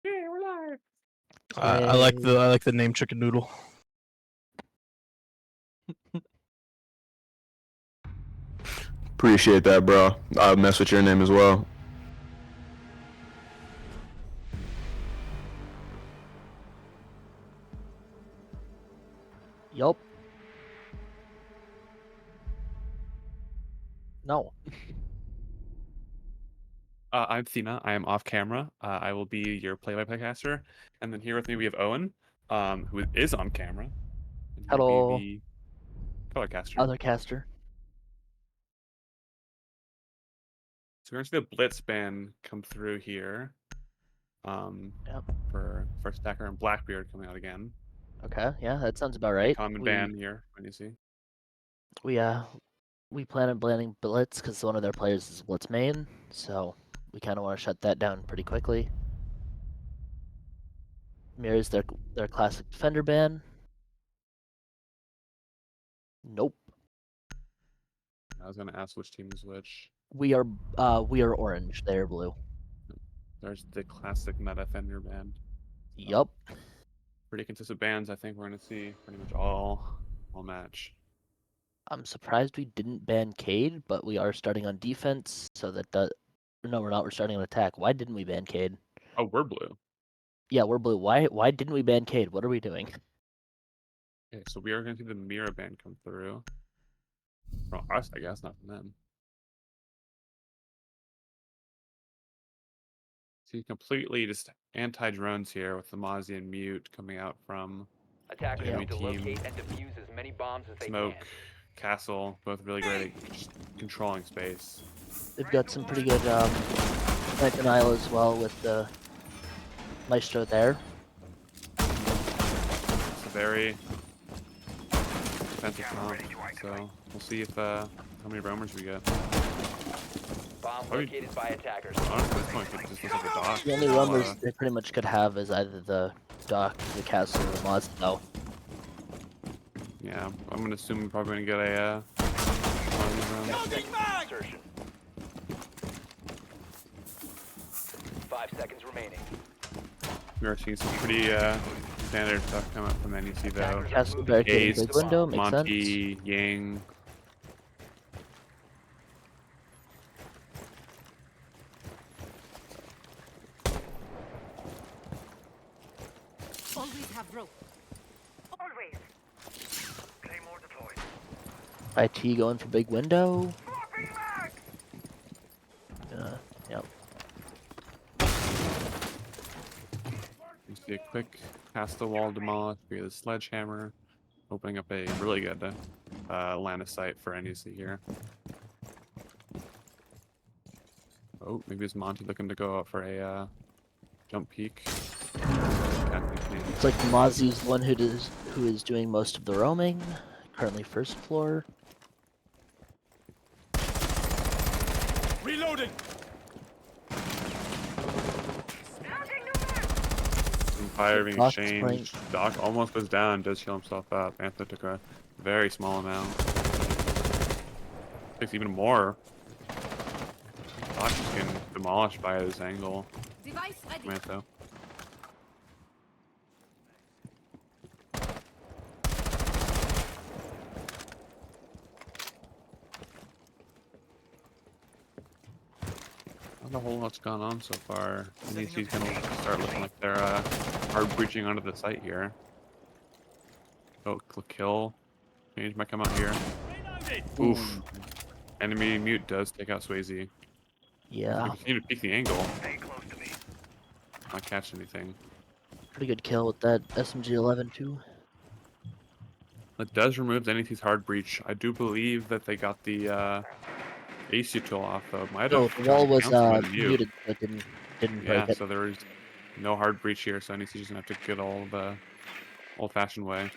Yeah, we're live. I like the name Chicken Noodle. Appreciate that, bro. I'll mess with your name as well. Yup. No. I'm Thina. I am off camera. I will be your play-by-play caster. And then here with me we have Owen, who is on camera. And he'll Hello. be the color caster. Other caster. So we're going to see the Blitz ban come through here. Yep. For Stacker and Blackbeard coming out again. Okay, yeah, that sounds about right. Common ban here, when you see. We plan on banning Blitz because one of their players is Blitz main, so we kind of want to shut that down pretty quickly. Mirrors their classic defender ban. Nope. I was going to ask which team is which. We are orange. They are blue. There's the classic meta Fender ban. Yup. Pretty consistent bans. I think we're going to see pretty much all match. I'm surprised we didn't ban Cade, but we are starting on defense, so that does. No, we're not. We're starting on attack. Why didn't we ban Cade? Oh, we're blue. Yeah, we're blue. Why didn't we ban Cade? What are we doing? Okay, so we are going to see the Mira ban come through. From us, I guess, not from them. See, completely just anti-drones here with the Mozzie and Mute coming out from Attackers enemy need to team. locate and defuse as many bombs as they Smoke, can. Castle, both really great at just controlling space. They've got some pretty good plant denial as well with the Maestro there. It's a very defensive comp, so we'll see if how many roamers we get. Bomb located by attackers. Honestly, this point could just look like a dock. The only roamers they pretty much could have is either the dock, the castle, or the mods. No. Yeah, I'm gonna assume we're probably gonna get a Insertion. 5 seconds remaining. we are seeing some pretty standard stuff come out from NEC though. Castle barricade Ace, big window makes Monty, sense. Yang. Always have rope. Always. Claymore deployed. IT going for big window. Yep. You see a quick past the wall demolish via the sledgehammer, opening up a really good line of sight for NEC here. Oh, maybe it's Monty looking to go out for a jump peek. It's like Mozzie is the one who is doing most of the roaming. Currently first floor. Reloading. Some fire being Doc's exchanged. Doc almost goes down, does heal himself up. Anthony took a very small amount. Takes even more. Doc is getting demolished by this angle. Device ready. Mantho. Not a whole lot's gone on so far. NEC's gonna start looking like they're hard breaching onto the site here. Oh, kill. Change might come out here. Oof. Enemy Mute does take out Swayze. Yeah. Continue to peek the angle. Not catch anything. Pretty good kill with that SMG-11 too. It does remove NEC's hard breach. I do believe that they got the AC tool off though. Might No, have the wall was counted by the Mute. muted, but didn't Yeah, break it. so there was no hard breach here, so NEC's just gonna have to get all the old-fashioned way.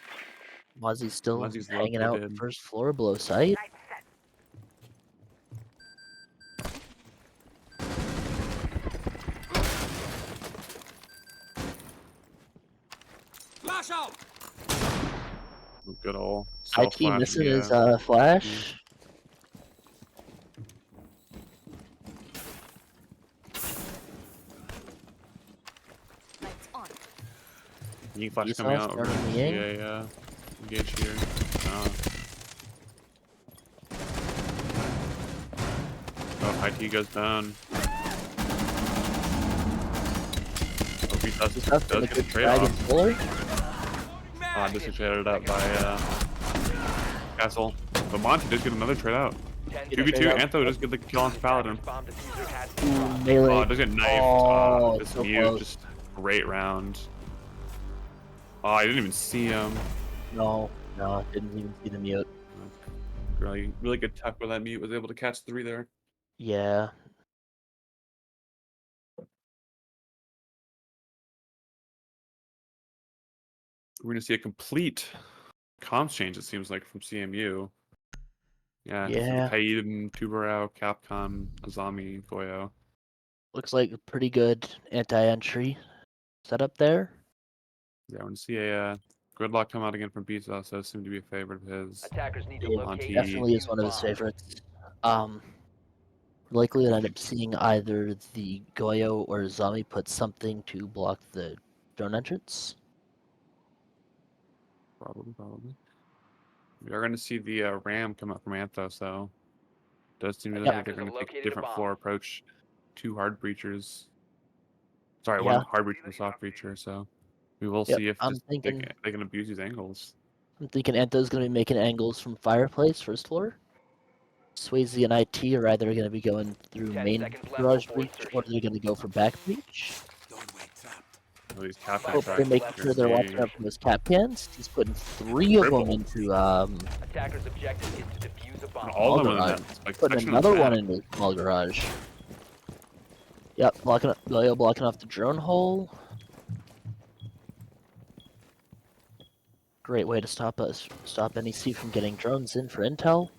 Mozzie's still Mozzie's hanging out located. first floor below site. Flash out. Good old IT missing his flash. Heat flash Vsauce coming out over starting the see Ying. a engage here. Oh, high T goes down. Oh, Vsauce Vsauce does getting a get a good trade drag off. and puller. This is traded up by Castle. But Monty does get another trade out. 2v2, Antho does get the kill on Paladin. Bomb diffuser has Ooh, been dropped. melee. Oh, does get knifed. Oh, This so mute, close. just great round. Oh, I didn't even see him. No, didn't even see the mute. Really, really good tuck where that mute was able to catch 3 there. Yeah. We're gonna see a complete comms change, it seems like, from CMU. Yeah, so the Yeah. Kaiden, Tubarao, Capcom, Azami, Goyo. Looks like a pretty good anti-entry setup there. Yeah, we're gonna see a Gridlock come out again from Pizza, so it seemed to be a favorite of his. Attackers need to It locate definitely is defuse one of his bombs. favorites. Likely to end up seeing either the Goyo or Zami put something to block the drone entrance. Probably. We are gonna see the Ram come out from Antho, so it does seem that Yep. they're Attackers have gonna take a located a different bomb. floor approach. 2 hard breachers. Sorry, Yeah. 1 hard breacher and a soft breacher, so we will Yep, see if I'm just thinking they can abuse these angles. Anto's gonna be making angles from fireplace first floor. Swayze and IT are either gonna be going through 10 main seconds left garage before breach or insertion. they're gonna go for back breach. Oh, these Capcom Hope they're tracks. making sure they're watching out for those cap cans. He's putting 3 of them Triple. into Attackers' objective is to defuse a bomb. All of them small in garage. that like, Putting section of the another one map. into the small garage. Yep, Goyo blocking off the drone hole. Great way to stop NEC from getting drones in for intel.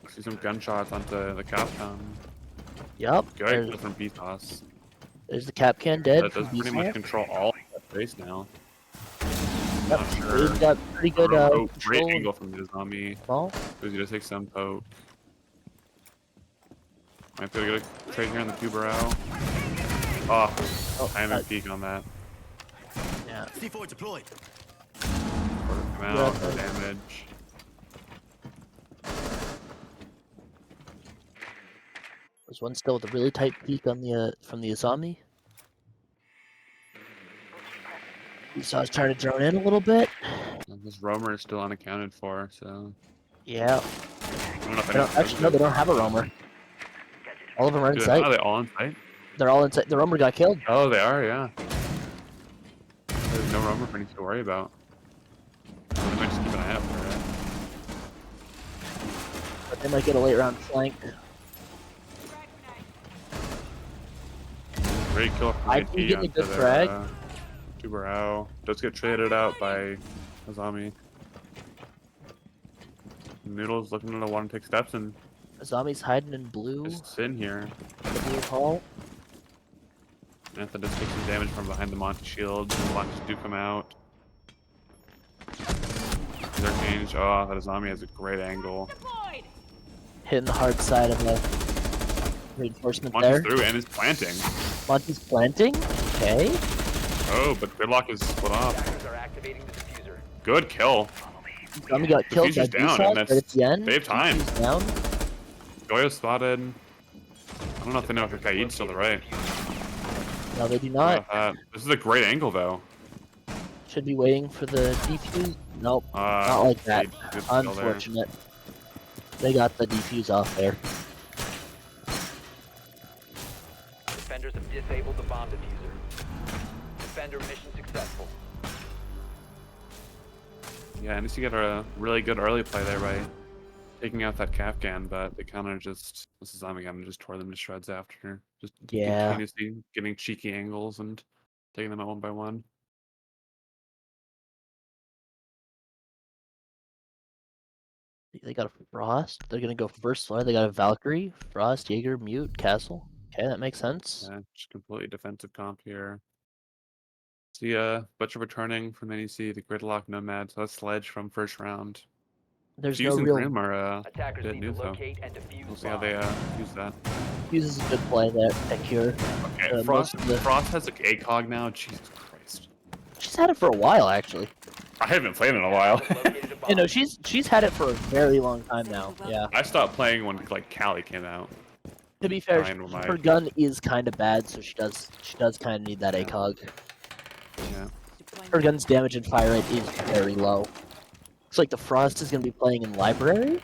See some gunshots onto the Capcom. Yep, Good kill from BTOS. there's the cap can dead That from does pretty much BSAR. control all of that base now. Yep, Not sure. he's got pretty good Oh, great control. angle from the zombie. Well, Who's gonna take some poke. Might be able to get a trade here on the Tubarao. Oh, I haven't peek on that. yeah. C4 deployed. Come out, no damage. There's one still with a really tight peek on the from the Azami. So I was trying to drone in a little bit. And this roamer is still unaccounted for, so Yeah. I don't know if They don't, anyone's actually, no, they don't have a roamer. All of them are in sight. Are they all in sight? They're all in sight. The roamer got killed. Oh, they are, yeah. There's no roamer for anything to worry about. I might just keep an eye out for it. But they might get a late round flank. Great kill from I IT can get a onto good their, frag. Tubarao. Does get traded out by Azami. Noodle's looking to want to take steps and Azami's hiding in blue. just sit in here. The blue hall. Antha does take some damage from behind the Monty shield. The Monties do come out. Their change. Oh, that Azami has a great angle. Hitting the hard side of the reinforcement Monty's there. through and is planting. Monty's planting. Okay. Oh, but Gridlock is split off. Attackers are activating the diffuser. Good kill. Azami got killed by Diffuser's down, Vsauce and right that's at the end. they have time. He's down. Goyo spotted. I don't know if they know if Kaid's still the right. No, they do What not. about that? This is a great angle, though. Should be waiting for the defuse. Nope. Not Not like that. Unfortunate. They got the defuse off there. Defenders have disabled the bomb diffuser. Defender mission successful. Yeah, NEC got a really good early play there by taking out that Kapkan, but they kind of just, this is Azami kind of just tore them to shreds after. Just Yeah. continuously getting cheeky angles and taking them out one by one. They got a Frost. They're gonna go first floor. They got a Valkyrie, Frost, Jaeger, Mute, Castle. Okay, that makes sense. Yeah, just completely defensive comp here. See Butcher returning from NEC, the Gridlock Nomad, so that's Sledge from first round. There's no Fuse and real Grim are a Attackers bit need new to though. locate and We'll defuse see how they bombs. use that. Fuse is a good play there at Cure. Okay, Most of the- Frost has like ACOG now. Jesus Christ. She's had it for a while actually. I haven't played in a while. Located a bomb. You know, she's had it for a very long time now. Yeah. I stopped playing when like Callie came out. To be fair, Fine with my- her gun is kind of bad, so she does kind of need that Yeah. ACOG. Yeah. Her gun's damage and fire rate is very low. Looks like the Frost is going to be playing in Library.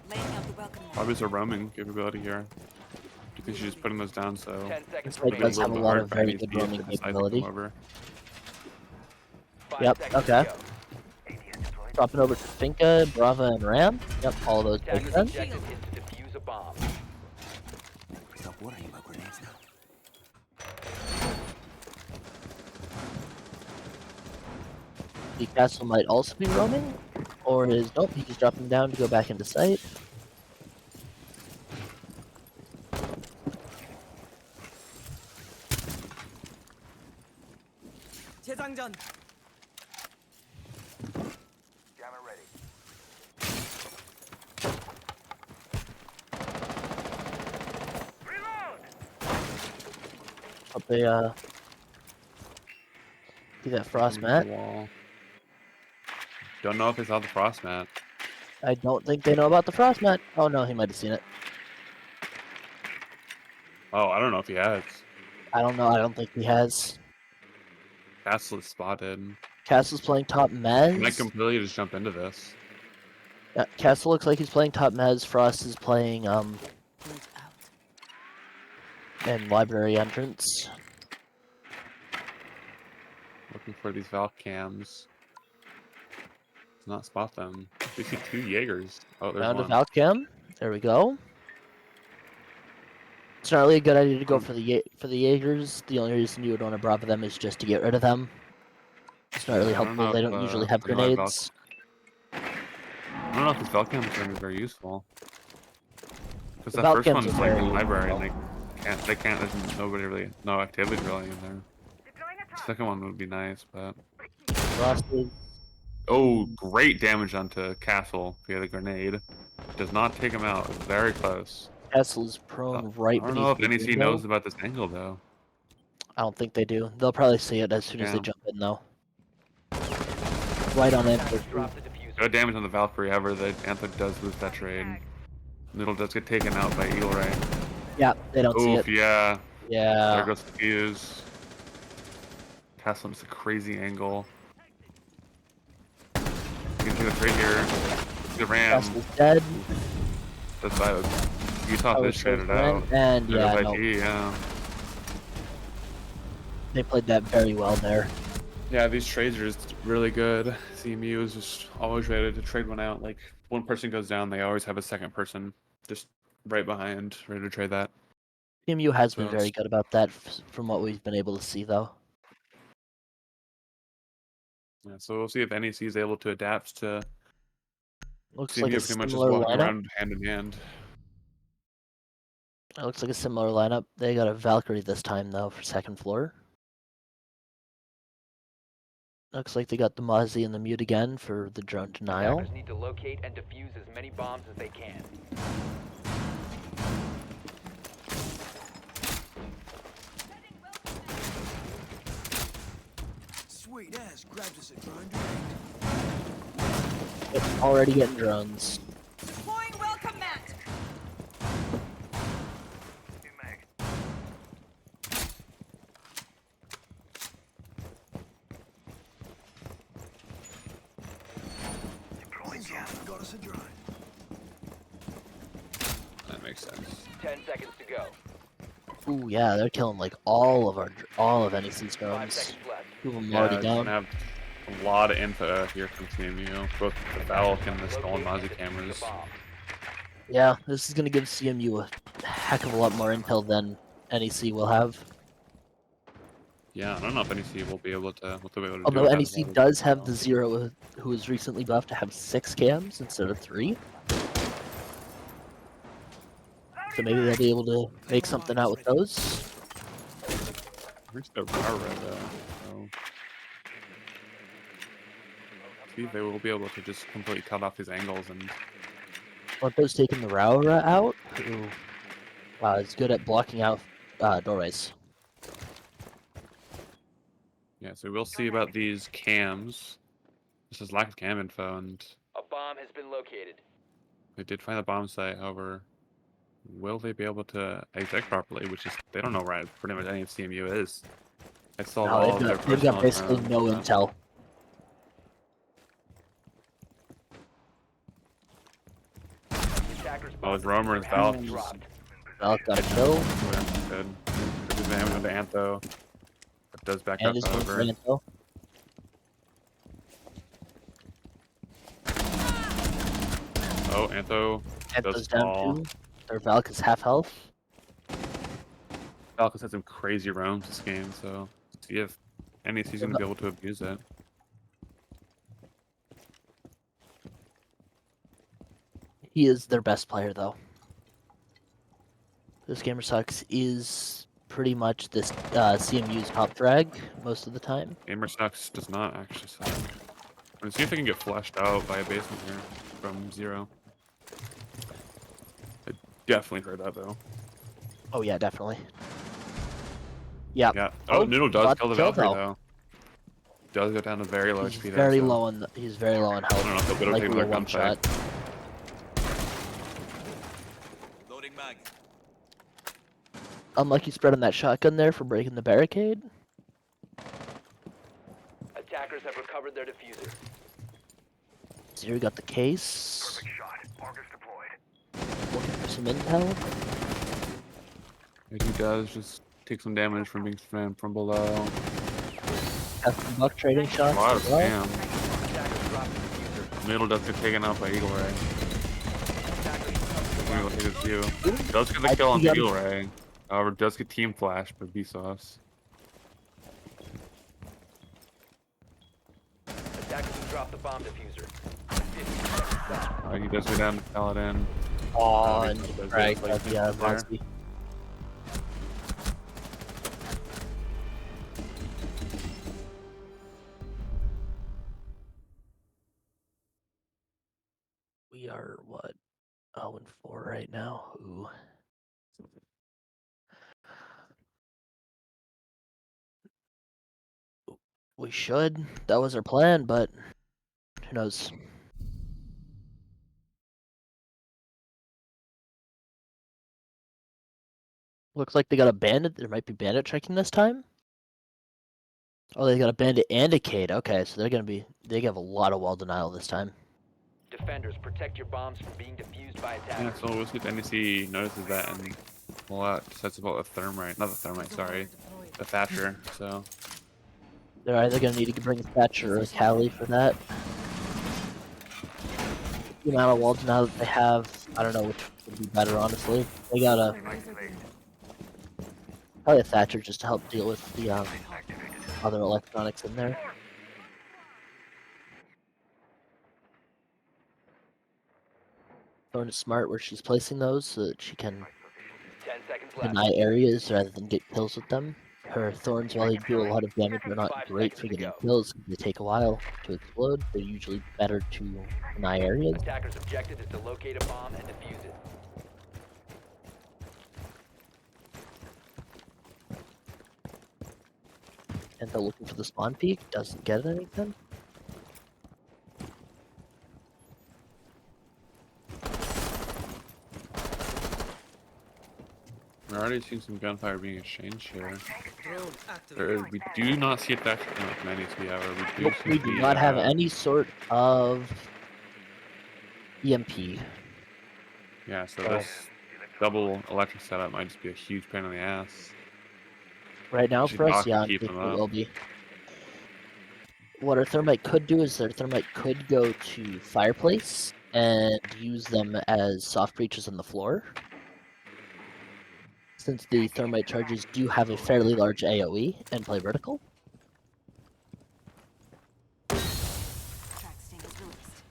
Laying out the welcome mat. Probably a roaming capability here. Do you think she's just putting those down so 10 seconds This fight remaining. does have a bit lot hard of for very NEC good to roaming decide to come capability. over? 5 Yep, seconds okay. to go. Dropping over to Finka, Brava, and Ram. Yep, all those make Attackers' sense. objective is to defuse a bomb. Stop worrying about grenades now. The castle might also be roaming, or is nope, he's dropping down to go back into sight. 재장전. Hope they see that Frost mat. Wall. Don't know if they saw the Frost mat. I don't think they know about the Frost mat. Oh no, he might have seen it. Oh, I don't know if he has. I don't know. I don't think he has. Castle is spotted. Castle's playing top He might mez. completely just jump into this. Yeah, Castle looks like he's playing top mez. Frost is playing Point out. and library entrance. Looking for these Valk cams. Does not spot them. We see 2 Jaegers. Oh, there's Round one. of Valcam. There we go. It's not really a good idea to go for the Jaegers. The only reason you would want to Bravo them is just to get rid of them. It's not really I don't helpful. know They if, don't usually have the Valk- grenades. I don't know if this Valk cam is going to be very useful. Because The that Valk first cams one's are like in very library and useful. they can't, there's nobody really, no activity really in there. The second one would be nice, but. Frost is Oh, great damage onto Castle via the grenade. Does not take him out. It's very close. Castle's prone right I don't know beneath if the NEC window. knows about this angle though. I don't think they do. They'll probably see it as soon as they Yeah. jump in, though. Right on Attackers Antler. drop the diffuser. Good damage on the Valkyrie, however, the Antler does lose that trade. Noodle does get taken out by Eagle Ray. Yeah, they don't see Oof, it. yeah. There Yeah. goes the fuse. Castle is a crazy angle. You can do a trade here. The Ram. Castle's dead. That's why you thought Power this traded source out. went, and It was yeah, IT, no, yeah. they played that very well there. Yeah, these trades are just really good. CMU is just always ready to trade one out. Like, one person goes down, they always have a second person just right behind, ready to trade that. CMU has So been very it's- good about that from what we've been able to see, though. Yeah, so we'll see if NEC is able to adapt to Looks CMU like a pretty much just similar walking lineup. around hand in hand. It looks like a similar lineup. They got a Valkyrie this time, though, for second floor. Looks like they got the Mozzie and the Mute again for the drone denial. Attackers need to locate and defuse as many bombs as they can. Sweet ass grabbed us a drone direct. Yep, already getting drones. Deploying welcome mat. Got us a drone. That makes sense. 10 seconds to go. Ooh, yeah, they're killing like all of NEC's 5 drones. seconds left. Two of them Yeah, already it's down. gonna have a lot of info here from CMU, both the Valk and the stolen Locate and Mozzie defuse cameras. the bomb. Yeah, this is gonna give CMU a heck of a lot more intel than NEC will have. Yeah, I don't know if NEC will be able to. What they'll be able to Although do. NEC does have the Zero, who was recently buffed to have 6 cams instead of 3. So maybe they'll be able to make something out with those. Where's the Rara though? So. see if they will be able to just completely cut off these angles and Orto's taking the Raura out, who is good at blocking out doorways. yeah. So we'll see about these cams. This is lack of cam info, and A bomb has been located. they did find the bomb site. However, will they be able to exec properly? Which is they don't know where pretty much any of CMU is. I saw No, all of their they've got personal basically no accounts, intel. Attackers Oh, bomb with Romer and diffuser has been Valve. dropped. Valve got a kill, Yeah, good. Good damage onto Antho. It does back and up, is going for however. intel. Oh, Antho Anto's does down fall. 2. Their Valk is half health. Falcons had some crazy roams this game, so see if NEC is going to be able to abuse it. He is their best player, though. This Gamer Sucks is pretty much this CMU's top drag most of the time. Gamer Sucks does not actually suck. Let's see if they can get flushed out by a basement here from 0. I definitely heard that though. Oh yeah, definitely. Yeah. Yeah. Oh, Noodle does got kill the the kill, Valkyrie though. though. Does go down to very low He's HP. very though, so low on. He's very low on health. I don't know if they'll be able to take Likely a another one shot. gunfight. Loading mag. Unlucky spread on that shotgun there for breaking the barricade. Attackers have recovered their diffuser. Zero got the case. Looking for some intel. And he does just take some damage from being spammed from below. Got some buck trading A shots lot of as well. spam. Attackers dropped the diffuser. Middle does get taken out by Eagle Ray. Attackers Maybe we'll take a few. Does get the I kill on think Eagle Ray. However, does get team flash by Vsauce. Attackers have dropped the bomb diffuser. 50 seconds left. He does go down to Paladin. Oh, Vsauce and does get right, placement yeah, there. Monsty. We are what? 0-4 right now. Ooh. We should. That was our plan, but who knows? Looks like they got a bandit. There might be bandit checking this time. Oh, they got a bandit and a Cade. Okay, so they're gonna be. They have a lot of wall denial this time. Defenders, protect your bombs from being defused by Yeah, attackers. so we'll see if NEC notices that and sets about the thermite. Not the thermite, sorry. The Thatcher, so. They're either gonna need to bring a Thatcher or a Cali for that. The amount of wall denial that they have, I don't know which would be better, honestly. They got a probably a Thatcher just to help deal with the other electronics in there. Thorn is smart where she's placing those so that she can 10 seconds left. deny areas rather than get kills with them. Her thorns, while they do a lot of damage, are not 5 great seconds for to getting go. kills. They take a while to explode. They're usually better to deny areas. Attackers' objective is to locate a bomb and defuse it. And they're looking for the spawn peak. Doesn't get anything. We're already seeing some gunfire being exchanged here. Drone activated. We do not see a Thatcher coming from NEC, however. We do Nope, see we do the, not have any sort of EMP. Yeah, so this double electric setup might just be a huge pain in the ass. Right now Should for us, not yeah, keep it them up. will be. What our thermite could do is their thermite could go to fireplace and use them as soft breaches on the floor. Since the thermite charges do have a fairly large AoE and play vertical. Track sting is released.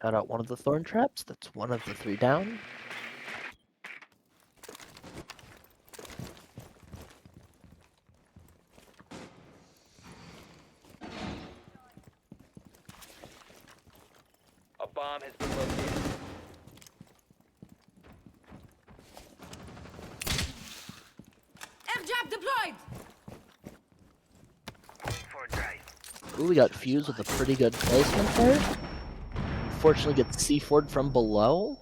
Got out one of the thorn traps. That's one of the 3 down. A bomb has been located. Airjab deployed! Ooh, we got Fuse with a pretty good placement there. Unfortunately, gets C4'd from below.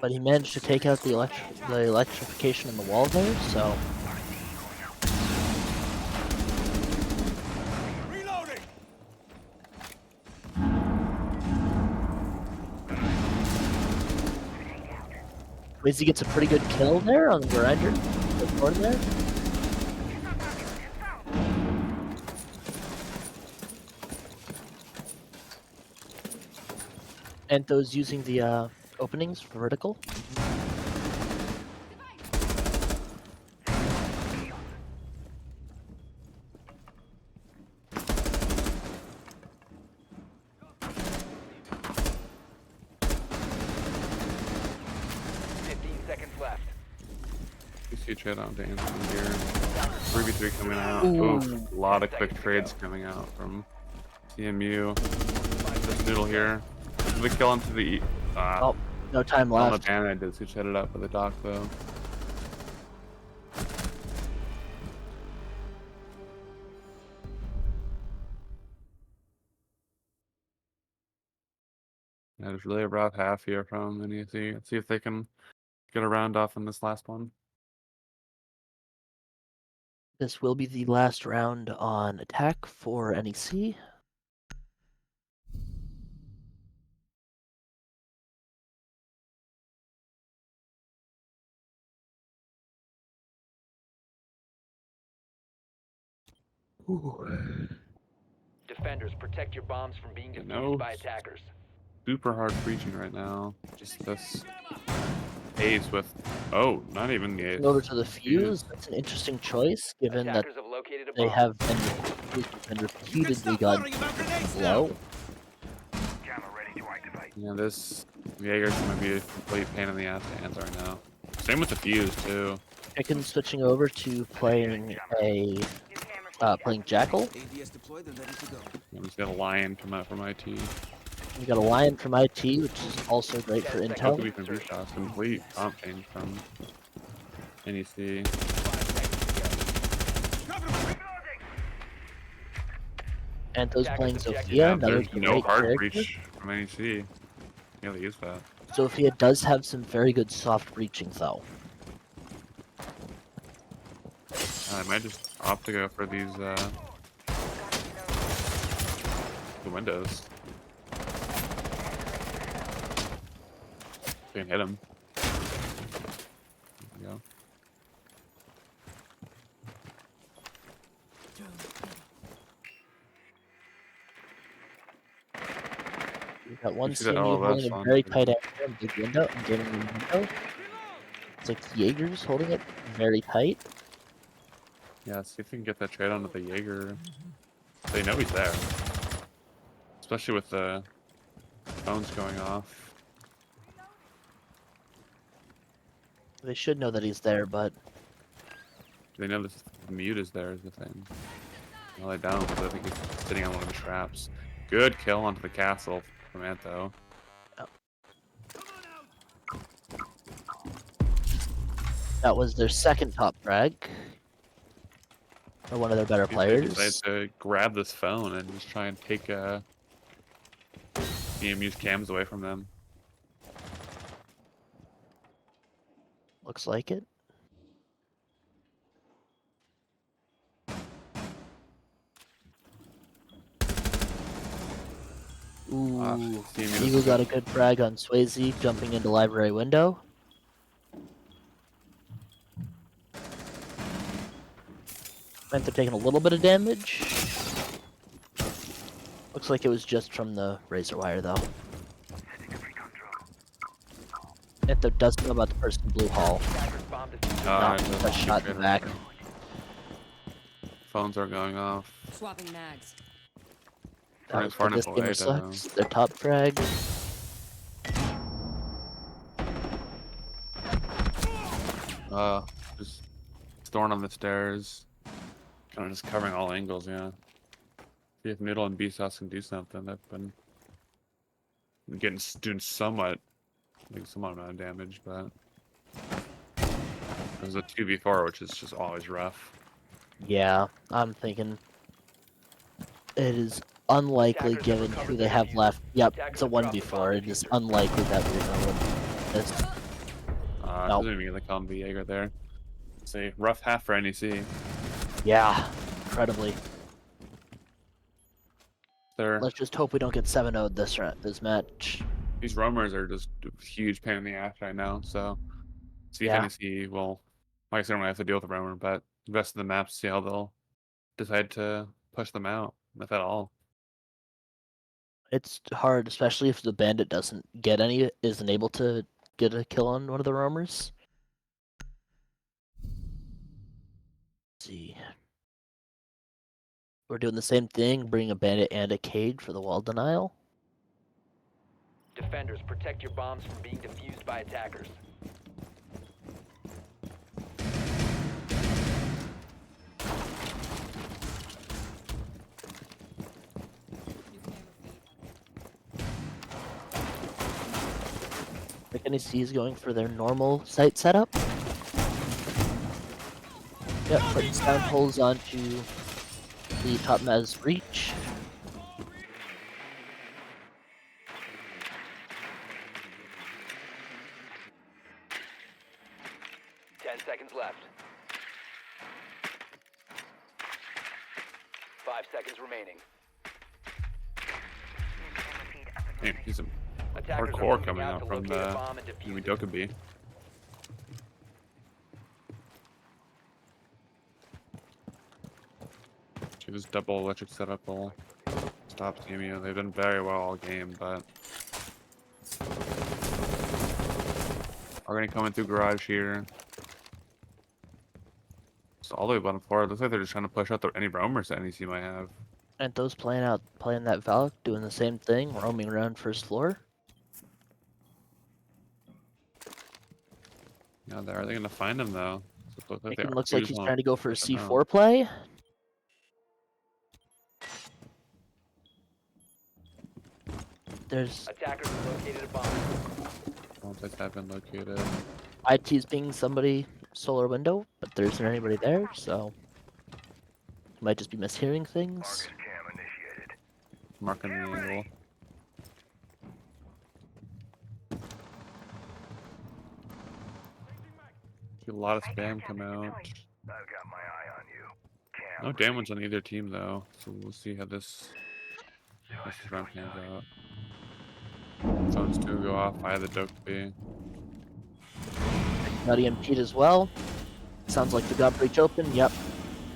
But he managed to take out the electrification in the wall there, so Reloading. Wazy gets a pretty good kill there on the grinder. Good board there. And those using the openings for vertical. 15 seconds left. You see trade out dancing here. 3v3 coming out. Ooh. Oof, a lot of quick trades coming out from CMU. This noodle here. The kill into the Oh, no time on the left. ban I did switch it up with the dock though. Yeah, there's really a rough half here from NEC. Let's see if they can get a round off in this last one. This will be the last round on attack for NEC. Ooh. Defenders, protect your bombs from being You defused know, by attackers. super hard breaching right now. Just this ace with not even the ace. Over to the Fuse. That's an interesting choice, given that Attackers have located a they bomb. have been repeatedly got low. Yeah, this Jaeger's gonna be a complete pain in the ass to answer right now. Same with the fuse too. Chicken switching over to playing playing Jackal. ADS deployed and ready to go. And he's got a lion come out from IT. We got a Lion from IT, which is also great for That could intel. be from Shots. Complete comp change from NEC. And those playing Attackers objective. Sophia, another There's no great hard character. breach from NEC. Yeah, they use that. Sophia does have some very good soft breaching, though. I might just opt to go for these the windows. Can't hit him. There we go. We've got one You see that CMU LLS holding a on very the- tight angle in big window and getting the window. It's like Jaeger's holding it very tight. Yeah, see if we can get that trade onto the Jaeger. They know he's there. Especially with the phones going off. They should know that he's there, but They know this the mute is there is the thing. Well, they don't, because I think he's sitting on one of the traps. Good kill onto the castle from Antho. that was their second top frag. Or one of their better They players. decided to grab this phone and just try and take CMU's cams away from them. Looks like it. Ooh, CMU Eagle got a good frag on Swayze jumping into library window. Meant they're taking a little bit of damage. Looks like it was just from the razor wire though. Antho does know about the person in blue hall. Attackers bombed the Not just a shot in the back. Phones are going off. Swapping mags. That was Far for this enough game away of to- sucks. Their top frag. Just Thorn on the stairs. Kind of just covering all angles, yeah. See if Noodle and B-Sauce can do something. They've been doing somewhat, like somewhat amount of damage, but it was a 2v4, which is just always rough. Yeah, I'm thinking it is unlikely Attackers have given recovered who they their have diffuser. left. Yep, Attackers it's a have dropped the 1v4. bomb It is diffuser. unlikely that we're gonna win this. No. Doesn't even get the combo Jaeger there. It's a rough half for NEC. Yeah, incredibly. They're, Let's just hope we don't get 7-0'd this match. these roamers are just a huge pain in the ass right now, so see if Yeah. NEC will, like I said, I'm gonna have to deal with the roamer, but the rest of the maps, see how they'll decide to push them out, if at all. It's hard, especially if the bandit isn't able to get a kill on one of the roamers. Let's see. We're doing the same thing, bring a bandit and a cage for the wall denial. Defenders, protect your bombs from being defused by attackers. Like NEC is going for their normal site setup. Yep, putting sound holes onto the top Maz reach. Seconds left. 5 seconds remaining. Man, he's a Attackers are hardcore moving coming out out to from locate a the bomb and defuse it. Midoka. This double electric setup will stop CMU. They've done very well all game, but are gonna come in through garage here. So all the way bottom floor. It looks like they're just trying to push out any roamers that NEC might have. And those playing that Valk, doing the same thing, roaming around first floor. Yeah, are they gonna find him though? So it It looks like he's trying to go for a push him out. C4 play. There's Attackers have located a bomb. Bombs have been located. IT's being somebody solar window, but there isn't anybody there, so might just be mishearing things. Marking the angle. See a lot of spam come out. No damage on either team though, so we'll see how this round pans out. Phones do go off via the Dokkaebi. Got EMP'd as well. Sounds like the got breach open. Yep.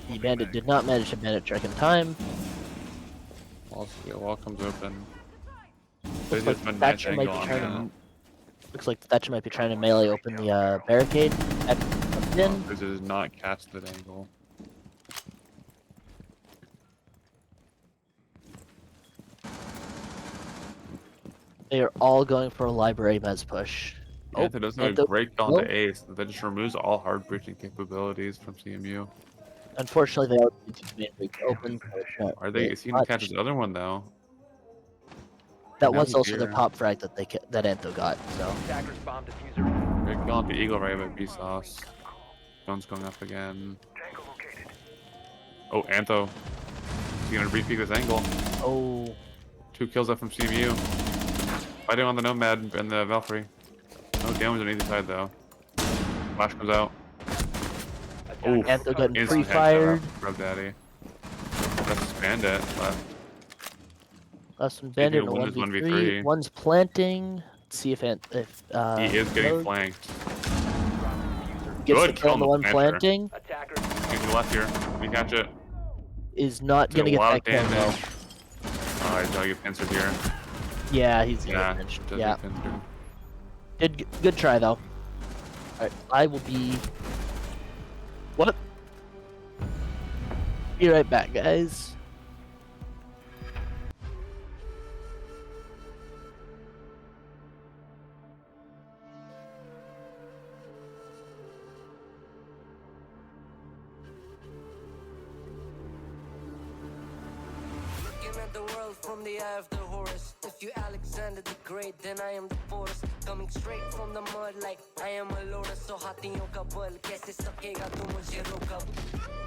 The bandit did not manage to bandit check in time. Wall comes open. Looks like been Thatcher nice might angle be on trying that. to. Looks like Thatcher might be trying to melee open the barricade. That comes in. This does not catch that angle. They are all going for a library mez push. Yeah, that does a Antho- great on nope. to ace. That just removes all hard breaching capabilities from CMU. Unfortunately, they are the main breach open. So it's not Are they? really It seemed to much. catch the other one though. That now was he's also their here. pop frag that that Antho got. So Attackers bomb diffuser. Great kill on the Eagle Ray by B-Sauce. Phone's going up again. Oh, Antho. He's gonna repeat this angle. oh, 2 kills up from CMU. Fighting on the Nomad and the Valkyrie. No damage on either side though. Flash comes out. Oof. Antho getting Instant pre-fired. headshot. Rub Daddy. That's his bandit, but Less than bandit in a win this 1v3. 1v3. One's planting. Let's see if he is getting Load flanked. gets the Good kill on the kill on one the planter. planting. Attackers. He's to the left here. We catch it. Is not Did gonna a get lot that of kill though. damage. Oh, he's gonna get pincered here. Yeah, he's gonna Yeah, get pinched. does Yeah, get pincered. good try though. Alright, I will be What? Be right back, guys. Looking at the world from the eye of the horse. If you Alexander the Great, then I am the Porus. Coming straight from the mud like I am a lotus. So हाथियों का बल कैसे सकेगा तू मुझे रोका?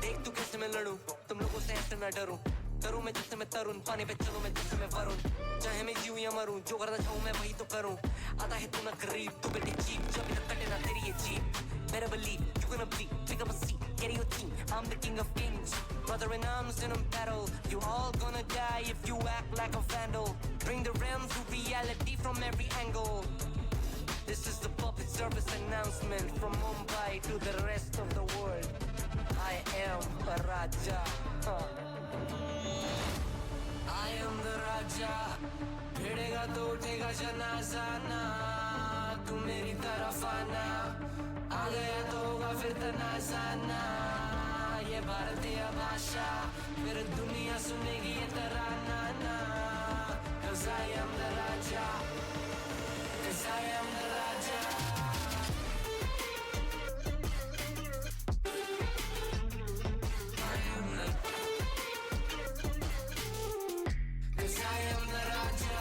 देख तू कैसे मैं लड़ूं, तुम लोगों से ऐसे ना डरूं. करूं मैं जिससे मैं तरुण, पानी पे चलूं मैं जिससे मैं वरुण. चाहे मैं जीऊं या मरूं, जो करना चाहूं मैं वही तो करूं. आता है तू ना गरीब, तू बेटी चीप, जब तक कटे ना तेरी ये jeep. Better believe you're gonna bleed. Pick up a seat, get your team. I'm the king of kings. Brother in arms in a battle. You all gonna die if you act like a vandal. Bring the realm to reality from every angle. This is the public service announcement from Mumbai to the rest of the world. I am a Raja. I am the Raja. भिड़ेगा तो उठेगा जनाजा ना. तू मेरी तरफ आना. आ गया तो होगा फिर तनाजाना. ये भारतीय भाषा फिर दुनिया सुनेगी ये तराना ना. 'Cause I am the Raja. 'Cause I am the Raja. I am the 'Cause I am the Raja.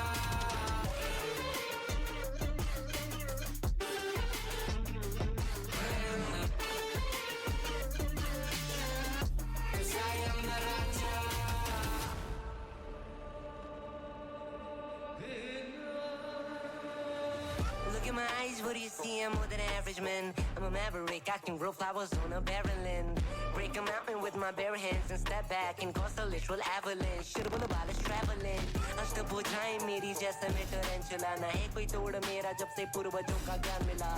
Look in my eyes, what do you see? I'm more than average man. I'm a maverick, I can grow flowers on a barren land. Break a mountain with my bare hands and step back and cause a literal avalanche. Should've been about us traveling. अष्टभुजाएं मेरी जैसा मैं टरेंचुला. ना है कोई तोड़ मेरा जब से पूर्वजों का ज्ञान मिला.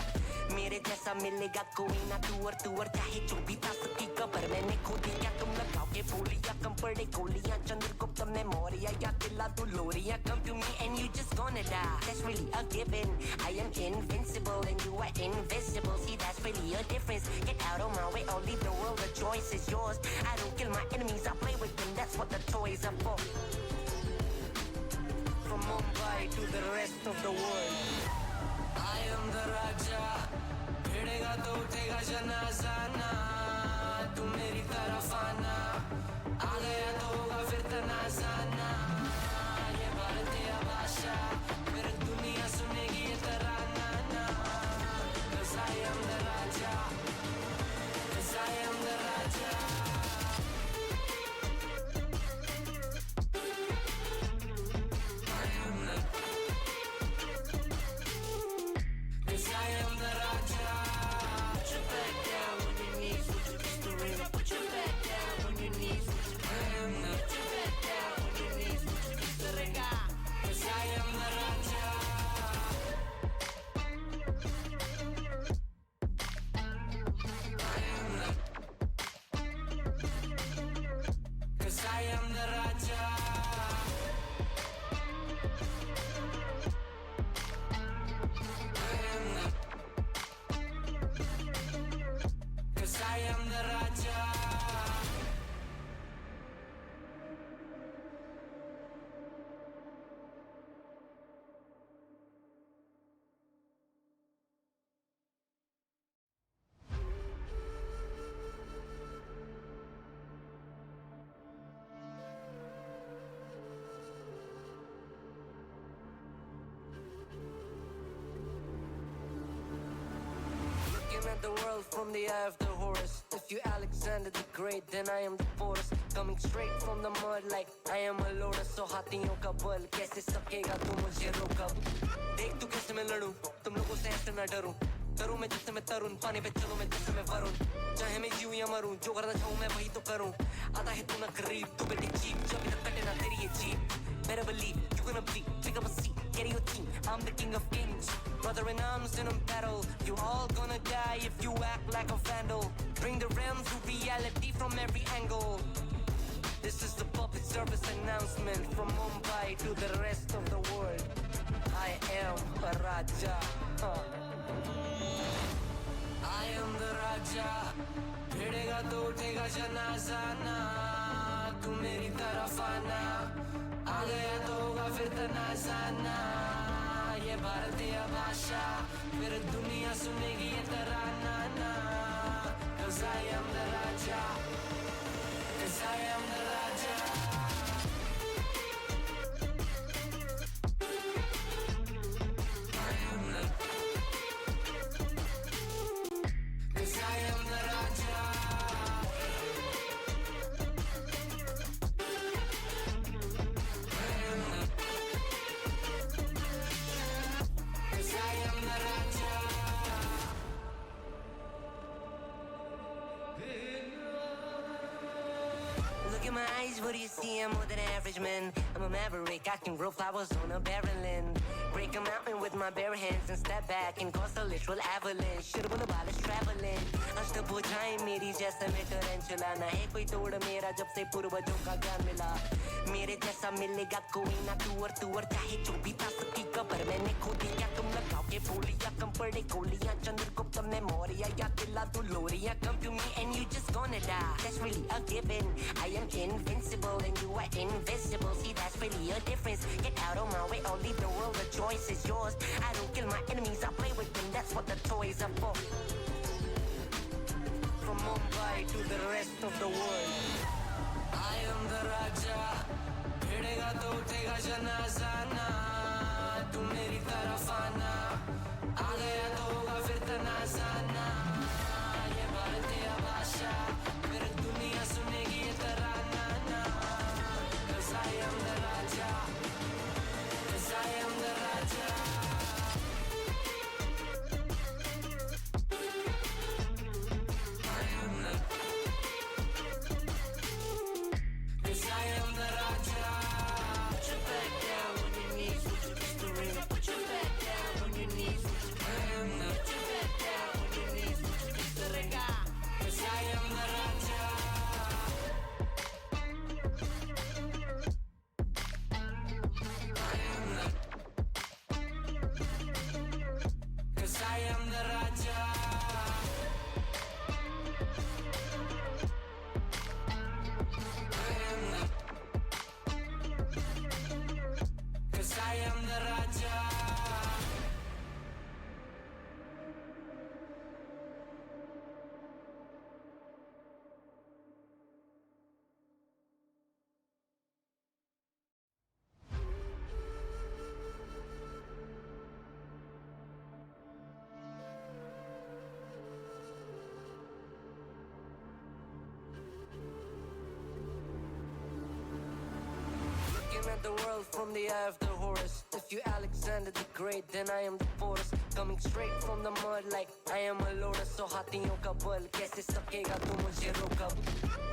मेरे जैसा मिलेगा कोई ना तू और चाहे जो भी था सबकी कबर मैंने खो दिया. तुम लगाओगे बोलियां कम पड़े गोलियां. चंद्रगुप्त ने मौर्य या किला तू लोरिया. Come to me and you just gonna die. That's really a given. I am invincible and you are invisible. See, that's really a difference. Get out of my way or leave the world. The choice is yours. I don't kill my enemies, I play with them. That's what the toys are for. From Mumbai to the rest of the world. I am the Raja. भिड़ेगा तो उठेगा जनाजा ना. तू मेरी तरफ आना. आ गया तो होगा फिर तनाजाना. ये भारतीय भाषा फिर दुनिया सुनेगी ये तराना ना. 'Cause I am the Raja. 'Cause I am the Raja. I am the 'Cause I am the Raja. Put your back down on your knees with your pistol. Put your back down on your knees with your I am the Put your back down on your knees with your pistol. 'Cause I am the Raja. I am the 'Cause I am the Raja. I am the 'Cause I am the Raja. Looking at the world from the eye of the horse. If you Alexander the Great, then I am the Porus. Coming straight from the mud like I am a lotus. So हाथियों का बल कैसे सकेगा तू मुझे रोका? देख तू कैसे मैं लड़ूं, तुम लोगों से ऐसे ना डरूं. करूं मैं जिससे मैं तरुण, पानी पे चलूं मैं जिससे मैं वरुण. चाहे मैं जीऊं या मरूं, जो करना चाहूं मैं वही तो करूं. आता है तू ना गरीब, तू बेटी चीप, जब तक कटे ना तेरी ये jeep. Better believe you're gonna bleed. Pick up a seat, get your team. I'm the king of kings. Brother in arms in a battle. You all gonna die if you act like a vandal. Bring the realm to reality from every angle. This is the public service announcement from Mumbai to the rest of the world. I am a Raja. I am the Raja. भिड़ेगा भिड़ेगा तो उठेगा जनाजा ना तू मेरी तरफ आना आ गया तो होगा फिर तनाजा ना ये भारतीय भाषा फिर दुनिया सुनेगी ये तराना ना 'Cause I am the Raja 'Cause I am the Raja Cause I am the Raja Cause I am the Raja Look in my eyes, what do you see? I'm more than average man. I'm a maverick, I can grow flowers on a barren land. Break a mountain with my bare hands and step back and cause a literal avalanche. Should've been about us traveling. अष्टभुजाएं मेरी जैसे मैं टरेंचुला ना है कोई तोड़ मेरा जब से पूर्वजों का ज्ञान मिला मेरे जैसा मिलेगा कोई ना तू और चाहे जो भी था सबकी कबर मैंने खोदी क्या तुम लगाओगे बोलियां कम पड़े गोलियां चंद्रगुप्त ने मौर्य या किला तू लोरिया come to me and you just gonna die that's really a given I am invincible and you are invisible see that's really a difference get out of my way I'll leave the world the choice is yours I don't kill my enemies I play with them that's what the toys are for from Mumbai to the rest of the world I am the Raja भिड़ेगा तो उठेगा जनाजा ना तू मेरी तरफ आना आ गया तो होगा फिर तनाजा ना ये भारतीय भाषा फिर दुनिया सुनेगी ये तराना ना 'Cause I am the Raja 'Cause I am the Raja Cause I am the Raja Put your back down on your knees Would you kiss the ring? Put your back down on your knees Would you put your back down on your knees Would you kiss the ring? 'Cause I am the Raja Cause I am the Raja Cause I am the Raja Looking at the world from the eye of the Horus If you Alexander the Great then I am the Porus Coming straight from the mud like I am a lotus So हाथियों का बल कैसे सकेगा तू मुझे रोका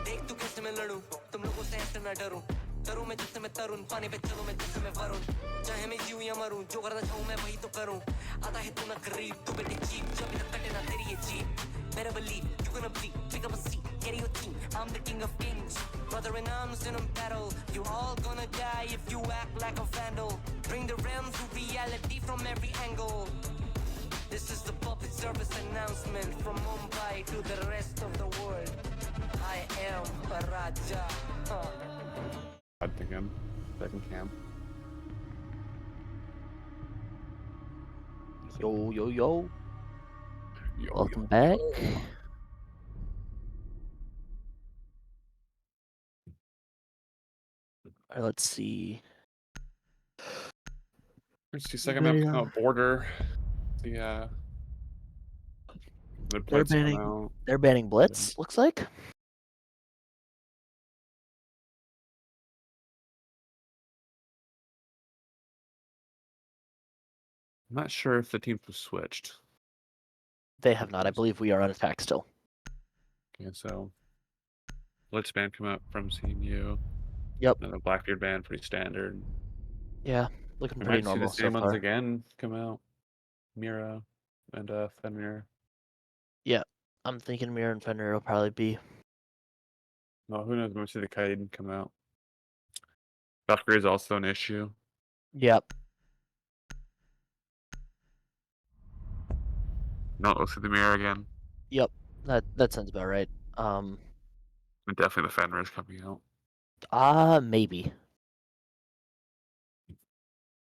देख तू कैसे मैं लड़ूं तुम लोगों से ऐसे ना डरूं तरूं मैं जिससे मैं तरुण पानी पे चलूं मैं जिससे मैं वरुण चाहे मैं जीऊं या मरूं जो करना चाहूं मैं वही तो करूं आता है तू ना करीब तू बेटे चीप जब तक कटे ना तेरी ये jeep Better believe you gonna bleed pick up a seat get your team I'm the king of kings brother in arms in a battle you all gonna die if you act like a vandal bring the realms to reality from every angle this is the public service announcement from Mumbai to the rest of the world I am a Raja I think I'm second camp. Yo. Yo, Welcome back. Alright, let's see. Let's see, second map come out border. The blitz come out. They're banning Blitz, looks like. I'm not sure if the teams have switched. They have not. I believe we are on attack still. Okay, so blitz band come out from CMU. Yep. Another Blackbeard band, pretty standard. Yeah, looking We pretty might see normal the same so ones far. again come out. Mira and Fenrir. Yeah, I'm thinking Mirror and Fender will probably be. Well, who knows? We might see the Kaiden come out. Valkyrie is also an issue. Yep. No, let's see the Mirror again. Yep. That sounds about right. And definitely the Fenrir is coming out. Maybe.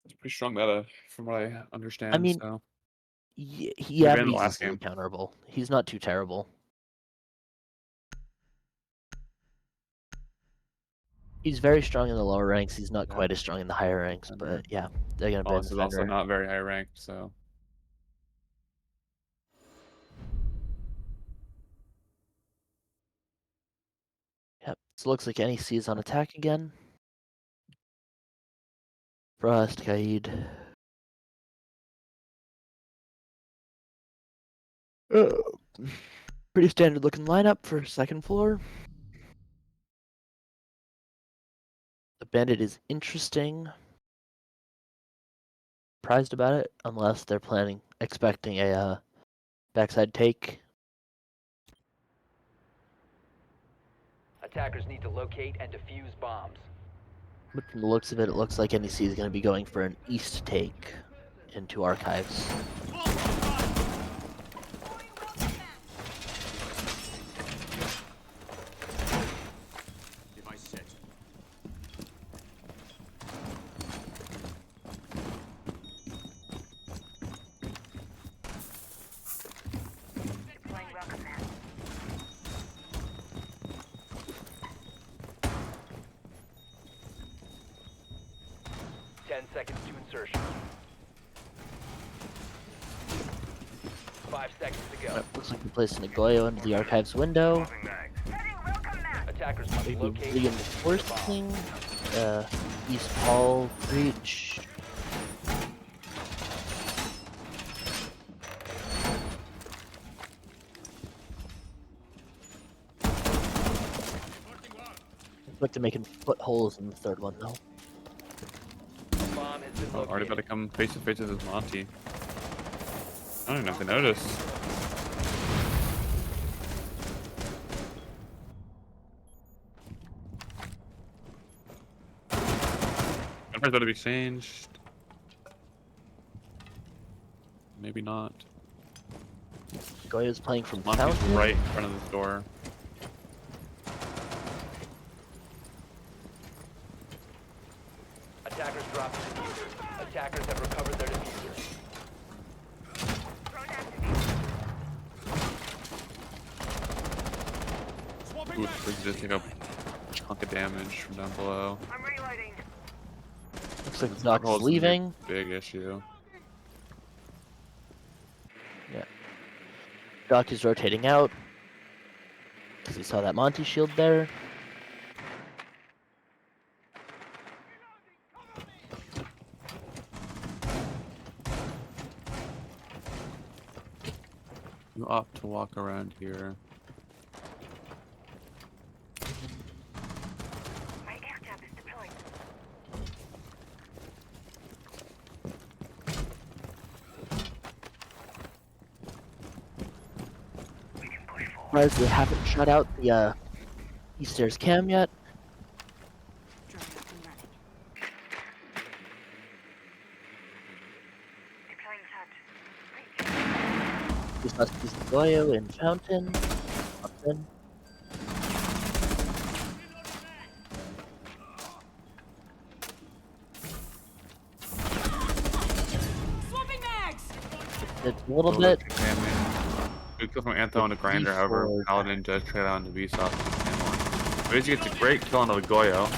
It's pretty strong meta, from what I understand. I mean, so yeah, Maybe in the he's last easily game. counterable. He's not too terrible. He's very strong in the lower ranks. He's not Yeah. quite as strong in the higher ranks, Fenrir. but yeah, they're gonna ban Boss the is also Fenrir. not very high ranked, so Yep. So it looks like NEC is on attack again. Frost, Kaid. Pretty standard looking lineup for second floor. The bandit is interesting. Surprised about it, unless they're expecting a backside take. Attackers need to locate and defuse bombs. But from the looks of it, it looks like NEC is going to be going for an east take into archives. Device set. Welcome mat. 10 seconds to insertion. 5 seconds to go. Yep, looks like we placed an Nagoyo into the archives window. Attackers must Maybe locate and reinforcing East Hall breach. Looks like they're making footholes in the third one though. bomb has been already located. about to come face to face with this Monty. I don't even know if they noticed. Gunfire's about to be changed. Maybe not. Goya's playing from Monty's Fountain. right in front of this door. Attackers dropped the diffuser. Attackers have recovered their diffuser. Ooh, we just take a chunk of damage from down below. I'm reloading. Looks like This Doc's foothole's gonna be a leaving. Big issue. Doc is rotating out because he saw that Monty shield there. You opt to walk around here. My air trap is deployed. We can push forward. Surprised they haven't shut out the East Stairs cam yet. Drone up and running. Deploying touch. This must be Goyo in Fountain. Fountain. Swapping mags! It's a little bit. Good kill from Antho on a grinder, however, D4. Paladin does trail out into Vsauce. But he gets a great kill on the Goyo.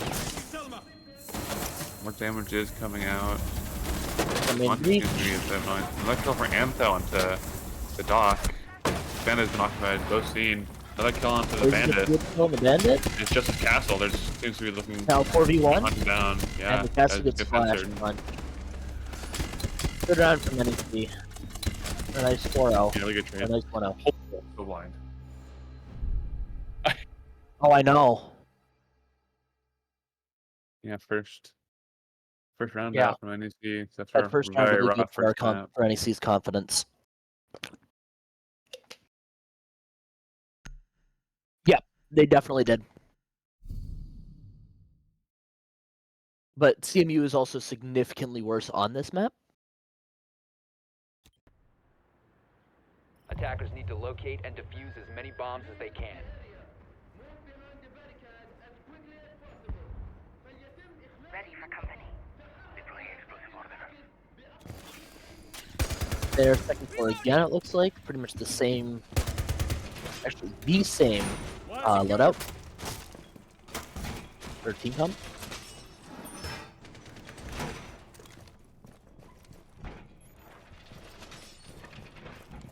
More damage is coming out. I mean, Monty seems to be a bit annoying. Another kill for Antho onto the dock. Bandit's been occupied, both seen. Another kill onto the bandit. Kill the bandit. It's just a castle. There seems to be looking Now 4v1. hunting down. Yeah, And the castle that's gets good flashed. answer. Fun. Good round from NEC. A nice 4-0. Yeah, really good A trade. nice 1-0. So blind. Oh, I know. Yeah, first round Yeah. out from NEC, except That for first round very really good rough for, our first map. for NEC's confidence. Yeah, they definitely did. But CMU is also significantly worse on this map. Attackers need to locate and defuse as many bombs as they can. there. Second floor again, it looks like. Pretty much the same, actually the same loadout. For team comp.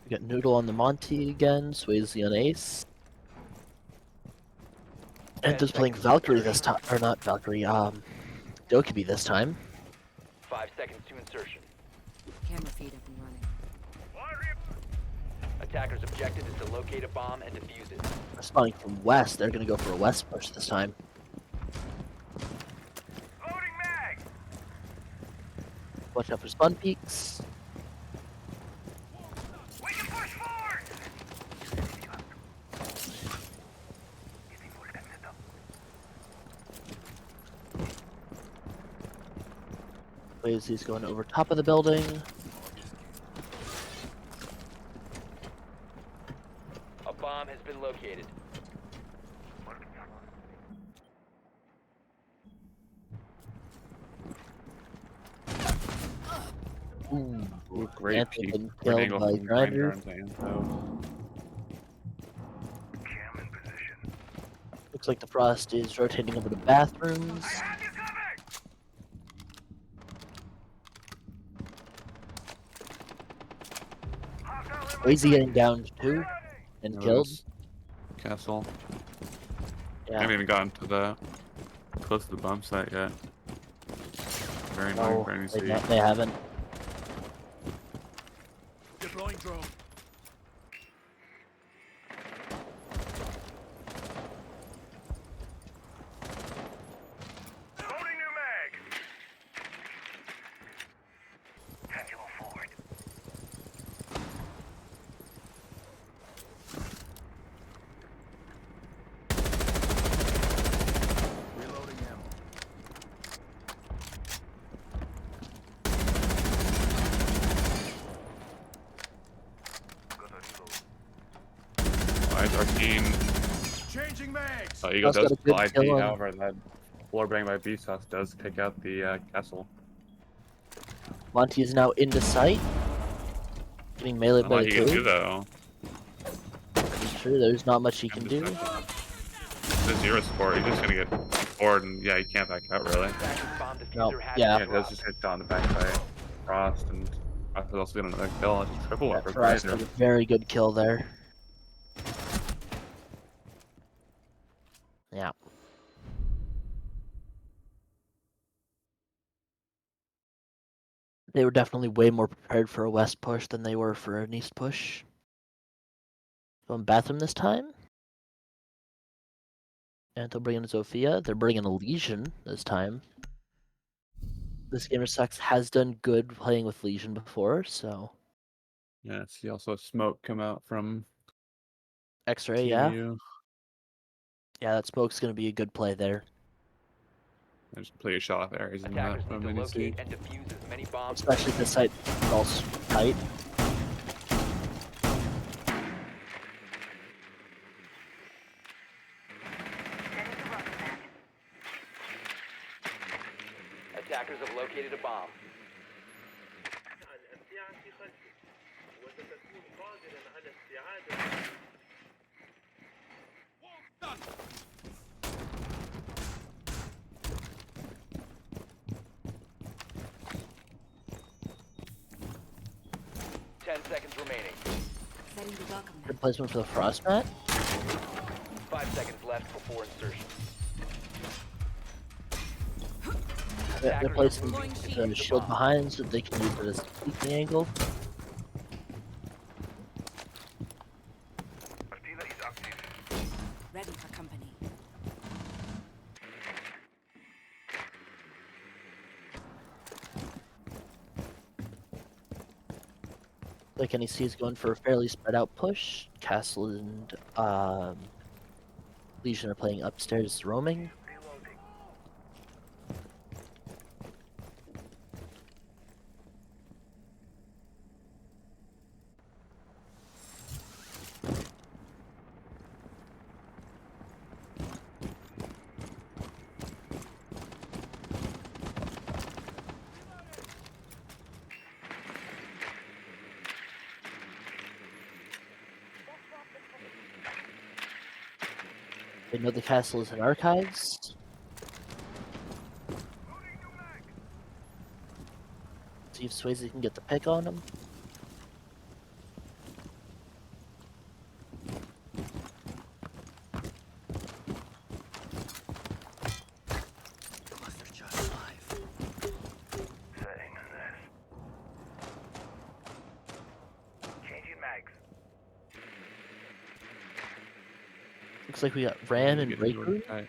We got Noodle on the Monty again, Swayze on Ace. And just playing Valkyrie this time, or not Valkyrie, Dokkaebi this time. 5 seconds to insertion. Camera feed up and running. Attackers' objective is to locate a bomb and defuse it. Spawning from west, they're gonna go for a west push this time. Watch out for spawn peaks. He's going over top of the building. A bomb has been located. Ooh, Great Anthony peek. getting Great killed angle by from Grinder. Grinder and Zanzo. Looks like the Frost is rotating over to bathrooms. Crazy getting down too and killed. Notice Castle. I Yeah. haven't even gotten to the close to the bomb site yet. Very annoying No, for they, NEC. they haven't. Deploying drone. Loading new mag. Pendulum forward. Reloading ammo. Why is Arcane? Changing mags. Eagle Frost got does a good fly kill P, on- however, that floor bang by Vsauce does take out the castle. Monty is now into sight. Getting melee Not by much he can do two. though. Sure, there's not much he can do. The zero support, he's just gonna get bored and yeah, he can't back out really. Attackers' bomb diffuser No, has yeah. been Yeah, it does dropped. just hit down the back by Frost and I was also getting another kill. It's a triple Yeah, upper Frost Grinder. got a very good kill there. Yeah. They were definitely way more prepared for a west push than they were for an east push. Going bathroom this time. And they'll bring in Zofia. They're bringing a Legion this time. This gamer sucks has done good playing with Legion before, so Yeah, see also smoke come out from X-ray, yeah. CMU. Yeah, that smoke's gonna be a good play there. I just play a shot there. He's in Attackers that need from to NEC. locate and defuse as many bombs. Especially the site all tight. Attackers have located a bomb. Ten seconds remaining. Setting the welcome net. Good placement for the frost mat. 5 seconds left before insertion. They're Attackers are placing moving to the defuse the shield bomb. behind so they can use it as a peeking angle. Ready for company. Like NEC is going for a fairly spread out push. Castle and Legion are playing upstairs roaming. They know the castle is in archives. See if Swayze can get the pick on him. Setting this. Changing mags. Looks like we got Ram and Getting Breaker. tight.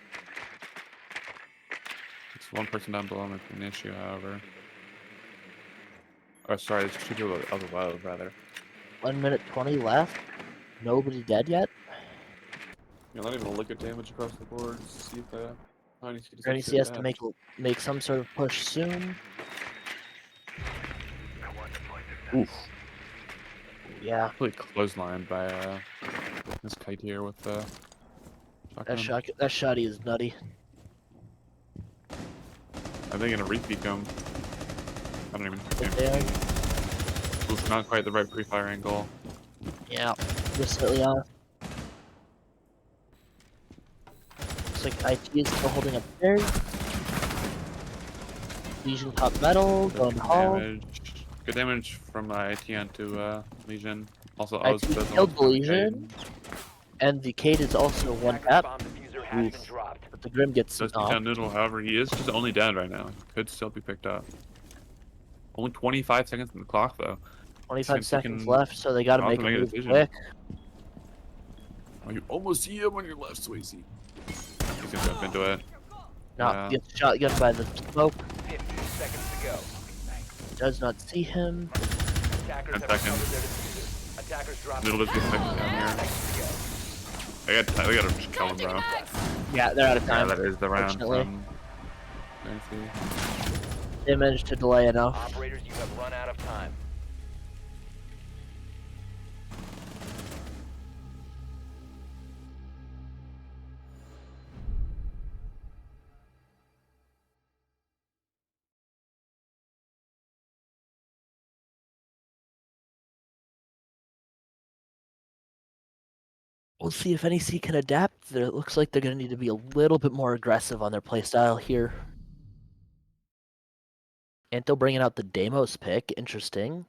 It's one person down below making an issue, however. Oh, sorry, there's 2 people above, rather. 1 minute 20 left. Nobody dead yet. Yeah, not even a lick of damage across the board. See if NEC NEC has to make some sort of push soon. Oof. Yeah, Really clotheslined by this kite here with the shotgun. that shotty is nutty. I think gonna repeat him. I don't even think Yeah. Oof, not quite the right pre-fire angle. Yeah, just slightly off. Looks like IT is still holding up there. Legion top metal, going to hall. Good damage from IT onto Legion. Also, IT killed the Legion, and the Cade is also one Attacker's tap, bomb diffuser has been dropped. but the Grim gets Does knocked. down Noodle, however, he is just only dead right now. He could still be picked up. Only 25 seconds on the clock, though. 25 Seems seconds can left, so they gotta also make a make a move decision. quick. Oh, you almost see him on your left, Swayze. He's gonna jump into it. Not gets shotgun by the smoke. 15 seconds to go. Does not see him. Attackers 10 have recovered seconds. their diffuser. Attackers dropped. Noodle just gets picked down here. Seconds to go. I gotta just kill him, bro. Yeah, they're out of Yeah, time. that is the round Fortunately. from NEC. They managed to delay enough. Operators, you have run out of time. We'll see if NEC can adapt. It looks like they're going to need to be a little bit more aggressive on their playstyle here. Anto bringing out the Deimos pick. Interesting.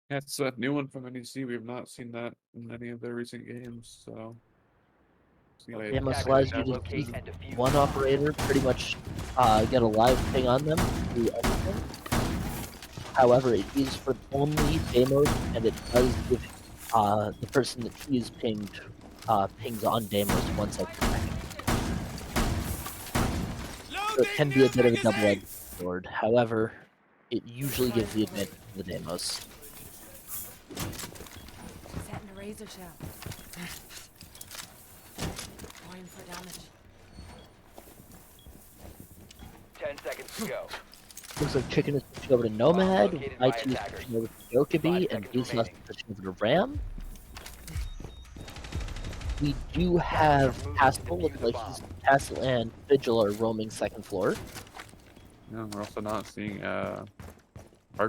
Yeah, it's a new one from NEC. We have not seen that in any of their recent games, so. See later. Deimos Attackers allows now you to locate use and defuse one the bomb. operator, pretty much get a live ping on them, do everything. However, it is for only Deimos, and it does give the person that he's pinged pings on Deimos 1 second. So it can be a bit of a double-edged sword. However, it usually gives the advantage to the Deimos. Setting a razor shell. Going for damage. 10 seconds to go. Looks like Chicken is pushing over to Nomad, located by IT is attackers. pushing over to Yokobi, 5 and seconds Bezos is remaining. pushing over to Ram. We do have Castle, looks like Castle and Vigil are roaming second floor. Yeah, we're also not seeing Hard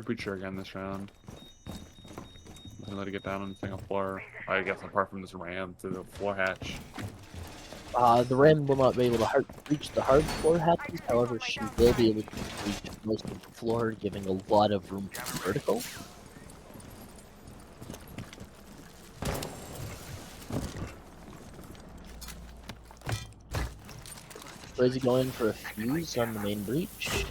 Breacher again this round. Gonna let it get down on the single floor. I guess apart from this ram through the floor hatch. The Ram will not be able to reach the hard floor hatches, however, she will be able to reach most of the floor, giving a lot of room to be vertical. Crazy going for a fuse on the main breach.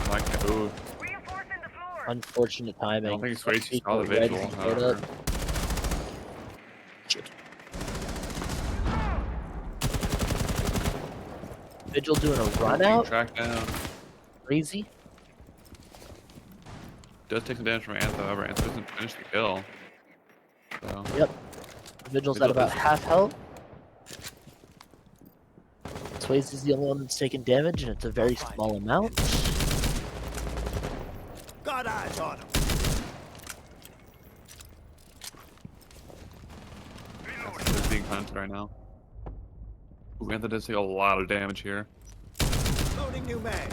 Like, ooh, Unfortunate I timing. don't think Swayze saw the Ready visual. to get However. up. Vigil doing a run out. Track down. Crazy. Does take some damage from Antho, however, Antho doesn't finish the kill. So, Yep. Vigil's at Vigil about does- half health. Swayze is the only one that's taking damage, and it's a very small amount. Got eyes on him. he's being hunted right now. Ooh, Antho does take a lot of damage here. Loading new mag.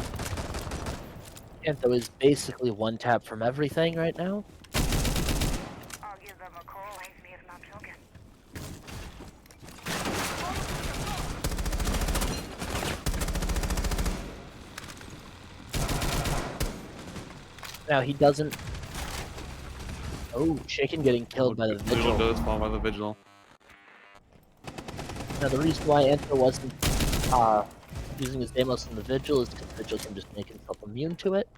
Antho is basically one tap from everything right now. I'll give them a call, ain't me if not joking. Now he doesn't. Oh, Shaken getting killed by the Little Vigil. does fall by the Vigil. Now the reason why Antho wasn't using his Deimos in the Vigil is because Vigil can just make himself immune to it.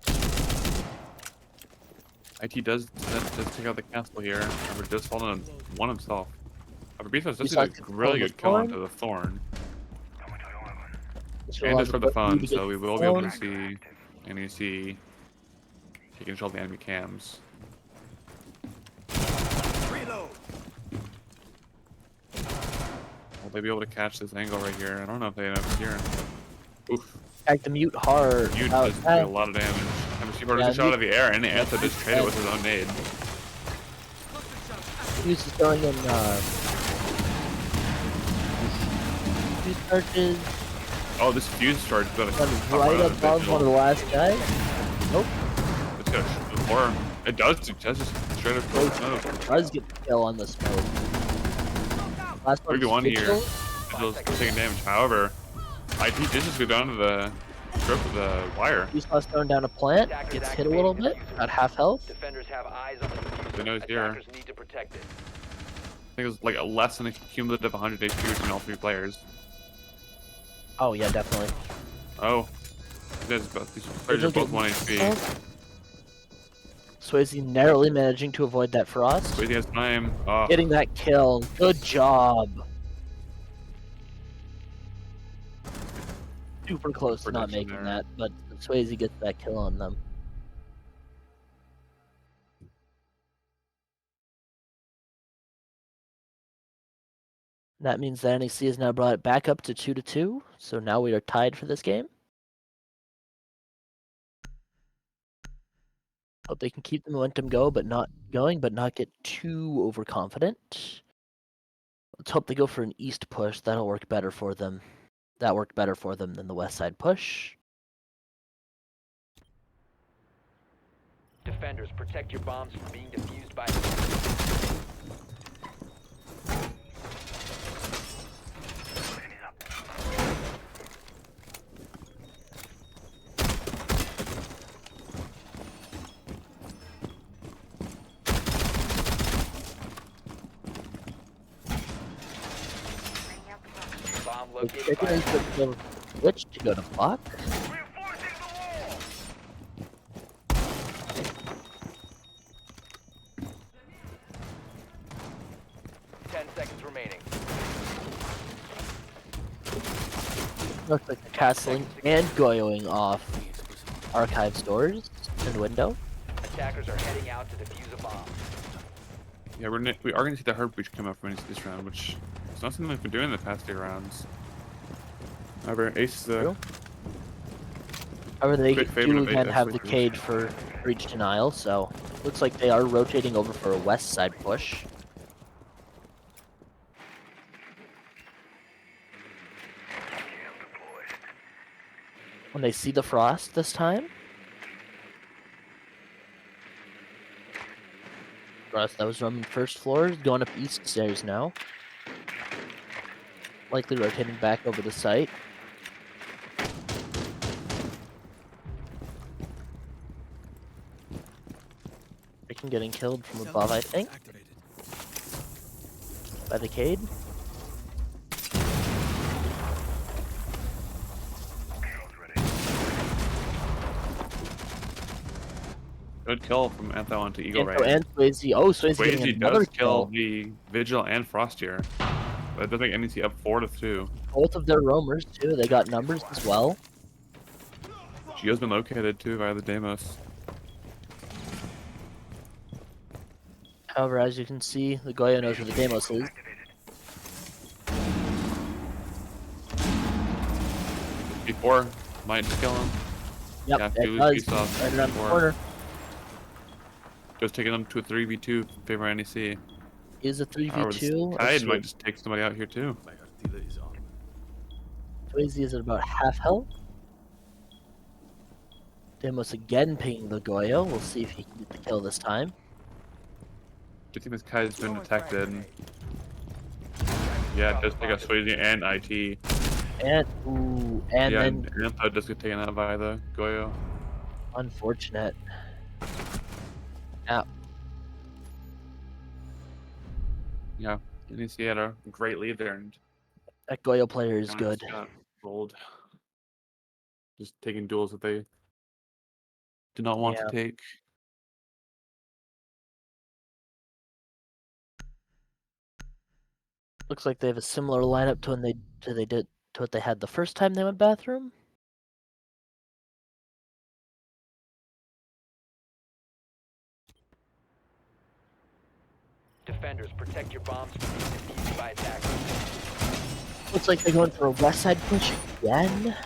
IT does take out the castle here. However, does fall on one himself. However, Beastars does saw do a really the good kill Thorn? onto the Thorn. This And allows just for the you fun, to so get we will be able to Thorn. see NEC taking control of the enemy cams. Reload. Will they be able to catch this angle right here? I don't know if they end up here. Oof. Tag the mute hard. You Without just do that. a lot of damage. I mean, Sheepard Yeah, just shot out of Mute- the air, and Antho just traded with his own nade. Fuse is going in, Fuse charges, Oh, this fuse charge is about to running come right out of the above Vigil. one of the last guys. Nope, It's gonna shoot the floor. It does just straight up kill smoke. does get the kill on the smoke. Last one 3v1 is here. Vigil. Vigil's taking damage. However, IT did just go down to the stroke of the wire. Fuse Boss throwing down a plant, Attackers gets hit a little bit, activated the about half health. Defenders have eyes on the diffuser. They know he's here. Attackers need to protect it. I think it was like a less than a cumulative 100 HP between all three players. Oh yeah, definitely. Oh. These players are both 1 HP. Swayze narrowly managing to avoid that frost. Wait, he has time. Oh, Getting that kill. Good job. Super close to not Prediction making there. that, but Swayze gets that kill on them. That means that NEC has now brought it back up to 2-2, so now we are tied for this game. Hope they can keep the momentum but not get too overconfident. Let's hope they go for an east push. That'll work better for them. That worked better for them than the west side push. Defenders, protect your bombs from being defused by. Bomb So located Chicken by. is going to switch to go to block. Reinforcing the wall. 10 seconds remaining. Looks like the castling and goyoing off archive doors and window. Attackers are heading out to defuse a bomb. yeah, we are going to see the hard breach come up from NEC this round, which is not something we've been doing in the past 2 rounds. However, Ace is True. However, they Great do favorite of again AS have the switchers. cage for breach denial, so looks like they are rotating over for a west side push. When they see the frost this time. Frost that was roaming first floor is going up east stairs now. Likely rotating back over the site. Chicken getting killed from above, I think. By the Cade. good kill from Antho onto Eagle Antho Ray. and Swayze. Oh, Swayze getting Swayze another does kill kill. the Vigil and Frost here. But it does make NEC up 4-2. Both of their roamers too. They got numbers as well. Geo's been located too via the Deimos. However, as you can see, the Goyo knows where the Deimos is. Before might just kill him. Yep, Yeah, it do does. piece off Right around the before. corner Just taking them to a 3v2 in favor of NEC. is a However, this 3v2. Tide might just take somebody out here too. Swayze is at about half health. Demos again pinging the Goyo. We'll see if he can get the kill this time. Do you think this guy's been detected? Yeah, it does take a Swayze and IT. And ooh, and Yeah, then and Antho does get taken out by the Goyo. unfortunate. Now, Yeah, NEC had a great lead there, and that Goyo player is Giants good. got rolled. Just taking duels that they did not want Yeah. to take. Looks like they have a similar lineup to what they had the first time they went bathroom. Defenders, protect your bombs from being defused by attackers. Looks like they're going for a west side push again.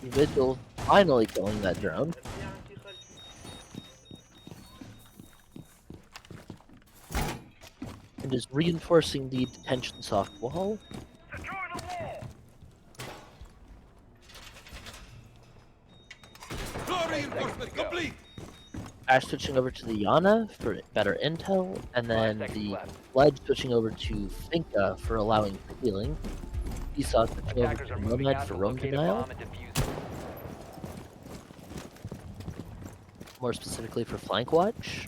Vigil finally killing that drone. And is reinforcing the detention soft wall. Secure the wall. Floor reinforcement complete. Ash switching over to the Yana for better intel, and then 5 seconds the left. Ledge switching over to Finka for allowing for healing. Esau switching over Attackers to are moving Nomad out for to roam locate a denial, bomb and defuse it. more specifically for flank watch.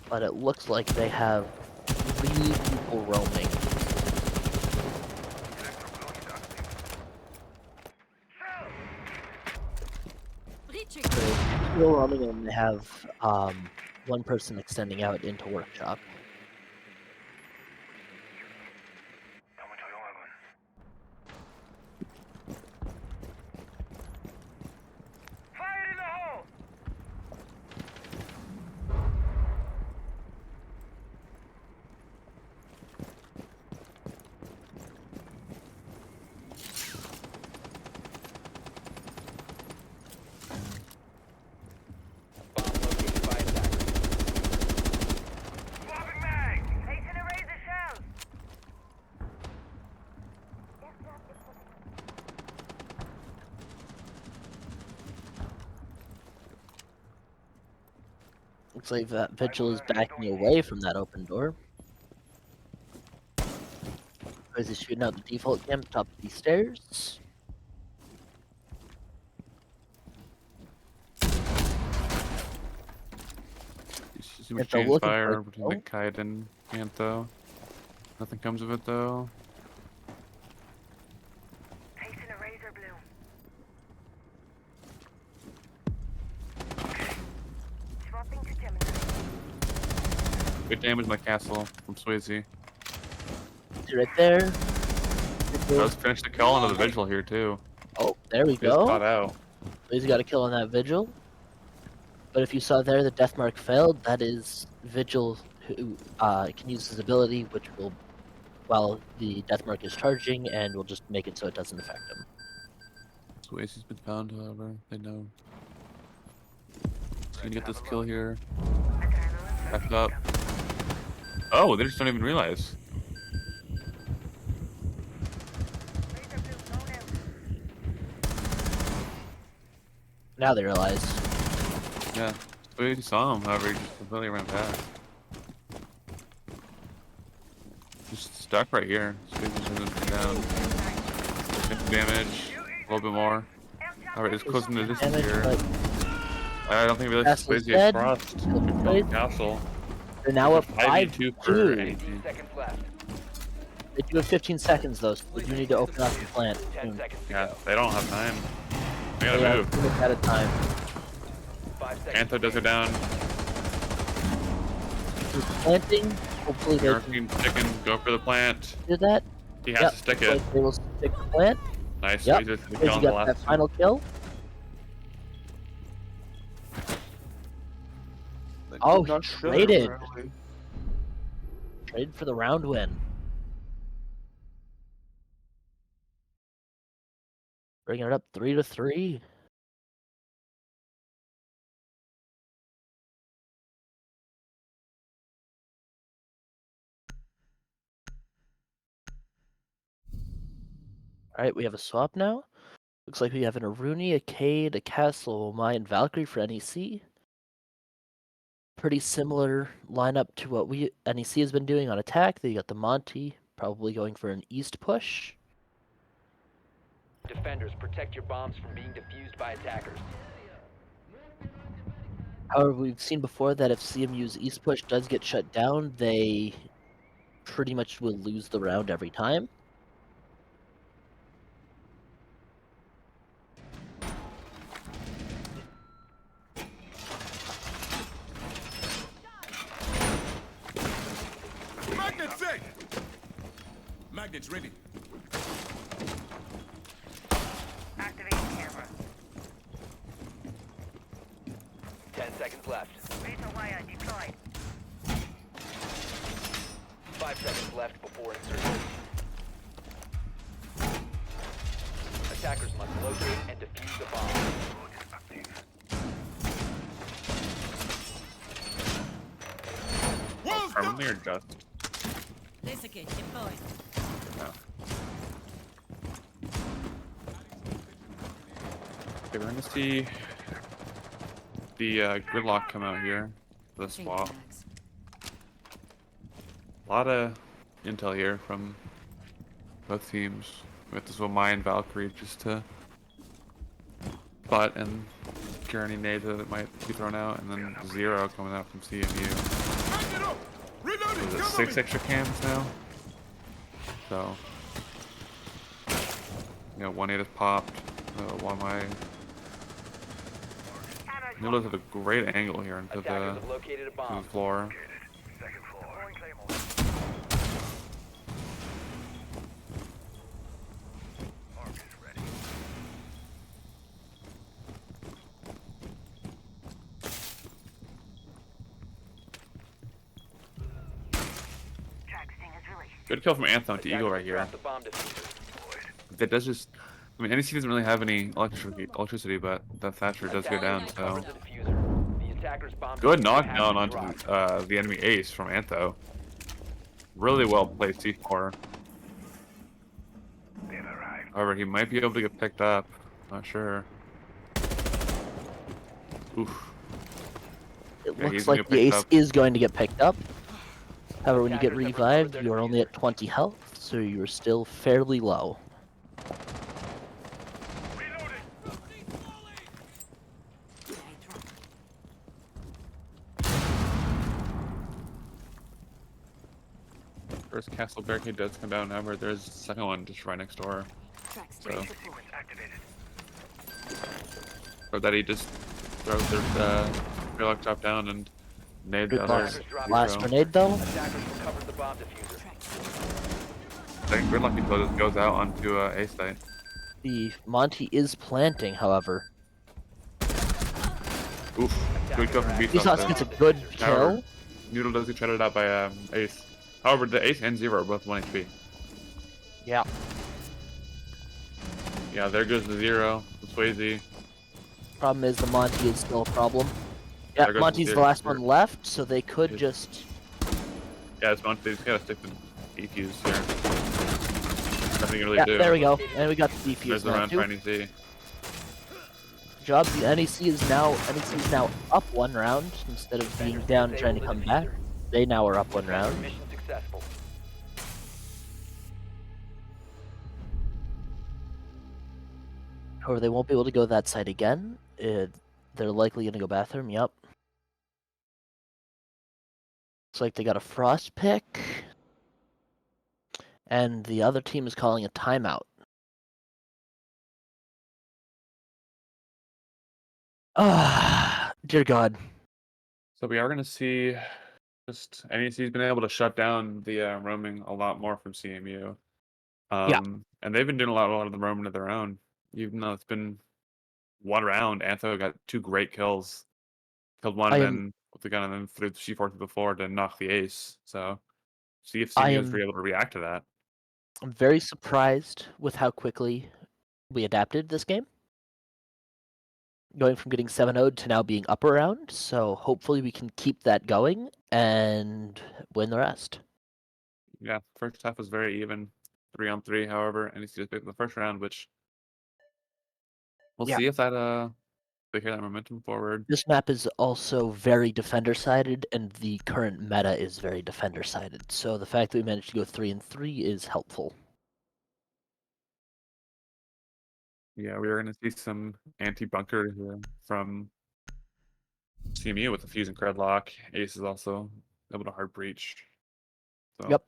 But it looks like they have 3 people roaming. So people roaming, and they have 1 person extending out into workshop. Fire in the hole. Bomb located by attackers. Swapping mag. Placing a razor shell. Looks like that Vigil is backing away from that open door. As he's shooting out the default camp top of these stairs. You see much Antho change looking for fire a between the kill. Kite and Antho. Nothing comes of it though. Placing a razor bloom. Swapping to Gemini. Good damage in the castle from Swayze. See right there. Let's finish the kill onto the Vigil here too. Oh, there we He just caught go. out. He's got a kill on that Vigil. But if you saw there, the death mark failed. That is Vigil who can use his ability, which will, while the death mark is charging, and will just make it so it doesn't affect him. Swayze's been found, however. They know. He's gonna get this kill here. Adrenaline Back up. Oh, they just don't even realize. razor bloom known out. Now they realize. Yeah. Swayze saw him, however, he just completely ran past. Just stuck right here. Swayze just hasn't down. 50 damage. A little bit more. Alright, it's closing the distance Damage, here. but I don't think we realized Castle's Swayze dead. had crossed. Killed Good Swayze. call, Castle. they're now up 5v2 for 5-2. NEC. 15 seconds left. They do have 15 seconds though, so they do need to open up the plant 10 soon. seconds to Yeah, go. they don't have time. They They gotta have move. 2 minutes at a time. 5 seconds. Antho does go down. Who's planting? Hopefully they can Hurricane chicken, go for the plant. do that. He has Yep, to stick so it. they will stick the plant. Nice. Yep. Swayze gets the Swayze kill on the got that last final kill. Oh, he traded. Traded for the round win. Bringing it up 3-3. Alright, we have a swap now. Looks like we have an Aruni, a Cade, a Castle, Mayan Valkyrie for NEC. Pretty similar lineup to what NEC has been doing on attack. They got the Monty, probably going for an east push. Defenders, protect your bombs from being defused by attackers. However, we've seen before that if CMU's east push does get shut down, they pretty much will lose the round every time. Magnet set! Magnets ready. Activating camera. 10 seconds left. Laser wire deployed. 5 seconds left before insertion. Attackers must locate and defuse the bomb. Walls Permanently or just? Desiccate, deployed. Okay, we're gonna see the gridlock come out here. The swap. A lot of intel here from both teams. We got this one Mayan Valkyrie just to butt and cure any nades that might be thrown out, and then Zero coming out from CMU. Magnet up! Reloading! Was it Cover 6 me! extra cams now? So, you know, one nade is popped, one my Noodles have a great angle here into Attackers have located a to bomb. the floor. Second floor. Claymore. Mark is ready. Track sting is released. Good kill from Anthem to Eagle Attackers right here. drop the bomb diffuser. That does just. I mean, NEC doesn't really have any electricity, but the Thatcher does go down. Attackers So cover the diffuser. The attackers bomb good diffuser knockdown has been onto dropped. the enemy ace from Antho. Really well played C4. They've arrived. However, he might be able to get picked up. Not sure. Oof. It Yeah, looks he's gonna like get the picked ace up. is going to get picked up. However, when you get Attackers have revived, recovered you are their only at 20 health, so you're still fairly low. First castle barricade does come down. However, there's a second one just right next door. So, Activated. or that he just throws their relock top down and nade the Good other. boss. Attackers Last drop- grenade though. Attackers recovered the bomb diffuser. Second gridlock depot just goes out onto A site. The Monty is planting, however. Oof. Good kill from B Vsauce side. gets a good However, kill. Noodle does get shredded out by Ace. However, the Ace and Zero are both 1 HP. Yeah. Yeah, there goes the Zero. The Swayze. Problem is the Monty is still a problem. Yeah, There goes Monty's the Zero. last one left, so they could Yeah. just. Yeah, it's Monty. They just gotta stick the defuse here. Nothing you can really Yeah, do. there we go. And we got the defuse There's the now round too. for NEC. Job. The NEC is now up one round instead of being down and trying to come back. They now are up one round. Mission successful. However, they won't be able to go that side again. They're likely going to go bathroom. Yep. Looks like they got a frost pick. And the other team is calling a timeout. Ah, dear God. So we are going to see just NEC's been able to shut down the roaming a lot more from CMU. Yeah. And they've been doing a lot of the roaming of their own. Even though it's been one round, Antho got 2 great kills. Killed one I and am- then with the gun and then threw the C4 through the floor to knock the ace. So see if I CMU is am- able to react to that. I'm very surprised with how quickly we adapted this game. Going from getting 7-0'd to now being up around, so hopefully we can keep that going and win the rest. Yeah, first half was very even. 3-on-3, however, NEC just picked the first round, which we'll Yeah. see if that they carry that momentum forward. This map is also very defender-sided, and the current meta is very defender-sided. So the fact that we managed to go 3-3 is helpful. Yeah, we are going to see some anti-bunker here from CMU with the fuse and credlock. Ace is also able to hard breach. So Yep.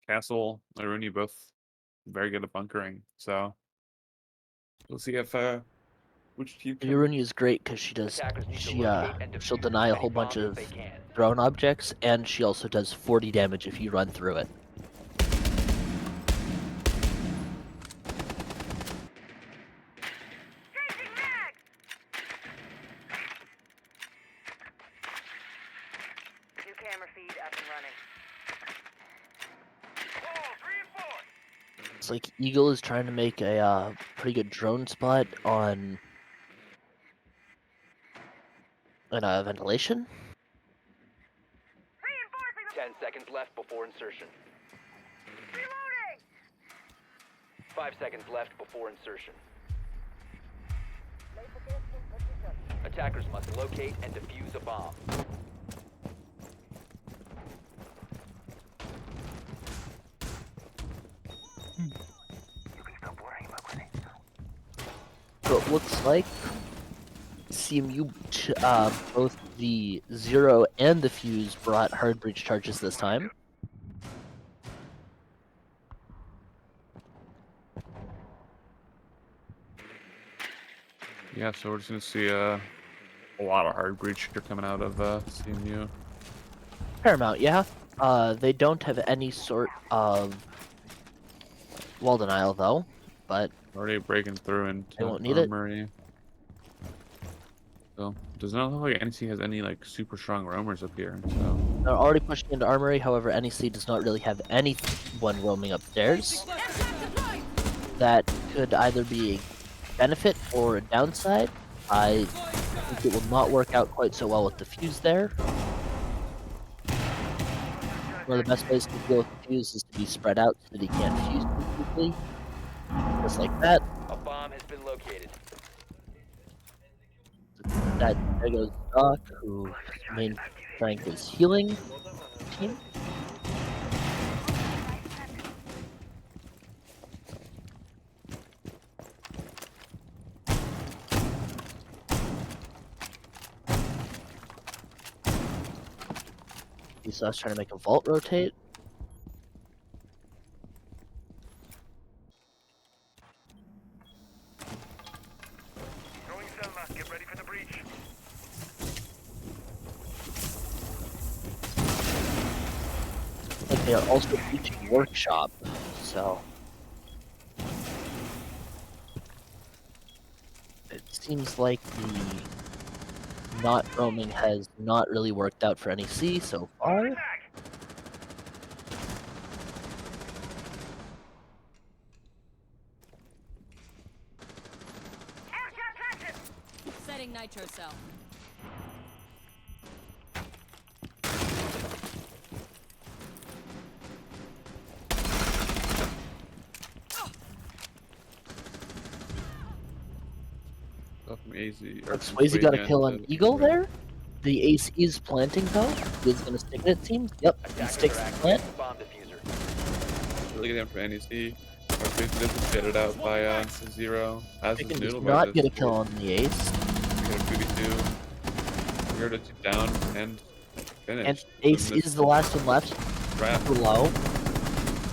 Castle, Aruni both very good at bunkering. So we'll see if which team can. Yuruni is great because Attackers need to she'll locate and defuse deny a any whole bunch bombs if of they can. thrown objects, and she also does 40 damage if you run through it. Changing mag! New camera feed up and running. Walls reinforced. It's like Eagle is trying to make a pretty good drone spot on ventilation. Reinforcing 10 seconds left before insertion. reloading! 5 seconds left before insertion. Attackers must locate and defuse a bomb. You can stop worrying about grenades. So it looks like CMU, both the Zero and the Fuse brought hard breach charges this time. Yeah, so we're just going to see a lot of hard breach here coming out of CMU. Paramount, yeah. They don't have any sort of wall denial though, but Already breaking through into They won't need it. armory. So does not look like NEC has any like super strong roamers up here. So they're already pushing into armory. However, NEC does not really have anyone roaming upstairs. That could either be a benefit or a downside. I think it will not work out quite so well with the Fuse there. One of the best ways to deal with the Fuse is to be spread out so that he can't fuse too quickly. Just like that. A bomb has been located. There goes Doc, whose main strength is healing team. You saw us trying to make a vault rotate. Throwing Selma. Get ready for the breach. Like they are also reaching workshop, so it seems like the not roaming has not really worked out for NEC so far. Mag. Airshot traction! Setting nitro cell. stuff from AZ. Or from Swayze got a Swayze kill and on the Eagle Eagle. there. The ace is planting though. He's gonna stick it, it seems. Yep, he Attackers sticks are the activating plant. the bomb diffuser. Really good down for NEC. Or Swayze just fitted out by Zero. As Chicken is does Noodle. not get a kill on the ace. Get a 2v2. We're to down and finish. And ace is the last one left. Wrap. Super low.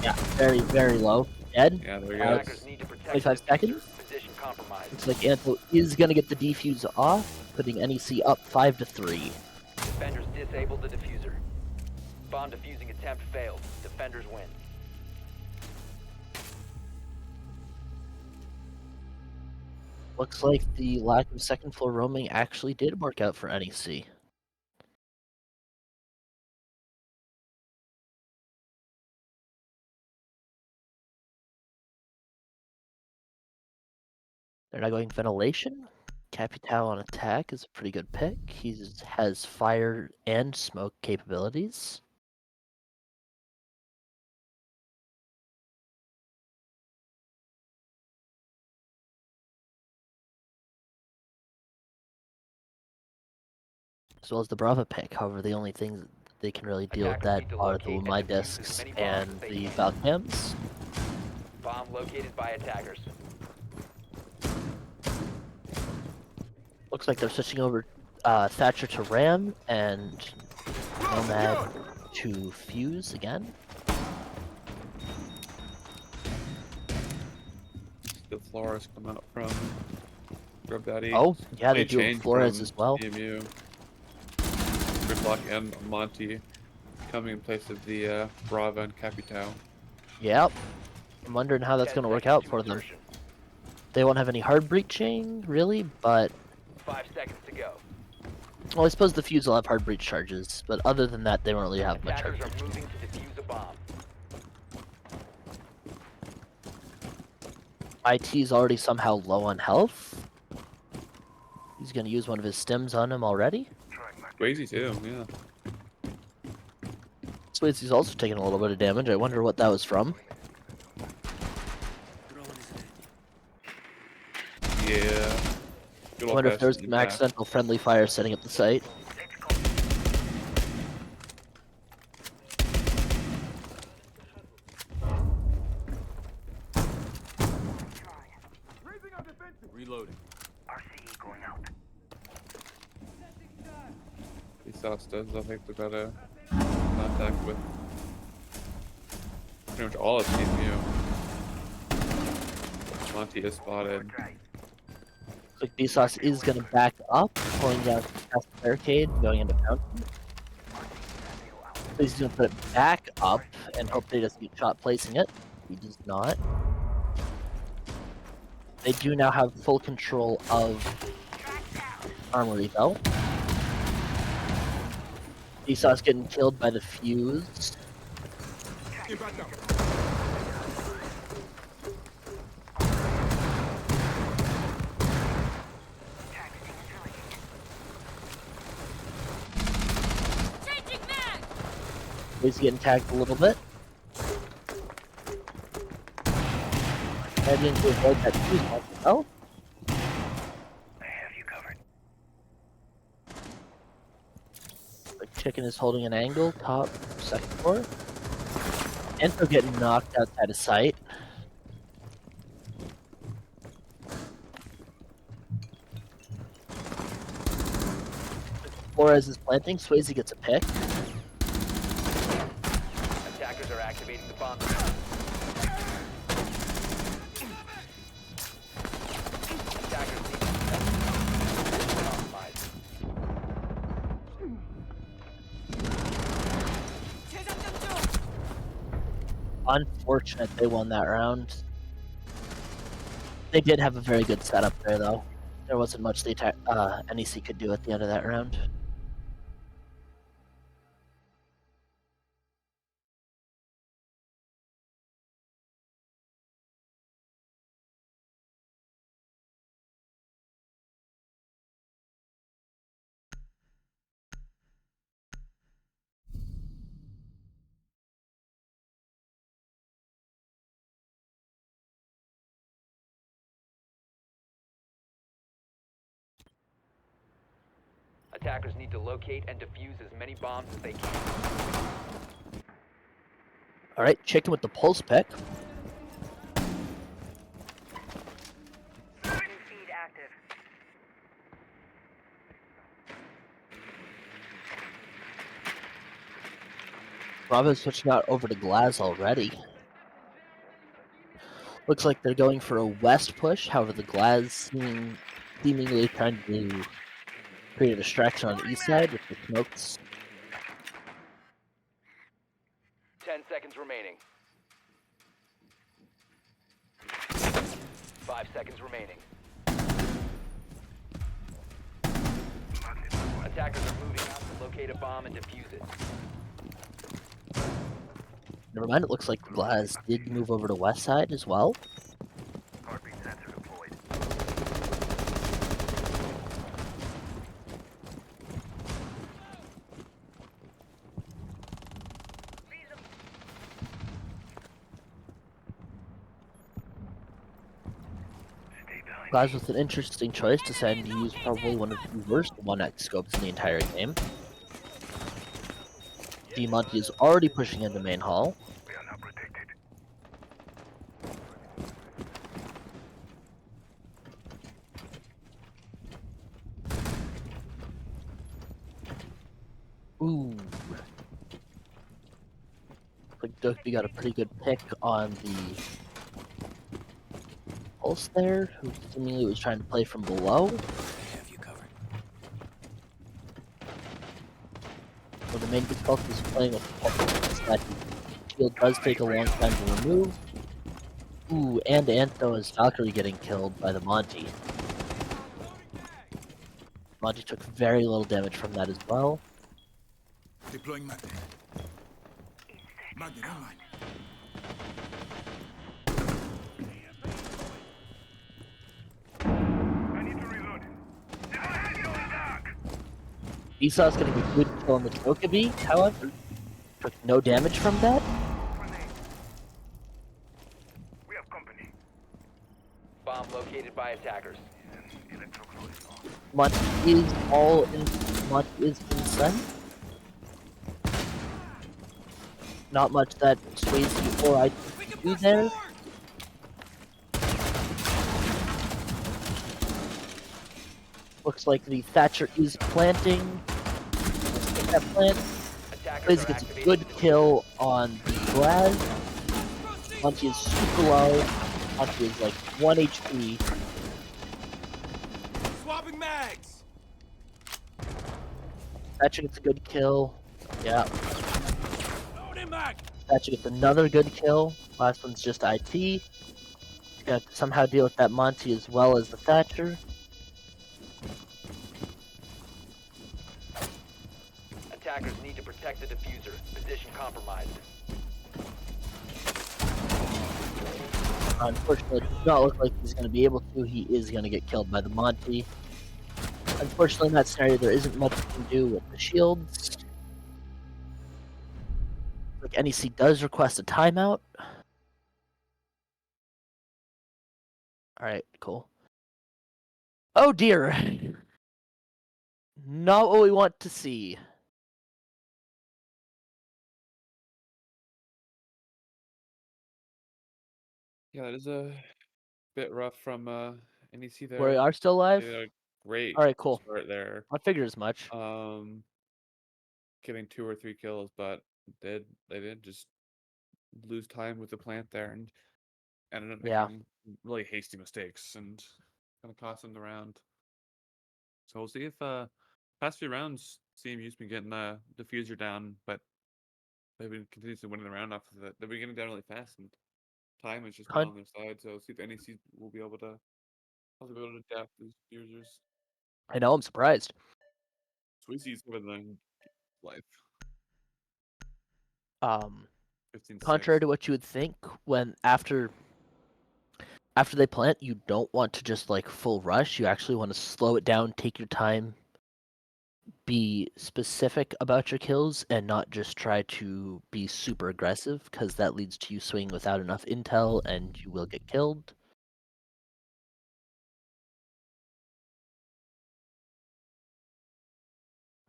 Yeah, very, very low. Dead. Yeah, there we go. Attackers need to protect 25 the diffuser. seconds. Position compromised. Looks like Anto is gonna get the defuse off, putting NEC up 5-3. Defenders disabled the diffuser. Bomb defusing attempt failed. Defenders win. Looks like the lack of second floor roaming actually did work out for NEC. They're not going ventilation. Capital on attack is a pretty good pick. He has fire and smoke capabilities. as well as the Brava pick. However, the only things that they can really deal with Attackers that need to are locate the and my defuse as discs many bombs and as they the can. Valcams. Bomb located by attackers. Looks like they're switching over Thatcher to Ram and Nomad to Fuse again. The Flores come out from Grub Daddy. Oh, yeah, they Complete do have change Flores from as well. CMU. Gridlock and Monty coming in place of the Brava and Capitao. Yep. I'm wondering how that's 10 going to work seconds out to for them. insertion. They won't have any hard breaching, really, but 5 seconds to go. well, I suppose the Fuse will have hard breach charges, but other than that, they won't really have much hard Attackers breach. are moving to defuse a bomb. IT's already somehow low on health. He's going to use one of his stims on him already. Swayze too, yeah. Swayze's also taking a little bit of damage. I wonder what that was from. Yeah. Good I wonder if there was old-fashioned some impact. accidental friendly fire setting up the site. Reloading. RCE going out. Sauce does, I think they've got a contact with pretty much all of CMU. Monty is spotted. Looks like Vsauce is going to back up, pulling down past the barricade, going into fountain. He's going to put it back up and hope that he doesn't get shot placing it. He does not. They do now have full control of Armory though. Vsauce getting killed by the Fuse. Changing mag! He's getting tagged a little bit. Heading to avoid that Fuse as well. I have you covered. The chicken is holding an angle, top, second floor. Ento getting knocked outside of sight. Flores is planting, Swayze gets a pick. Attackers are activating the bomb. Attackers need to compromised. Unfortunate they won that round. They did have a very good setup there though. There wasn't much the NEC could do at the end of that round. Attackers need to locate and defuse as many bombs as they can. Alright, chicken with the pulse pick. New feed active. Bravo's switching out over to Glaz already. Looks like they're going for a west push, however the Glaz seemingly trying to create a distraction on the east side with the smokes. 10 seconds remaining. 5 seconds remaining. Attackers are moving out to locate a bomb and defuse it. Never mind, it looks like the Glaz did move over to west side as well. Heartbeat sensor deployed. Stay behind Guys with an interesting choice deciding to use probably one of the worst 1x scopes in the entire game. D-Monty is already pushing into main hall. We are now protected. Ooh. Like Dokeby got a pretty good pick on the pulse there, who seemingly was trying to play from below. So the main difficulty is playing with the pulse. That shield does take a long time to remove. Ooh, and Antho is Valkyrie getting killed by the Monty. Monty took very little damage from that as well. Deploying magnet. Magnet online. I need to reload. Esau's getting a good kill on the Dokeby, however. Took no damage from that. We have company. Bomb located by attackers. Monty is all in. Monty is inside. Not much that Swayze or I can do there. Looks like the Thatcher is planting. Let's take that plant. Attackers Swayze are gets a activating good the kill on the Glaz. Monty is super low. Monty is like 1 HP. Swapping mags. Thatcher gets a good kill. Yeah. Loading mag. Thatcher gets another good kill. Last one's just IT. Gotta somehow deal with that Monty as well as the Thatcher. Attackers need to protect the diffuser. Position compromised. Unfortunately, it does not look like he's going to be able to. He is going to get killed by the Monty. Unfortunately, in that scenario, there isn't much we can do with the shields. Like NEC does request a timeout. Alright, cool. Oh dear! Not what we want to see. Yeah, that is a bit rough from NEC there. We are still They live? did a great Alright, cool. start there. I figured as much. Getting 2 or 3 kills, but they did just lose time with the plant there and ended up Yeah. making really hasty mistakes and kind of cost them the round. So we'll see if past few rounds CMU's been getting the diffuser down, but they've been continuously winning the round off of it. They've been getting down really fast and time has just been on their side. So see if NEC will be able to adapt these diffusers. I know, I'm surprised. Sweezy's better than life. 15-6. Contrary to what you would think, when after they plant, you don't want to just like full rush. You actually want to slow it down, take your time, be specific about your kills, and not just try to be super aggressive, because that leads to you swinging without enough intel and you will get killed.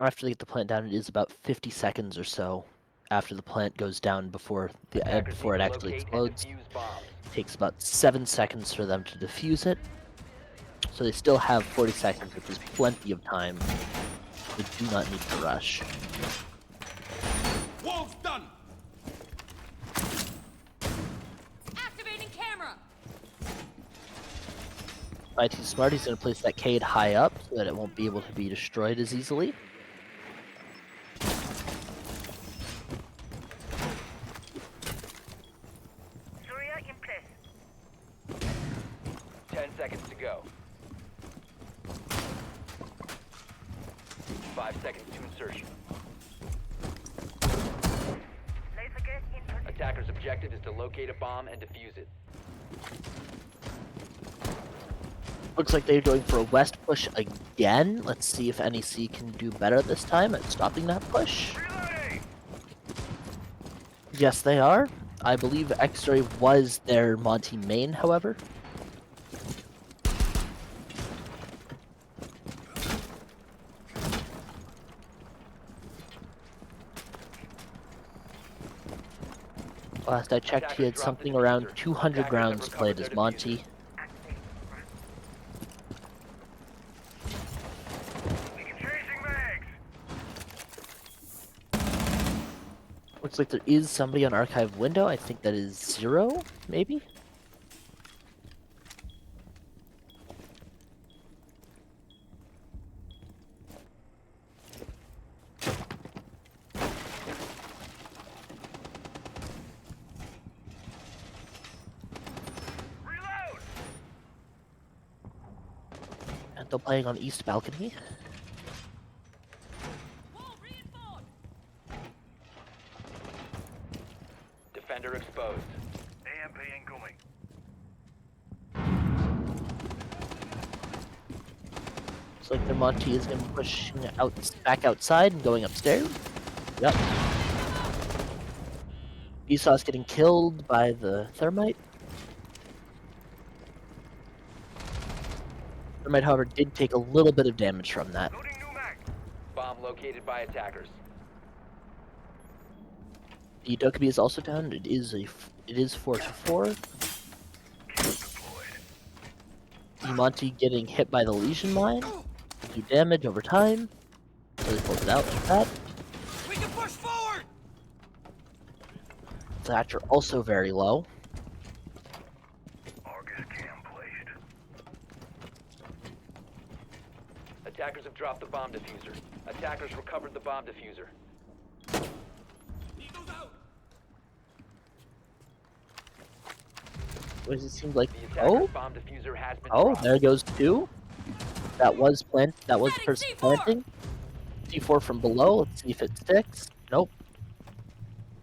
After they get the plant down, it is about 50 seconds or so after the plant goes down before it actually explodes. It takes about 7 seconds for them to defuse it. So they still have 40 seconds, which is plenty of time. They do not need to rush. Walls done. Activating camera. IT Smart, he's going to place that Cade high up so that it won't be able to be destroyed as easily. Surya in place. 10 seconds to go. 5 seconds to insertion. Laser gate in position. Attacker's objective is to locate a bomb and defuse it. Looks like they're going for a west push again. Let's see if NEC can do better this time at stopping that push. Reloading. Yes, they are. I believe X-Ray was their Monty main, however. Last I checked, he had something around 200 rounds played as Monty. Changing mags. Looks like there is somebody on archive window. I think that is 0, maybe? Reload. And they're playing on east balcony. Wall reinforced. Defender exposed. AMP incoming. Looks like their Monty is going to be pushing out back outside and going upstairs. Yep. Esau's getting killed by the thermite. Thermite, however, did take a little bit of damage from that. Loading new mag. Bomb located by attackers. The Dokkaebi is also down. It is 4-4. The Monty getting hit by the Legion mine. Do damage over time. Really pulls it out like that. We can push forward. Thatcher also very low. Argus cam placed. Attackers have dropped the bomb diffuser. Attackers recovered the bomb diffuser. Eagles out. What does it seem like? The attacker's Oh, bomb diffuser has been oh, dropped. there goes 2. That was the Setting person C4. planting. C4 from below. Let's see if it sticks. Nope.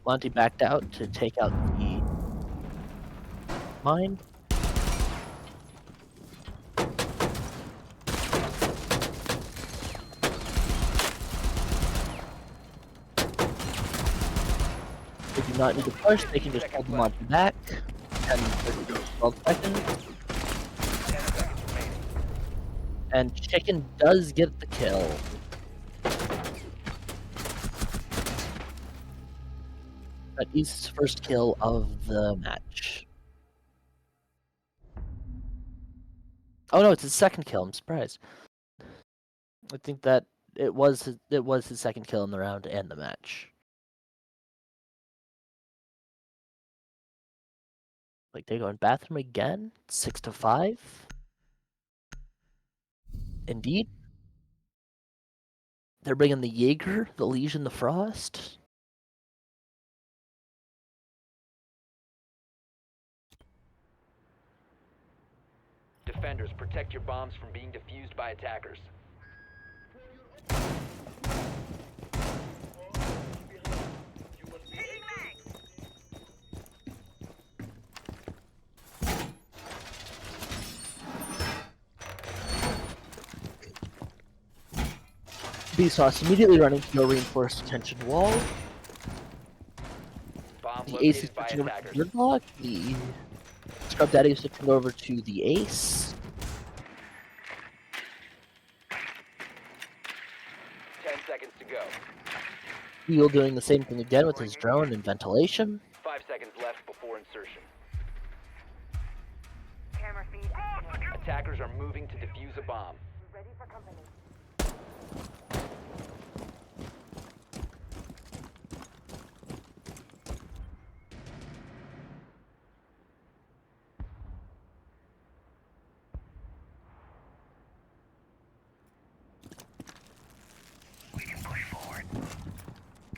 Monty backed out to take out the mine. They do not need to push. They can just pull the Monty back. 10, 30, 12 seconds. 10 seconds remaining. And Chicken does get the kill. That is his first kill of the match. Oh no, it's his second kill. I'm surprised. I think that it was his second kill in the round and the match. Like they go in bathroom again. 6-5. Indeed. They're bringing the Jaeger, the Legion, the Frost. Defenders, protect your bombs from being defused by attackers. Hitting mag. Vsauce immediately running to a reinforced detention wall. Bomb The Ace is located by switching over to attackers. the block. The Scrub Daddy is switching over to the Ace. 10 seconds to go. Heal doing the same thing again with his drone and ventilation. 5 seconds left before insertion. Camera feed. Attackers are moving to defuse a bomb. Ready for company.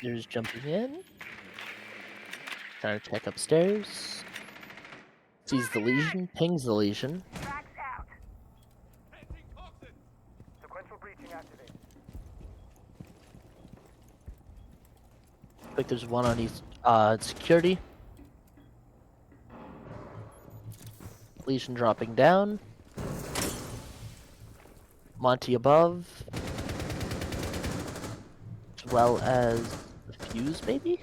There's jumping in. Trying to check upstairs. Sees the Legion, pings the Legion. Tracks out. Sequential breaching activated. Like there's one on each security. Legion dropping down. Monty above. As well as the fuse, maybe?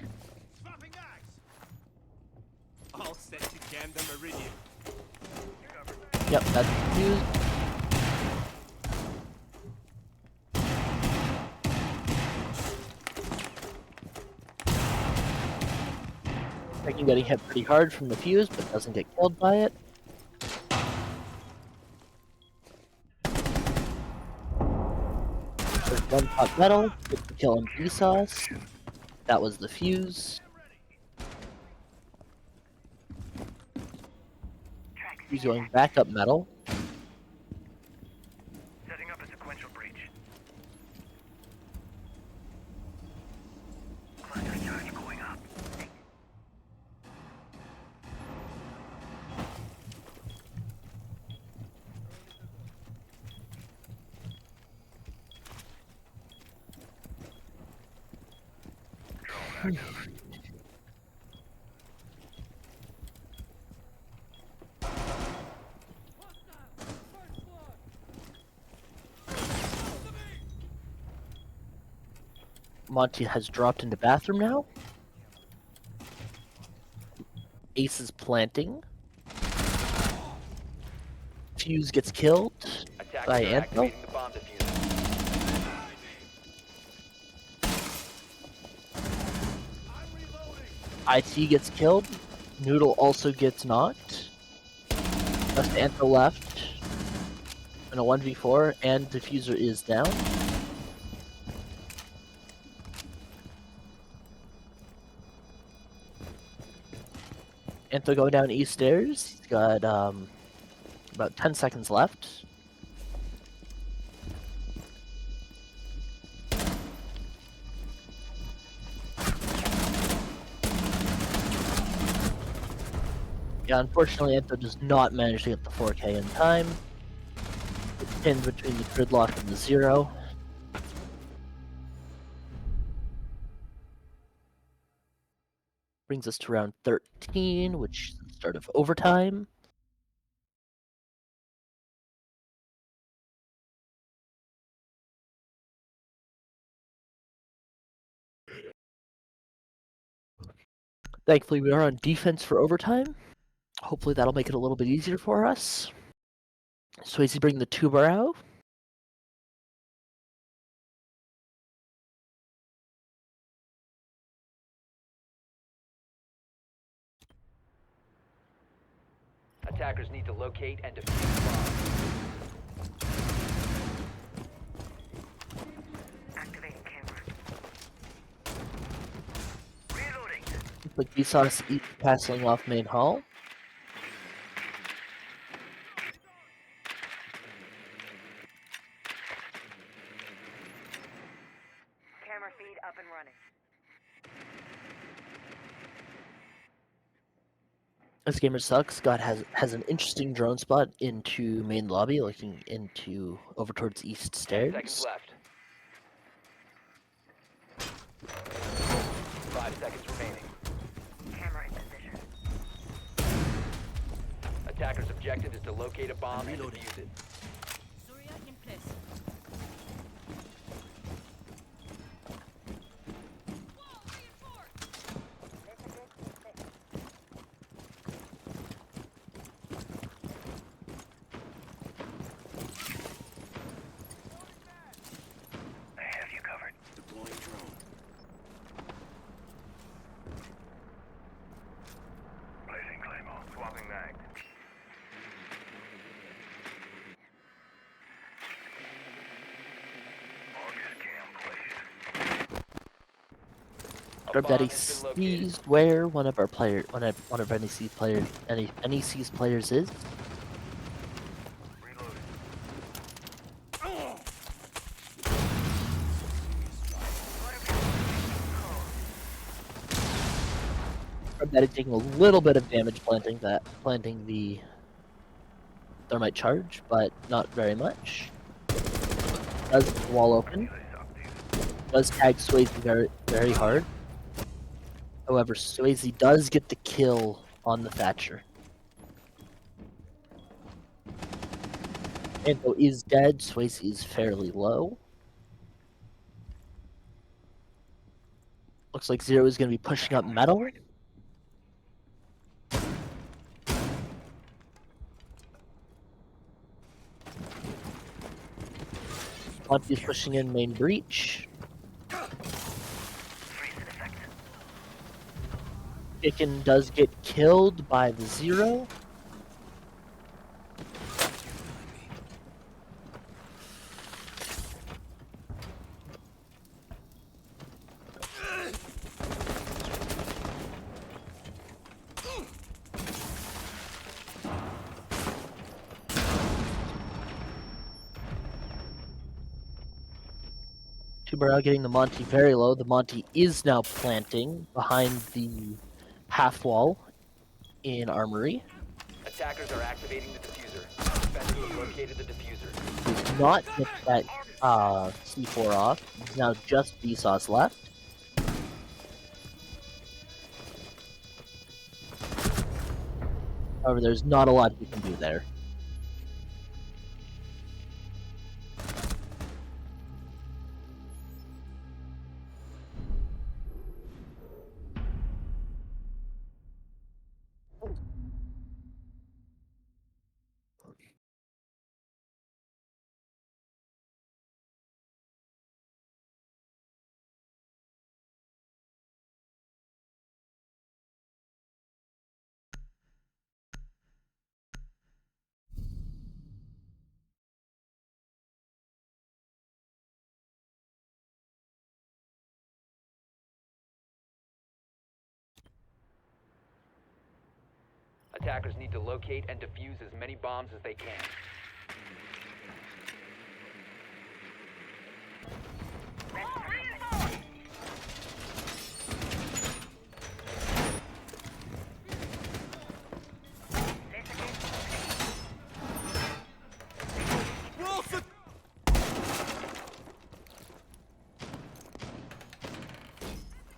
All set to jam the meridian. Yep, that's the fuse. Second getting hit pretty hard from the fuse, but doesn't get killed by it. There's one pot metal, gets the kill on Vsauce. That was the fuse. He's going back up metal. Setting up a sequential breach. Cluster charge going up. Monty has dropped into bathroom now. Ace is planting. Fuse gets killed Attackers by are Anto. activating the bomb diffuser. IT gets killed. Noodle also gets knocked. Just Anto left. In a 1v4, and diffuser is down. Anto going down east stairs. He's got about 10 seconds left. Yeah, unfortunately, Anto does not manage to get the 4K in time. It's pinned between the gridlock and the 0. Brings us to round 13, which is the start of overtime. Thankfully, we are on defense for overtime. Hopefully, that'll make it a little bit easier for us. Swayze bring the 2-bar out. Attackers need to locate and defuse the bomb. Activating camera. Reloading. Looks like Vsauce each passing off main hall. Camera feed up and running. This gamer sucks. God has an interesting drone spot into main lobby, looking into over towards east 10 stairs. seconds left. 5 seconds remaining. Camera in position. Attackers' objective is to locate a bomb and defuse it. Zuriat in place. Wall reinforced. I have you covered. Deploying drone. Placing Claymore. Swapping mag. August cam placed. A Daddy bomb has been located. sees where one of NEC's players is. Reloading. Daddy taking a little bit of damage planting the thermite charge, but not very much. Does the wall open? Does tag Swayze very, very hard. However, Swayze does get the kill on the Thatcher. Anto is dead. Swayze is fairly low. Looks like Zero is going to be pushing up metal. Monty is pushing in main breach. Chicken does get killed by the Zero. Tubarão getting the Monty very low. The Monty is now planting behind the half wall in Armory. Attackers are activating the diffuser. Defenders have located the diffuser. Does not get that C4 off. It's now just Vsauce left. However, there's not a lot you can do there. Attackers need to locate and defuse as many bombs as they can.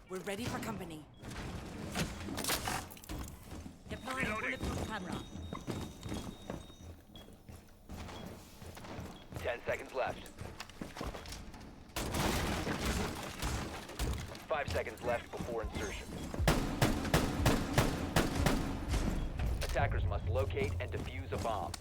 We're ready for company. Deploying bulletproof camera. 10 seconds left. 5 seconds left before insertion. Attackers must locate and defuse a bomb.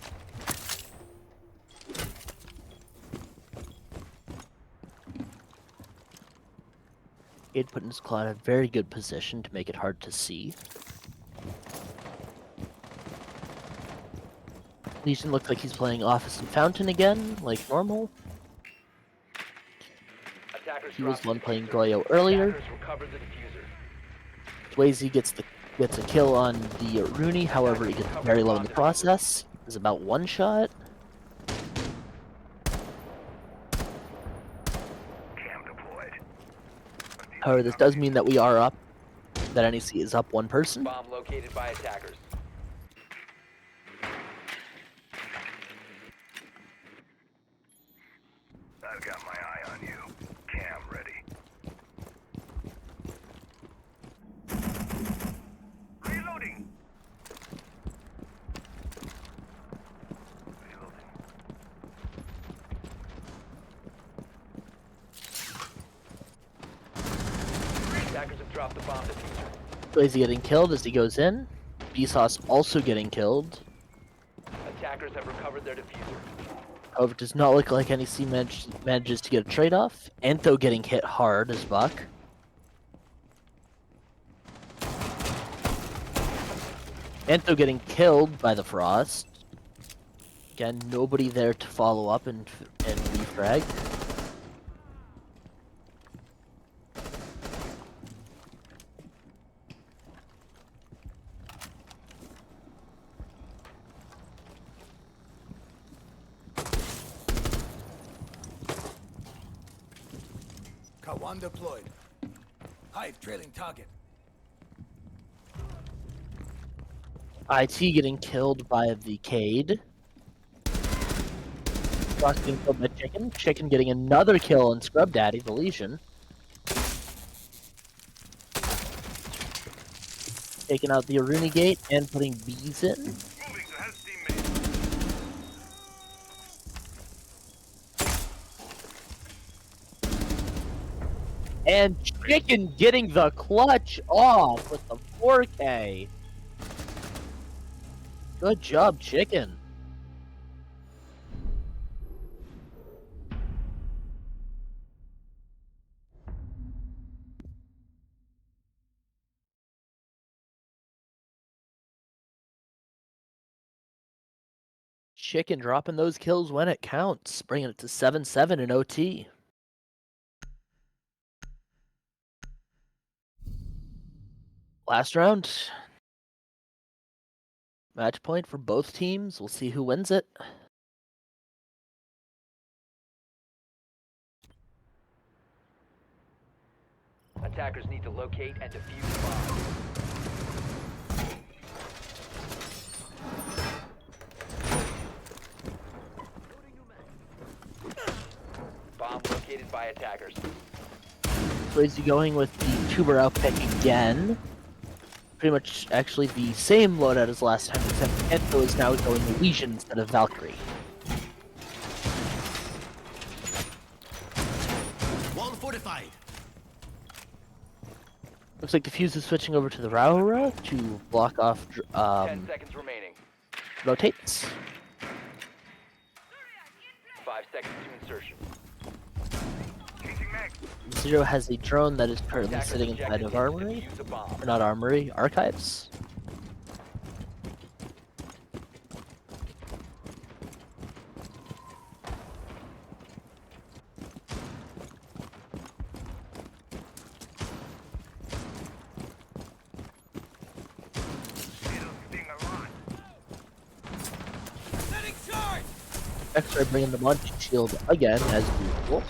It put his claw in a very good position to make it hard to see. Legion looks like he's playing Office and Fountain again, like normal. Attackers He was dropped the one the playing diffuser. Goyo earlier. Attackers recovered the diffuser. Swayze gets a kill on the Rooney, however he gets very low in the process. Is about one shot. Cam deployed. However, this does mean that we are up. That NEC is up one person. Bomb located by attackers. I've got my eye on you. Cam ready. Reloading. Reloading. Attackers have dropped the bomb diffuser. Swayze getting killed as he goes in. Vsauce also getting killed. Attackers have recovered their diffuser. However, it does not look like NEC manages to get a trade-off. Antho getting hit hard as Buck. Antho getting killed by the Frost. Again, nobody there to follow up and refrag. Kawan deployed. Hive trailing target. IT getting killed by the Cade. Frost getting killed by Chicken. Chicken getting another kill on Scrub Daddy, the Legion. Taking out the Aruni Gate and putting bees in. Moving to help teammates. And Chicken getting the clutch off with the 4K. Good job, Chicken. Chicken dropping those kills when it counts, bringing it to 7-7 in OT. Last round. Match point for both teams. We'll see who wins it. Attackers need to locate and defuse the bomb. Bomb located by attackers. Crazy going with the tuber out pick again. Pretty much actually the same loadout as last time, except Ento is now going Legion instead of Valkyrie. Wall fortified. Looks like the Fuse is switching over to the Raura to block off 10 seconds remaining. rotates. 5 seconds to insertion. Changing mag. Zero has a drone that is currently Attackers sitting inside objective of is to Armory. defuse a bomb. Or not Armory, Archives. It'll sting a lot. Setting charge. X-Ray bringing the Monty shield again, as usual.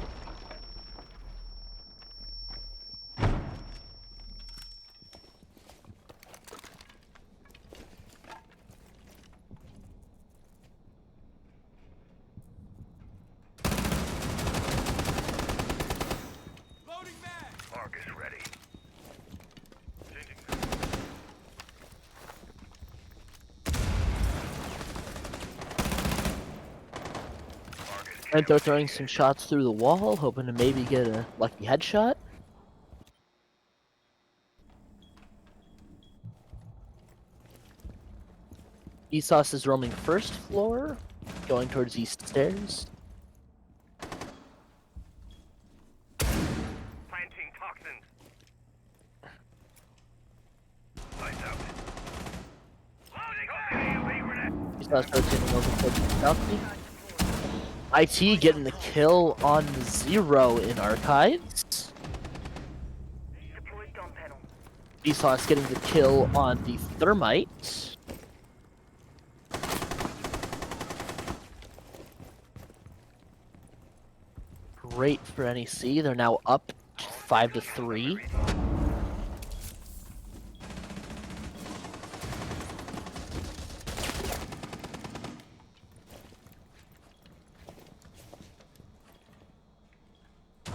Loading mag. Arc is ready. Changing mag. Arc is Ento throwing some shots through the wall, hoping to maybe get a lucky headshot. Esauce is roaming first floor, going towards east stairs. planting toxins. Lights out. Loading. Esauce rotating over towards the balcony. IT getting the kill on Zero in Archives. Deployed dump panel. Esauce getting the kill on the Thermite. Great for NEC. They're now up 5-3.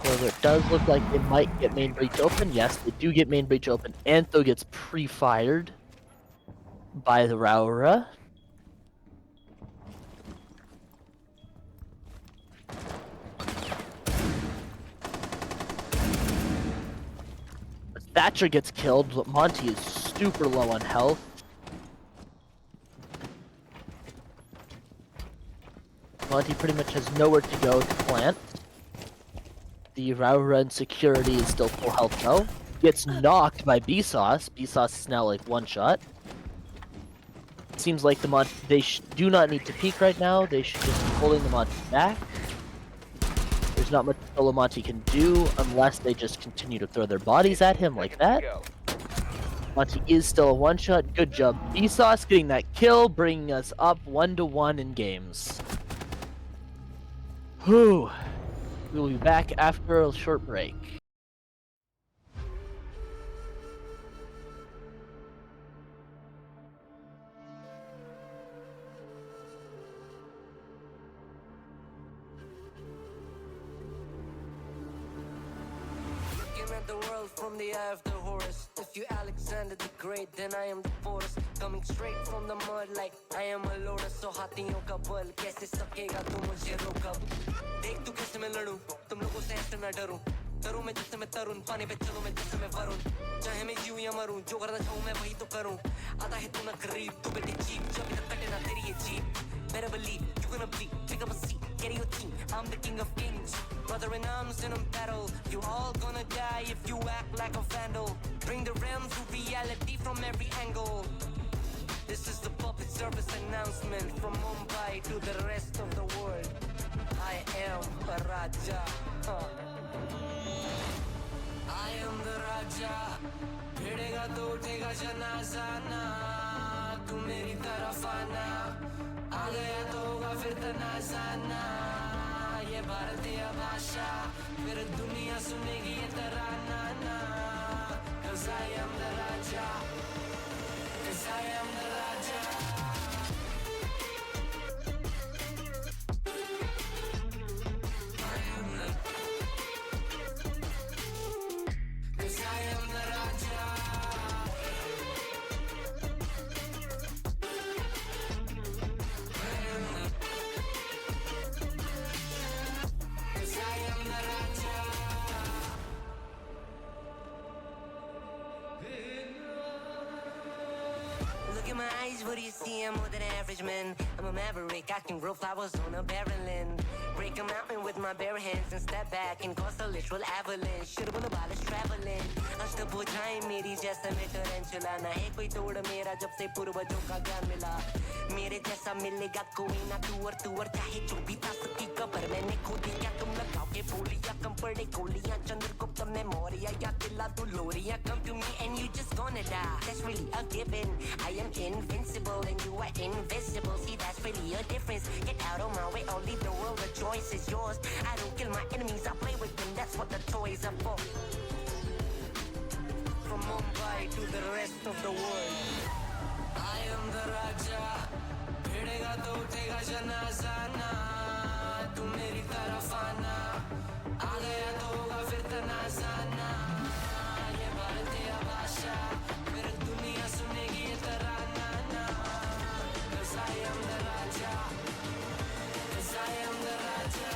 However, it does look like they might get main breach open. Yes, they do get main breach open. Antho gets pre-fired by the Raura. Thatcher gets killed, but Monty is super low on health. Monty pretty much has nowhere to go to plant. The Raura and security is still full health though. Gets knocked by B-Sauce. B-Sauce is now like one shot. Seems like the Monty, they do not need to peek right now. They should just be pulling the Monty back. There's not much solo Monty can do unless they just continue to throw their bodies at him like that. Monty is still a one-shot. Good job, B-Sauce, getting that kill, bringing us up 1-1 in games. Whew. We will be back after a short break. Looking at the world from the eye of the Horus. If you Alexander the Great, then I am the Forest. Coming straight from the mud like I am a lotus. So हाथियों का बल कैसे सकेगा तू मुझे रोक अब देख तू कैसे मैं लड़ूं तुम लोगों से ऐसे ना डरूं करूं मैं जिससे मैं तरुण पानी पे चलूं मैं जिससे मैं वरुण चाहे मैं यूं या मरूं जो करना चाहूं मैं वही तो करूं आता है तू ना गरीब तू बेटे चीप जब तक कटे ना तेरी ये jeep better believe you're gonna bleed pick up a seat get your team I'm the king of kings brother in arms in a battle you all gonna die if you act like a vandal bring the realms to reality from every angle this is the puppet service announcement from Mumbai to the rest of the world. I am a Raja. I am the Raja. भिड़ेगा तो उठेगा जनाजा ना तू मेरी तरफ आना आ गया तो होगा फिर तनाजा ना ये भारतीय भाषा फिर दुनिया सुनेगी ये तराना ना 'Cause I am the Raja 'Cause I am the Raja What do you see? I'm more than average, man. I'm a maverick. I can grow flowers on a barren land. Break a mountain with my bare hands and step back and cause a literal avalanche. Should've been about us traveling. अष्टभुजाएं मेरी जैसे मैं tarantula ना है कोई तोड़ मेरा जब से पूर्वजों का ज्ञान मिला मेरे जैसा मिलेगा कोई ना तू और चाहे जो भी था सबकी कबर मैंने खोदी क्या तुम लगाओगे बोलियां कम पड़े गोलियां चंद्रगुप्त में मौर्य या दिला तू लोरियां come to me and you just gonna die that's really a given I am invincible and you are invisible see that's really a difference get out of my way I'll leave the world the choice is yours I don't kill my enemies I play with them that's what the toys are for from Mumbai to the rest of the world I am the Raja भिड़ेगा तो उठेगा जनाजा ना तू मेरी तरफ आना आ गया तो होगा फिर तनाजा ना ये भारतीय भाषा फिर दुनिया सुनेगी ये तराना ना 'Cause I am the Raja 'Cause I am the Raja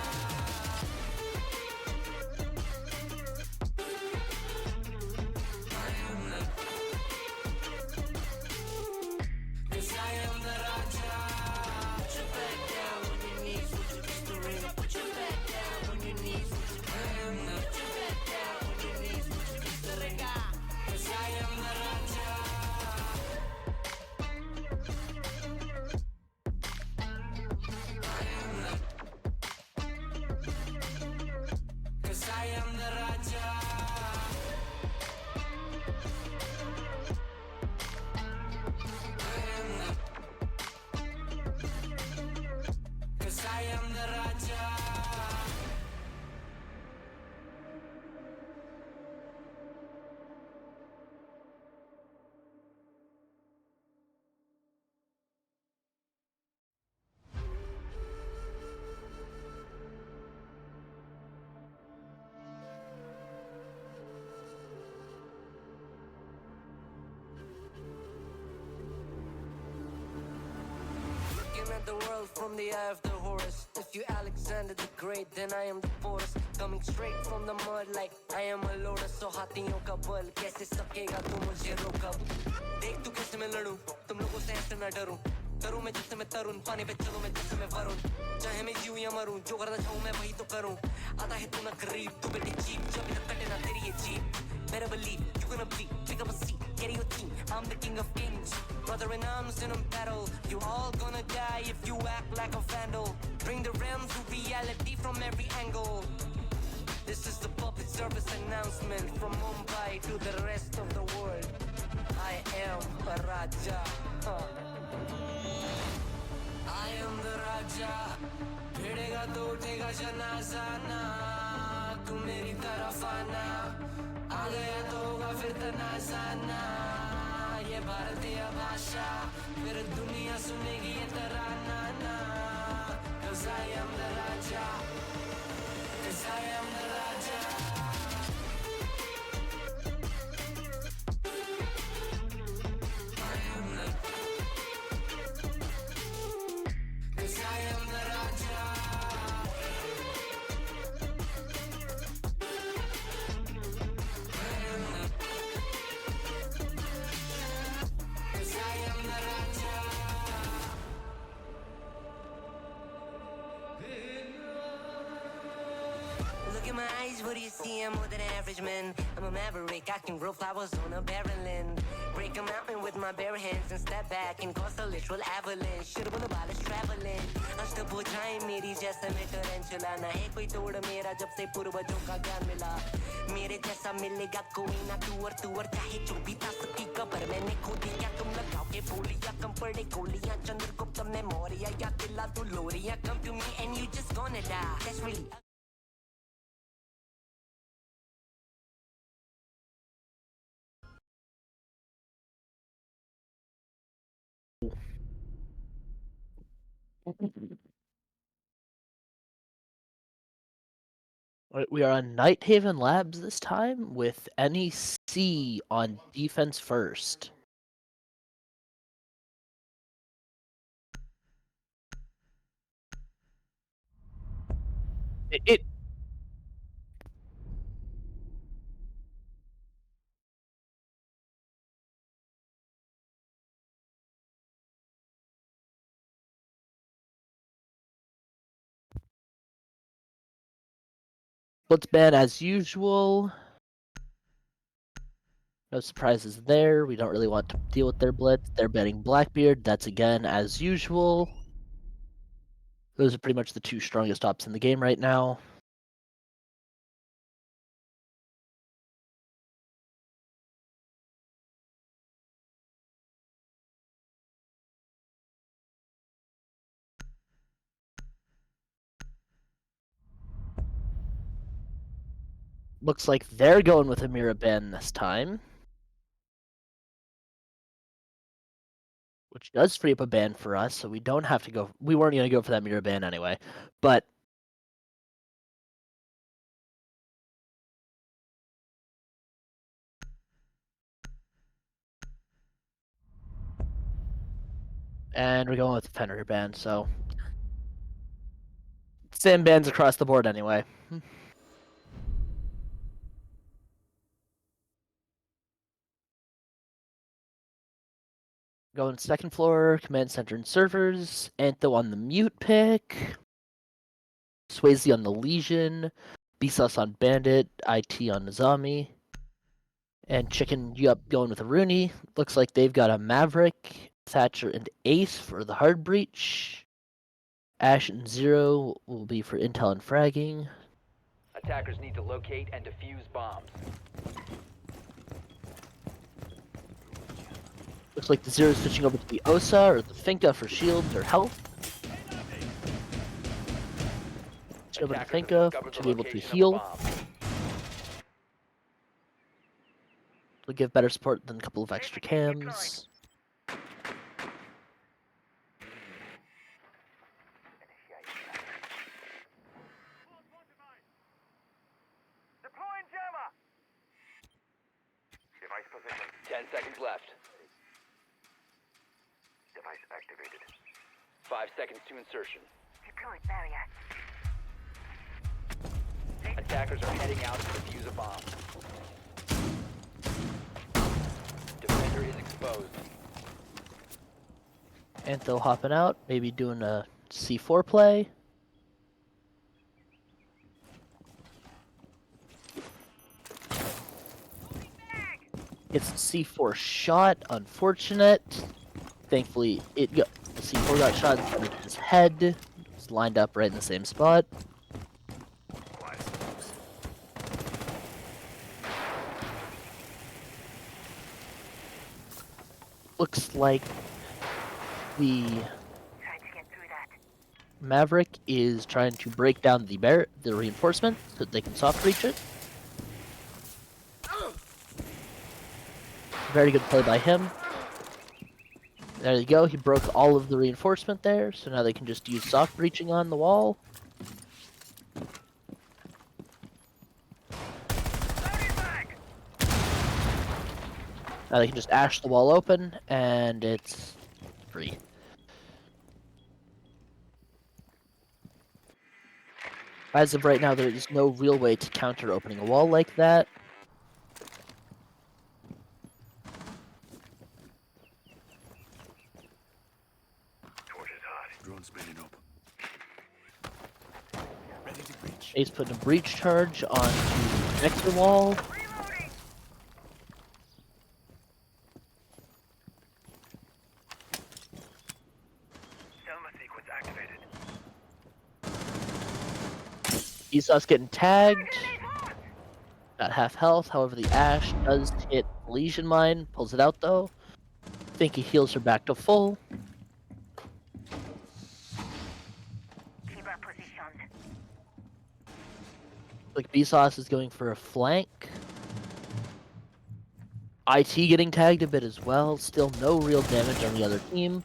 The world from the eye of the horse If you Alexander the Great then I am the Porus Coming straight from the mud like I am a lotus So हाथियों का बल कैसे सकेगा तू मुझे रोका देख तू कैसे मैं लड़ूं तुम लोगों से ऐसे ना डरूं करूं मैं जिससे मैं तरुण पानी पे चलूं मैं जिससे मैं वरुण चाहे मैं जीऊं या मरूं जो करना चाहूं मैं वही तो करूं आता है तू ना करीब तू बेटी चीप जब तक कटे ना तेरी ये jeep Better believe you're gonna bleed pick up a seat get your team I'm the king of kings brother in arms in a battle you all gonna die if you act like a vandal bring the realms to reality from every angle this is the public service announcement from Mumbai to the rest of the world I am a Raja I am the Raja भिड़ेगा तो उठेगा जनाजा ना तू मेरी तरफ आना आ गया तो होगा फिर तनाजा ना ये भारतीय भाषा फिर दुनिया सुनेगी ये तराना ना 'Cause I am the Raja 'Cause I am the Raja my eyes, what do you see? I'm more than average, man. I'm a maverick, I can grow flowers on a barren land. break a mountain with my bare hands and step back and cause a literal avalanche. Should have been traveling. अष्टभुजाएं मेरी जैसे मैं टरेंचुला ना है कोई तोड़ मेरा जब से पूर्वजों का ज्ञान मिला मेरे जैसा मिलेगा कोई ना तू और चाहे जो भी था सबकी कबर मैंने खो दिया तुम लगाओ के बोलियां कम पड़े गोलियां चंद्रगुप्त में मौर्य या दिला तू लोरियां come to me and you just gonna die that's really Alright, we are on Night Haven Labs this time with NEC on defense first. It Blitz ban as usual. No surprises there. We don't really want to deal with their blitz. They're banning Blackbeard. That's again as usual. Those are pretty much the two strongest ops in the game right now. Looks like they're going with a Mira ban this time. Which does free up a ban for us, so we don't have to go. We weren't going to go for that Mira ban anyway. But and we're going with the Fenrir ban, so same bans across the board anyway. Going second floor, command center and servers. Antho on the mute pick. Swayze on the Legion. Besos on Bandit. IT on Nizami. And Chicken Yup going with a Rooney. Looks like they've got a Maverick, Thatcher, and Ace for the hard breach. Ash and Zero will be for intel and fragging. Attackers need to locate and defuse bombs. Looks like the Zero's switching over to the Osa or the Finka for shields or health. Switch over to Finka to be able to heal. Will give better support than a couple of extra cams. Deploying jammer. Device position. 10 seconds left. Device activated. 5 seconds to insertion. Deployed barrier. Attackers are heading out to defuse a bomb. Defender is exposed. Antho hopping out, maybe doing a C4 play. Gets the C4 shot, unfortunate. Thankfully, the C4 got shot in his head. It's lined up right in the same spot. Looks like the Trying to get through that. Maverick is trying to break down the reinforcement so that they can soft breach it. Very good play by him. There you go, he broke all of the reinforcement there, so now they can just use soft breaching on the wall. Now they can just ash the wall open, and it's free. As of right now, there is no real way to counter opening a wall like that. Drone spinning up. Ready to breach. Ace putting a breach charge onto the connector wall. Vsauce getting tagged. Got half health. However, the Ash does hit Lesion Mine. Pulls it out though. Think he heals her back to full. Keep our position. Like Vsauce is going for a flank. IT getting tagged a bit as well. Still no real damage on the other team.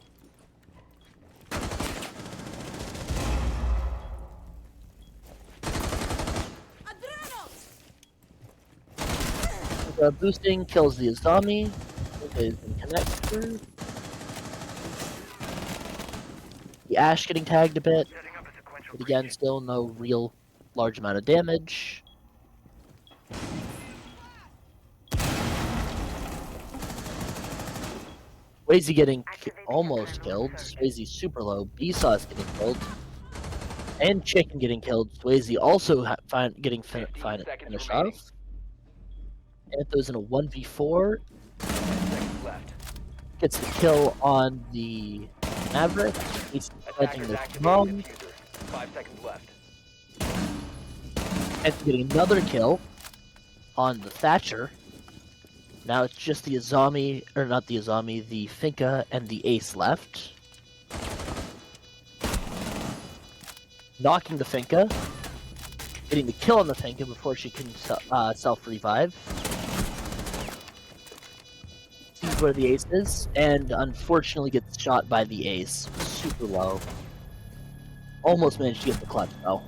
Boosting kills the Azami. Is in connector. The Ash getting tagged a bit. Setting up a sequential But again, still no real large amount of damage. Swayze getting almost killed. Swayze super low. Vsauce getting killed. And Chicken getting killed. Swayze also getting finished off. Anthos in a 1v4. 10 seconds left. Gets the kill on the Maverick. He's planting Attackers the activating bomb. diffuser. 5 seconds left. And getting another kill on the Thatcher. Now it's just the Azami, or not the Azami, the Finka and the Ace left. Knocking the Finka. Getting the kill on the Finka before she can self-revive. Sees where the Ace is, and unfortunately gets shot by the Ace. Super low. Almost managed to get the clutch though.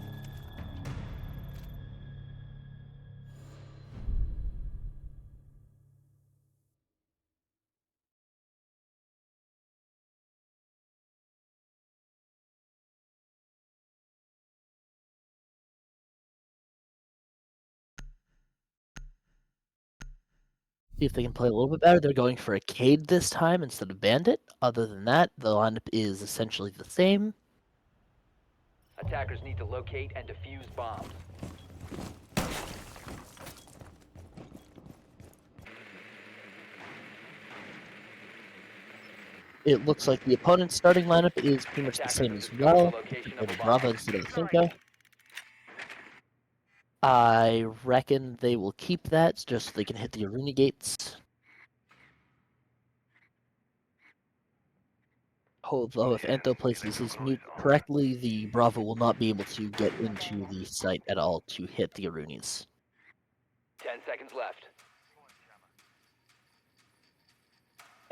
See if they can play a little bit better. They're going for a Cade this time instead of Bandit. Other than that, the lineup is essentially the same. Attackers need to locate and defuse bombs. It looks like the opponent's starting lineup is pretty much the same as well. With Bravo instead of the Finka. I reckon they will keep that just so they can hit the Aruna gates. Although if Anto places his mute correctly, the Bravo will not be able to get into the site at all to hit the Arunis. 10 seconds left.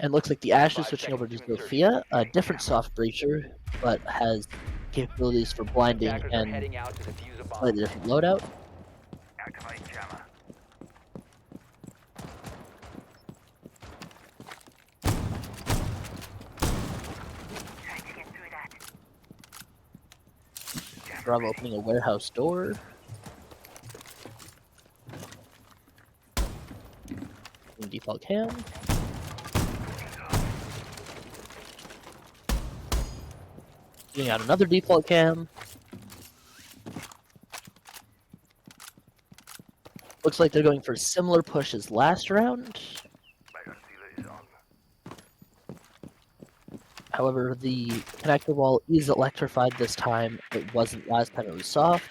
And looks like the Ash is 5 switching over to seconds to Zofia, a different soft breacher, but has capabilities for blinding Attackers are and heading out to defuse a bomb. slightly different loadout. activate jammer. Trying to get through that. Bravo opening a warehouse door. Default cam. Getting out another default cam. Looks like they're going for a similar push as last round. Mega sealer is on. However, the connector wall is electrified this time. It wasn't last time, it was soft.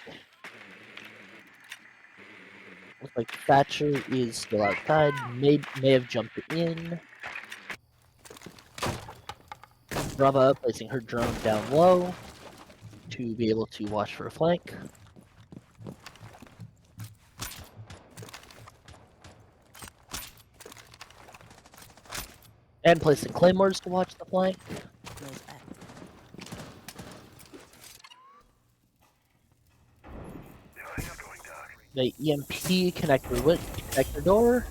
Looks like Thatcher is still outside. May have jumped in. Brava placing her drone down low to be able to watch for a flank. And placing claymores to watch the flank. Device going dark. The EMP connector door.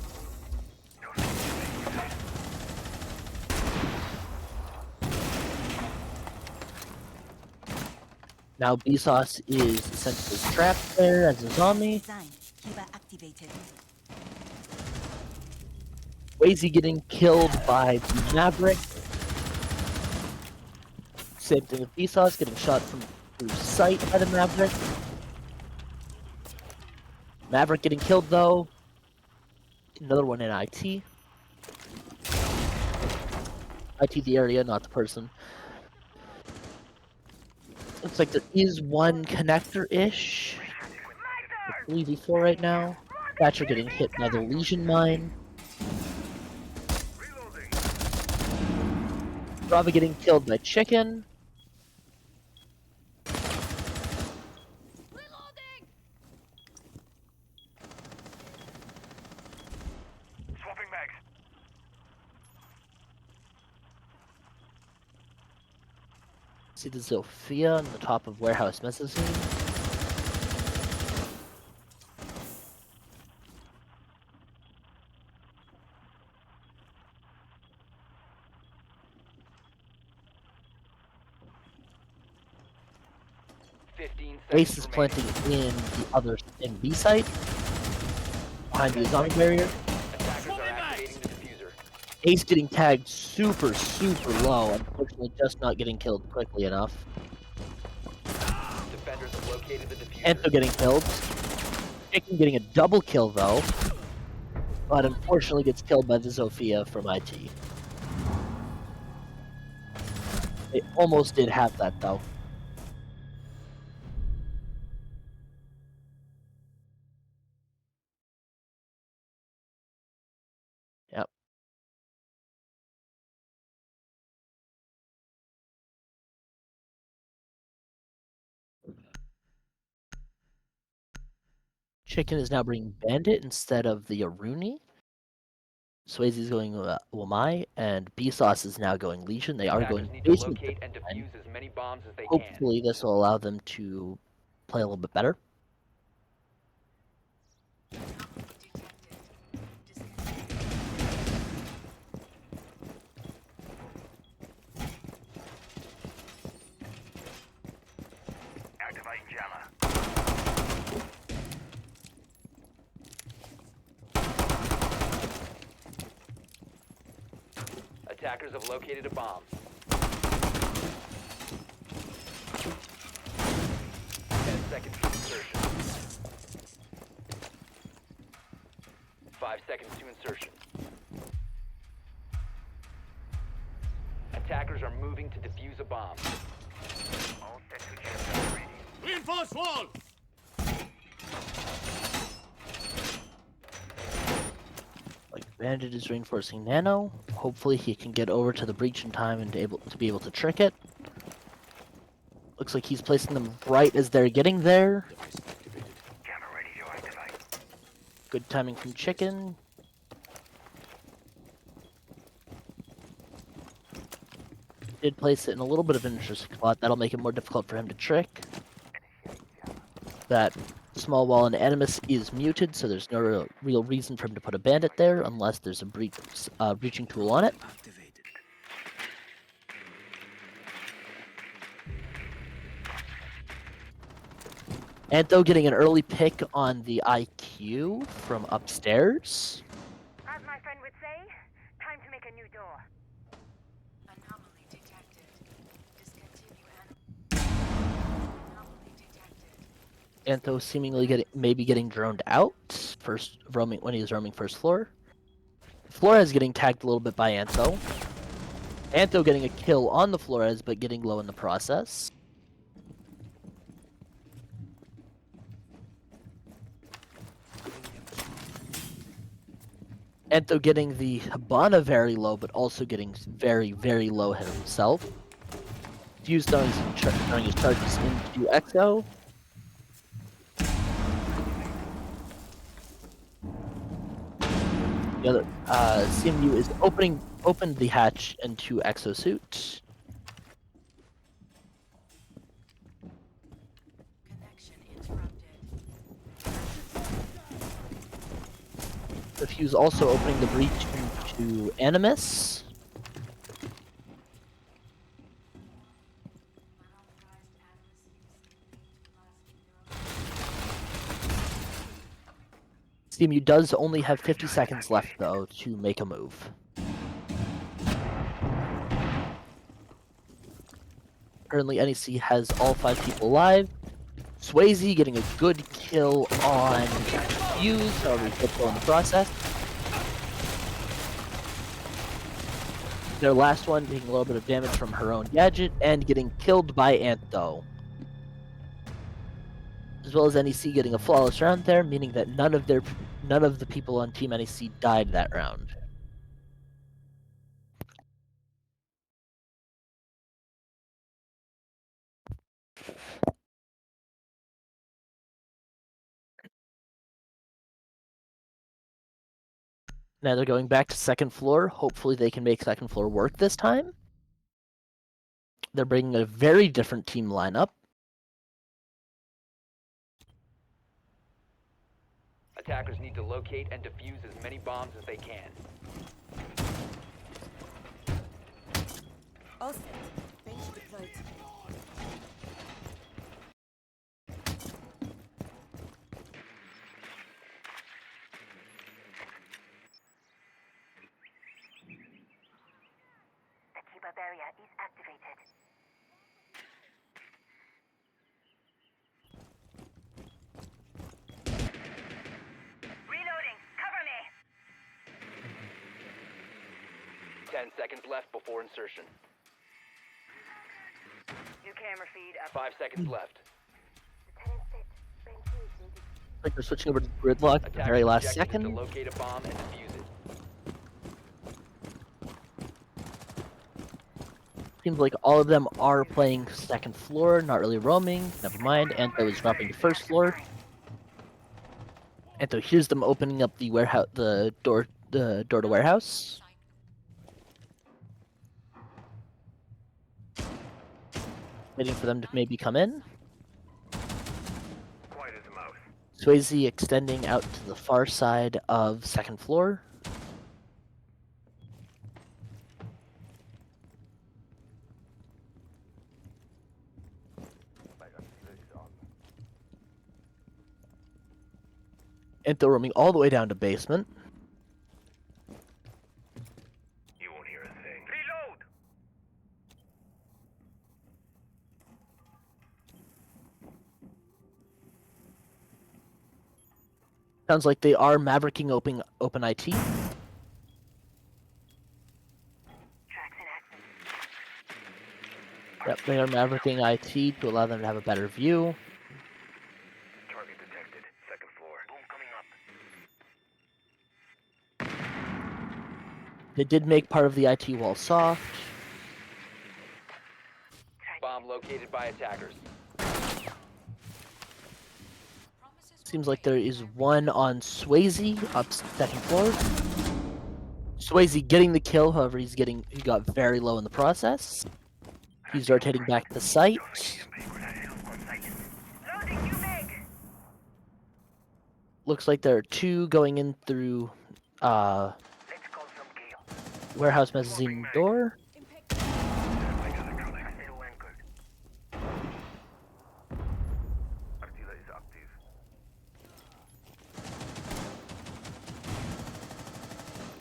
Now Vsauce is essentially trapped there as a zombie. Design. Kiva activated. Swayze getting killed by the Maverick. Same thing with Vsauce getting shot from through sight by the Maverick. Maverick getting killed though. Another one in IT. IT the area, not the person. Looks like there is one connector-ish. easy floor right now. Thatcher getting hit by the Legion Mine. Brava getting killed by Chicken. Swapping mags. See the Zofia on the top of Warehouse Mezzanine. Ace is planting in the other in B site behind the zombie barrier. Attackers are activating the diffuser. Ace getting tagged super low, unfortunately just not getting killed quickly enough. Defenders have located the diffuser. Anto getting killed. Chicken getting a double kill though, but unfortunately gets killed by the Zofia from IT. They almost did have that though. Yep. Chicken is now bringing Bandit instead of the Aruni. Swayze's going Wamai, and B-Sauce is now going Legion. They are Attackers going need to Basement. locate and defuse as many bombs as they can. Hopefully this will allow them to play a little bit better. Activating jammer. Attackers have located a bomb. 10 seconds to insertion. 5 seconds to insertion. Attackers are moving to defuse a bomb. All set to jammer ready. Reinforce wall! Like Bandit is reinforcing Nano. Hopefully he can get over to the breach in time and be able to trick it. Looks like he's placing them right as they're getting there. Jammer ready to activate. Good timing from Chicken. Did place it in a little bit of an interesting spot. That'll make it more difficult for him to trick. That small wall in Animus is muted, so there's no real reason for him to put a bandit there unless there's a breaching tool on it. Activated. Anto getting an early pick on the IQ from upstairs. As my friend would say, time to make a new door. Anomaly detected. Discontinue anomaly detected. Anto seemingly maybe getting droned out when he was roaming first floor. Flores getting tagged a little bit by Anto. Anto getting a kill on the Flores, but getting low in the process. Anto getting the Habana very low, but also getting very low himself. Fuse throwing his charges into Exo. The other CMU is opened the hatch into Exosuit. Connection interrupted. The Fuse also opening the breach into Animus. CMU does only have 50 seconds left, though, to make a move. Currently, NEC has all 5 people alive. Swayze getting a good kill on Fuse, however, he kill in the process. Their last one taking a little bit of damage from her own gadget and getting killed by Anto. as well as NEC getting a flawless round there, meaning that none of the people on Team NEC died that round. Now they're going back to second floor. Hopefully they can make second floor work this time. They're bringing a very different team lineup. Attackers need to locate and defuse as many bombs as they can. All set. Bench deployed. The keeper barrier is activated. Reloading. Cover me. 10 seconds left before insertion. New camera feed up. 5 seconds left. Lieutenant set. Bench needs to Like they're switching over to gridlock at the Attackers' very last objective is second. to locate a bomb and defuse it. Seems like all of them are playing second floor, not really roaming. Never mind. Anto is dropping to first floor. Anto hears them opening up the warehouse, the door to warehouse. Waiting for them to maybe come in. Quiet as a mouse. Swayze extending out to the far side of second floor. Anto roaming all the way down to basement. You won't hear a thing. Reload! Sounds like they are mavericking open IT. tracks in action. Yep, they are mavericking IT to allow them to have a better view. Target detected. Second floor. Boom coming up. They did make part of the IT wall soft. Bomb located by attackers. Seems like there is one on Swayze up second floor. Swayze getting the kill, however, he got very low in the process. He's rotating back to the site. Loading new mag. Looks like there are two going in through Let's call some gale. warehouse mezzanine door. Electronics still anchored. Artilla is active.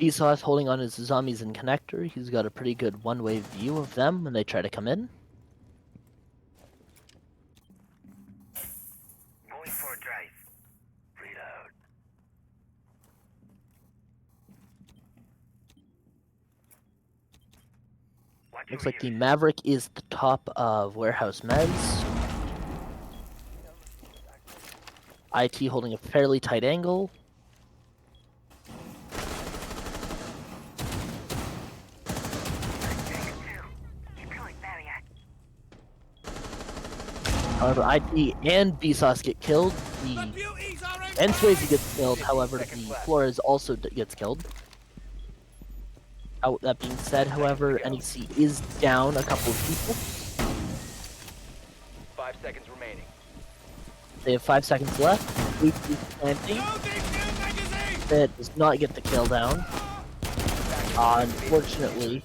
Esau's holding on his zombies and connector. He's got a pretty good one-way view of them when they try to come in. Going for a drive. Reload. Watch Looks your like the ears. Maverick is at the top of warehouse mez. IT holding a fairly tight angle. Deployed barrier. However, IT and Vsauce get killed. And Swayze gets killed. However, the Flores also gets killed. That being said, however, NEC is down a couple of people. 5 seconds remaining. They have 5 seconds left. AP planting. That does not get the kill down. Unfortunately.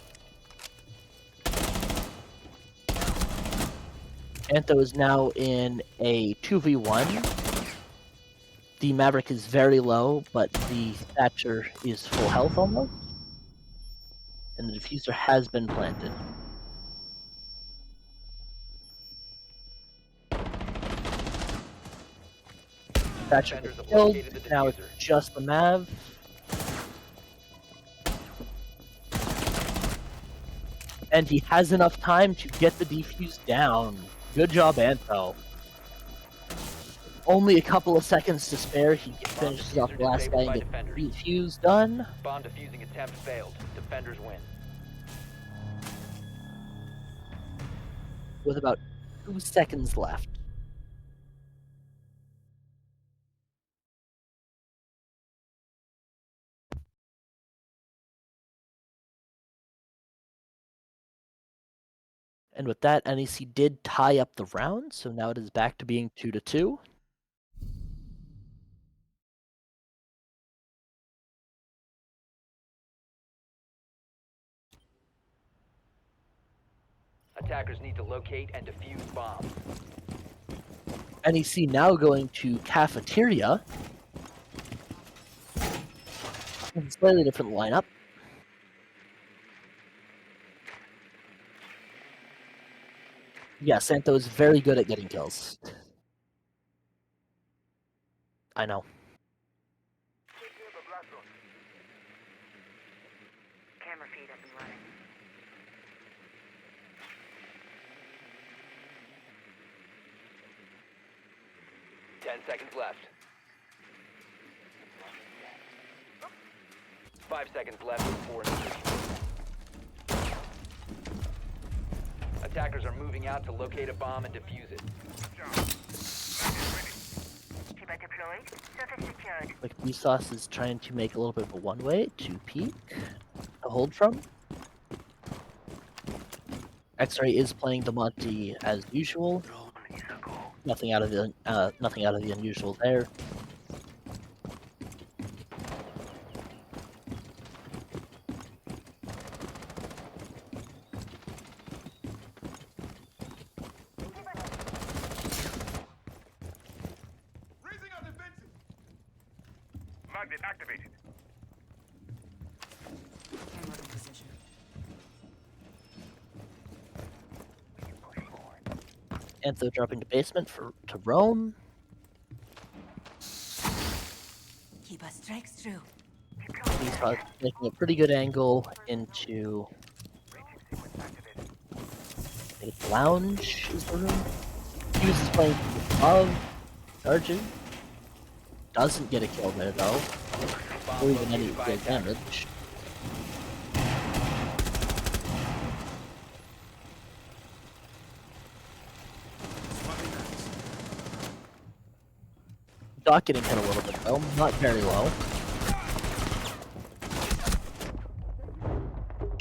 Antho is now in a 2v1. The Maverick is very low, but the Thatcher is full health almost. And the diffuser has been planted. Thatcher Defenders gets have killed. located the Now it's diffuser. just the Mav. And he has enough time to get the defuse down. Good job, Antho. only a couple of seconds to spare. He finishes off diffuser the last guy disabled and by gets defenders. the fuse done. Bomb defusing attempt failed. Defenders win. With about 2 seconds left. And with that, NEC did tie up the round, so now it is back to being 2-2. Attackers need to locate and defuse bombs. NEC now going to cafeteria. Slightly different lineup. Yeah, Santo is very good at getting kills. I know. Camera feed up and running. Ten seconds left. 5 seconds left before insertion. Attackers are moving out to locate a bomb and defuse it. Shiba deployed. Surface secured. Like Vsauce is trying to make a little bit of a one-way to peek, to hold from. X-Ray is playing the Monty as usual. Nothing out of the unusual there. Raising our defenses. Magnet activated. Camera in position. Antho dropping to basement to roam. Keep us strikes through. Vsauce making a pretty good angle into a lounge is the room. Hughes is playing from above. Charging. Doesn't get a kill there though. Or even any real damage. Doc getting hit a little bit though, not very low.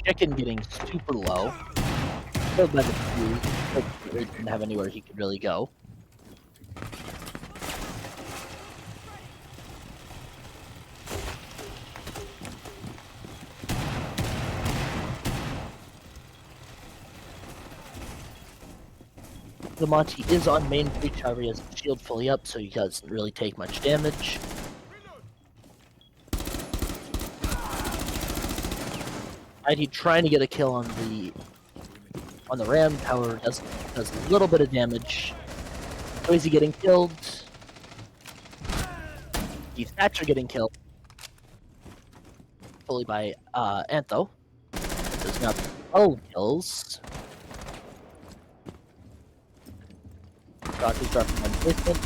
Chicken getting super low. Killed by the fuse, but he didn't have anywhere he could really go. The Monty is on main breach, however he has his shield fully up, so he doesn't really take much damage. ID trying to get a kill on the ram, however does a little bit of damage. Crazy getting killed. Keith Thatcher getting killed. Fully by Antho. There's now 12 kills. Doctor's dropping on basement.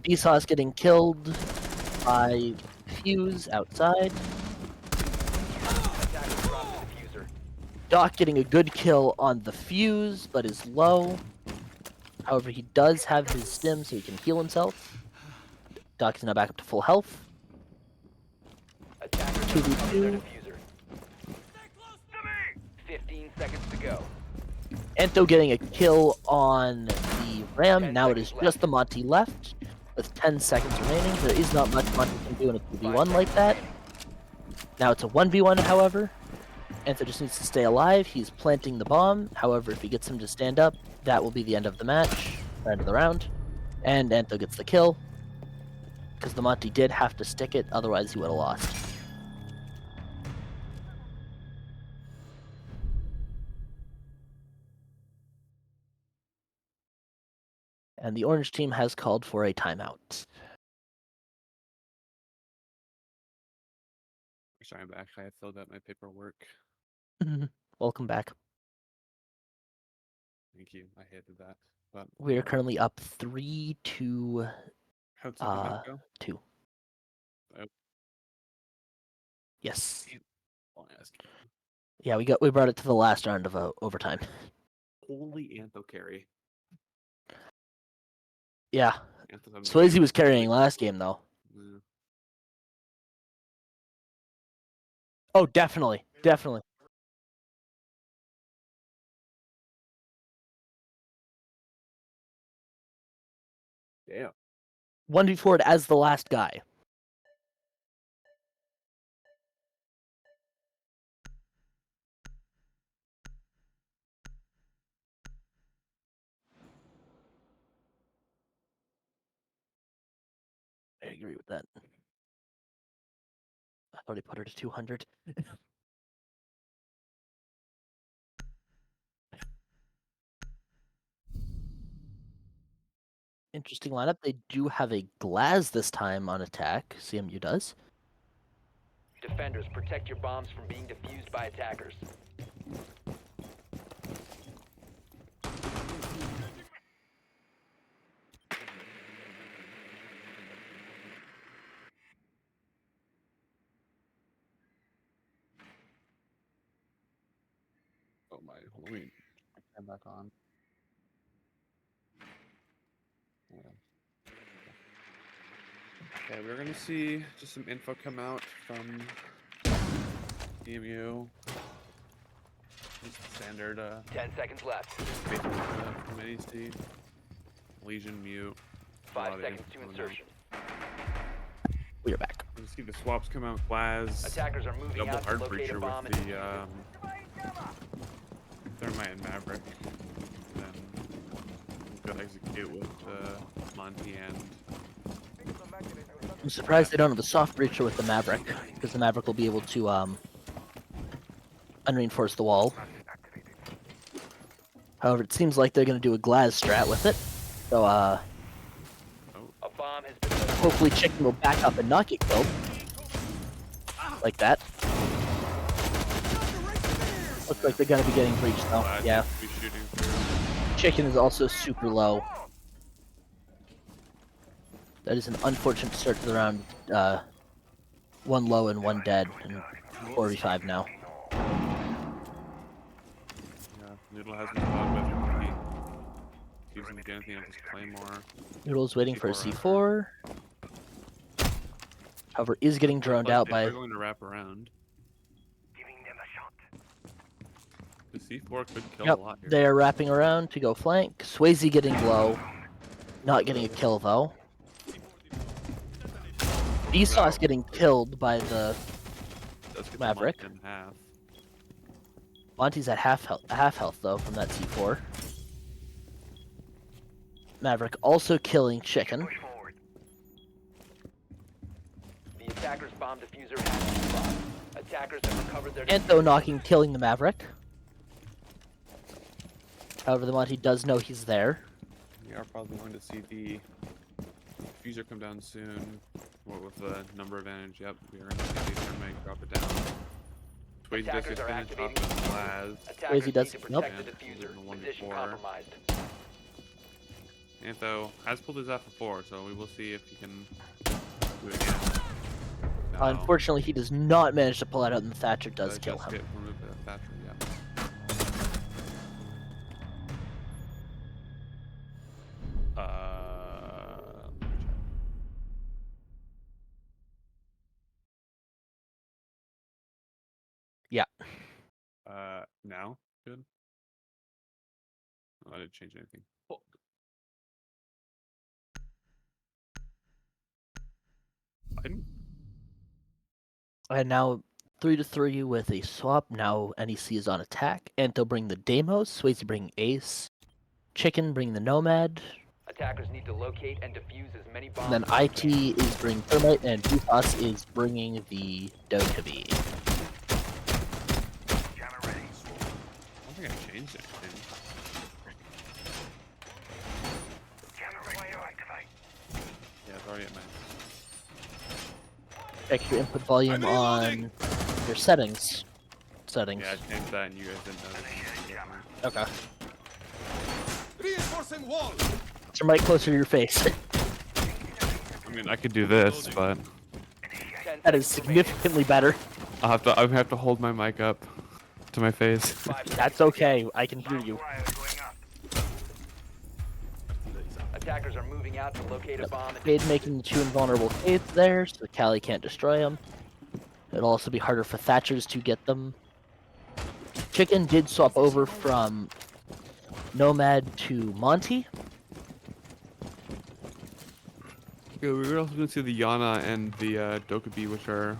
Vsauce getting killed by Fuse outside. Attackers drop the diffuser. Doc getting a good kill on the Fuse, but is low. However, he does have his stim, so he can heal himself. Doc is now back up to full health. Attackers 2v2. recovered their diffuser. 15 seconds to go. Anto getting a kill on the Ram. 10 Now it is seconds just left. the Monty left, with 10 seconds remaining. There is not much Monty can do in a 2v1 like that. Now it's a 1v1, however. Anto just needs to stay alive. He's planting the bomb. However, if he gets him to stand up, that will be the end of the match, or end of the round. And Anto gets the kill, because the Monty did have to stick it, otherwise he would have lost. And the orange team has called for a timeout. Sorry, I'm back. I have filled out my paperwork. Welcome back. Thank you. I hated that. But We are currently up 3-2. how'd second half go? 2. Oh. Yes. Long ass game. Yeah, we brought it to the last round of overtime. Holy Antho carry. Yeah. Antho's having Swayze a was good carrying week. last game though. Yeah. Oh, definitely. Definitely. Damn. 1v4 it as the last guy. I agree with that. I thought he put her to 200. Interesting lineup. They do have a Glaz this time on attack. CMU does. Defenders, protect your bombs from being defused by attackers. Oh my, let me turn back on. Yeah. Okay, we're gonna see just some info come out from CMU. Just standard 10 seconds left. basic from NEC. Legion mute. 5 seconds to insertion. We are back. You see the swaps come out. Glaz. Attackers are moving Double out to hard locate a breacher bomb with and the Thermite and Maverick. And then we'll go execute with Monty and. I'm surprised they don't have the soft breacher with the Maverick, because the Maverick will be able to unreinforce the wall. However, it seems like they're going to do a Glaz strat with it. So, a bomb has been located. hopefully Chicken will back up and not get killed. Like that. Looks like they're going to be getting breached though. Yeah. Be shooting through. Chicken is also super low. That is an unfortunate start to the round. 1 low and 1 dead, and 45 now. Yeah, Noodle has his dog, but he seems to get anything on his Claymore. Noodle's waiting for a C4 C4. However, is getting droned But out if by. they're going to wrap around. The C4 could kill Yep, a lot here. they are wrapping around to go flank. Swayze getting low. Not getting a kill though. Vsauce getting killed by the Does get the Maverick. Monty in half. Monty's at half health though from that C4. Maverick also killing Chicken. The attacker's bomb diffuser has been spotted. Attackers have recovered their Antho killing the Maverick. However, the Monty does know he's there. We are probably going to see the diffuser come down soon. What with the number advantage? Yep, we are going to see the Thermite drop it down. Swayze does Attackers get are finished off activating. with Glaz. Attackers Swayze does- need to nope. protect the diffuser. Yeah, Position 1v4. compromised. Antho has pulled his F before, so we will see if he can do it again. No. Unfortunately, he does not manage to pull it out, and Thatcher does Just kill him. get removed by the Thatcher, yeah. Yeah. Now? Good. Oh, I didn't change anything. Oh. I didn't. And now 3-3 with a swap. Now NEC is on attack. Antho bring the Deimos. Swayze bring Ace. Chicken bring the Nomad. Attackers need to locate and defuse as many bombs. And then as IT they can. is bringing Thermite, and Bufos is bringing the Dokkaebi. I don't think I changed anything. Yeah, it's already at max. Check your input volume on your settings. Yeah, I changed that and you guys didn't notice. Okay. Reinforcing wall. Get your mic closer to your face. I mean, I could do this, but 10 That is seconds remaining. significantly better. I have to hold my mic up to my face. 5 seconds That's to okay. I can hear Barbed you. wire going up. go. Attackers are moving out to locate a bomb. And Cade making the 2 invulnerable Cades there, so Callie can't destroy them. It'll also be harder for Thatchers to get them. Chicken did swap over from Nomad to Monty. Yeah, we were also going to see the Yana and the Dokkaebi, which are...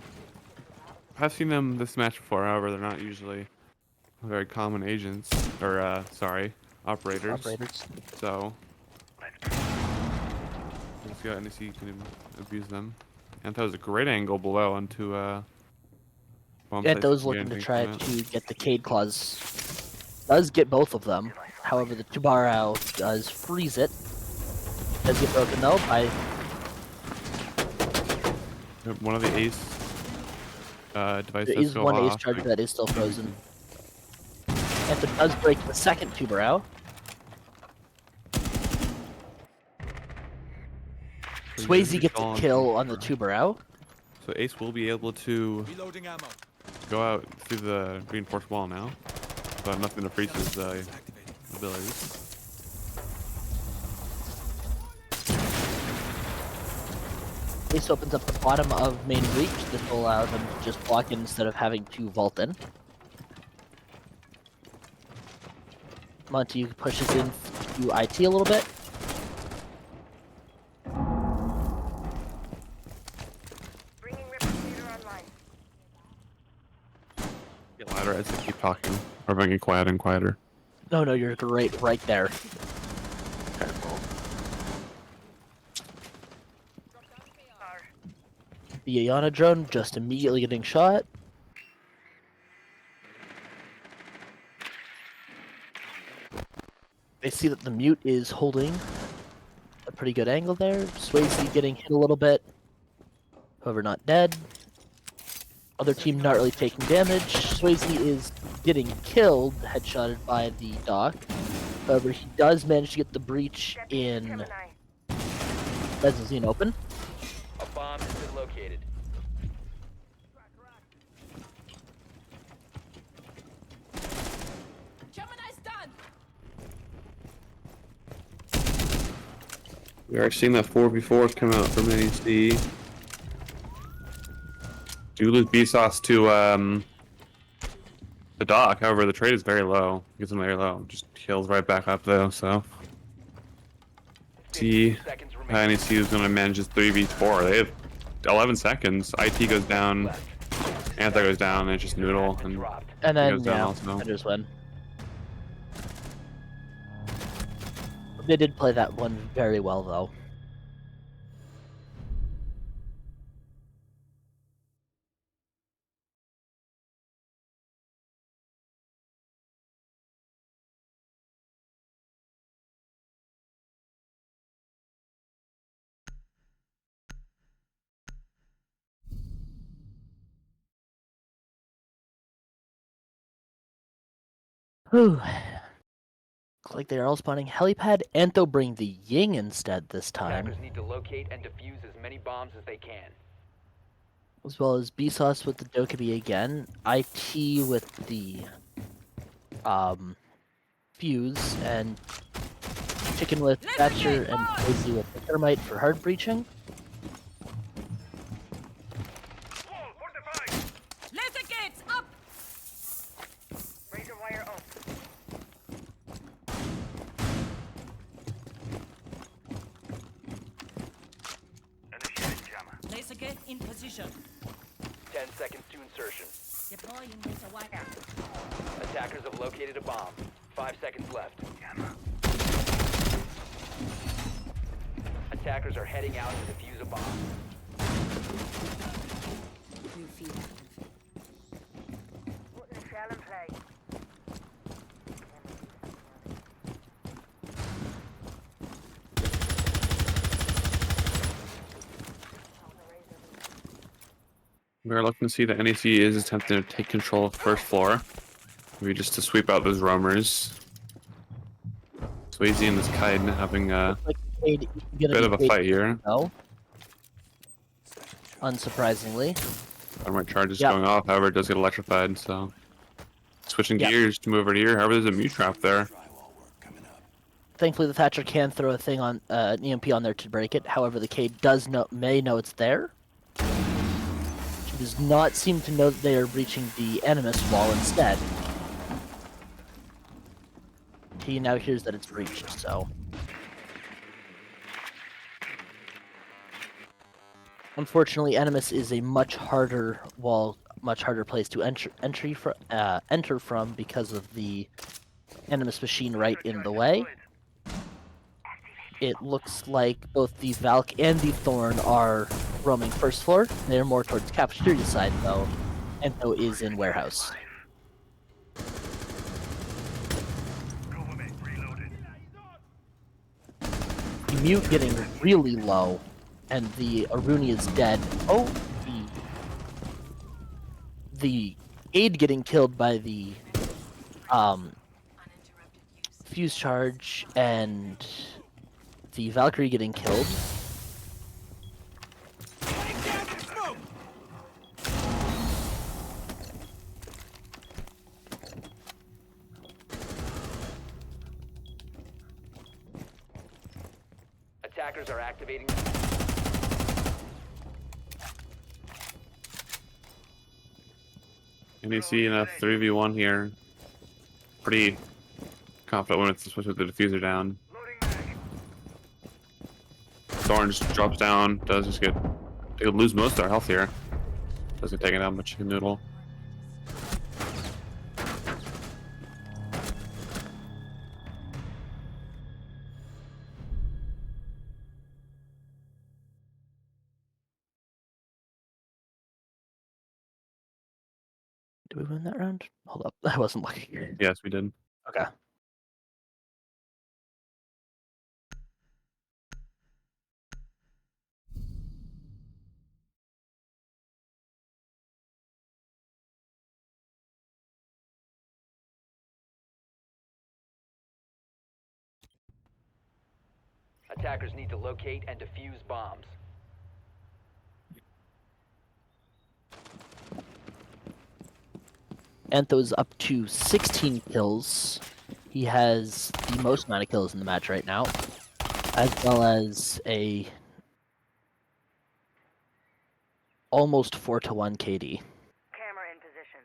I've seen them this match before, however, they're not usually very common agents. Or, sorry, operators. So... Let's see how NEC can abuse them. And that was a great angle below onto, bomb sites Anto's to get looking to anything try from it. to get the Cade Claws. Does get both of them. However, the Tubarao does freeze it. Does get broken though by One of the ace devices there is go one off. ace charger that is still frozen. Anto does break the second Tubarao. So Swayze you gets install a on kill on the Tubarao. Tubarao. So Ace will be able to Reloading ammo. go out through the reinforced wall now, but nothing to freeze his Activated. abilities. Ace opens up the bottom of main breach. This will allow them to just block in instead of having to vault in. Monty pushes in to IT a little bit. Bringing replicator online. Get louder as I keep talking, or if I get quiet and quieter. No, you're great right there. The Ayana drone just immediately getting shot. They see that the mute is holding a pretty good angle there. Swayze getting hit a little bit. However, not dead. Other team not really taking damage. Swayze is getting killed, headshotted by the dock. However, he does manage to get the breach in Gemini. Mezzanine open. A bomb has been located. Gemini's done. We are seeing that 4v4 come out from NEC. Do lose B-Sauce to the dock, however the trade is very low. Gets him very low. Just heals right back up though, so. See 15 seconds how remaining. NEC is going to manage this 3v4. They have 11 seconds. IT goes down, Left. Antha goes down, and it's just Noodle. Has And dropped. And He then, goes down yeah, also. Defenders win. They did play that one very well, though. Whew. Looks like they are all spawning helipad. Antho bring the Ying instead this time, Attackers need to locate and defuse as many bombs as they can. as well as B-Sauce with the Dokkaebi again. IT with the fuse, and Chicken with Thatcher, and Daisy with the Thermite for hard breaching. Wall fortified. Laser gates up. Razor wire up. Initiating jammer. Laser gate in position. 10 seconds to insertion. Deploying laser wire. Attackers have located a bomb. 5 seconds left. Attackers are heading out to defuse a bomb. New feed active. Putting the shell in play. we're looking to see that NEC is attempting to take control of first floor. Maybe just to sweep out those roamers. So Swayze and this Kaiden having a Looks like the Cade is gonna bit be of a taking fight here. No. Unsurprisingly. Dynamite charge is Yep. going off, however, it does get electrified, so. Switching Yep. gears to move over here. However, there's a Mew trap there. Thankfully, the Thatcher can throw a thing on an EMP on there to break it. However, the Cade may know it's there. She does not seem to know that they are breaching the Animus wall instead. He now hears that it's breached, so. Unfortunately, Animus is a much harder wall, much harder place to enter from because of the Animus machine right in the way. It looks like both the Valk and the Thorn are roaming first floor. They're more towards cafeteria side though. Ento is in warehouse. The Mute getting really low, and the Aruni is dead. Oh, the aid getting killed by the fuse charge, and the Valkyrie getting killed. Attackers are activating. NEC in a 3v1 here. Pretty confident when it's switch with the diffuser down. Thorn just drops down, does just get. They could lose most of their health here. Doesn't take it down much chicken noodle. Did we win that round? Hold up, I wasn't looking. Yes, we did. Okay. Attackers need to locate and defuse bombs. Antho's up to 16 kills. He has the most amount of kills in the match right now, as well as a almost 4-1 KD. Camera in position.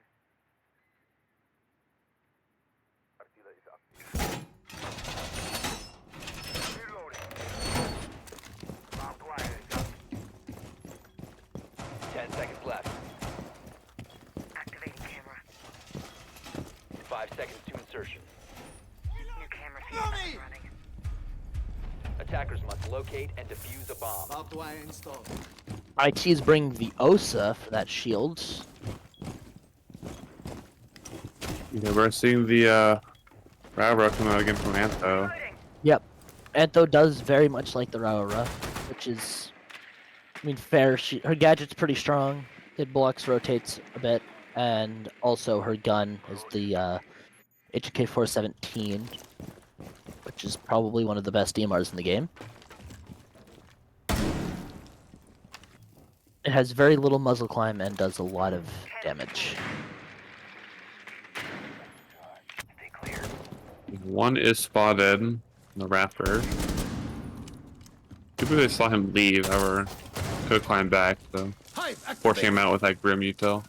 Reloading. Barbed wire is up. 10 seconds left. Activating camera. 5 seconds to insertion. New camera feed up and running. Attackers must locate and defuse a bomb. Barbed wire installed. IT is bringing the OSA for that shield. Yeah, we're seeing the Railroad come out again from Antho. Yep. Antho does very much like the Raura, which is, I mean, fair. Her gadget's pretty strong. It blocks, rotates a bit, and also her gun is the HK-417, which is probably one of the best DMRs in the game. It has very little muzzle climb and does a lot of damage. One is spotted in the Raptor. People they saw him leave, however, could climb back, so forcing him out with that Grim Util.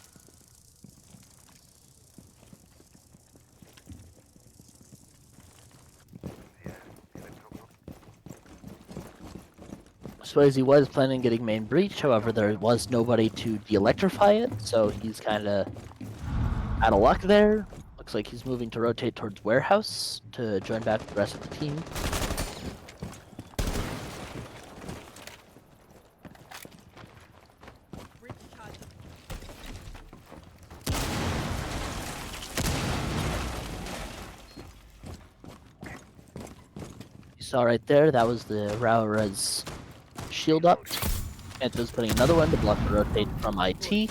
Swayze was planning on getting main breach, however there was nobody to de-electrify it, so he's kinda out of luck there. Looks like he's moving to rotate towards warehouse to join back with the rest of the team. You saw right there, that was the Raura's shield up. Anto's putting another one to block the rotate from IT.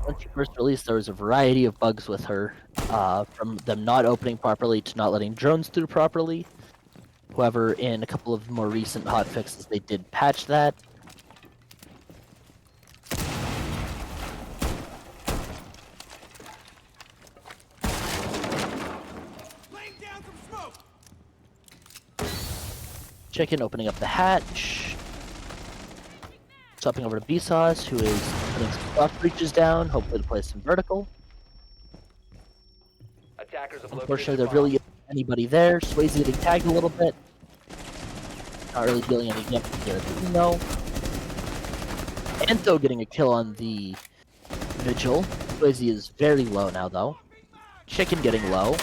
Once you first release, there was a variety of bugs with her, from them not opening properly to not letting drones through properly. However, in a couple of more recent hotfixes, they did patch that. Chicken opening up the hatch. Swapping over to Vsauce, who is putting some soft breaches down, hopefully to place some vertical. Attackers have Unfortunately, located there a really bomb. isn't anybody there. Swayze getting tagged a little bit. Not really dealing any damage there, no. Antho getting a kill on the Vigil. Swayze is very low now, though. Chicken getting low.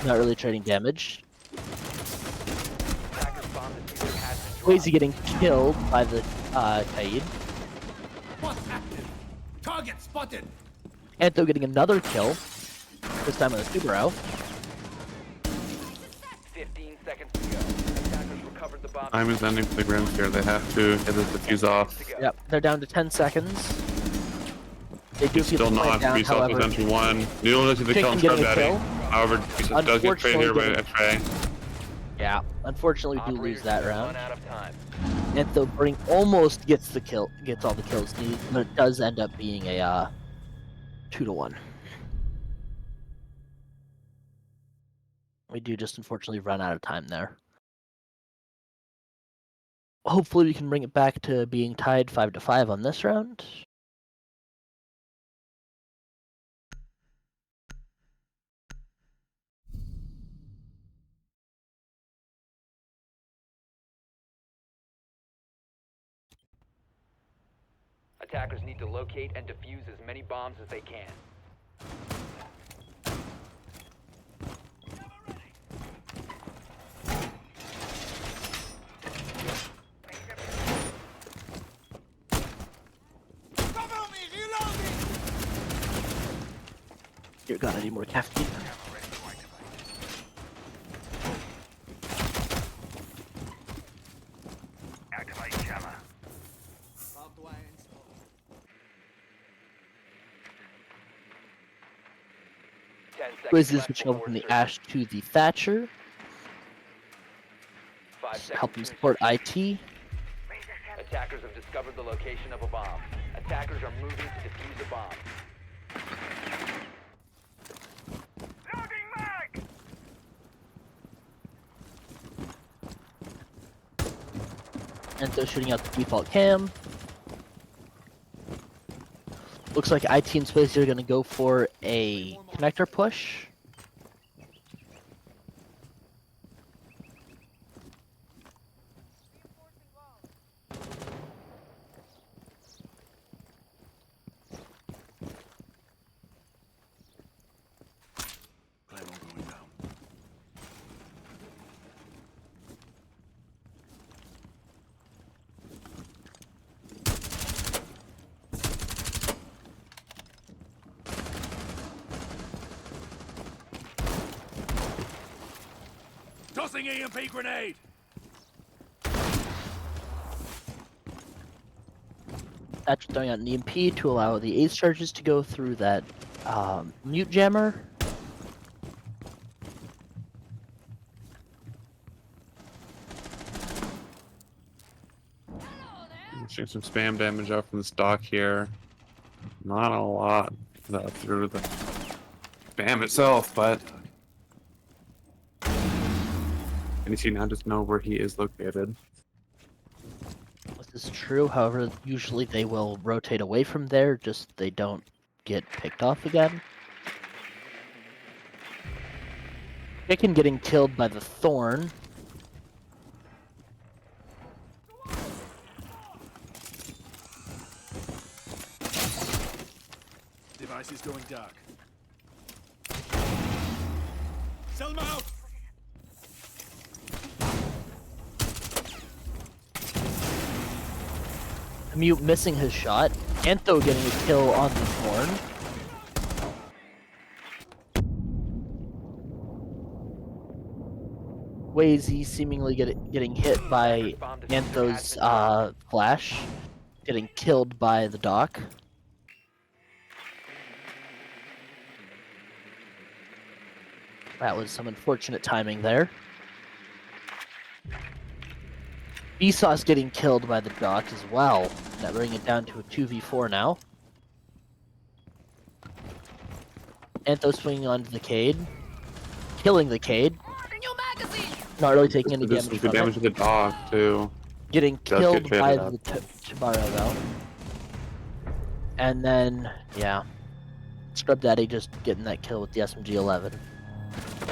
Not really trading damage. Attackers bomb diffuser has been Swayze dropped. getting killed by the Kaid. What's active? Target spotted. Antho getting another kill. This time on the Subaru. 15 seconds to go. Attackers recovered the bomb. Time is ending for the Grims here. They have to get this defuse off. To go. Yep, they're down to 10 seconds. They do He's keep still the not. plant down, Vsauce was however. entry 1. Noodle is the kill Chicken and getting Scrub a Daddy. kill. However, Vsauce does get traded here by Unfortunately, X-Ray. Yeah, unfortunately we do Operators lose that have round. run out of time. Antho Bring almost gets the kill, gets all the kills needed, but it does end up being a 2-1. We do just unfortunately run out of time there. Hopefully we can bring it back to being tied 5-5 on this round. Attackers need to locate and defuse as many bombs as they can. Dear God, I need more caffeine. Activate jammer. 10 seconds Swayze is left switching before over from the insertion. Ash to the Thatcher, 5 seconds helping to support insertion. IT. Attackers have discovered the location of a bomb. Attackers are moving to defuse a bomb. Loading mag! Antho shooting out the default cam. Looks like IT and Swayze are going to go for a connector push. Plan on going down. Tossing EMP grenade. Thatcher throwing out an EMP to allow the ace charges to go through that mute jammer. Shooting some spam damage out from the stock here. Not a lot through the spam itself, but NEC now just know where he is located. This is true, however, usually they will rotate away from there, just they don't get picked off again. Chicken getting killed by the Thorn. Device is going dark. Selma out. Mute missing his shot. Antho getting a kill on the Thorn. Swayze seemingly getting hit by Antho's flash. Getting killed by the Doc. That was some unfortunate timing there. Vsauce getting killed by the Doc as well. That bringing it down to a 2v4 now. Antho swinging onto the Cade. Killing the Cade. Not really taking any This damage is from good damage it. to the dog too. Getting Does killed get by traded the Chibaro though. And then, yeah. Scrub Daddy just getting that kill with the SMG-11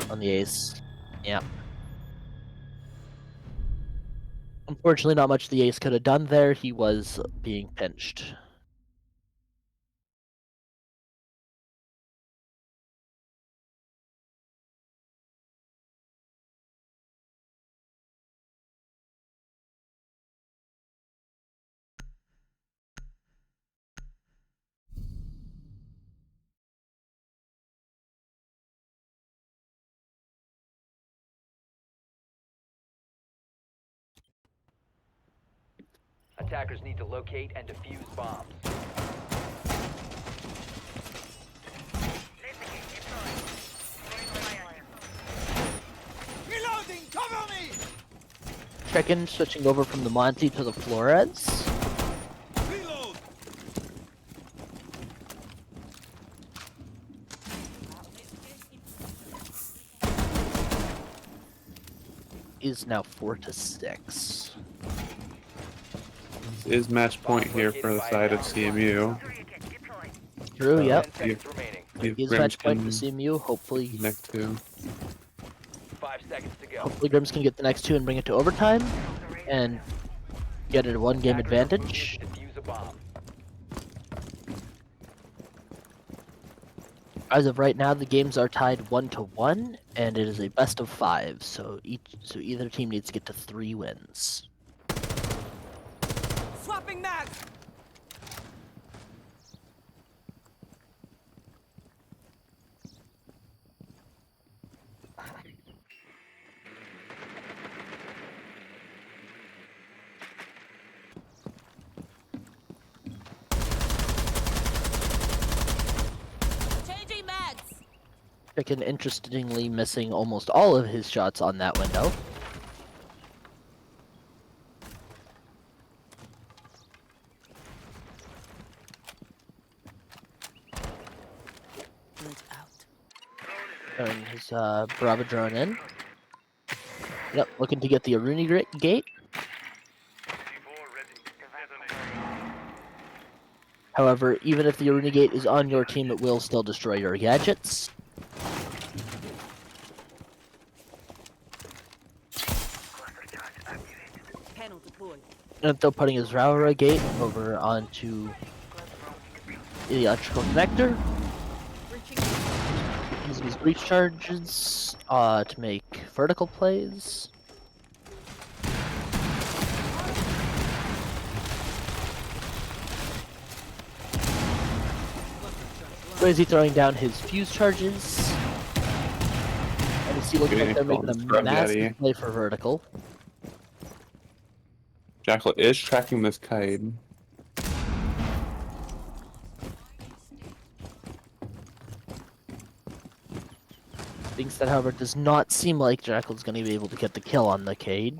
on the Ace. Yeah. Unfortunately, not much the Ace could have done there. He was being pinched. Attackers need to locate and defuse bombs. Reloading! Cover me! Chicken switching over from the Monty to the Flores. Reload! Is now 4-6. Is match point here for the side of CMU. True, yep. 10 seconds remaining. He's match point for CMU. Hopefully, Next two. 5 seconds to go. hopefully Grims can get the next two and bring it to overtime and get it a one-game Attackers are moving advantage. to defuse a bomb. As of right now, the games are tied 1-1, and it is a best of 5. So either team needs to get to 3 wins. Swapping mags. Changing mags. Chicken interestingly missing almost all of his shots on that window. Throwing his Bravo drone in. Yep, looking to get the Aruni gate. However, even if the Aruni gate is on your team, it will still destroy your gadgets. Panel deployed. And still putting his Raura gate over onto the electrical connector. Using his breach charges to make vertical plays. Crazy throwing down his fuse charges. And you see, looks like they're making a Scrub Daddy. massive play for vertical. Jackal is tracking this kite. Thinks that, however, does not seem like Jackal's going to be able to get the kill on the Cade.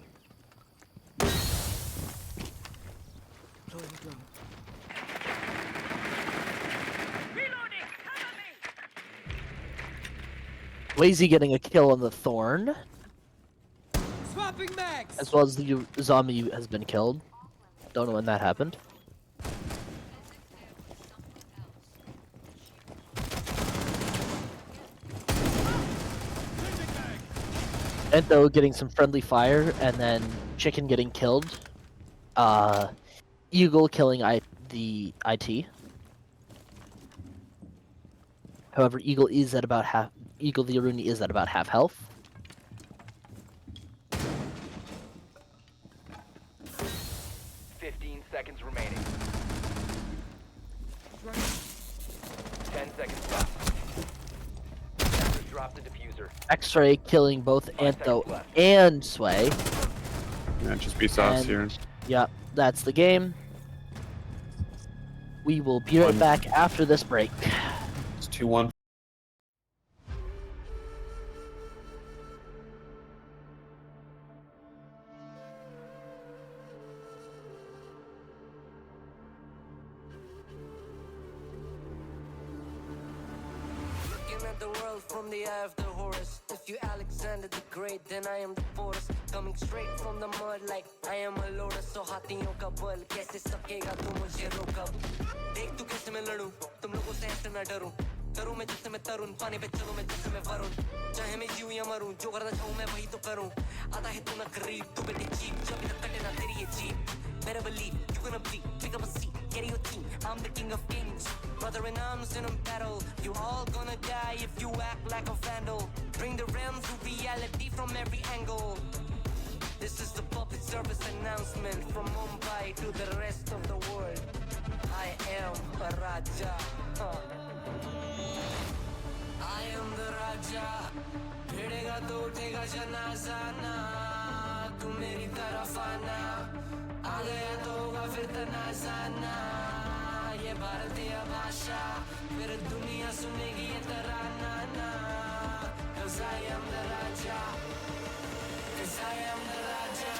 Lazy getting a kill on the Thorn, Swapping mags. as well as the zombie has been killed. Don't know when that happened. Ento getting some friendly fire, and then Chicken getting killed. Eagle killing the IT. However, Eagle is at about half. Eagle the Aruni is at about half health. Seconds remaining. 10 seconds left. Attackers dropped the diffuser. X-Ray killing both 5 Antho seconds left. and Sway. Yeah, just be sauce And- here. Yeah, that's the game. We will be right One. back after this break. It's 2-1. the world from the eye of the Horus. If you Alexander the Great, then I am the Porus. Coming straight from the mud like I am a lotus. So हाथियों का बल कैसे सकेगा तू मुझे रोका? देख तू कैसे मैं लड़ूं, तुम लोगों से ऐसे ना डरूं. करूं मैं जिससे मैं तरुण, पानी पे चलूं मैं जिससे मैं वरुण. चाहे मैं जीऊं या मरूं, जो करना चाहूं मैं वही तो करूं. आता है तू ना करीब, तू बेटी चीप, जब तक कटे ना तेरी ये jeep. Better believe you're gonna bleed. Pick up a seat, get in your team. I'm the king of kings, brother in arms in a battle. You all gonna die if you act like a vandal. Bring the realms to reality from every angle. This is the public service announcement from Mumbai to the rest of the world. I am a Raja. I am the Raja. भिड़ेगा तो उठेगा जनाजा ना. तू मेरी तरफ आना. आ गया तो होगा फिर तनाजा ना. ये भारतीय भाषा फिर दुनिया सुनेगी ये तराना ना. 'Cause I am the Raja. 'Cause I am the Raja.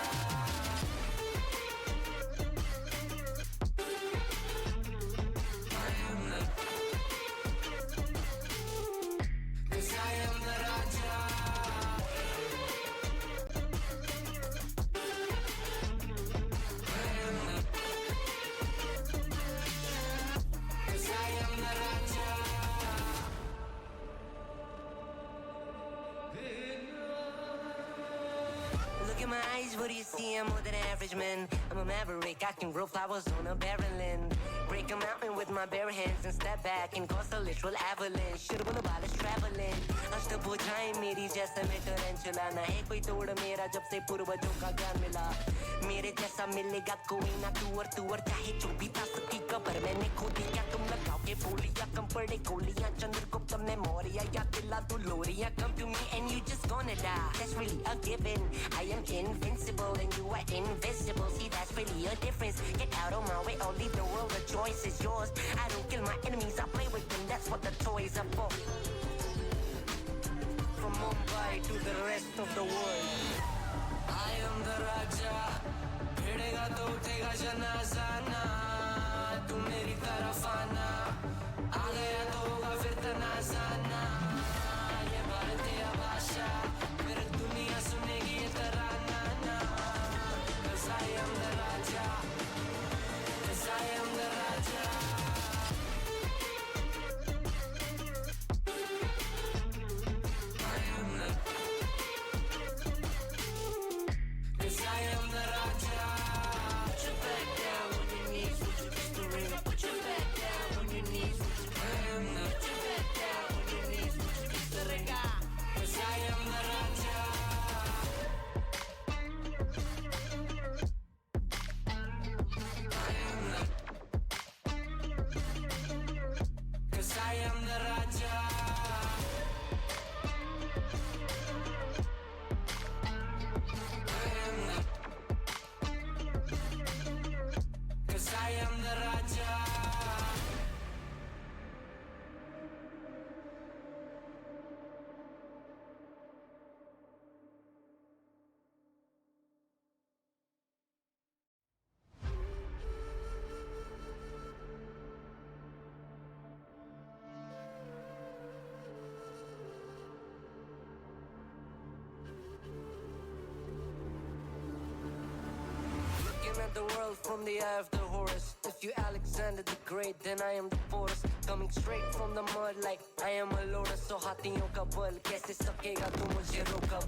Look in my eyes, what do you see? I'm more than average, man. I'm a maverick, I can grow flowers on a barren land. Break a mountain with my bare hands and step back and cause a literal avalanche. Should've been about us traveling. अष्टभुजाएं मेरी जैसे मैं टरेंचुला. ना है कोई तोड़ मेरा जब से पूर्वजों का ज्ञान मिला. मेरे जैसा मिलेगा कोई ना तू और चाहे जो भी था सबकी कबर मैंने खोदी. क्या तुम लगाओगे बोलियां कम पड़े गोलियां. चंद्रगुप्त ने मौर्य या किला तू लोरिया. Come to me and you just gonna die. That's really a given. I am invincible and you are invisible. See, that's really a difference. Get out of my way, I'll leave the world. The choice is yours. I don't kill my enemies, I play with them. That's what the toys are for. From Mumbai to the rest of the world, I am the Raja. भिड़ेगा तो उठेगा जनाजा ना. तू मेरी तरफ आना. आ गया तो होगा फिर तनाजा ना. ये भारतीय भाषा फिर दुनिया सुनेगी ये तराना ना. 'Cause I am the Raja. 'Cause I am the Raja. I am the. 'Cause I am the Raja. Put your back down on your knees, would you kiss the ring? Put your back down on your knees, would you? I am the. Put your back down on your knees, would you kiss the ring? 'Cause I am the Raja. I am the. 'Cause I am the Raja. I am the. 'Cause I am the Raja. Looking at the world from the eye of the Horus. If you Alexander the Great, then I am the Porus. Coming straight from the mud like I am a lotus. So हाथियों का बल कैसे सकेगा तू मुझे रोका?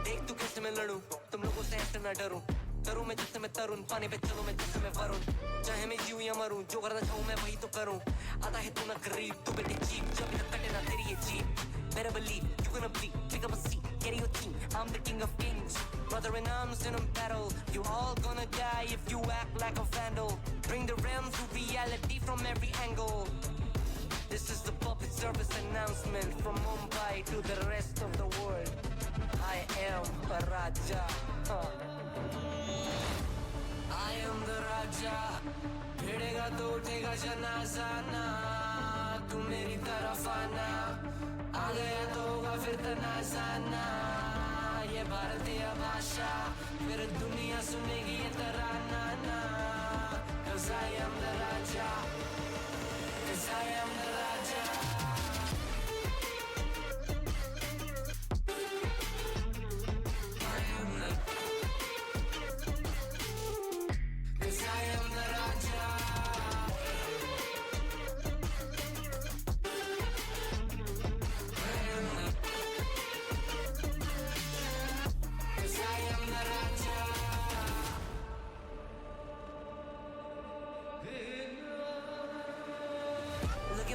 देख तू कैसे मैं लड़ूं, तुम लोगों से ऐसे ना डरूं. करूं मैं जिससे मैं तरुण, पानी पे चलूं मैं जिससे मैं वरुण. चाहे मैं जीऊं या मरूं, जो करना चाहूं मैं वही तो करूं. आता है तू ना करीब, तू बेटी चीप, जब तक कटे ना तेरी ये jeep. Better believe you're gonna bleed. Pick up a seat, get in your team. I'm the king of kings, brother in arms in a battle. You all gonna die if you act like a vandal. Bring the realms to reality from every angle. This is the public service announcement from Mumbai to the rest of the world. I am a Raja. I am the Raja. भिड़ेगा तो उठेगा जनाजा ना. तू मेरी तरफ आना. आ गया तो होगा फिर तनाजा ना. ये भारतीय भाषा फिर दुनिया सुनेगी ये तराना ना. 'Cause I am the Raja. 'Cause I am the Raja.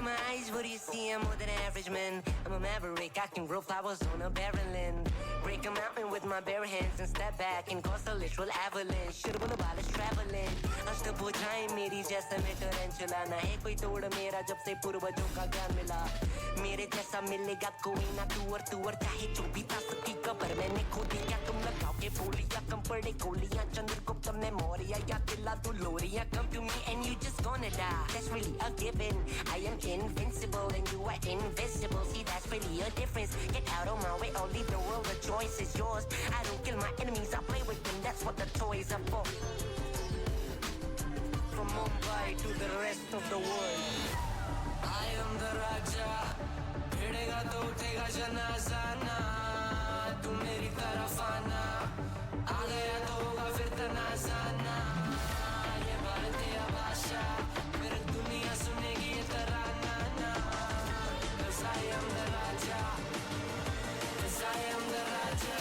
in my eyes, what do you see? I'm more than average, man. I'm a maverick, I can grow flowers on a barren land. Break a mountain with my bare hands and step back and cause a literal avalanche. Should've won about us traveling. अष्टभुजाएं मेरी जैसे मैं tarantula ना है कोई तोड़ मेरा जब से पूर्वजों का ज्ञान मिला मेरे जैसा मिलेगा कोई ना तू और चाहे जो भी था सबकी कबर मैंने खोदी क्या तुम लगाओगे बोलियां कम पड़े गोलियां चंद्रगुप्त ने मौर्य या दिला तू लोरियां come to me and you just gonna die that's really a given I am invincible and you are invisible see that's really a difference get out of my way I'll leave the world the choice is yours I don't kill my enemies I play with them that's what the toys are for from Mumbai to the rest of the world I am the Raja भिड़ेगा तो उठेगा जनाजा ना तू मेरी तरफ आना आ गया तो होगा फिर तनाजा ना ये भारतीय भाषा फिर दुनिया सुनेगी ये तराना ना 'cause I am the Raja 'cause I am the Raja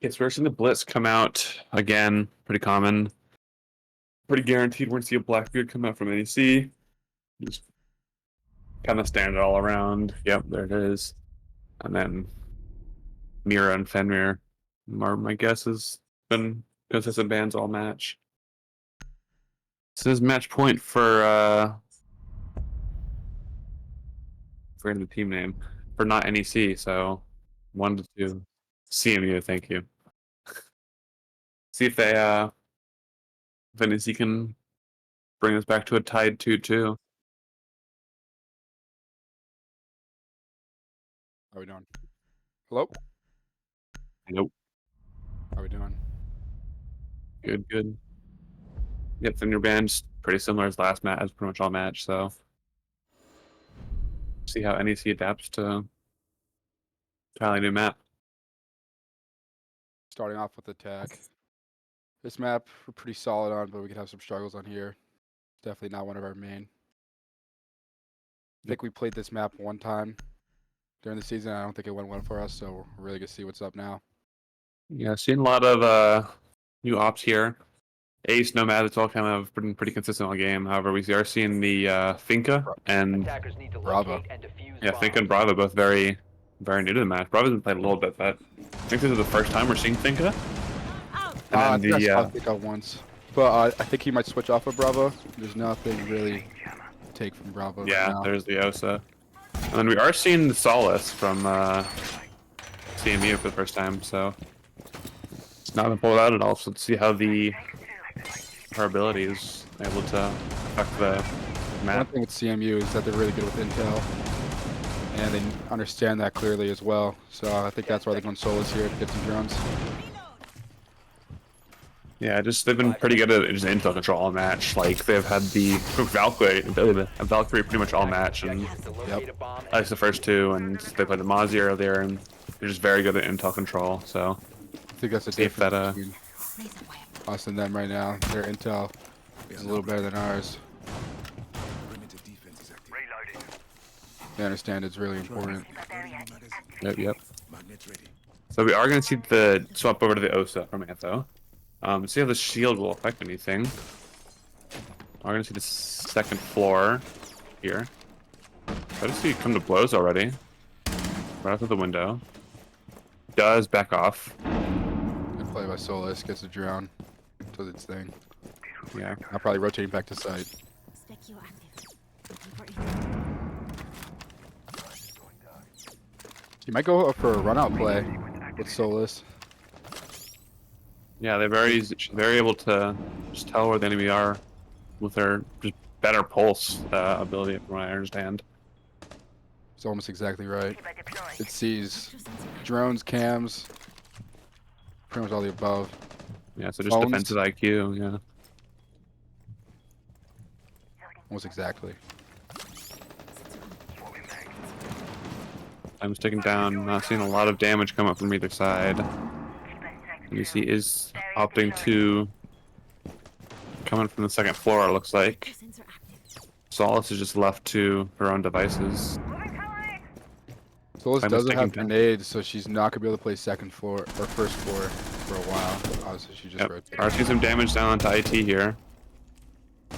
Yes, we're seeing the Blitz come out again. Pretty common. Pretty guaranteed we're going to see a Blackbeard come out from NEC. Just kind of standard all around. Yep, there it is. And then Mira and Fenrir. My guess has been consistent bans all match. This is match point for forgetting the team name. For not NEC, so 1 to 2. CMU, thank you. See if they if NEC can bring us back to a tied 2-2. How are we doing? Hello? Nope. How are we doing? Good, good. Yep, then your band's pretty similar as last match, as pretty much all match, so see how NEC adapts to entirely new map. Starting off with attack. This map we're pretty solid on, but we could have some struggles on here. Definitely not one of our main. I think we played this map one time during the season. I don't think it went well for us, so we're really gonna see what's up now. Yeah, seeing a lot of new ops here. Ace, Nomad, it's all kind of been pretty consistent all game. However, we are seeing the Finca and Attackers need to Bravo. locate and defuse yeah, bombs. Finca and Bravo both very new to the match. Bravo's been played a little bit, but I think this is the first time we're seeing Finca. And I then think I saw the Finca once, but I think he might switch off of Bravo. There's nothing really to take from Bravo. yeah, right now. there's the Osa, and then we are seeing the Solace from CMU for the first time. So it's not been pulled out at all. So let's see how her ability is able to affect the One map. thing with CMU is that they're really good with intel, and they understand that clearly as well. So I think that's why they're going Solus here to get some drones. Yeah, they've been pretty good at just intel control all match. Like they've had the Valkyrie pretty much all match, and Yep. at least the first two, and they played the Mozzie earlier, and they're just very good at intel control. So I think that's the see if difference that between us and them right now. Their intel is a little better than ours. Reloading. They understand it's really important. yep. So we are going to see the swap over to the OSA from Antho. See how the shield will affect anything. We're going to see the second floor here. I just see it come to blows already. Right out of the window. Does back off. Good play by Solus. Gets a drone. Does its thing. Yeah. I'll probably rotating back to site. You might go for a run out play with Solus. Yeah, they're very able to just tell where the enemy are with their just better pulse ability, from what I understand. It's almost exactly right. It sees drones, cams, pretty much all the above. Yeah, so just Phones. defensive IQ, yeah. Almost exactly. I'm sticking down, not seeing a lot of damage come up from either side. NEC is opting to coming from the second floor, it looks like. Solace is just left to her own devices. Solus I'm doesn't have mistaken, grenades, so she's not gonna be able to play second floor or first floor for a while. Obviously, she just rotates. Alright, see some damage down onto IT here.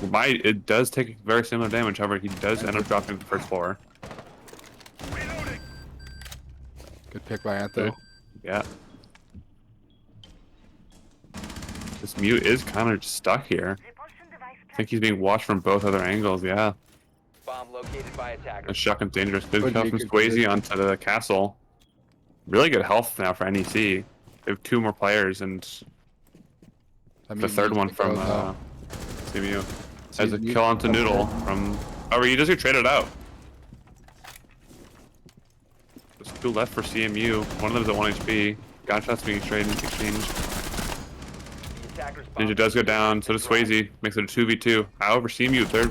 It does take very similar damage, however, he does end up dropping to the first floor. Good pick by Antho. Yeah. This mute is kind of stuck here. I think he's being watched from both other angles, yeah. Bomb located by attackers. A shotgun's dangerous. Good Could kill be from good Swayze position. onto the castle. Really good health now for NEC. They have 2 more players and the third one from CMU. Has a kill onto Noodle from... Oh, he does get traded out. There's 2 left for CMU. One of them's at 1 HP. Gunshots being exchanged. Ninja does go down, so does Swayze. Makes it a 2v2. However, CMU, they're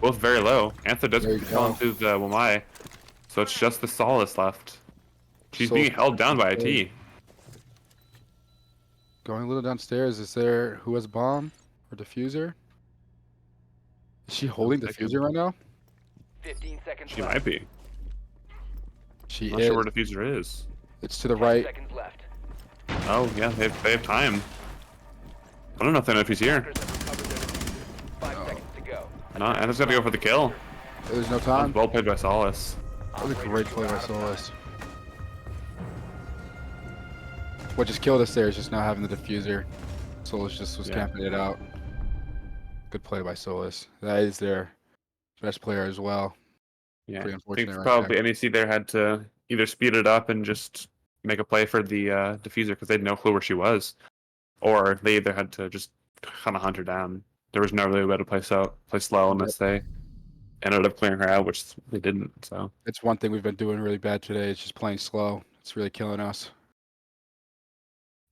both very low. Antho does get the kill onto the Wamai. So it's just the Solace left. She's being held down by IT. Going a little downstairs. Is there who has a bomb or diffuser? Is she holding diffuser right now? 15 seconds She left. might be. She Not is. sure where diffuser is. It's to the 10 right. seconds left. Oh, yeah, they have time. I don't know if they know if he's here. Attackers have recovered their diffuser. 5 seconds to go. No, Antho's gotta go for the kill. There's no That was time. well played by Solace. That was a great play by Solus. What just killed us there is just not having the diffuser. Solus just was camping it out. Good play by Solus. That is their best player as well. Yeah, Pretty I unfortunate think right probably NEC there had to either speed it up and just make a play for the diffuser because they had no clue where she was, or they either had to just kind of hunt her down. There was no really way to play slow unless they ended up clearing her out, which they didn't. So It's one thing we've been doing really bad today. It's just playing slow. It's really killing us.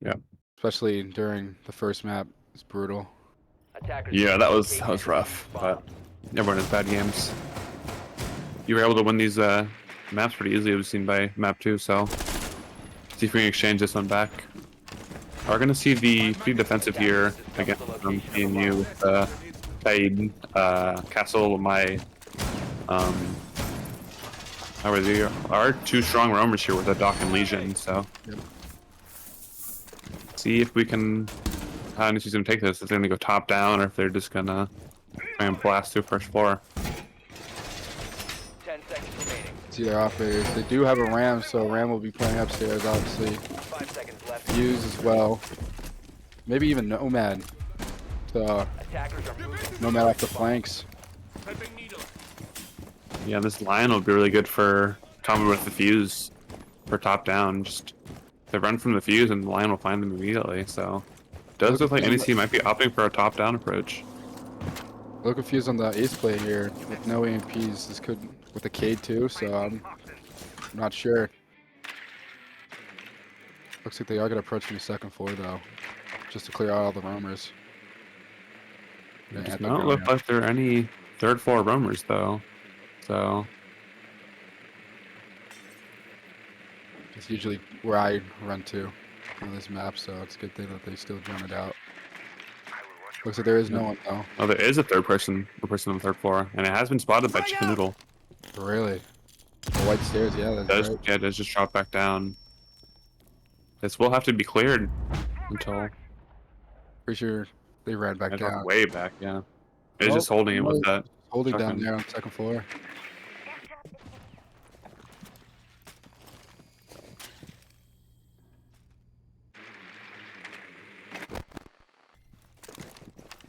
Yeah. Especially during the first map. It's brutal. Attackers yeah, that was rough, but everyone has bad games. You were able to win these maps pretty easily. It was seen by map 2, so see if we can exchange this one back. We're gonna see the pretty defensive here again from CMU with Kaid, Castle, my are 2 strong roamers here with a Dock and Legion, so see if we can how NEC's gonna take this. If they're gonna go top down or if they're just gonna try and blast through first floor. 10 seconds remaining. See their operators. They do have a Ram, so Ram will be playing upstairs, obviously. 5 seconds left. Fuse as well. Maybe even Nomad. So, Attackers are moving. Nomad off the flanks. Yeah, this line will be really good for coming with the fuse for top down. Just they run from the fuse and the line will find them immediately. So it does look like NEC might be opting for a top down approach. A little confused on the ace play here with no AMPs. This could with the Cade too, so I'm not sure. Looks like they are gonna approach from the second floor though, just to clear out all the roamers. It does not look like there are any third floor roamers though. So it's usually where I run to on this map, so it's a good thing that they still drone it out. Looks like there is no one though. oh, there is a person on the third floor, and it has been spotted by Chicken Noodle. Really? The white stairs, yeah, that's right. Yeah, it does just drop back down. This will have to be cleared until Pretty sure they ran back down. way back. Yeah, it's Nope, just holding it with no, that. holding down shotgun. there on the second floor.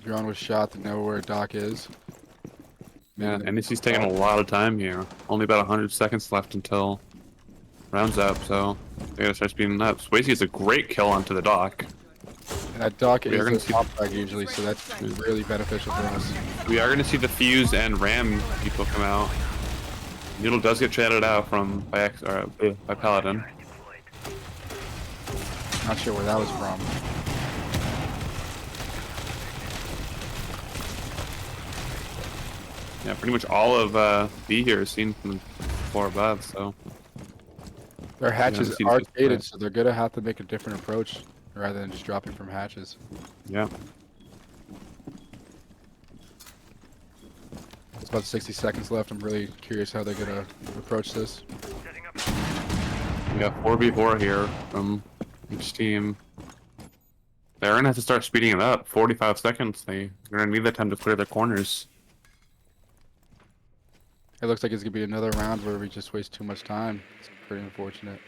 Drone was shot to know where Doc is. Yeah, Maybe NEC's taking a lot of time here. Only about 100 seconds left until rounds up, so they gotta start speeding up. Swayze is a great kill onto the dock. And that Doc We are is gonna a see- top frag usually, so that's really beneficial for us. We are going to see the Fuse and Ram people come out. Noodle does get shadowed out from by Paladin. Not sure where that was from. Yeah, pretty much all of B here is seen from the floor above, so Their hatches see are this gated, play. so they're gonna have to make a different approach rather than just dropping from hatches. yeah. It's about 60 seconds left. I'm really curious how they're gonna approach this. We got 4v4 here from each team. They're going to have to start speeding it up. 45 seconds. They're going to need that time to clear their corners. It looks like it's gonna be another round where we just waste too much time. It's pretty unfortunate.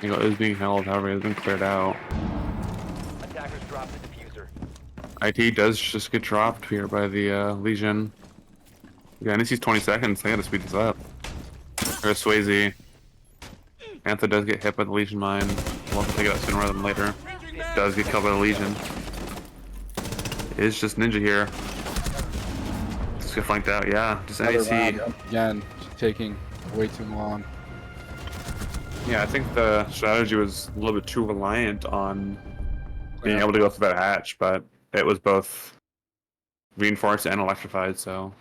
You know, it is being held, however, it's been cleared out. Attackers drop the diffuser. IT does just get dropped here by the Legion. Yeah, NEC's 20 seconds. They gotta speed this up. There's Swayze. Antha does get hit by the Legion mine. We'll have to take it out sooner rather than later. Does get killed by the Legion. It's just Ninja here. Just get flanked out. Yeah, just Another NEC. round again, just taking way too long. Yeah, I think the strategy was a little bit too reliant on being able to go through that hatch, but it was both reinforced and electrified, so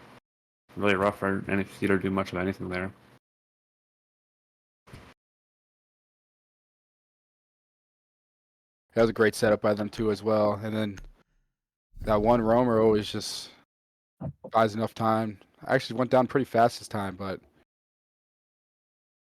really rough for NEC to do much of anything there. That was a great setup by them too as well. And then that one roamer always just buys enough time. I actually went down pretty fast this time, but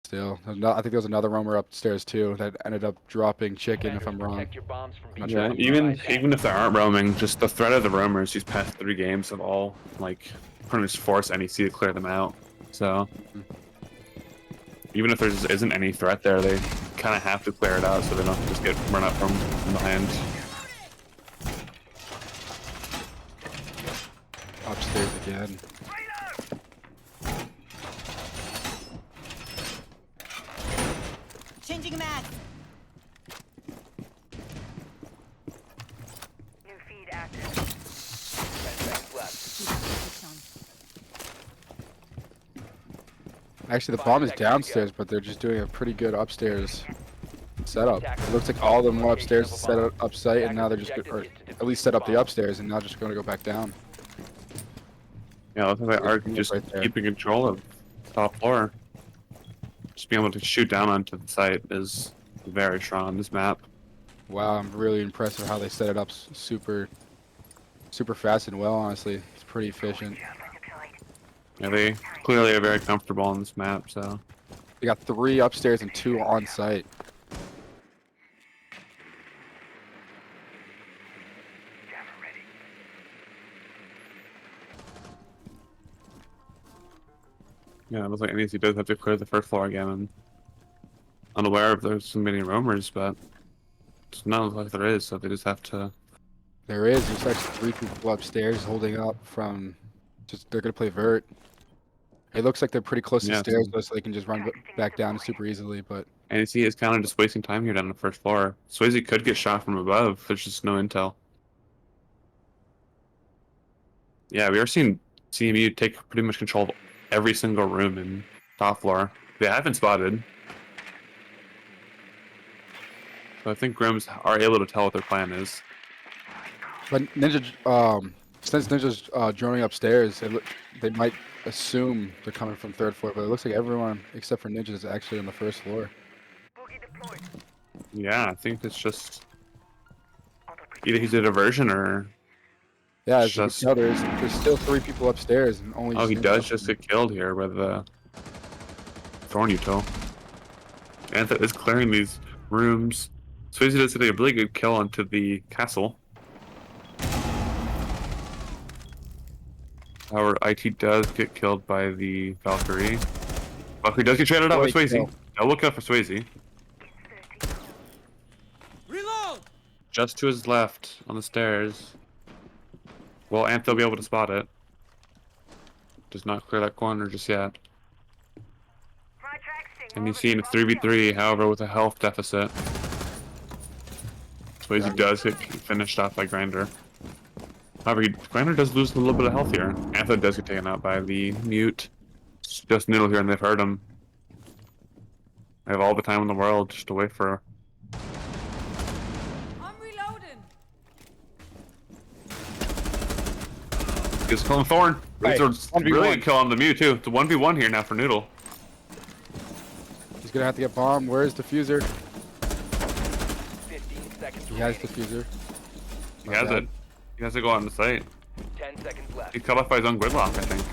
still, I think there was another roamer upstairs too that ended up dropping chicken if I'm wrong. Protect your bombs from being Yeah, dropped even by if they aren't roaming, just the threat of the roamers these past 3 games have all like pretty much forced NEC to clear them out. So even if there just isn't any threat there, they kind of have to clear it out so they don't just get run up from behind. Upstairs again. Changing mag. New feed active. 10 seconds left. Actually, the bomb is downstairs, but they're just doing a pretty good upstairs setup. It looks like all of them went upstairs to set up site, and now they're just or at least set up the upstairs, and now just going to go back down. Yeah, I think they are just Right there. keeping control of top floor. Just being able to shoot down onto the site is very strong on this map. Wow, I'm really impressed with how they set it up super fast and well, honestly. It's pretty efficient. Yeah, they clearly are very comfortable on this map, so They got 3 upstairs and 2 on site. yeah, it looks like NEC does have to clear the first floor again. I'm unaware if there's so many roamers, but it's not like there is, so they just have to. There's actually 3 people upstairs holding up from they're gonna play vert. It looks like they're pretty close to Yeah, stairs though, so they can just run back down super easily, but NEC is kind of just wasting time here down the first floor. Swayze could get shot from above. There's just no intel. Yeah, we are seeing CMU take pretty much control of every single room in top floor. They haven't spotted. So I think Grims are able to tell what their plan is. but Ninja since Ninja's droning upstairs, they might assume they're coming from 3rd floor, but it looks like everyone except for Ninja is actually on the 1st floor. Boogie deployed. Yeah, I think it's just either he's a diversion or Yeah, as It's you can just- tell, there's still 3 people upstairs and only. oh, he Ninja does up just there. get killed here with the Thorn util. Antha is clearing these rooms. Swayze does get a really good kill onto the castle. Our IT does get killed by the Valkyrie. Valkyrie does get traded out by Great Swayze. kill. Now look out for Swayze. Reload! Just to his left on the stairs. Well, Antha will be able to spot it. Does not clear that corner just yet. And you see it's 3v3, however, with a health deficit. Swayze does get finished off by Grinder. However, Grinder does lose a little bit of health here. Antha does get taken out by the mute. It's just Noodle here, and they've heard him. They have all the time in the world just to wait for. I'm reloading. He's killing Thorn. Hey, Really 1v1. good kill on the mute too. It's a 1v1 here now for Noodle. He's gonna have to get bombed. Where's diffuser? 15 seconds He has remaining. diffuser. He has it. He has to go on the site. 10 seconds left. He's cut off by his own gridlock, I think.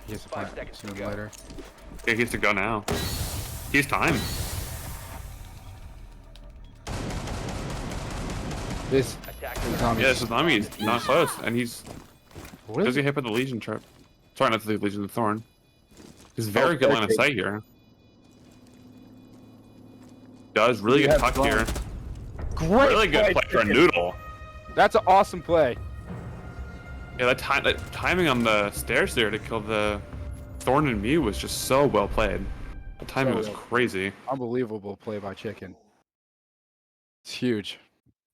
He has to 5 find seconds to sooner go. or later. Yeah, he has to go now. He's time. This Attack is zombie. Yeah, this is Nami. He's not close, and he's What does is get it? hit by the Legion trap. Sorry, not the Legion, the Thorn. He's very good line of okay. sight here. Does really You good have tuck here. Great Really good play for a Noodle. That's an awesome play. Yeah, that timing on the stairs there to kill the Thorn and Mew was just so well played. The timing So was well. crazy. Unbelievable play by Chicken. It's huge.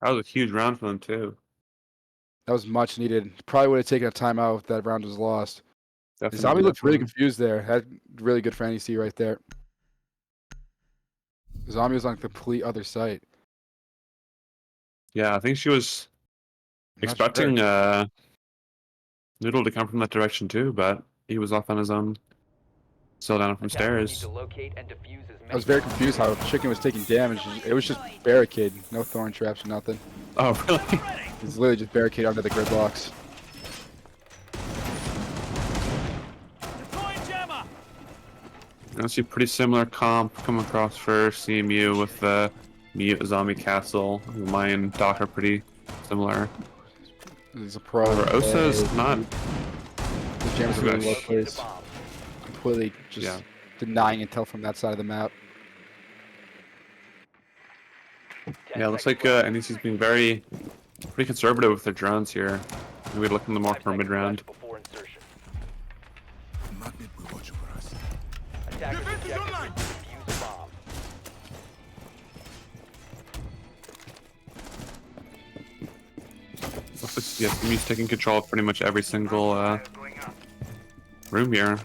That was a huge round for them too. That was much needed. Probably would have taken a timeout if that round was lost. The Definitely, zombie looked really definitely. confused there. Had really good for NEC right there. The zombie was on a complete other site. Yeah, I think she was I'm not expecting sure. Noodle to come from that direction too, but he was off on his own. Still down from Attackers need stairs. to locate and defuse as I was many very confused how Chicken was taking damage. It was just barricade, no thorn traps or nothing. Oh, really? It's literally just barricade under the gridlocks. Deploying jammer! I see a pretty similar comp come across for CMU with the Mute Zombie Castle. Mine and Doc are pretty similar. He's a pro. However, Osa is not. The jammer's Okay. really well locate the placed. bomb. Completely just Yeah. denying intel from that side of the map. 10 Yeah, it looks seconds like left. NEC's being pretty conservative with their drones here. Maybe looking more 5 for mid seconds round. left before insertion. Magnet will watch over us. Attackers Defense is objective online. is to defuse the bomb. Looks like yeah, CMU's taking control of pretty much every single room here.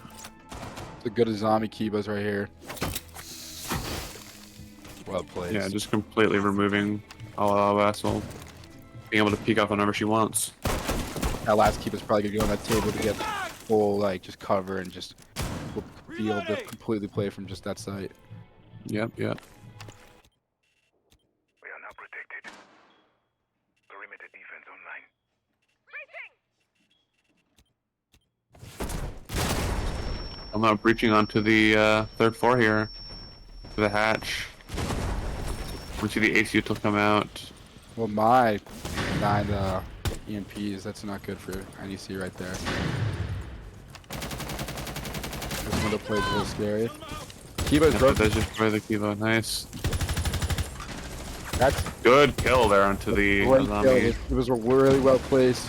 The good as zombie Kiba's right here. Well played. Yeah, just completely removing all OS while being able to peek off whenever she wants. That last Kiba's probably gonna go on that table to get full like just cover and just will be able to completely play from just that site. Yep, yep. We are now protected. Perimeter defense online. I'm now breaching onto the third floor here to the hatch. We see the AC will come out. Well, my 9 EMPs, that's not good for NEC right there. This window plays a little scary. Kiba's Yep, broken. that's just for the Kivo. Nice. That's Good kill there onto the great zombie. kill. It was really well placed.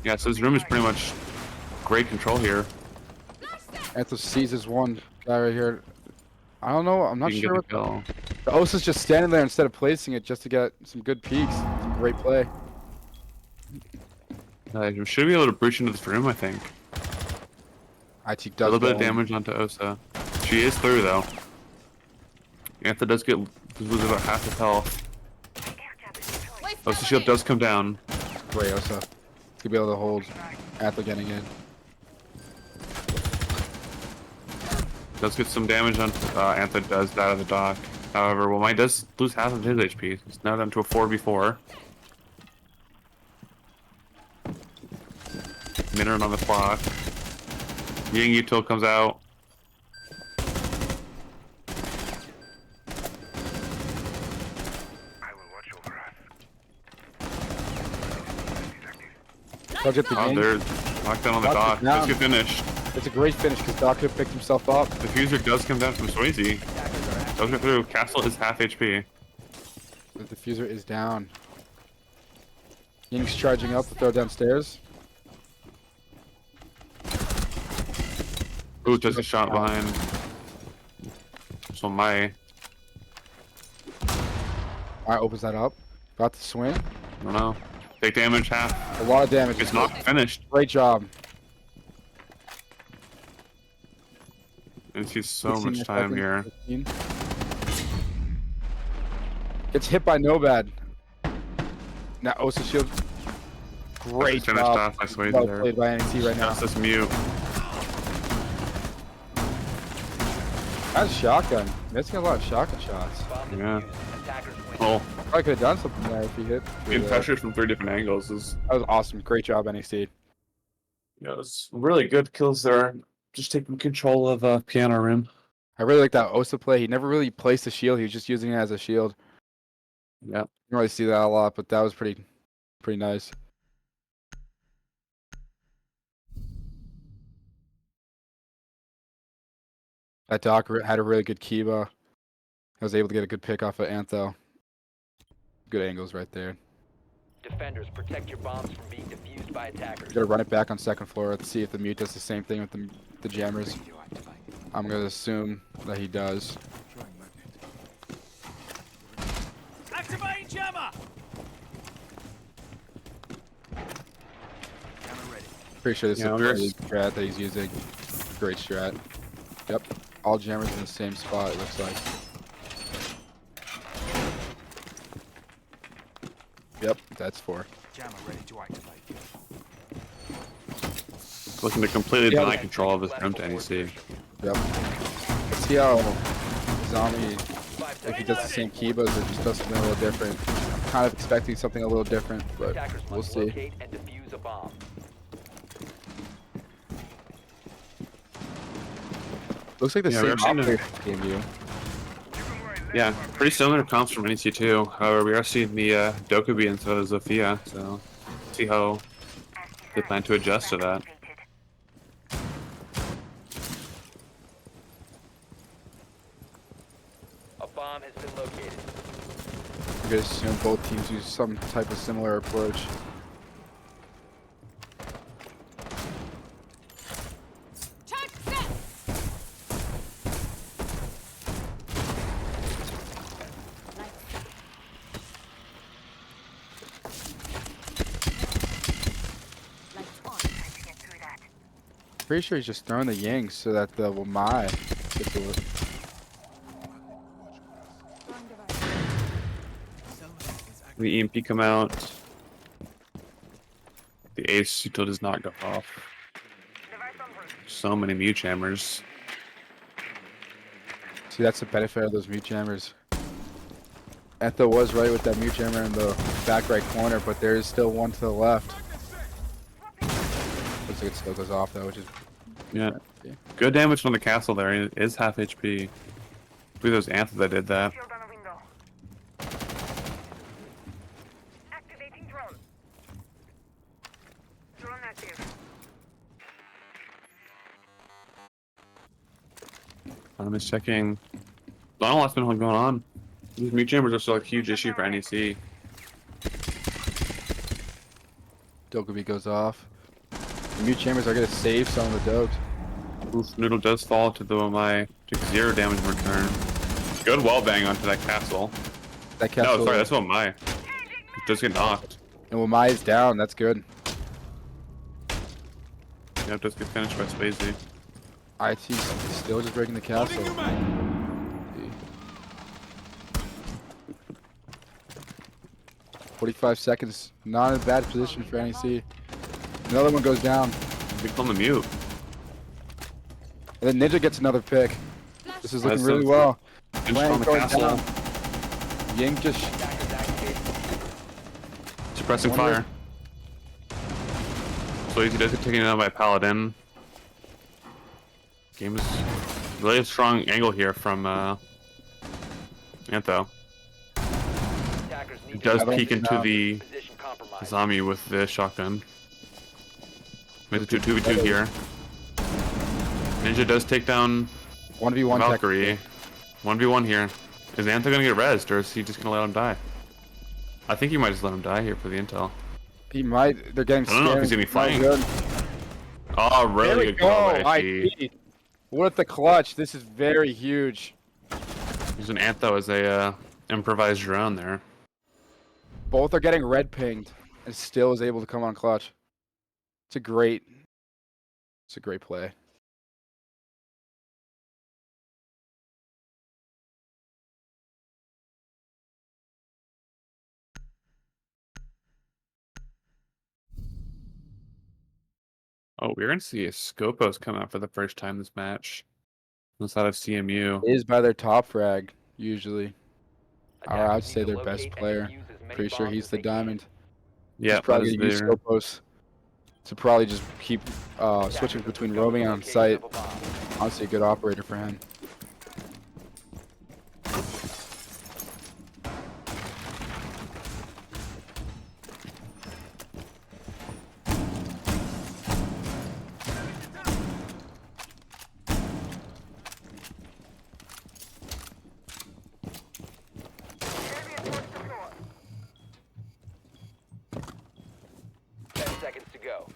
Yeah, so this room is pretty much great control here. Anthos sees his one guy right here. I don't know. I'm not You can sure. get the kill. The Osa's just standing there instead of placing it just to get some good peeks. It's a great play. You should be able to breach into this room, I think. IT A does little bit of go in. damage onto Osa. She is through though. Antha does lose about half his health. Osa shield does come down. Great Osa. To be able to hold Atha getting in. Does get some damage on Antha does that of the dock. However, well, mine does lose half of his HP. He's now down to a 4v4. Minute on the clock. Ying util comes out. I will watch over us. Dog get the Oh, Ying. they're locked down on the Doc dock. is down. Let's get finished. It's a great finish because Doc could have picked himself up. The diffuser does come down from Swayze. Does get through. Castle is half HP. The diffuser is down. Ying's charging up to throw downstairs. Ooh, just a shot behind. So my, Alright, opens that up. About to swing. I don't know. Take damage, half. A lot of damage. It's not finished. Great job. And she's so 16 much time here. 15. Gets hit by Nobad. Now Osa shield. Great Finished job. off by Swayze Well there. played by NEC right now. That's this mute. That's shotgun. Missing a lot of shotgun shots. Bomb Yeah. defused. Attackers win. Oh, Probably could have done something there if he hit. being pressured from 3 different angles is, That was awesome. Great job, NEC. yeah, it's really good kills there. Just taking control of piano rim. I really like that Osa play. He never really placed a shield. He was just using it as a shield. Yeah. You don't really see that a lot, but that was pretty nice. That Doc had a really good Kiba. I was able to get a good pick off of Antho. Good angles right there. Defenders, protect your bombs from being defused by attackers. Gotta run it back on second floor. Let's see if the mute does the same thing with the jammers. I'm gonna assume that he does. Activating jammer! Pretty sure this Yeah, is we're- a really good strat that he's using. Great strat. Yep. All jammers in the same spot, it looks like. Yep, that's 4. Jammer ready to activate. Looking to completely Yeah. deny control of this rim to NEC. Yep. Let's see how Zombie, if he does the same Kibas or just does something a little different. I'm kind of expecting something a little different, but Attackers we'll must see. locate and defuse a bomb. Looks like the Yeah, same we've seen operator CMU. Yeah, pretty similar comps from NEC too. However, we are seeing the Dokubi instead of Zofia, so see how they plan to adjust to that. A bomb has been located. I'm gonna assume both teams use some type of similar approach. Charge set! Lights on. Pretty sure he's just throwing the Ying so that the Wamai gets to work. The EMP come out. The Ace util does not go off. So many mute jammers. See, that's the benefit of those mute jammers. Etho was right with that mute jammer in the back right corner, but there is still one to the left. Looks like it still goes off though, which is Yeah. Good damage on the castle there. It is half HP. I believe those anthers that did that. Shield on a window. Activating drone. Drone active. I'm just checking. I don't know what's been going on. These mute jammers are still a huge issue for NEC. Dokubi goes off. The mute chambers are gonna save some of the dokes. Oof, Noodle does fall to the my took 0 damage in return. Good wall bang onto that castle. That castle. No, sorry, that's what my. It does get knocked. And Wamai is down. That's good. Yeah, it does get finished by Swayze. IT's still just breaking the castle. 45 seconds. Not in a bad position for NEC. Another one goes down. Big on the mute. And then Ninja gets another pick. This is looking That's really so- well. Finished Lang on the going castle. down. Ying just Attackers activated. Suppressing Wonder- fire. Swayze does get taken down by Paladin. Game is really a strong angle here from Antho. Attackers need It to does don't peek into know. the position compromised. zombie with the shotgun. Makes it 2v2 here. Ninja does take down 1v1 Valkyrie. 1v1 here. Is Antho gonna get rezzed, or is he just gonna let him die? I think he might just let him die here for the intel. He might. They're getting I don't know if he's gonna be scared. flying. Not good. Oh, There really we good go. call by IT. IT. What the clutch? This is very huge. Using Antho as a improvised drone there. Both are getting red pinged, and still is able to come on clutch. It's a great play. Oh, we're gonna see a Scopos come out for the first time this match. Inside of CMU. Is by their top frag usually. Or Attackers I'd need say to their locate best and player. defuse as many Pretty sure bombs he's as the they can. diamond. Yeah, He's probably that gonna is use their... Scopos to probably just keep Attackers switching have between discovered roaming the and on location site. of a bomb. Honestly, a good operator for him. Enemy across the floor. 10 seconds to go.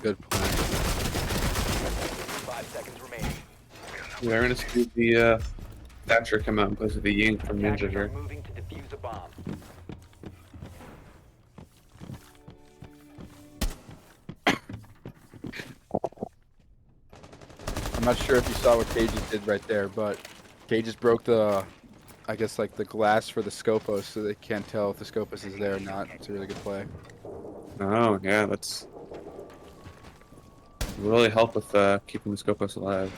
Good play. 5 seconds remaining. We're gonna see the Thatcher come out in place of the Ying from Ninja Attackers here. are moving to defuse a bomb. I'm not sure if you saw what Cages did right there, but Cages broke the, I guess like the glass for the Scopos, so they can't tell if the Scopos is there or not. It's a really good play. Oh, yeah, that's... really help with keeping the Scopos alive.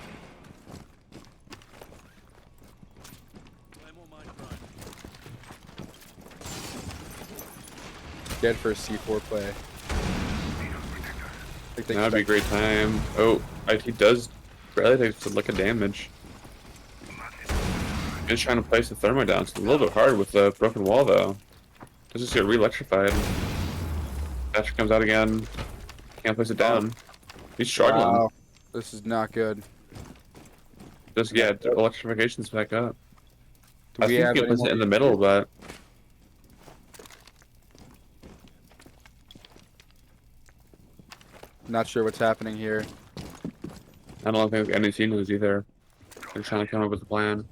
Dead for a C4 play. That'd be a great time. Oh, IT does barely take a lick of damage. Just trying to place the thermo down. It's a little bit hard with the broken wall, though. Does just get re-electrified. Thatcher comes out again. Can't place it down. He's struggling. Wow. This is not good. Just, yeah, the electrification's back up. Do I we think have he any puts more it in the middle, but... Not sure what's happening here. I don't think NEC knows either. They're trying to come up with a plan.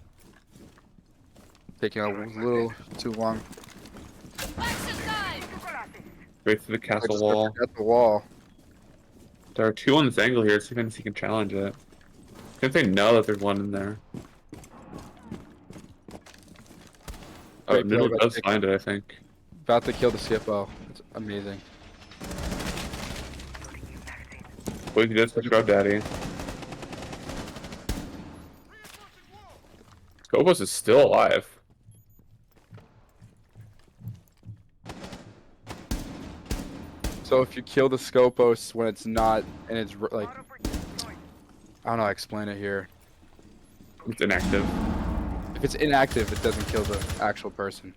Taking a little too long. Straight through the I castle just wall. got the wall. There are two on this angle here. See if NEC can challenge it. If they know that there's one in there. Oh, Great play Noodle by does Dick. find it, I think. About to kill the Skippo. It's amazing. Wait, he does the Scrub Daddy. Scopos is still alive. So if you kill the Scopos when it's not, and it's like, I don't know how to explain it here. It's inactive. If it's inactive, it doesn't kill the actual person.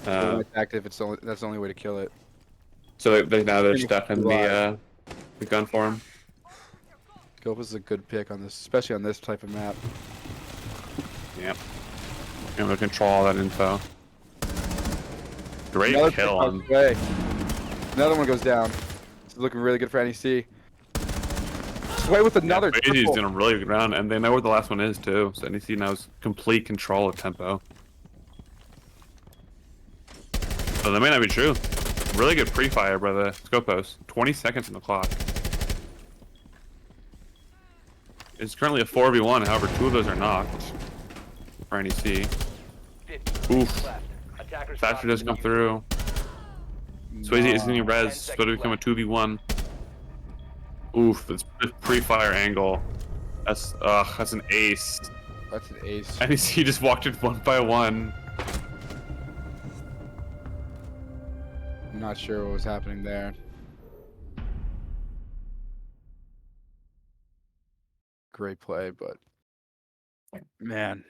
When it's active, that's the only way to kill it. So now they're Finish stuck in alive. the gun form. Scopos is a good pick on this, especially on this type of map. Yep. And we control all that info. Great Another kill pick on. the way. Another one goes down. It's looking really good for NEC. Sway with another Is triple. doing a really good round, and they know where the last one is too. So NEC now has complete control of tempo. So that may not be true. Really good pre-fire by the Scopos. 20 seconds on the clock. It's currently a 4v1, however, 2 of those are knocked for NEC. 50 Oof. left. Attackers Thatcher does come defuse. through. Swayze is getting 10 res, it's going to become a 2v1. Oof, that's pre-fire angle. That's an ace. That's an ace. NEC just walked it 1 by 1. I'm not sure what was happening there. great play, but man,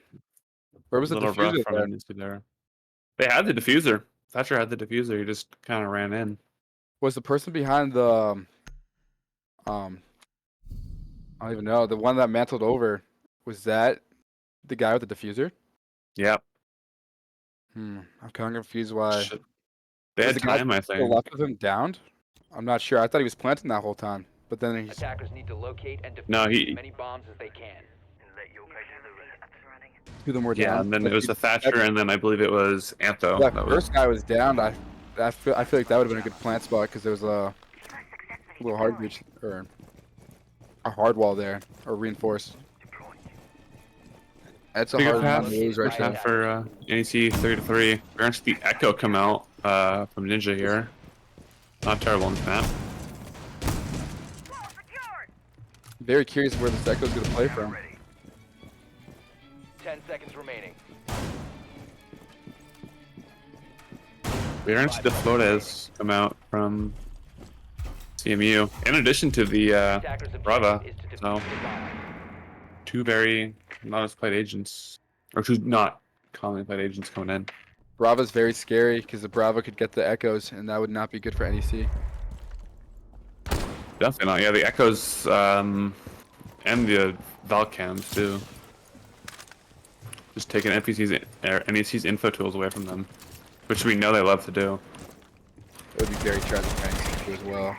where was the little rough diffuser from there? NEC there. They had the diffuser. Thatcher had the diffuser. He just kind of ran in. Was the person behind the I don't even know, the one that mantled over? Was that the guy with the diffuser? Yep. I'm kind of confused why. Shit. They Was had the guy time, I to the think. left of him downed? I'm not sure. I thought he was planting that whole time, but then he's Attackers need to locate and defuse No, as he. many bombs as they can. And let your guys do the rest. two of them were Yeah, down. and then But it was the Thatcher, and then I believe it was Antho. that That was. first guy was downed. I feel like that would have been a good plant spot because there was a little hard breach or a hard wall there, or reinforced. That's a Big hard path, one to lose right big there. path for NEC 3-3. We're gonna see the Echo come out from Ninja here. Not terrible on this map. Very curious where this Echo's gonna play from. 10 seconds remaining. We're gonna see the Flores come out from CMU, in addition to the Attackers' Brava. objective is to So defuse the bomb. two very not as played agents, or two not commonly played agents coming in. Brava's very scary because the Brava could get the Echoes, and that would not be good for NEC. Definitely not. Yeah, the Echoes and the Valcams too. Just taking NEC's info tools away from them, which we know they love to do. It would be very tragic for NEC as well.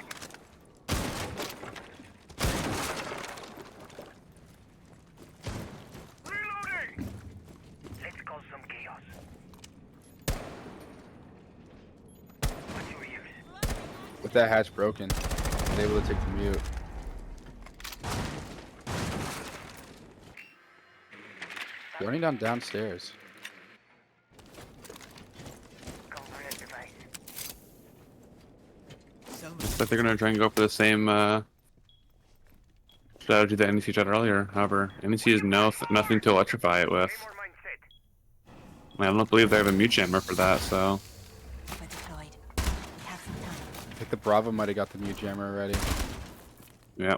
Reloading! Let's cause some chaos. What's your use? With that hatch broken, he's able to take the mute. They're running downstairs. But they're gonna try and go for the same strategy that NEC tried earlier. However, NEC has nothing to electrify it with. Claymore mindset. I don't believe they have a mute jammer for that, so Deployed. We have some time. I think the Brava might have got the mute jammer already. yeah.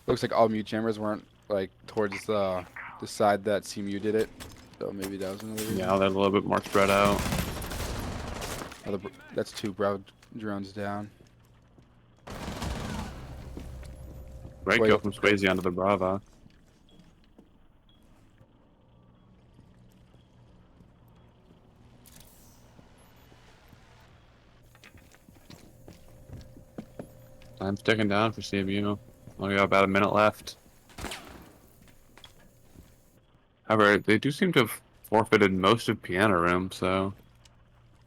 Looks like all mute jammers weren't like towards the side that CMU did it. So maybe that was another reason. Yeah, they're a little bit more spread out. That's two Brava drones down. Great kill from Swayze onto the Brava. Time's ticking down for CMU. Only got about a minute left. However, they do seem to have forfeited most of Piano Room, so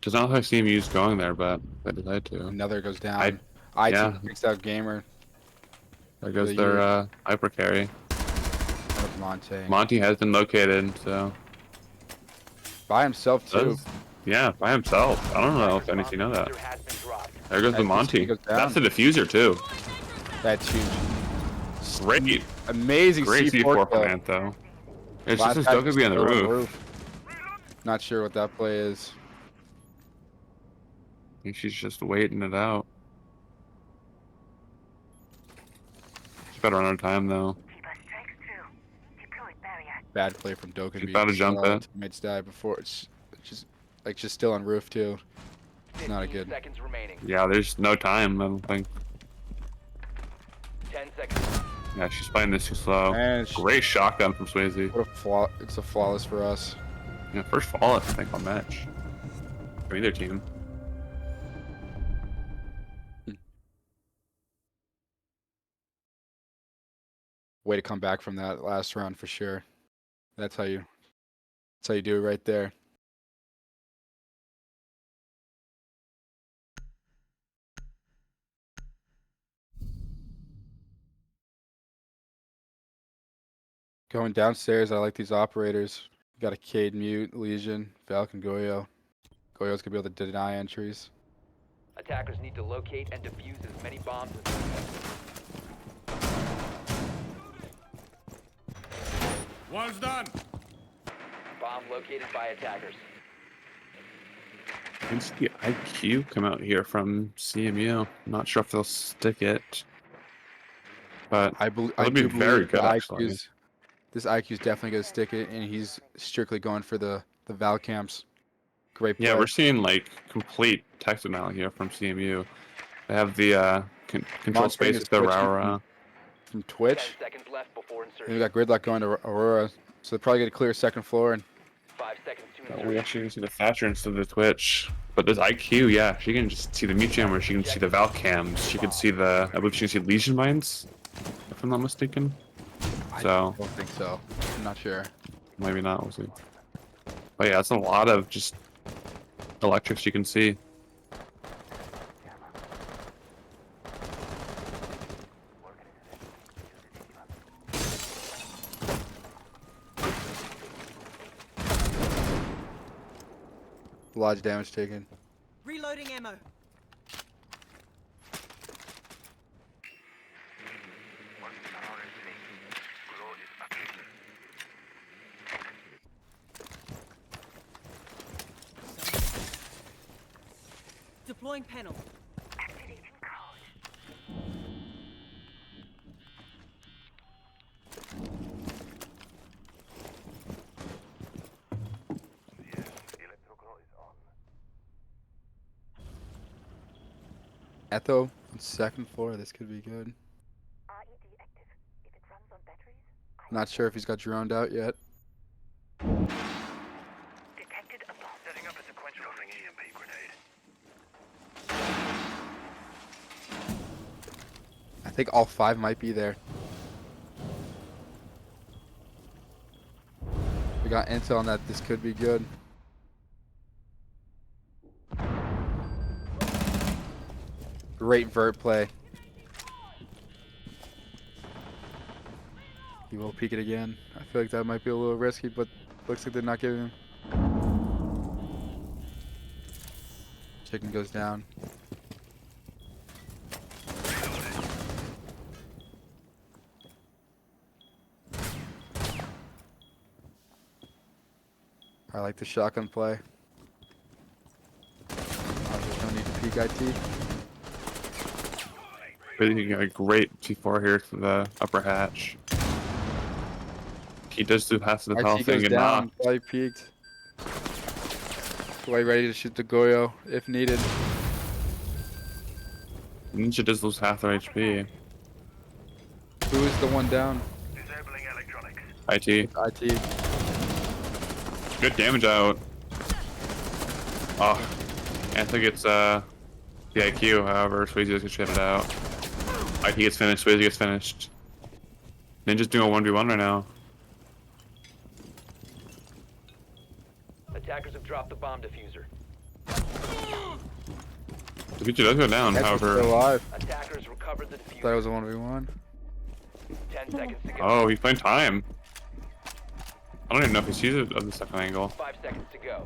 does not look like CMU's going there, but they decide to. Another goes down. IT yeah. takes out Gamer. There goes their hyper carry. With Monte. Monty has been located, so By himself too. yeah, by himself. I don't know if NEC know that. There goes the Monty. That's the diffuser too. That's huge. Great, Amazing great C4 C4 from Antho. It's just as still could be on the roof. Not sure what that play is. I think she's just waiting it out. She's better run out of time though. Bad play from Doka. She's about to jump it. Teammates die before it's just still on roof too. It's not a good. Seconds remaining. Yeah, there's no time. I don't think. 10 seconds. Yeah, she's playing this too slow. And Great shotgun from Swayze. What a flaw! It's a flawless for us. Yeah, first flawless I think on match. For either team. Way to come back from that last round for sure. That's how you do it right there. Going downstairs, I like these operators. Got a Cade Mute, Legion, Falcon, Goyo. Goyo's gonna be able to deny entries. Attackers need to locate and defuse as many bombs as they can. One's done. Bomb located by attackers. I can see IQ come out here from CMU. Not sure if they'll stick it, but I that'd be do very believe the good actually. this IQ's definitely gonna stick it, and he's strictly going for the Val camps. Great play. Yeah, we're seeing like complete text now here from CMU. They have the control Montaigne space is with the switching Aurora. from 10 Twitch. seconds left before And insertion. we got Gridlock going to Aurora, so they're probably gonna clear second floor. And 5 seconds to We insertion. actually can see the Thatcher instead of the Twitch. But this IQ, yeah, she can just see the mute jammer, she can see the Val cams, she can see the, I believe she can see Legion mines, if I'm not mistaken. So, I don't think so. I'm not sure. maybe not, we'll see. But yeah, that's a lot of just electrics you can see. Large damage taken. Reloading ammo. Deploying panel. Etho on second floor. This could be good. Not sure if he's got droned out yet. Detected a bomb. Setting up a sequential EMP grenade. I think all 5 might be there. We got intel on that. This could be good. Great vert play. He will peek it again. I feel like that might be a little risky, but looks like they're not giving him. Chicken goes down. I like the shotgun play. There's no need to peek IT. But you got a great T4 here to the upper hatch. He does do half of the IT health thing goes and down. not. Probably peeked. Way ready to shoot the Goyo if needed. Ninja does lose half their HP. Who is the one down? Disabling electronics. IT. IT. Good damage out. Oh, Anthem gets the IQ, however, Swayze just gets shutted out. IT gets finished, Swayze gets finished. Ninja's doing a 1v1 right now. Attackers have dropped the bomb diffuser. The feature does go down, That's however. still alive. Attackers recovered the diffuser. Thought it was a 1v1. 10 seconds to go. Oh, he's playing time. I don't even know if he sees it at the second angle. 5 seconds to go.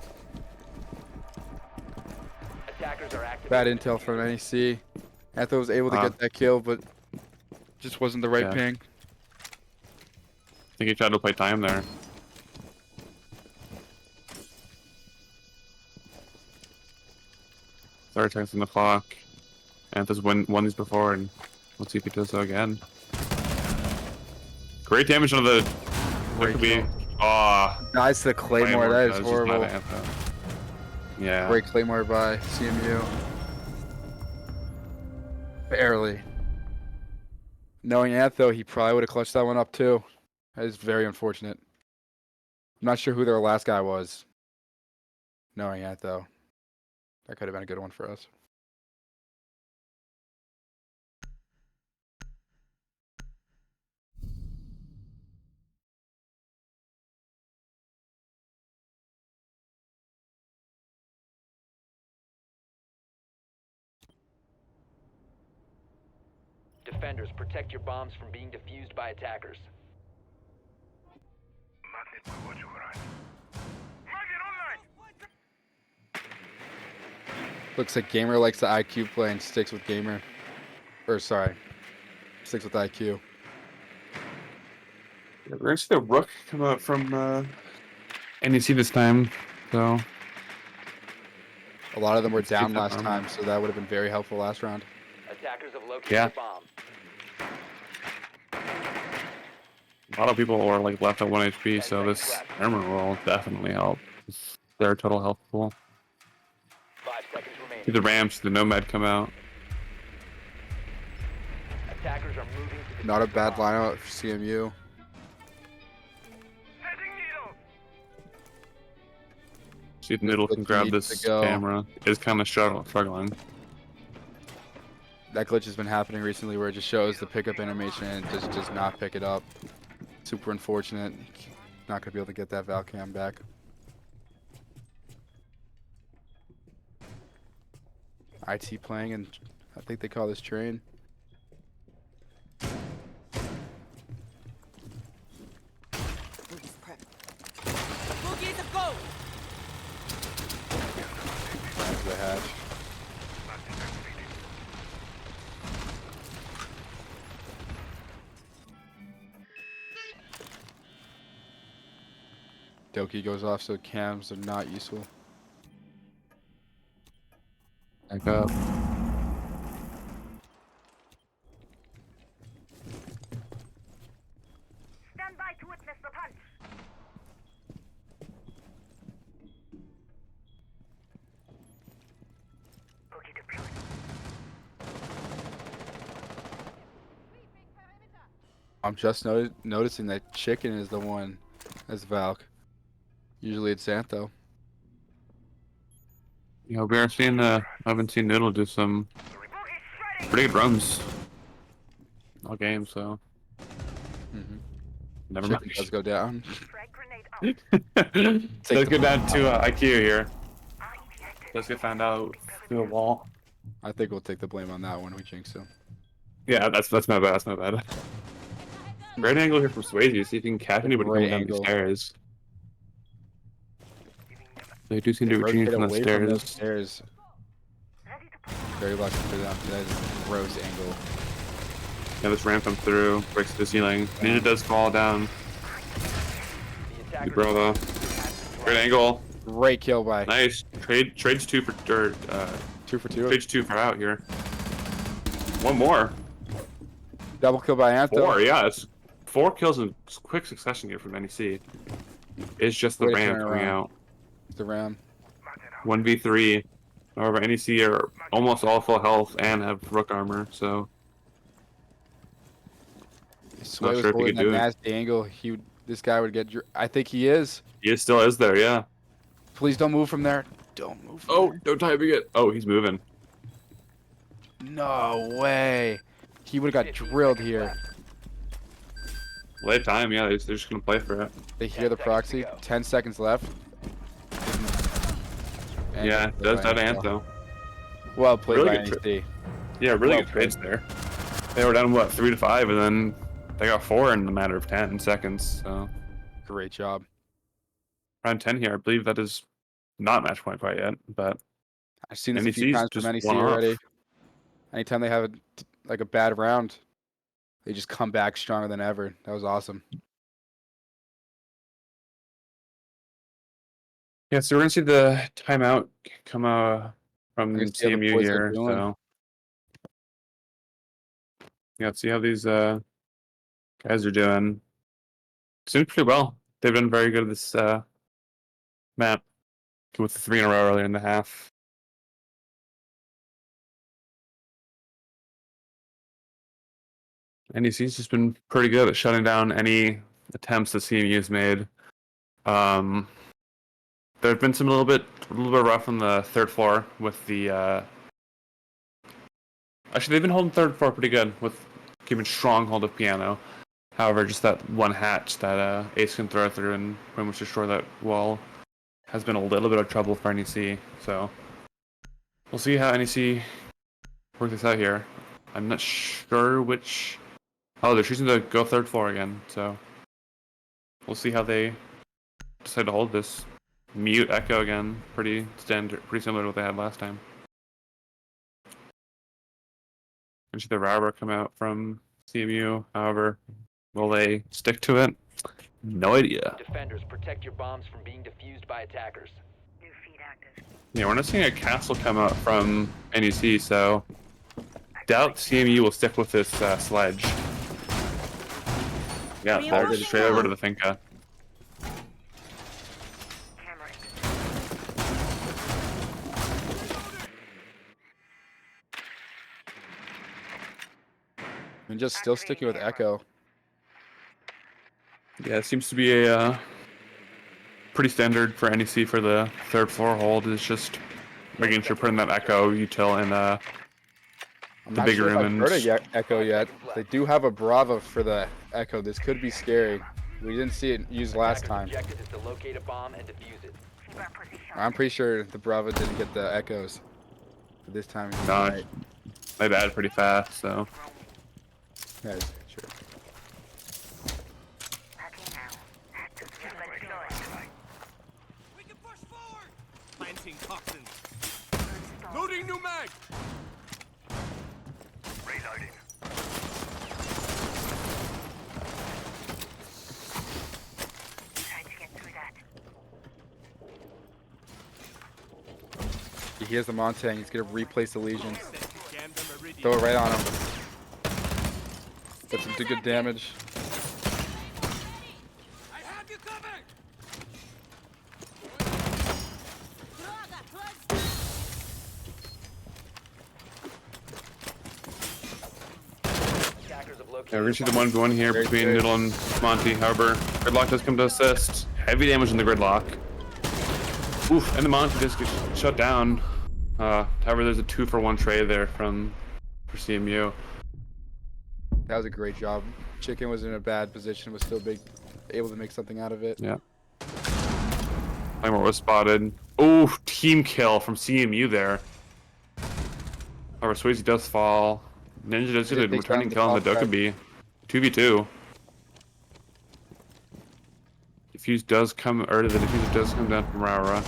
Attackers are active. Bad intel from NEC. Antho was able to get that kill, but just wasn't the right Yeah. ping. I think he tried to play time there. Start texting the clock. Anthos won these before, and let's see if he does so again. Great damage on the. That could be. Ah. Nice to the Claymore. That is just not horrible. Antho. Yeah. Great Claymore by CMU. Barely. Knowing Antho, he probably would have clutched that one up too. That is very unfortunate. I'm not sure who their last guy was. Knowing Antho. That could have been a good one for us. Defenders, protect your bombs from being defused by attackers. Magnet will watch over us. Magnet online! Looks like Gamer likes the IQ play and sticks with Gamer. Or sorry. Sticks with IQ. Yeah, we're gonna see the Rook come out from NEC this time, so. A lot of them were Let's keep down that last armor. time, so that would have been very helpful last round. Attackers have located Yeah. the bomb. A lot of people were like left at 1 HP, so this armor will definitely help. Their total health pool. 5 seconds See remaining. the ramps, the Nomad come out. Attackers are moving to the Not a bad lineup for CMU. Setting needle. See if Noodle can glitch grab needs this to go. camera. It's kind of struggling. That glitch has been happening recently where it just shows the pickup animation and it just does not pick it up. Super unfortunate. Not going to be able to get that Valcam back. IT playing, and I think they call this train. Boogie's prep. Boogie's a go! That's the hatch. Doki goes off, so cams are not useful. Back up. Stand by to witness the punch. Boogie deployed. I'm just noticing that Chicken is the one as Valk. Usually it's Xantho. Yeah, we are seeing. I haven't seen Noodle do some Boogie's shredding. pretty good runs all game, so never Chicken mind. does go down. Frag grenade out. Let's go down to IQ here. Let's get found out through the wall. I think we'll take the blame on that one. We jinxed him. Yeah, that's my bad. That's my bad. Great angle here from Swayze. See if you can catch anybody Great coming down angle. the stairs. They do seem to be Rotate retreating from the away from those stairs. stairs. Very lucky for them. That is a gross angle. Yeah, this ramp comes through, breaks the ceiling. Ninja does fall down. Good bro though. Great angle. Great kill by. Nice. Trades 2 for dirt. 2 for 2. Trades 2 for out here. One more. Double kill by Antho. 4, yeah. It's 4 kills in quick succession here from NEC. It's just the Way to ramp turn coming around. out. The Ram. 1v3. However, NEC are almost all full health and have rook armor, so Sway was sure if he holding could that do it. nasty angle. This guy would get. I think he is. he still is there, yeah. Please don't move from there. Don't move. From Oh, there. no timing it. Oh, he's moving. No way. He would have got drilled here. Late time, yeah. They're just gonna play for it. They hear the proxy. 10 seconds left. And Yeah, good does play that by Antho. Well played Really by good NEC. Yeah, really Well good trades there. They were down what 3 to 5, and then they got 4 in a matter of 10 seconds. So Great job. round 10 here, I believe that is not match point quite yet, but I've seen this a few NEC's times from just NEC one off. already. Anytime they have a bad round, they just come back stronger than ever. That was awesome. yeah. So we're gonna see the timeout come from I can see how the CMU boys are here. doing. So yeah, let's see how these guys are doing. Seems pretty well. They've been very good at this map with the 3 in a row earlier in the half. NEC's just been pretty good at shutting down any attempts that CMU's made. There have been some a little bit rough on the 3rd floor with the. Actually, they've been holding 3rd floor pretty good with keeping strong hold of piano. However, just that one hatch that Ace can throw through and pretty much destroy that wall has been a little bit of trouble for NEC. So we'll see how NEC work this out here. I'm not sure which. Oh, they're choosing to go 3rd floor again. So we'll see how they decide to hold this. Mute echo again, pretty standard, pretty similar to what they had last time. I see the Rauber come out from CMU. However, will they stick to it? No idea. Defenders, protect your bombs from being defused by attackers. New feed Yeah, we're not seeing a castle come out from NEC, so doubt CMU will stick with this sledge. Yeah, they're just straight over to the Finca. And just still sticking with Echo. Yeah, it seems to be a pretty standard for NEC for the third floor hold. Is just making sure putting that Echo util in the I'm big not sure if room I've and heard of Echo yet. They do have a Brava for the Echo. This could be scary. We didn't see it used last time. Objective is to locate a bomb and defuse it. I'm pretty sure the Brava didn't get the Echoes for this time. no, they died pretty fast, so. That is true. We can push forward. Planting toxins. Loading new mag. Reloading. He hears the Montang. He's gonna replace the Legions. Jam them iridium. Throw it right on him. Get some good damage. I have you covered. Attackers have located Yeah, we're gonna see the one going here Very between good. Noodle and Monty. However, Gridlock does come to assist. Heavy damage in the Gridlock. Oof, and the Monty just gets shut down. However, there's a 2-for-1 trade there for CMU. That was a great job. Chicken was in a bad position, was still able to make something out of it. Yeah. Claymore was spotted. Oof, team kill from CMU there. However, Swayze does fall. Ninja does get a Takes returning down the kill on the top guy. Dokkaebi. 2v2. Defuse does come, or the diffuser does come down from Raura.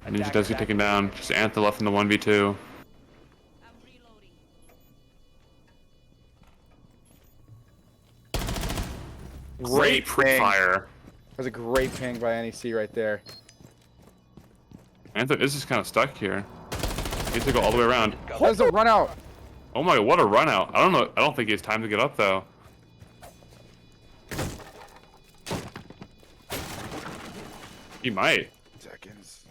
And Ninja does get taken down. Just Antha left in the 1v2. Great ping. fire. That was a great ping by NEC right there. Antha is just kind of stuck here. He has to go all the way around. That's a run out. Oh my, what a run out. I don't know. I don't think he has time to get up though. He might. Seconds.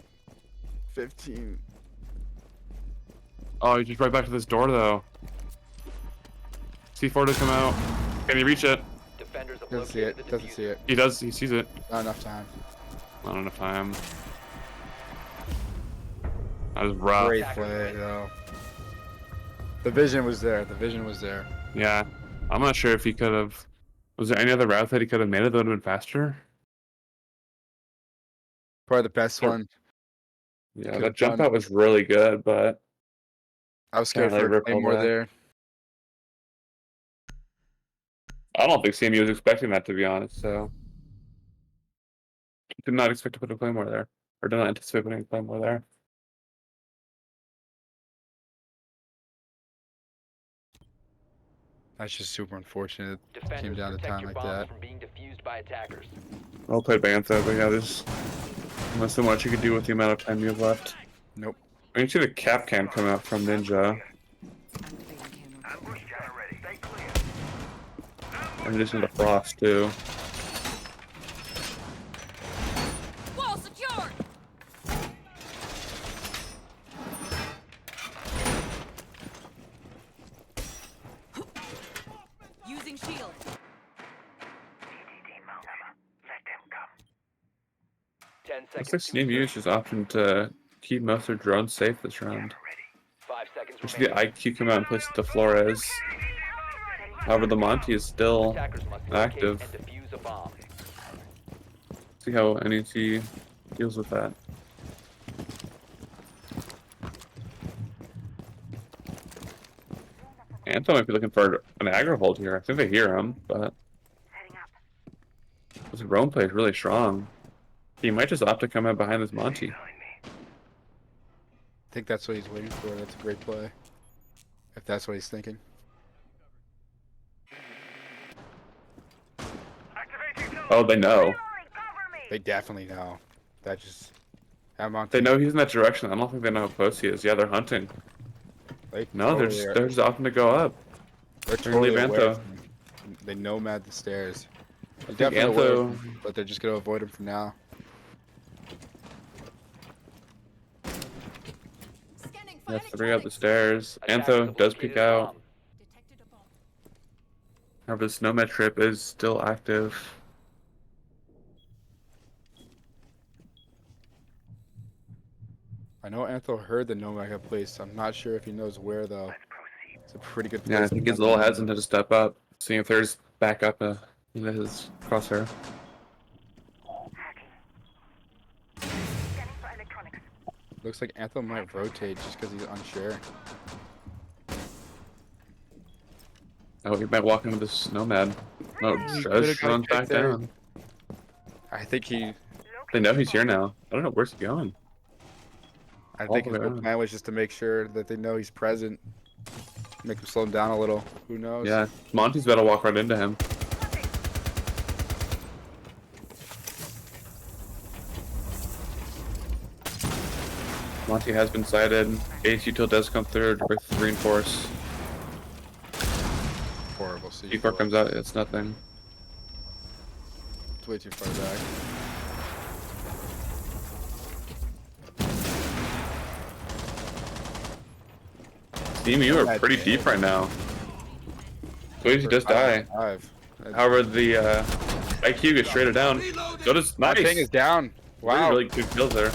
15. Oh, he's just right back to this door though. C4 to come out. Can he reach it? Defenders have Doesn't see located it. the Doesn't see diffuser. it. He does. He sees it. Not enough time. Not enough time. That was rough. Great play, though. The vision was there. The vision was there. Yeah. I'm not sure if he could have. Was there any other route that he could have made it that would have been faster? Probably the best Sure. one. Yeah, Could've that jump done. out was really good, but I was scared Yeah, they for a ripped all Claymore that. there. I don't think CMU was expecting that, to be honest, so. Did not expect to put a Claymore there. Or did not anticipate putting a Claymore there. That's just super unfortunate. It came Defenders, down to protect time your like bombs that. from being defused by attackers. Well played by Antha, but yeah, there's not so much you can do with the amount of time you have left. Nope. I can see the cap can come out from Ninja. Ambush jammer ready. Stay clear. In addition to Frost, too. Wall secured. Using shield. Let them come. 10 seconds. Looks like to CMU is just opting to keep most of their drones safe this round. 5 seconds We see the remaining. IQ come out and place it to Flores. However, the Monty is still Attackers must locate active. and defuse a bomb. See how NEC deals with that. Anthem might be looking for an aggro hold here. I think they hear him, but this Rome play is really strong. He might just opt to come out behind this Monty. I think that's what he's waiting for. That's a great play. If that's what he's thinking. Oh, they know. They definitely know. That just Monty. They know he's in that direction. I don't think they know how close he is. Yeah, they're hunting. No, they're just opting to go up. They're They're gonna totally leave aware. Antho. They nomad the stairs. I They're think definitely aware, Antho. but they're just gonna avoid him for now. Scanning for Yeah, three up the electronics. stairs. Attackers Antho have does located peek a out. bomb. Detected a bomb. However, this nomad trip is still active. I know Antho heard the nomad got placed. I'm not sure if he knows where though. It's a pretty good place. Yeah, I think he's a little hesitant to step up, seeing if there's backup in his crosshair. Scanning for electronics. Looks like Antho might rotate just because he's unsure. Oh, he might walk into this nomad. No, could've just got runs kicked back there. down. I think he. They know he's here now. I don't know where's he going. I All think the his way whole on. plan was just to make sure that they know he's present. Make him slow him down a little. Who knows? Yeah, Monty's about to walk right into him. Monty has been sighted. Ace util does come through with reinforce. Horrible. C4 comes out, it's nothing. It's way too far back. CMU are pretty deep right now. Swayze does die. However, the IQ gets traded down. So does My nice. thing is down. Wow. Really good kills there.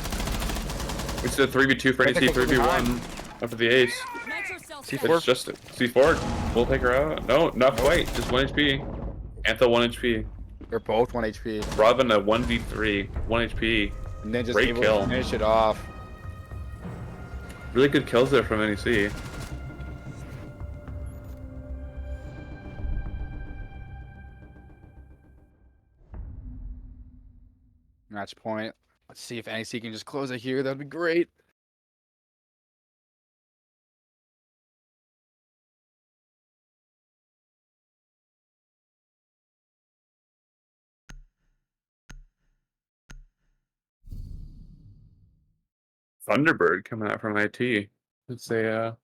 It's a 3v2 for NEC, 3v1 after the ace. Nitro cell C4. It's just C4. We'll take her out. No, not quite. Just 1 HP. Antho 1 HP. They're both 1 HP. Robin a 1v3, 1 HP. And then just Great able kill. to finish it off. Really good kills there from NEC. Match point. Let's see if NEC can just close it here. That'd be great. Thunderbird coming out from IT. It's a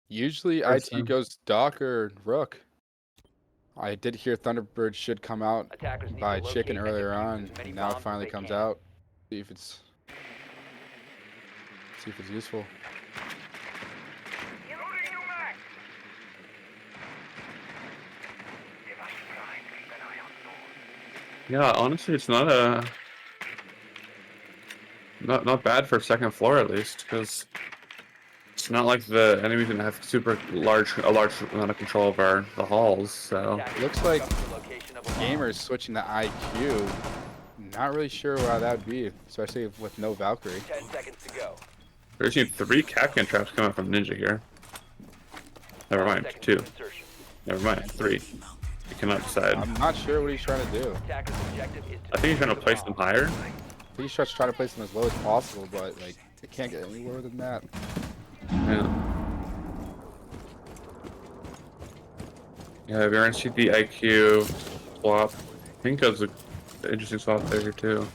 Usually First IT time. goes Doc or Rook. I did hear Thunderbird should come out Attackers need by to Chicken locate and earlier defuse on. as many And now it bombs as finally they comes can. out. See if it's useful. Loading new mag. Device prime. Keep an eye on door. yeah. Honestly, it's not bad for second floor at least, because it's not like the enemies didn't have a large amount of control over the halls. So Attackers Looks like discovered the location of a bomb. Gamers switching to IQ. Not really sure why that would be, especially with no Valkyrie. 10 seconds to go. there's seen 3 Capcan traps coming from Ninja here. Never 5 mind, seconds 2. to insertion. Never mind, 3. You cannot decide. I'm not sure what he's trying to do. Attackers' objective is to I think he's trying to defuse the place them bomb. higher. He's just trying to place them as low as possible, but like they can't get any lower than that. Yeah. Yeah, if you're gonna shoot the IQ swap, I think that's an interesting swap there too.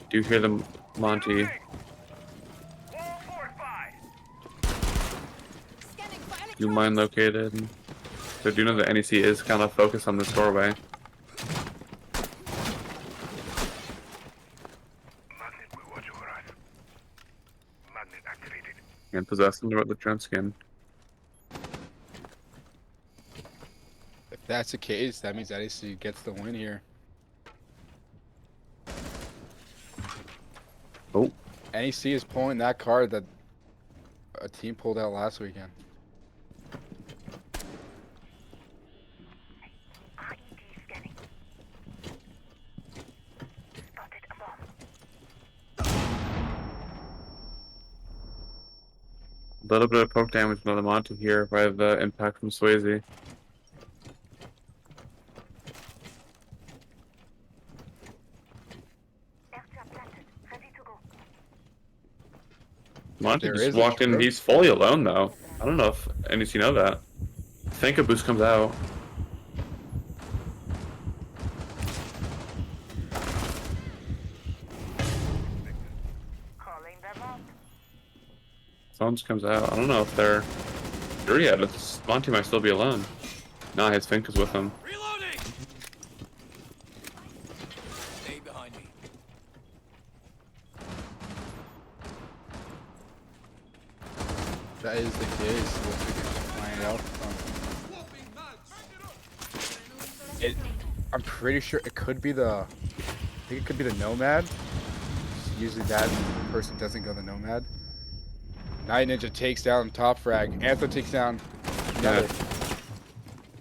Do you hear them, Monty? Wall fortified. Scanning for You electronics. mine located. So do you know that NEC is kind of focused on this doorway? Magnet will watch over us. Magnet activated. And possessing about the trend skin. If that's the case, that means NEC gets the win here. Oh, NEC is pulling that card that a team pulled out last weekend. IED scanning. Spotted a bomb. a little bit of poke damage on the Monty here by the impact from Swayze. Airtrap planted. Ready to go. Monty There just is a walked in. trip. He's fully alone though. I don't know if NEC know that. I think a boost comes out. phones comes out. I don't know if they're sure yet. It's, Monty might still be alone. Nah, his Fink is with him. Reloading! Stay behind me. That is the case. We'll figure find out. I'm pretty sure it could be the. I think it could be the Nomad. Usually that person doesn't go the Nomad. Night Ninja takes down top frag. Anthem takes down another.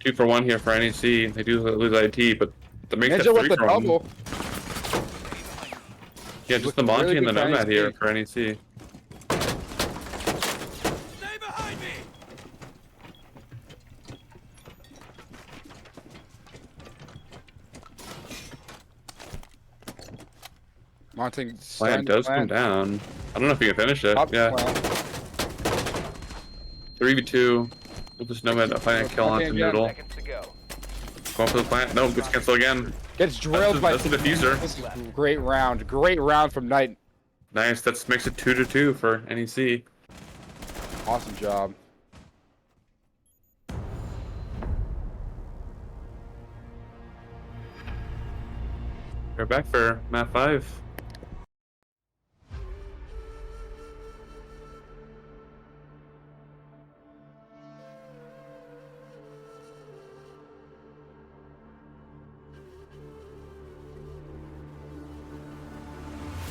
2 for 1 here for NEC. They do lose IT, but the makes Ninja that 3 with the for 1. double. Yeah, just the Monty and the Nomad here for NEC. Stay behind me! Monting Plant does come down. I don't know if he can finish it. Yeah. 3v2. With this Nomad finding a kill onto Noodle. Seconds to go. Going for the plant. No, gets canceled again. Gets drilled by that's the diffuser. This is a great round. Great round from Knight. Nice. That makes it 2-2 for NEC. Awesome job. We're back for map 5.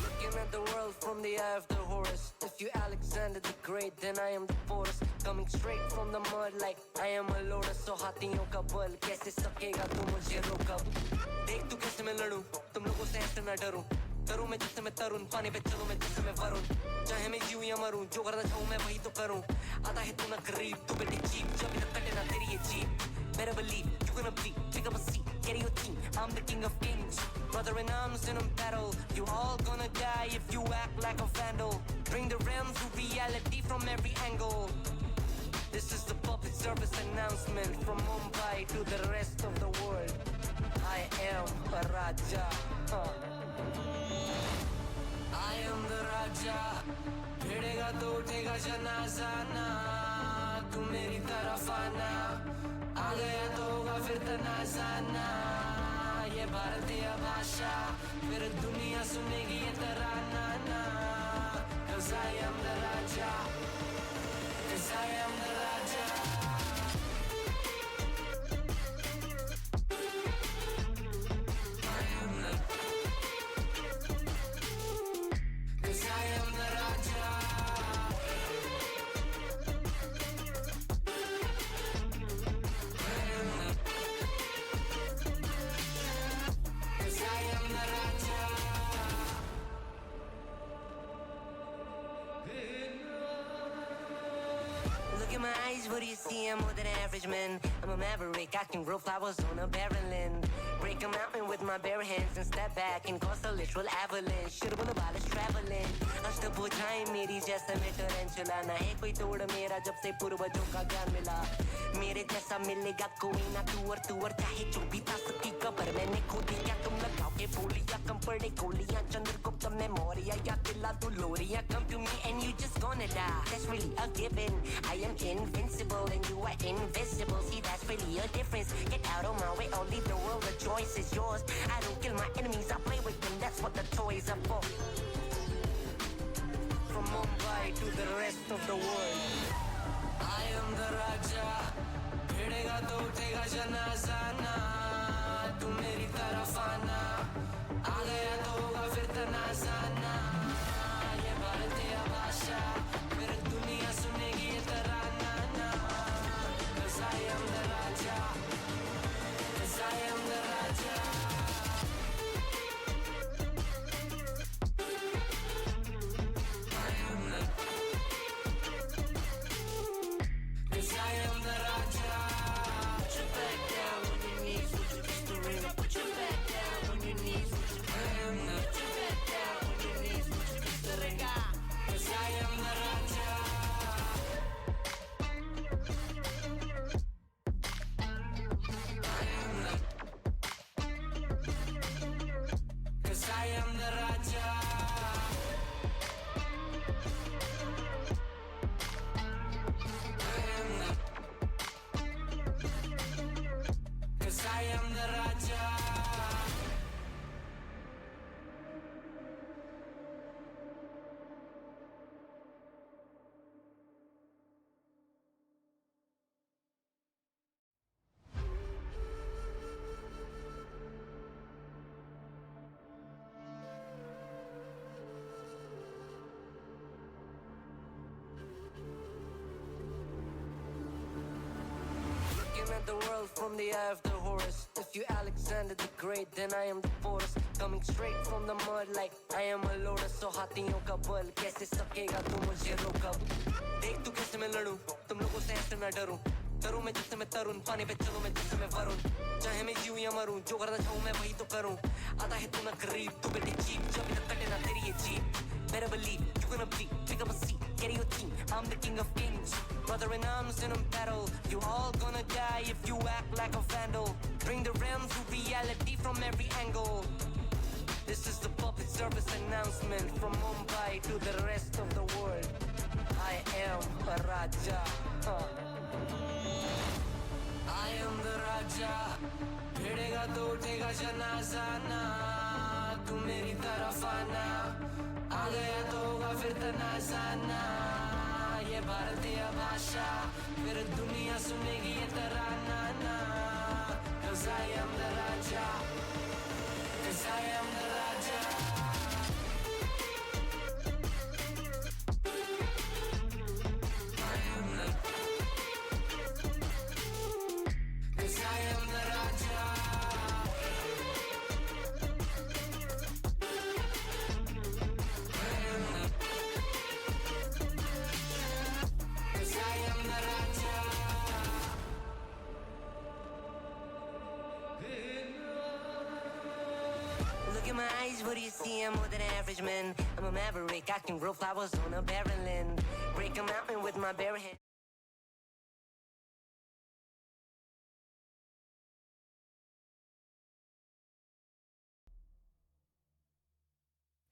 Looking at the world from the eye of the Horus. If you Alexander the Great, then I am the Porus. Coming straight from the mud like I am a lotus. So हाथियों का बल कैसे सकेगा तू मुझे रोक अब देख तू कैसे मैं लड़ूं तुम लोगों से ऐसे ना डरूं करूं मैं जिससे मैं तरुण पानी पे चलूं मैं जिससे मैं वरुण चाहे मैं यूं या मरूं जो करना चाहूं मैं वही तो करूं आता है तू ना करीब तू बेटी चीप जब तक कटे ना तेरी ये jeep better believe you're gonna be pick up a seat get your team I'm the king of kings brother in arms in a battle you all gonna die if you act like a vandal bring the realms to reality from every angle this is the public service announcement from Mumbai to the rest of the world I am a Raja I am the Raja भिड़ेगा तो उठेगा जनाजा ना तू मेरी तरफ आना आ गया तो होगा फिर तनाजा ना ये भारतीय भाषा फिर दुनिया सुनेगी ये तराना ना Cause I am the Raja Cause I am the Raja Cause I am the Raja Cause I am the Raja Look in my eyes, what do you see? I'm more than average man I'm a maverick, I can grow flowers on a barren land Break a mountain with my bare hands and step back and cause a literal avalanche Should've been about us traveling अष्टभुजाएं मेरी जैसे मैं tarantula ना है कोई तोड़ मेरा जब से पूर्वजों का ज्ञान मिला मेरे जैसा मिलेगा कोई ना तू और चाहे जो भी था सबकी कब्र मैंने खोदी क्या तुम लगाओगे बोलियां कम पड़े गोलियां चंद्रगुप्त में मौर्य या किला तू लोरियां come to me and you just gonna die that's really a given I am invincible and you are invisible see that's really a difference get out of my way I'll leave the world the choice is yours I don't kill my enemies I play with them that's what the toys are for from Mumbai to the rest of the world I am the Raja भिड़ेगा तो उठेगा जनाजा ना तू मेरी तरफ आना आ गया तो होगा फिर तनाजा ना ये भारतीय भाषा फिर दुनिया सुनेगी ये तराना ना Cause I am the Raja Cause I am the Raja Cause I am the Raja Put your back down on your knees with your history Put your back down on your knees with your Put your back down on your knees with your history Cause I am the Raja the world from the eye of the Horus. If you Alexander the Great, then I am the Porus. Coming straight from the mud like I am a lotus. So हाथियों का बल कैसे सकेगा तू मुझे रोक अब देख तू कैसे मैं लड़ूं तुम लोगों से ऐसे ना डरूं करूं मैं जिससे मैं तरुण पानी पे चलूं मैं जिससे मैं वरुण चाहे मैं जीऊं या मरूं जो करना चाहूं मैं वही तो करूं आता है तू ना करीब तू बेटी चीप जब तक कटे ना तेरी ये jeep better believe you're gonna be pick up a seat get your team I'm the king of kings brother in arms in a battle you all gonna die if you act like a vandal bring the realms to reality from every angle this is the public service announcement from Mumbai to the rest of the world I am a Raja I am the Raja भिड़ेगा तो उठेगा जनाजा ना तू मेरी तरफ आना आ गया तो होगा फिर तनाजा ना ये भारतीय भाषा फिर दुनिया सुनेगी ये तराना ना 'Cause I am the Raja 'Cause I am the Raja Look at my eyes, what do you see? I'm more than average, man. I'm a maverick, I can grow flowers on a barren land. Break a mountain with my bare hand.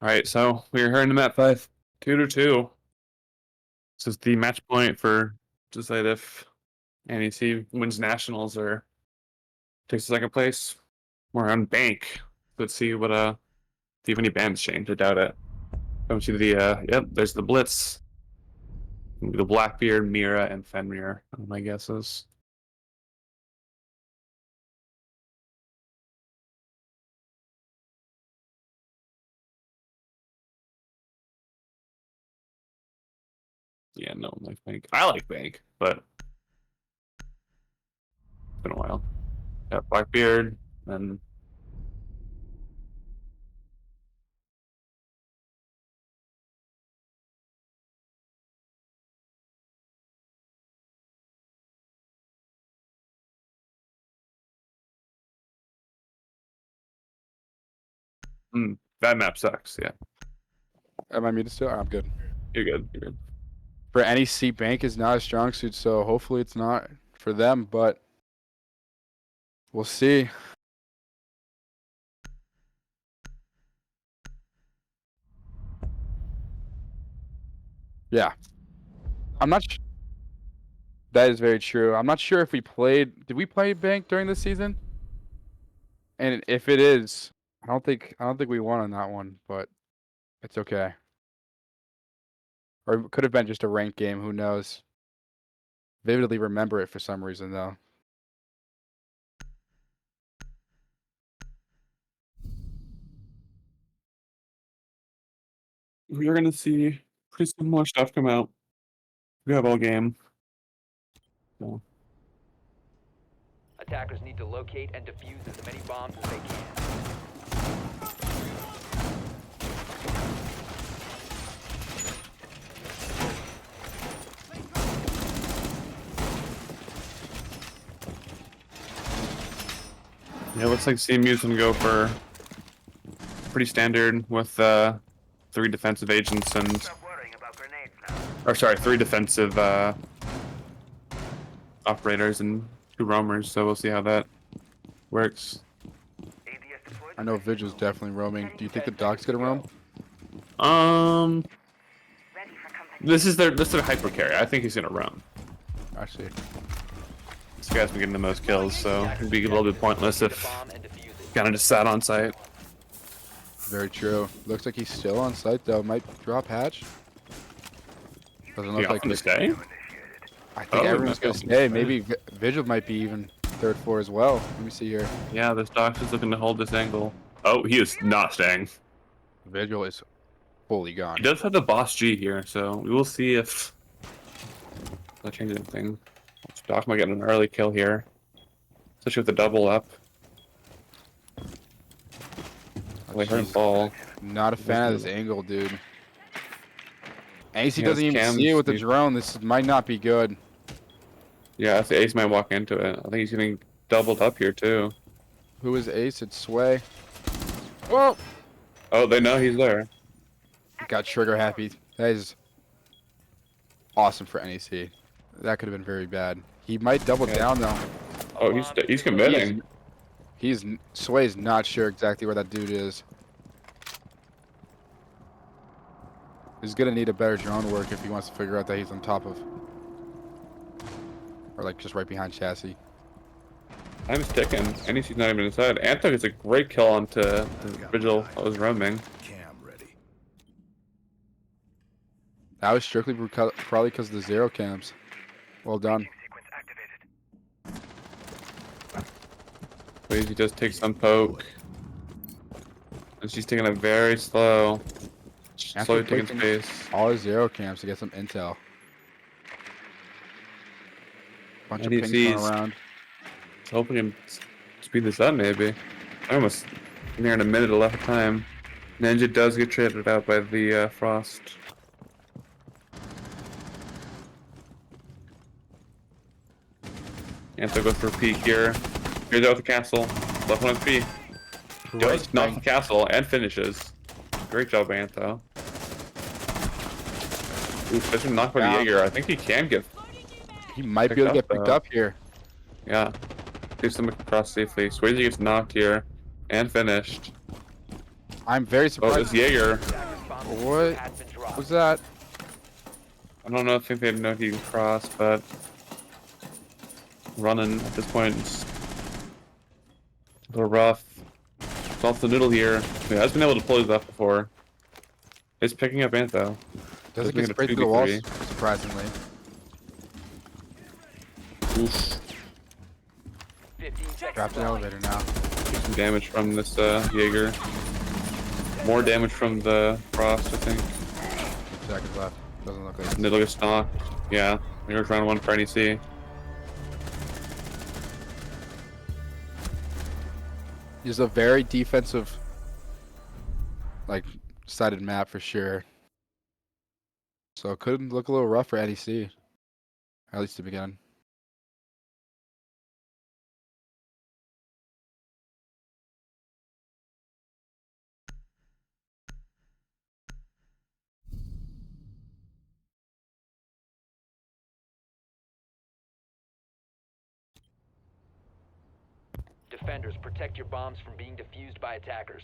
All right, so we're here in the map 5, 2-2. This is the match point for decide if NEC wins nationals or takes the second place. We're on bank. Let's see what see if any bands change. I doubt it. Come see the yep. There's the Blitz, the Blackbeard, Mira, and Fenrir. My guesses. Yeah, no one likes bank. I like bank, but it's been a while. Yeah, Blackbeard, and that map sucks. Yeah, Am I muted still? I'm good. you're good. You're good. For NEC, bank is not a strong suit, so hopefully it's not for them, but we'll see. Yeah. I'm not that is very true. I'm not sure if we played. Did we play bank during the season? And if it is, I don't think we won on that one, but it's okay. Or it could have been just a ranked game. Who knows? Vividly remember it for some reason, though. We're gonna see pretty similar stuff come out. We have all game. So. Attackers need to locate and defuse as many bombs as they can. Yeah, it looks like CMU's gonna go for pretty standard with 3 defensive agents and, Stop worrying about grenades now. or sorry, 3 defensive operators and 2 roamers. So we'll see how that works. ADS deployed. I know Vigil's definitely roaming. Do you think the dog's gonna roam? Ready for company. This is their hyper carry. I think he's gonna roam. I see. This guy's been getting the most kills, so it'd be a little bit pointless if Bomb and defuse it. kind of just sat on site. Very true. Looks like he's still on site though. Might drop hatch. Doesn't He look got like him to stay. I think Oh, everyone's no. gonna stay. Maybe Vigil might be even 3rd floor as well. Let me see here. Yeah, this doctor's looking to hold this angle. Oh, he is not staying. Vigil is fully gone. He does have the boss G here, so we will see if that changes anything. Doc might get an early kill here. Especially with the double up. They heard him fall. Not a fan of this angle, dude. AC Yeah, doesn't his even see it with the cams- drone. This might not be good. Yeah, the Ace might walk into it. I think he's getting doubled up here too. Who is Ace? It's Sway. Whoa! Oh, they know he's there. Got trigger happy. That is awesome for NEC. That could have been very bad. He might double down though. Oh, he's committing. Sway's not sure exactly where that dude is. He's gonna need a better drone work if he wants to figure out that he's on top of, or like just right behind chassis. Time is ticking. NEC's not even inside. Antho gets a great kill onto the Vigil that was roaming. That was strictly probably because of the zero cams. Well done. He does take some poke. And she's taking it very slow. Slowly taking space. All his zero cams to get some intel. Bunch of pings going around. Hoping him speed this up maybe. Almost nearing a minute of left time. Ninja does get traded out by the Frost. Antho goes for a peek here. Here's out the castle. Left one P. Does knock the castle and finishes. Great job, Antho. Ooh, especially knocked by the Jaeger. I think he can get. He might be able to get picked up here. Yeah. Gives him across safely. Swayze gets knocked here and finished. I'm very surprised. Oh, this Jaeger. What was that? I don't know. I think they didn't know he can cross, but running at this point is a little rough. It's off the noodle here. He has been able to pull his up before. He's picking up Antho. Doesn't get sprayed through the walls, surprisingly. Oof. Dropped an elevator now. Get some damage from this Jaeger. More damage from the Frost, I think. Seconds left. Doesn't look like it. Noodle gets knocked. Yeah. Here's round one for NEC. It's a very defensive, like, sided map for sure. So it could look a little rough for NEC, at least to begin. Defenders, protect your bombs from being defused by attackers.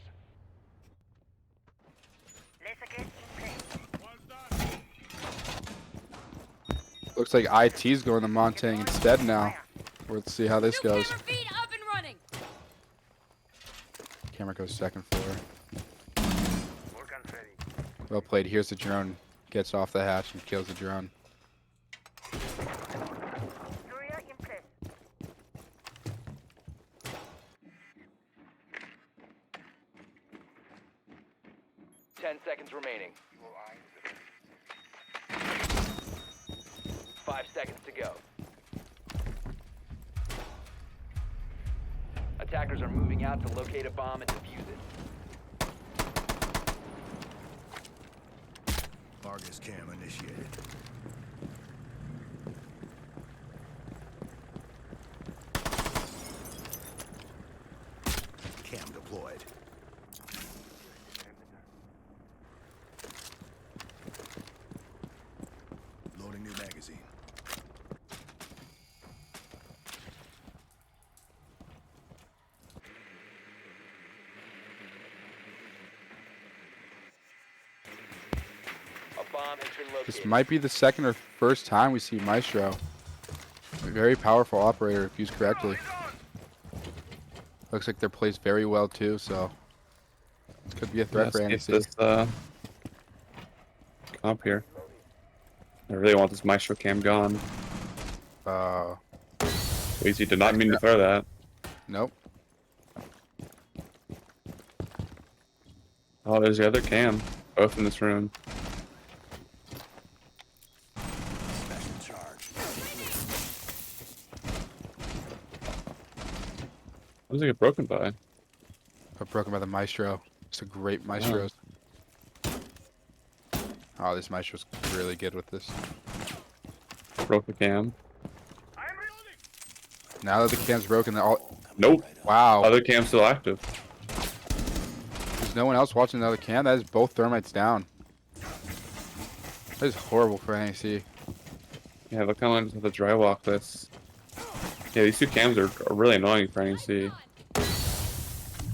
Looks like IT's going to Montang instead now. Let's see how this goes. Camera goes second floor. Well played. Here's the drone. Gets off the hatch and kills the drone. Seconds remaining. 5 seconds to go. Attackers are moving out to locate a bomb and defuse it. Vargas cam initiated. Cam deployed. Loading new magazine. A bomb has been located. This might be the second or first time we see Maestro. A very powerful operator if used correctly. Looks like they're placed very well too, so this could be a threat for NEC. This comp here. I really want this Maestro cam gone. Easy did not mean to throw that. Nope. Oh, there's the other cam. Both in this room. Special charge. What does it get broken by? Got broken by the Maestro. It's a great Maestro. Oh, this Maestro's really good with this. Broke the cam. Now that the cam's broken, they're all... Nope. Wow. Other cam's still active. There's no one else watching the other cam? That is both thermites down. That is horrible for NEC. Yeah, they'll kind of just have to dry walk this. Yeah, these two cams are really annoying for NEC.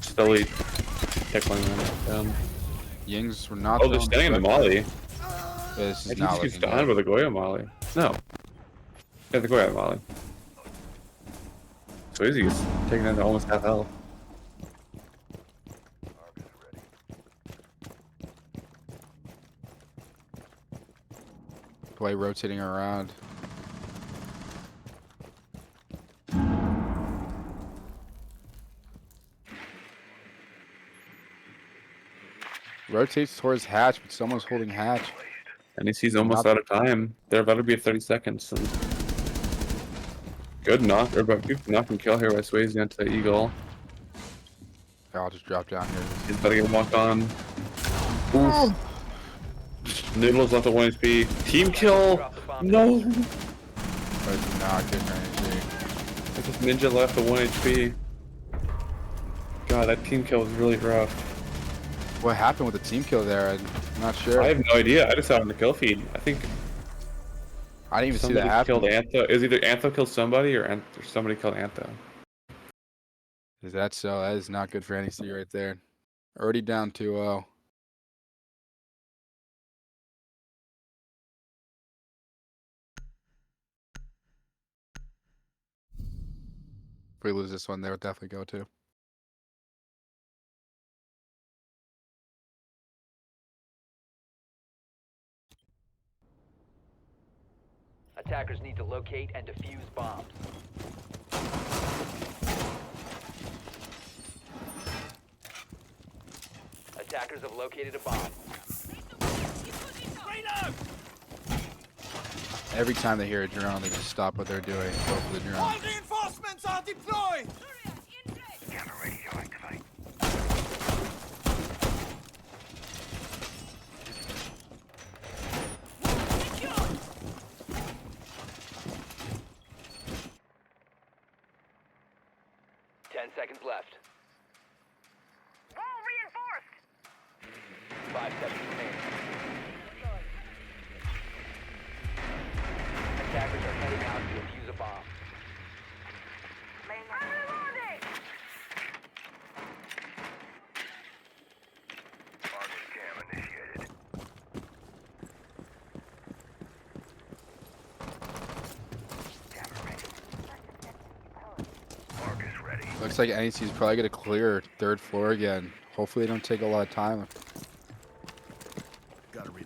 Slowly tickling them. Yings were not... Oh, they're standing in the molly. Yeah, this is I think not he's looking dying good. with the Goya molly. No. Yeah, the Goya molly. So he's taking it to almost half health. Play rotating around. Rotates towards hatch, but someone's holding hatch. NEC's almost out of time. They're about to be at 30 seconds. And good knock. Or about good knock and kill here by Swayze into the Eagle. I'll just drop down here. He's about to get walked on. Oof. Noodles left at 1 HP. Team kill! No! But it's not good for NEC. I just Ninja left at 1 HP. God, that team kill was really rough. What happened with the team kill there? I'm not sure. I have no idea. I just saw it on the kill feed. I think I didn't even see that somebody happen. killed Antho. It was either Antho killed somebody or somebody killed Antho. Is that so? That is not good for NEC right there. Already down 2-0. If we lose this one, they would definitely go to. Attackers need to locate and defuse bombs. Attackers have located a bomb. Every time they hear a drone, they just stop what they're doing and go for the drone. Reinforcements are deployed! Camera radio activate. Seconds left. Wall reinforced! 5 seconds remaining. Attackers are heading out to defuse a bomb. I'm reloading! Argus cam initiated. Camera ready. Argus ready. Looks like NEC is probably going to clear 3rd floor again. Hopefully they don't take a lot of time.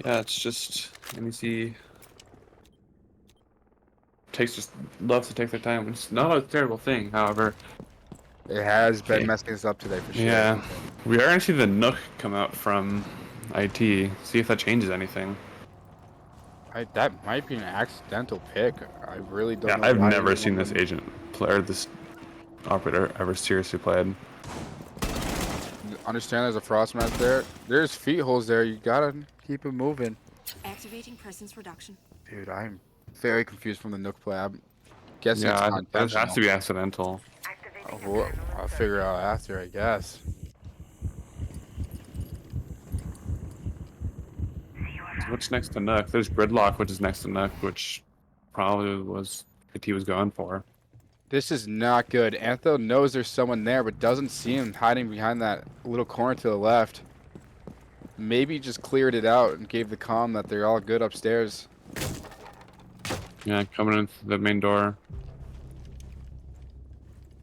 Yeah, it's just NEC loves to take their time. It's not a terrible thing, however. It has been Okay. messing us up today for sure. Yeah, we are gonna see the Nook come out from IT. See if that changes anything. That might be an accidental pick. I really don't Yeah, know. I've why never they seen want this them- agent play or this operator ever seriously played. Understand there's a frost mat there. There's feet holes there. You gotta keep it moving. Activating presence reduction. Dude, I'm very confused from the Nook play. I'm guessing it's Yeah, not that has to intentional. be accidental. I'll figure it out after, I guess. What's next to Nook? There's Gridlock, which is next to Nook, which probably was IT was going for. This is not good. Antho knows there's someone there, but doesn't see him hiding behind that little corner to the left. Maybe just cleared it out and gave the comm that they're all good upstairs. Yeah, coming in through the main door.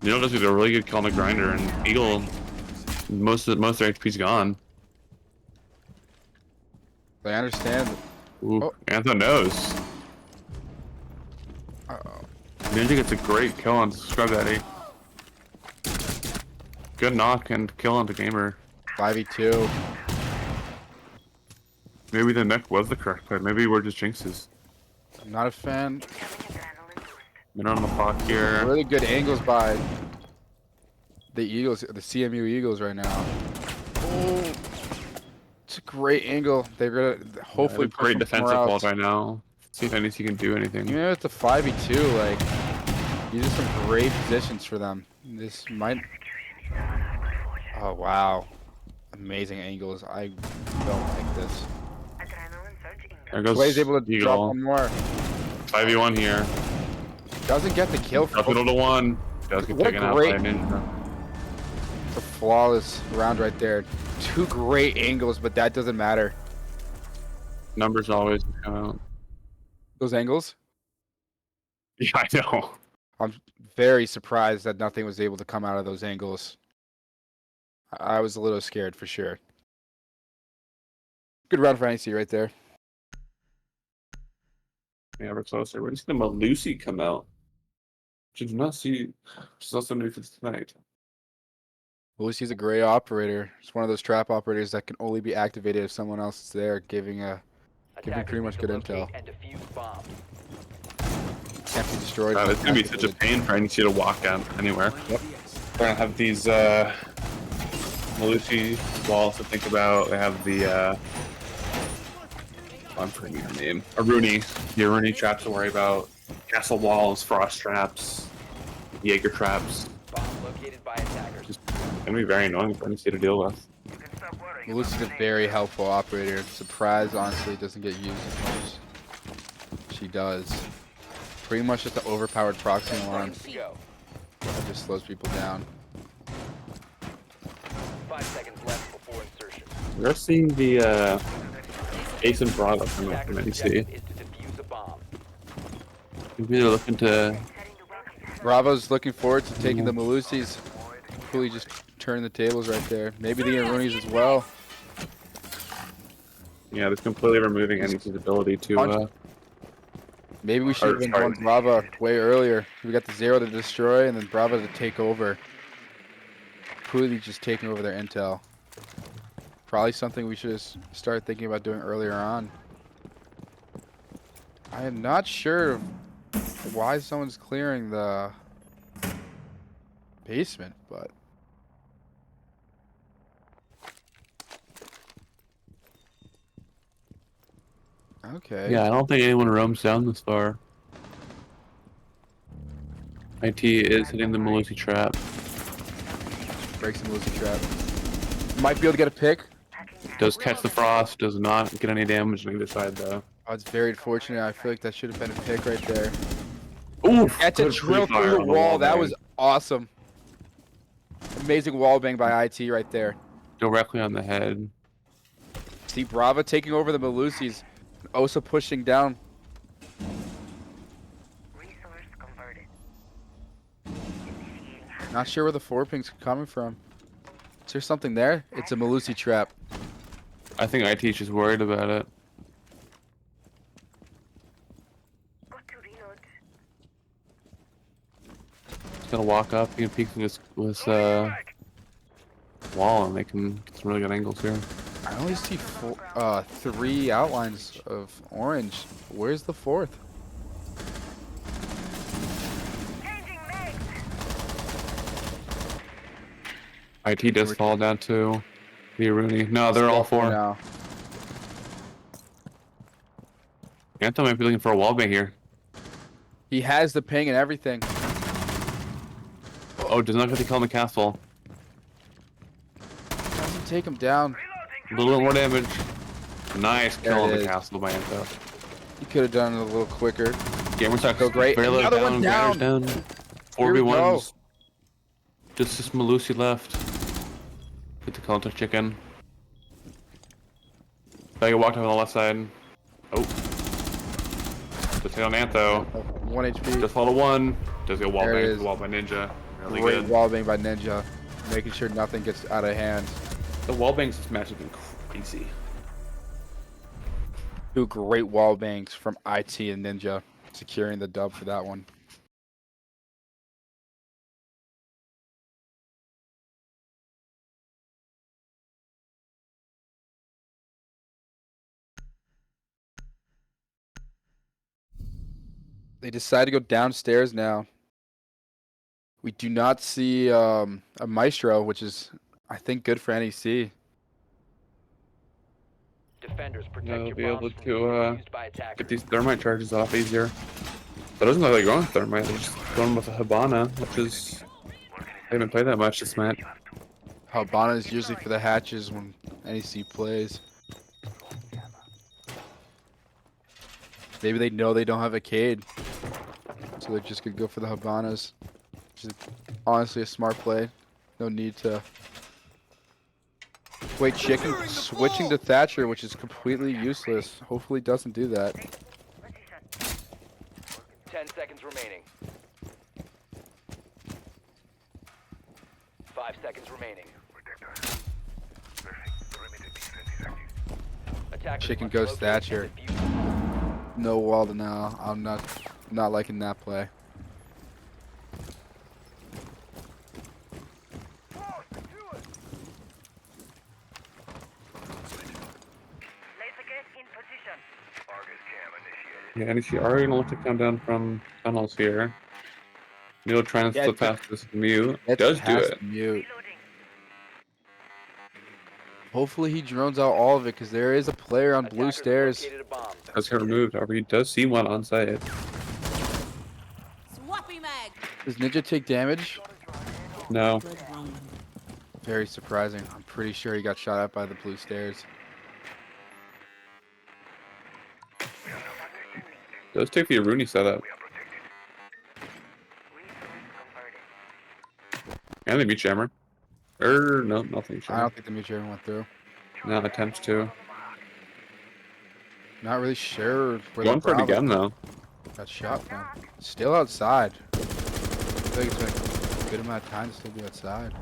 You know, this is a really good kill on the grinder, and Eagle, most of their HP's gone. I understand. Ooh, Oh. Antho knows. Uh-oh. Ninja gets a great kill on Scrub Daddy. Good knock and kill on the gamer. 5v2. Maybe the Nook was the correct play. Maybe we're just jinxes. I'm not a fan. Minute on the clock here. Really good angles by. the Eagles, the CMU Eagles right now. Oh, it's a great angle. They're gonna hopefully Yeah, push great from somewhere defensive wall else. right now. See if NEC can do anything. Even if it's a 5v2, like these are some great positions for them. This might. Oh wow, amazing angles. I don't like this. There goes Clay's able to drop Eagle. one more. 5v1 here. Doesn't get the kill. Up middle to one. Does get What a taken out by great- Ninja. It's a flawless round right there. Two great angles, but that doesn't matter. Numbers always come out. Those angles. Yeah, I know. I'm very surprised that nothing was able to come out of those angles. I was a little scared for sure. Good round for NEC right there. Yeah, we're closer. We're just gonna let Lucy come out. Did not see. She's also new for tonight. Lucy's a great operator. It's one of those trap operators that can only be activated if someone else is there, giving pretty much good intel. And defuse bombs. Can't be destroyed. It's gonna be such a pain for NEC to walk out anywhere. Yep. They're gonna have these Lucy walls to think about. They have the I'm forgetting her name. Aruni. The Aruni traps to worry about. Castle walls, frost traps, Jaeger traps. Bomb located by attackers. Just gonna be very annoying for NEC to deal with. Lucy's a very helpful operator. I'm surprised, honestly, it doesn't get used as much as she does. Pretty much just an overpowered proxy alarm Go. that just slows people down. 5 seconds left before insertion. We're seeing the Ace and Bravo coming up from Attacker's NEC. objective is to defuse a bomb. Maybe they're looking to. Bravo's looking forward to taking the Malusis. Completely just turning the tables right there. Maybe the Arunis as well. Yeah, they're completely removing NEC's ability to. Maybe we should have been going Bravo way earlier. We got the 0 to destroy and then Bravo to take over. Completely just taking over their intel. Probably something we should start thinking about doing earlier on. I am not sure why someone's clearing the basement, but okay. Yeah, I don't think anyone roams down this far. IT is hitting the Malusi trap. Breaks the Malusi trap. Might be able to get a pick. Does catch the frost, does not get any damage on either side though. Oh, it's very unfortunate. I feel like that should have been a pick right there. Ooh, That's a drill through the wall. That was awesome. Amazing wall bang by IT right there. Directly on the head. See Brava taking over the Malusis. Osa pushing down. Not sure where the 4 ping's coming from. Is there something there? It's a Malusi trap. I think IT's just worried about it. He's gonna walk up, he can peek through this wall and they can get some really good angles here. I only see 3 outlines of orange. Where's the 4th? IT does fall down to the Aruni. No, they're all 4. Now. Anthem might be looking for a wall bang here. He has the ping and everything. Oh, does not get the kill on the castle. Doesn't take him down. A little bit more damage. Nice kill There on it the is. castle by Anthem. He could have done it a little quicker. Gamer's Go great. Very low Another one down. down. Down. Here we 4v1s. Just this Malusi left. Get the counter chicken. I walked up on the left side. Oh. Just hit on Antho. 1 HP. Just fall to 1. Does get wall There it bang. is. Wall by Ninja. Really Great good. wall bang by Ninja. Making sure nothing gets out of hand. The wall bangs this match has been crazy. 2 great wall bangs from IT and Ninja. Securing the dub for that one. They decide to go downstairs now. We do not see a Maestro, which is, I think, good for NEC. Defenders protect They'll your be bombs able from to being used by get attackers. these thermite charges off easier. But it doesn't look like they're going with thermite. They're just going with a Habana, which is they haven't played that much this match. Habana is usually for the hatches when NEC plays. Maybe they know they don't have a Cade, so they're just gonna go for the Habanas. Which is honestly a smart play. No need to wait. Chicken switching to Thatcher, which is completely useless. Hopefully, doesn't do that. 10 seconds remaining. 5 seconds remaining. Attackers Chicken must goes locate Thatcher. and defuse. No wall to now. I'm not liking that play. Yeah, NEC are going to look to come down from tunnels here. Neil trying to Yeah, slip past this mute. Does do it. Mute. Hopefully he drones out all of it because there is a player on blue Attackers have stairs. located a bomb. Does get removed. However, he does see one on site. Swappy mag. Does Ninja take damage? No. Very surprising. I'm pretty sure he got shot at by the blue stairs. Does take the Rooney setup. And the mute jammer. No, nothing. I Jammer. don't think the mute jammer went through. No, attempts to. Not really sure where Going for it Bravo again, though. got shot from. Still outside. I feel like it's been a good amount of time to still be outside.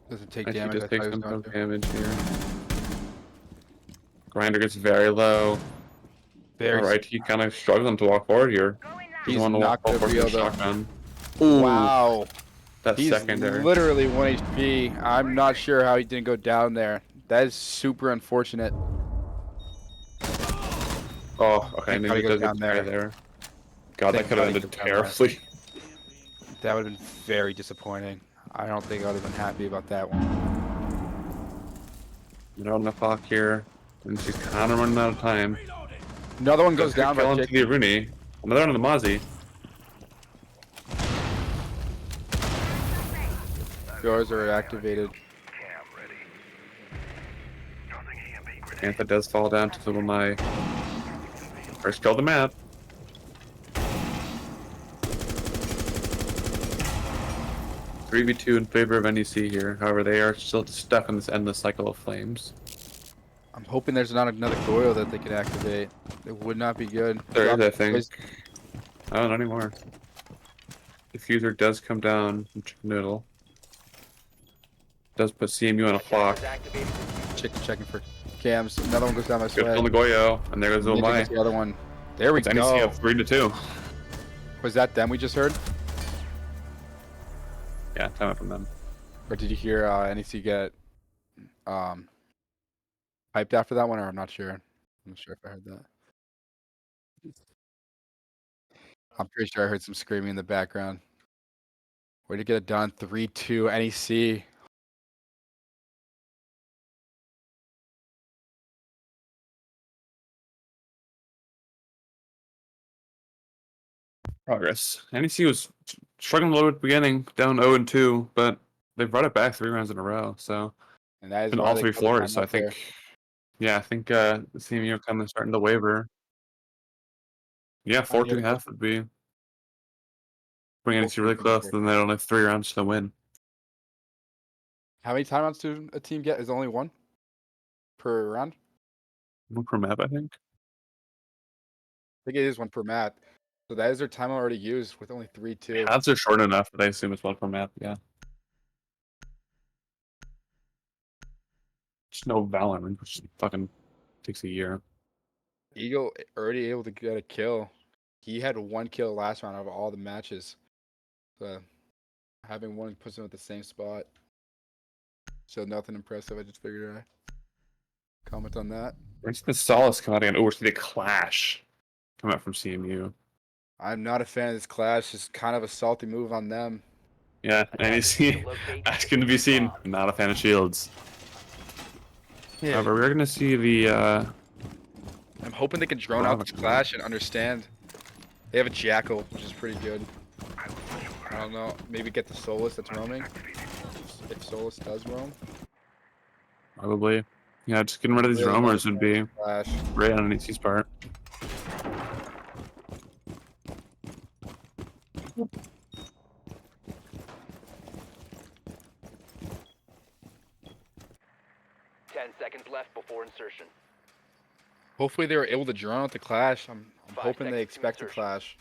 Doesn't take Actually, damage. just I takes thought he was some going to. damage here. Grinder gets very low. Very Alright, he kind of struggling to walk forward here. He's the one to not walk gonna forward be with able the to. shotgun. Ooh, Wow. that's He's secondary. literally 1 HP. I'm not sure how he didn't go down there. That is super unfortunate. Oh, okay, Thank and God he then goes does down get there. there. God, Thank that could have God he ended goes down there. terribly. That would have been very disappointing. I don't think I would have been happy about that one. They're on the clock here, and she's kind of running out of time. Another one goes down by Kill into the Chicken. Rooney. Another one on the Mozzie. Doors are activated. Panther does fall down to the my first kill of the map. Three v 2 in favor of NEC here. However, they are still stuck in this endless cycle of flames. I'm hoping there's not another Doyle that they can activate. It would not be good. There is, I think. Oh, not anymore. Diffuser does come down from Chicken Noodle. Does put CMU on a clock. Chicken checking for cams. Another one goes down my Good sweat. on the Goyo, and there goes Ninja my. gets the other one. There we It's NEC go. up 3-2. Was that them we just heard? Yeah, time out from them. Or did you hear NEC get hyped after that one? Or I'm not sure. I'm not sure if I heard that. I'm pretty sure I heard some screaming in the background. Way to get it done. 3-2 NEC. Progress. NEC was struggling a little bit at the beginning, down 0-2, but they've brought it back 3 rounds in a row. So And that is in why all they 3 killed the floors. So I timeout there. think, yeah, I think the CMU kind of starting to waver. Yeah, 4-2 half would be bringing NEC really close. Then they don't have 3 rounds to win. How many timeouts do a team get? Is it only one per round? 1 per map, I think. I think it is one per map. So that is their timeout already used with only 3-2. Halves are short enough, but I assume it's 1 per map. Yeah. Just no Valorant, which fucking takes a year. Eagle already able to get a kill. He had 1 kill last round out of all the matches. So having one puts him at the same spot. So nothing impressive. I just figured I'd comment on that. Where's the Solace come out again? Oh, we're seeing the Clash come out from CMU. I'm not a fan of this clash. It's kind of a salty move on them. Yeah, NEC asking to be seen. Not a fan of shields. Yeah. However, we're gonna see the I'm hoping they can drone out this clash and understand. They have a Jackal, which is pretty good. I don't know. Maybe get the Solus that's roaming. If Solus does roam. probably. Yeah, just getting rid of these Really roamers would be Clash. great on NEC's part. Seconds left before insertion. Hopefully they were able to drone out the clash. I'm 5 hoping they seconds to expect a insertion. clash.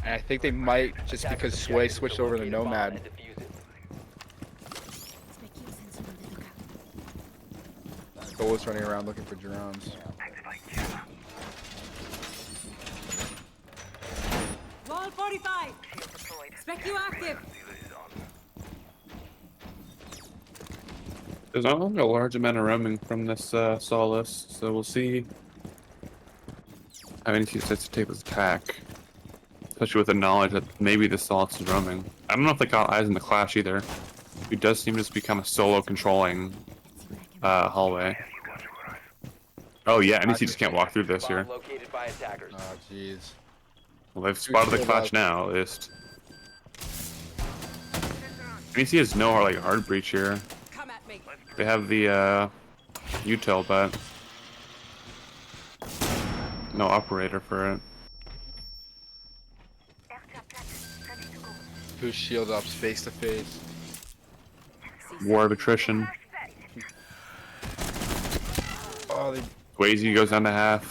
And I think they might just because Sway switched over to Nomad. Solus running around looking for drones. Wall 45. Spec you active. There's not a large amount of roaming from this Solace, so we'll see how NEC starts to take this attack. Especially with the knowledge that maybe the Solace is roaming. I don't know if they got eyes in the Clash either. He does seem to just become a solo controlling hallway. Oh yeah, NEC just can't walk through this here. Located by attackers. Oh jeez. Well, they've spotted the Clash now, at least. NEC has no hard breach here. Come at me. They have the util, but no operator for it. Two shield ups face to face. War of attrition. Oh, they Wazy goes down to half.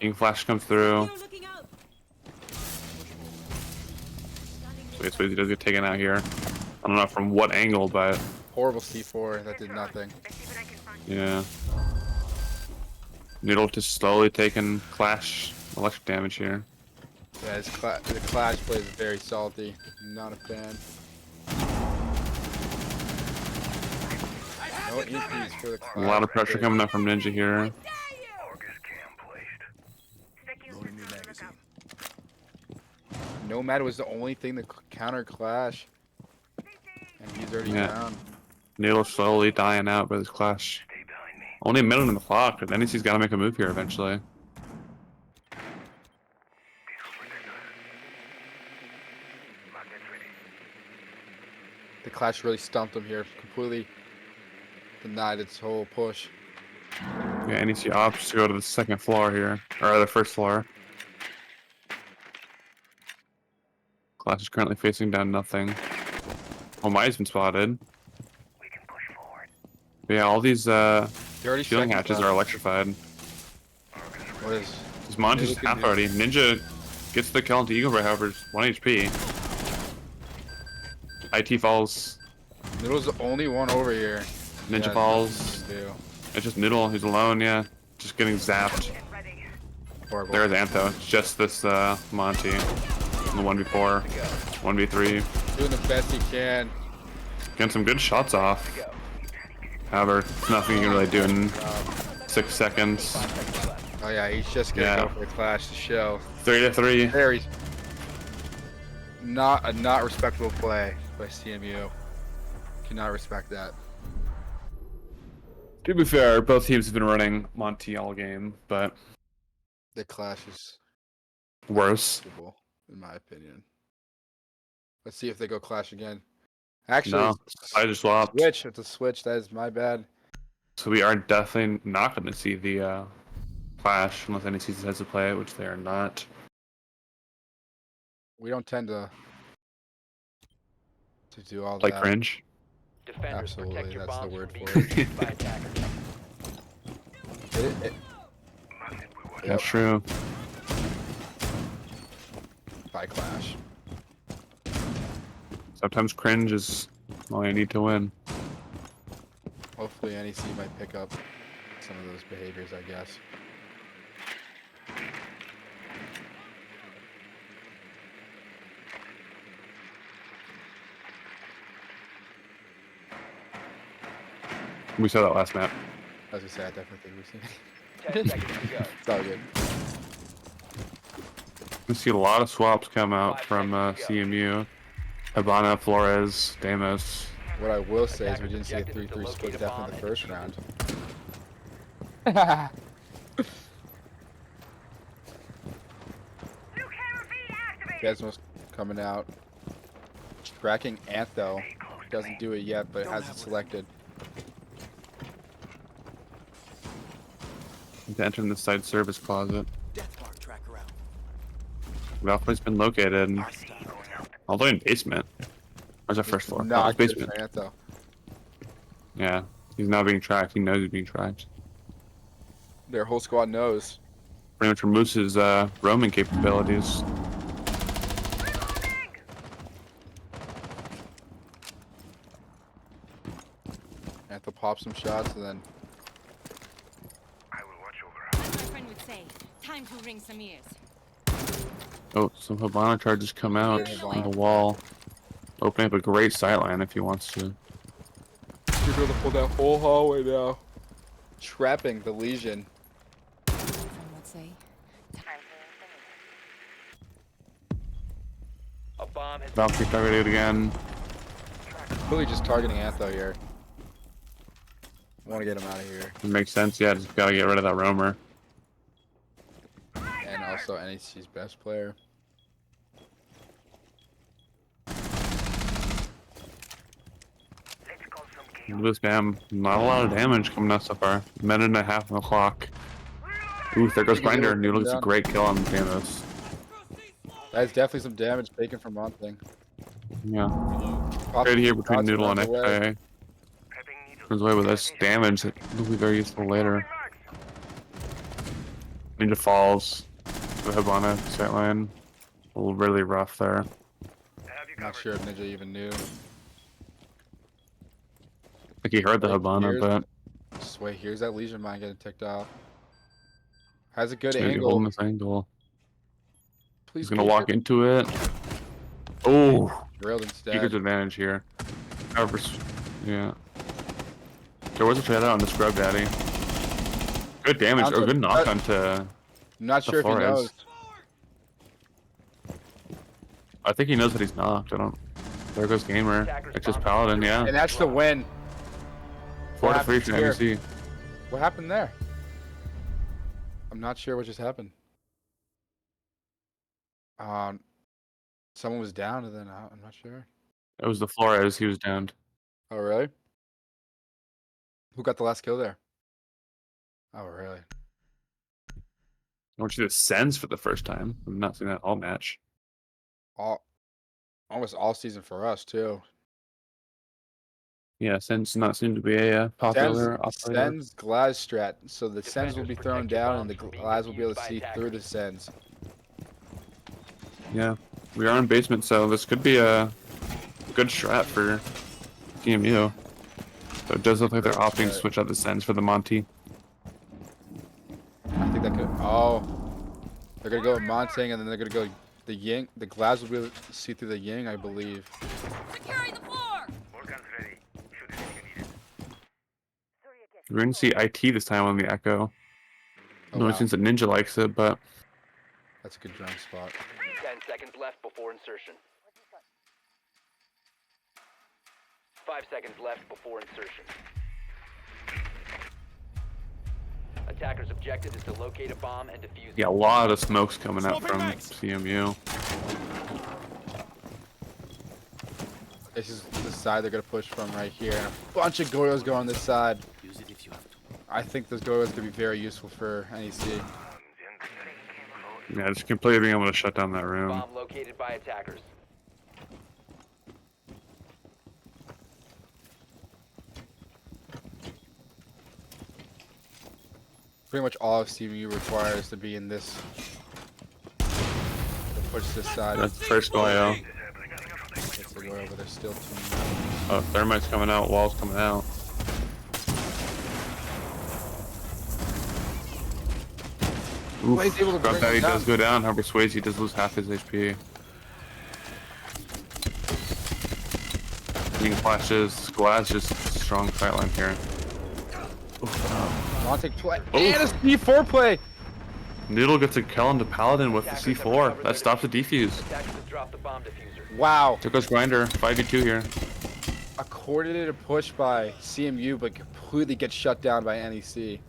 Ink Flash comes through. Looking out. So Wazy does get taken out here. I don't know from what angle, but horrible C4 that did nothing. yeah. Noodle just slowly taking Clash electric damage here. Yeah, the Clash play is very salty. Not a fan. No EPs for the Clash. A lot of pressure coming up from Ninja here. Nomad was the only thing that counter Clash. And he's already Yeah. down. Noodle slowly dying out by this Clash. Only a minute in the clock, but NEC's got to make a move here eventually. The Clash really stumped him here. Completely denied its whole push. Yeah, NEC opts to go to the second floor here, or the first floor. Clash is currently facing down nothing. Oh, Mai's been spotted. But yeah, all these shielding hatches are electrified. What is? This Monty's half already. Ninja gets the kill into Eagle Ray, however, 1 HP. IT falls. Noodle's the only one over here. Ninja Yeah, falls. nothing to do. It's just Noodle, who's alone, yeah. Just getting zapped. Horrible. There's Antho. It's just this Monty. In the 1v4, 1v3. Doing the best he can. Getting some good shots off. However, it's nothing you can really do in 6 seconds. Oh yeah, he's just gonna go for the Clash to show. 3-3. Very not respectable play by CMU. Cannot respect that. To be fair, both teams have been running Monty all game, but The Clash is worse. acceptable, in my opinion. Let's see if they go Clash again. Actually, No, I just swapped. switch. It's a switch. That is my bad. So we are definitely not going to see the Clash unless NEC decides to play it, which they are not. We don't tend to do all Like that. cringe. Defenders, protect Absolutely, your that's the bombs word from for being it. used by attackers. That's true. By Clash. Sometimes cringe is all you need to win. Hopefully NEC might pick up some of those behaviors, I guess. We saw that last map. I was gonna say, I definitely think we've seen it. 10 seconds to go. It's all good. We see a lot of swaps come out 5 from seconds to go. CMU. Habana, Flores, Damas. What I will say is we Attackers' didn't see a objective is to 3-3 split locate a definitely bomb the and first defuse round. Desmos coming out. Tracking Antho. Doesn't do it yet, but has it selected. Entering the side service closet. Death mark tracker out. Ralphie's been located. All the way in basement. Where's our first floor? Oh, Not it's good basement. for Antho. Yeah. He's not being tracked. He knows he's being tracked. Their whole squad knows. Pretty much removes his roaming capabilities. Antho pops some shots and then I will watch over As my friend would say, time to ring some ears. Oh, some Habana charges come out Yeah, on the wall. Opening up a great sightline if he wants to. you're able to pull that whole hallway now. Trapping the Legion. Some would say. A bomb has Valkyrie targeted again. Really just targeting Antho here. Want to get him out of here. It makes sense, yeah, just gotta get rid of that roamer. And also NEC's best player. Blue spam, not a lot of damage coming out so far. Minute and a half on the clock. Ooh, there goes Grinder. Noodle gets a great kill on Thanos. That's definitely some damage taken from Monting. Yeah. Right here between Noodle and XA. Turns away with this damage that will be very useful later. Ninja falls. The Habana sightline. A little really rough there. Not sure if Ninja even knew. I think he heard the Habana, but Just wait, here's that Legion mine getting ticked off. Has a good he's angle. holding this angle. Please He's gonna keep walk it. into it. Oh, Drilled instead. Seeker's advantage here. However, yeah. There was a trade out on the Scrub Daddy. Good damage, or good knock onto. I'm not sure if he Flores. knows. I think he knows that he's knocked. I don't. There goes Gamer. It's just Paladin, yeah. And that's the win. 4 to 3 for happened here? NEC. What happened there? I'm not sure what just happened. Someone was down and then out. I'm not sure. It was the Flores. He was downed. Oh, really? Who got the last kill there? Oh, really? I want you to Sens for the first time. I've not seen that all match. Almost all season for us, too. Yeah, Sens not seem to be a popular operator. Sens Glass strat. So the Sens will be Defenders thrown protect your down and the bombs from being Glass will be able to defused see by through the attackers. Sens. Yeah, we are in basement, so this could be a good strat for CMU. So it does look like they're opting to switch out the Sens for the Monty. I think that could. Oh. They're going to go with Monting and then they're going to go the Ying. The Glass will be able to see through the Ying, I believe. Securing the floor! More guns ready. Shoot anything you needed. We're going to see IT this time on the Echo. Oh, No, wow. since that Ninja likes it, but That's a good drone spot. 10 seconds left before insertion. 5 seconds left before insertion. Attacker's objective is to locate a bomb and defuse it. yeah, a lot of smokes coming out from CMU. This is the side they're going to push from right here. And a bunch of Goyos go on this side. Use it if you have to. I think those Goyos could be very useful for NEC. Yeah, just completely being able to shut down that room. Bomb located by attackers. Pretty much all of CMU requires to be in this. To push this side. That's the first Goyo. It's the Goyo, but there's still two Oh, Thermite's coming out, Wall's coming out. Oof, He's able to Scrub bring Daddy him down. does go down, however Swayze does lose half his HP. Being flashes, Glass just strong sightline here. Monte play. Oh. And a C4 play! Noodle gets a kill on the Paladin with the Attackers have C4. recovered That their stops the defuse. Attackers have dropped the bomb diffuser. Wow. Took us Grinder, 5v2 here. A coordinated push by CMU, but completely gets shut down by NEC.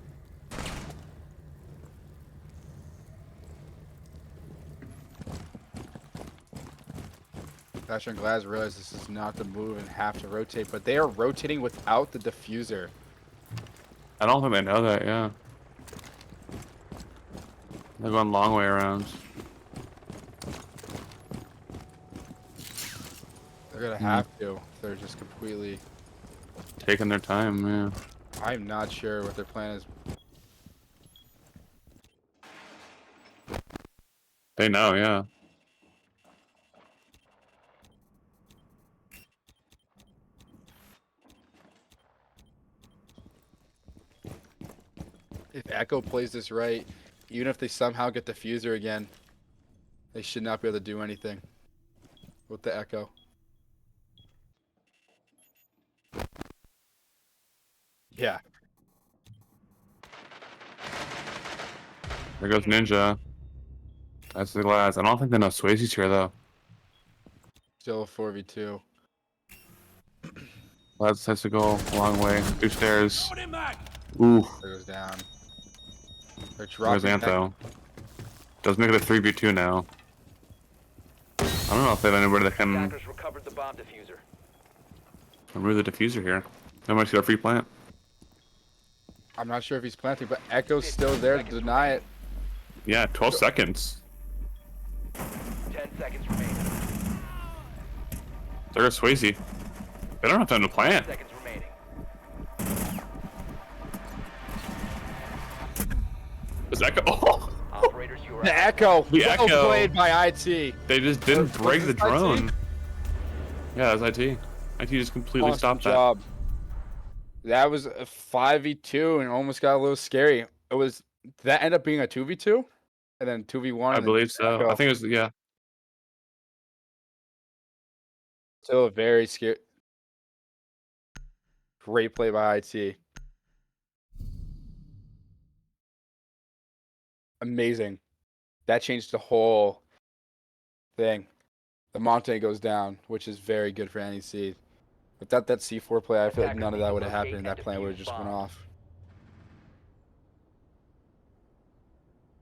Dasher and Glaz realize this is not the move and have to rotate, but they are rotating without the diffuser. I don't think they know that, yeah. They're going long way around. They're gonna have to. They're just completely. Taking their time, yeah. I'm not sure what their plan is. They know, yeah. If Echo plays this right, even if they somehow get diffuser again, they should not be able to do anything with the Echo. Yeah. There goes Ninja. That's the Glaz. I don't think they know Swayze's here, though. Still a 4v2. Glaz has to go a long way. 2 stairs. Ooh. There goes down. They're Where's dropping Antho? Does make it a 3v2 now. I don't know if they have anybody that can Attackers recovered the bomb diffuser. remove the diffuser here. They might get a free plant. I'm not sure if he's planting, but Echo's still there to deny it. Yeah, 12 seconds. 10 seconds remaining. There goes Swayze. They don't have time to 10 plant. seconds remaining. Is Echo? Oh! Operators, you are The out. Echo! The Well Echo. played by IT. They just didn't Was break the this IT? drone. Yeah, that's IT. IT just completely Awesome stopped that. job. That was a 5v2 and almost got a little scary. It was that ended up being a 2v2 and then 2v1. I and then believe so. Echo. I think it was, yeah. Still a very scary. Great play by IT. Amazing. That changed the whole thing. The Monte goes down, which is very good for NEC. Without that C4 play, I feel like none of that would have happened and that plan would have just went off.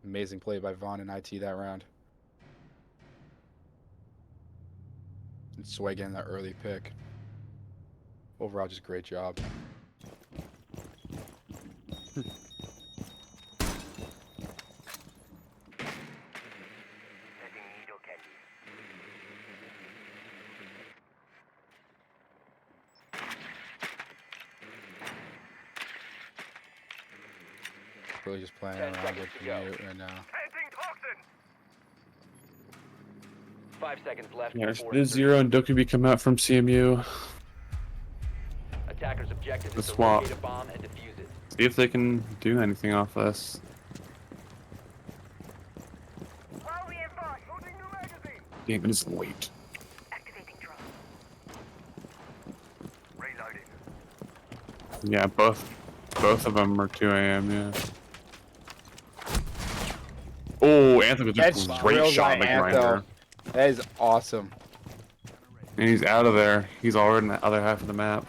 Amazing play by Vaughn and IT that round. And Sway getting that early pick. Overall, just great job. Setting needle candy. Really just playing 10 around seconds with to the go. mute right now. Planting toxin. 5 seconds left. Yeah, before there's insertion. Zero and Dokubi come out from CMU. Attackers' objective The is to swap. locate a bomb and defuse it. See if they can do anything off this. Well reinforced. Loading new magazine. Game is late. Activating drone. Reloading. Yeah, both of them are 2 AM, yeah. Oh, Anthem with a That's great drilled shot on by the Anthem. grinder. That is awesome. And he's out of there. He's already in the other half of the map.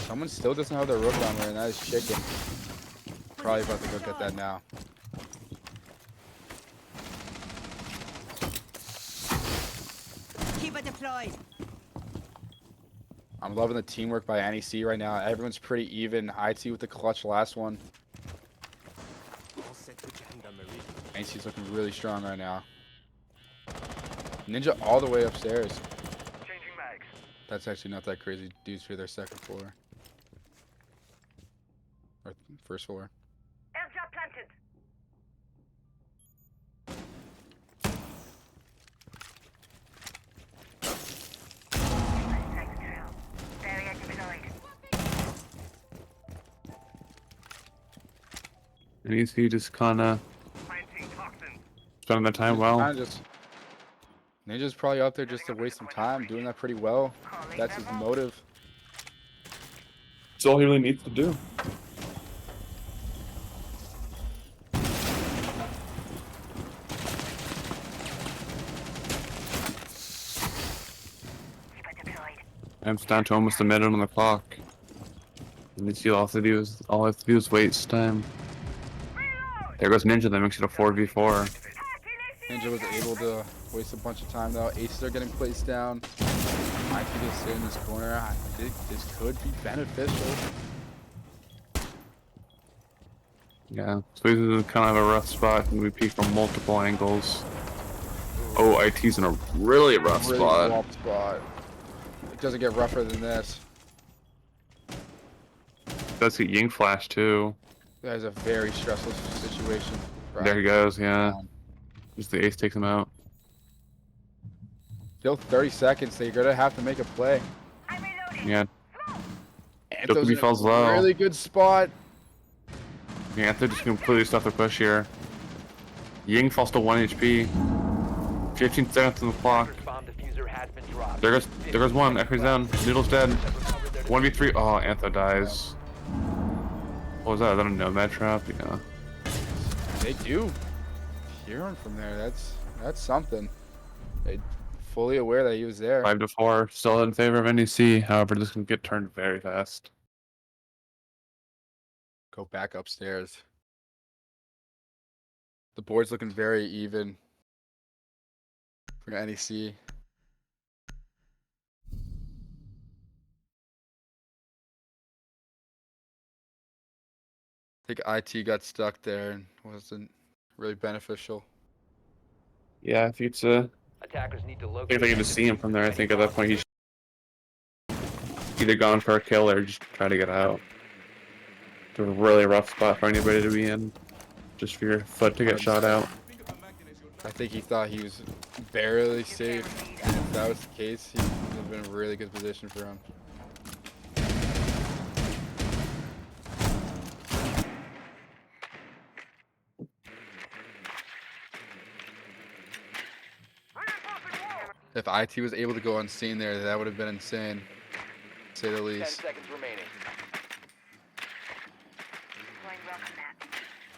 Someone still doesn't have their rook on there, and that is chicken. Probably about to go get that now. Keep it deployed. I'm loving the teamwork by NEC right now. Everyone's pretty even. IT with the clutch last one. All set to gendarmerie. NEC's looking really strong right now. Ninja all the way upstairs. Changing mags. That's actually not that crazy. Dudes for their second floor. Or first floor. Airdrop planted. Barrier deployed. And he just kinda Planting toxins. spending the time well. Kinda just, Ninja's probably out there just to waste some time, doing that pretty well. That's his motive. That's all he really needs to do. I'm down to almost a minute on the clock. And you see all I have to do is waste time. There goes Ninja, that makes it a 4v4. Ninja was able to waste a bunch of time though. Aces are getting placed down. I can just sit in this corner. I think this could be beneficial. Yeah, so this is kind of a rough spot, and we peek from multiple angles. Oh, IT's in a really rough spot. Rough spot. It doesn't get rougher than this. Does get Ying Flash too. That is a very stressful situation. There he goes, yeah. Just the ace takes him out. Still 30 seconds, so you're gonna have to make a play. Yeah. Anthos in falls a low. really good spot. Yeah, Antho just completely stuffed the push here. Ying falls to 1 HP. 15 seconds on the clock. Bomb diffuser has been dropped. There goes one. Echo's down. Noodle's dead. 1v3. Oh, Antho dies. What was that? Is that a nomad trap? Yeah. They do hear him from there. That's something. They fully aware that he was there. 5-4. Still in favor of NEC. However, this can get turned very fast. Go back upstairs. The board's looking very even for NEC. I think IT got stuck there and wasn't really beneficial. Yeah, I think it's Attackers need to locate. if I can just see him from there, I think at that point he's either gone for a kill or just try to get out. It's a really rough spot for anybody to be in. Just for your foot to get shot out. I think he thought he was barely safe. And if that was the case, he would have been in a really good position for him. If IT was able to go unseen there, that would have been insane, to say the 10 least. seconds remaining.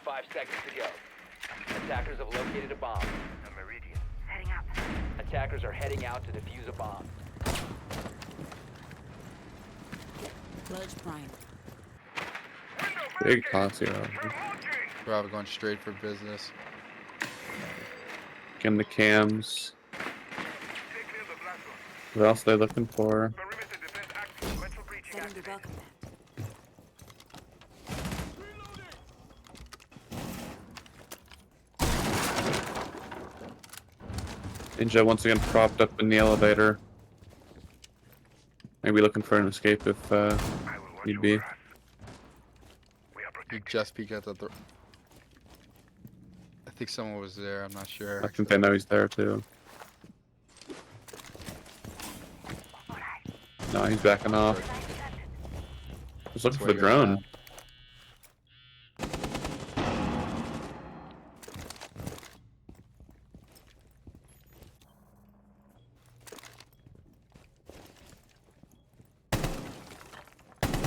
5 seconds to go. Attackers have located a bomb. Heading up. Attackers are heading out to defuse a bomb. Bludge prime. Big toss here. Probably going straight for business. Getting the cams. What else are they looking for? Setting the welcome mat. Ninja once again propped up in the elevator. Maybe looking for an escape if need be. He just peeked at the I think someone was there, I'm not sure. I think they know he's there too. No, he's backing off. Just looking for the drone.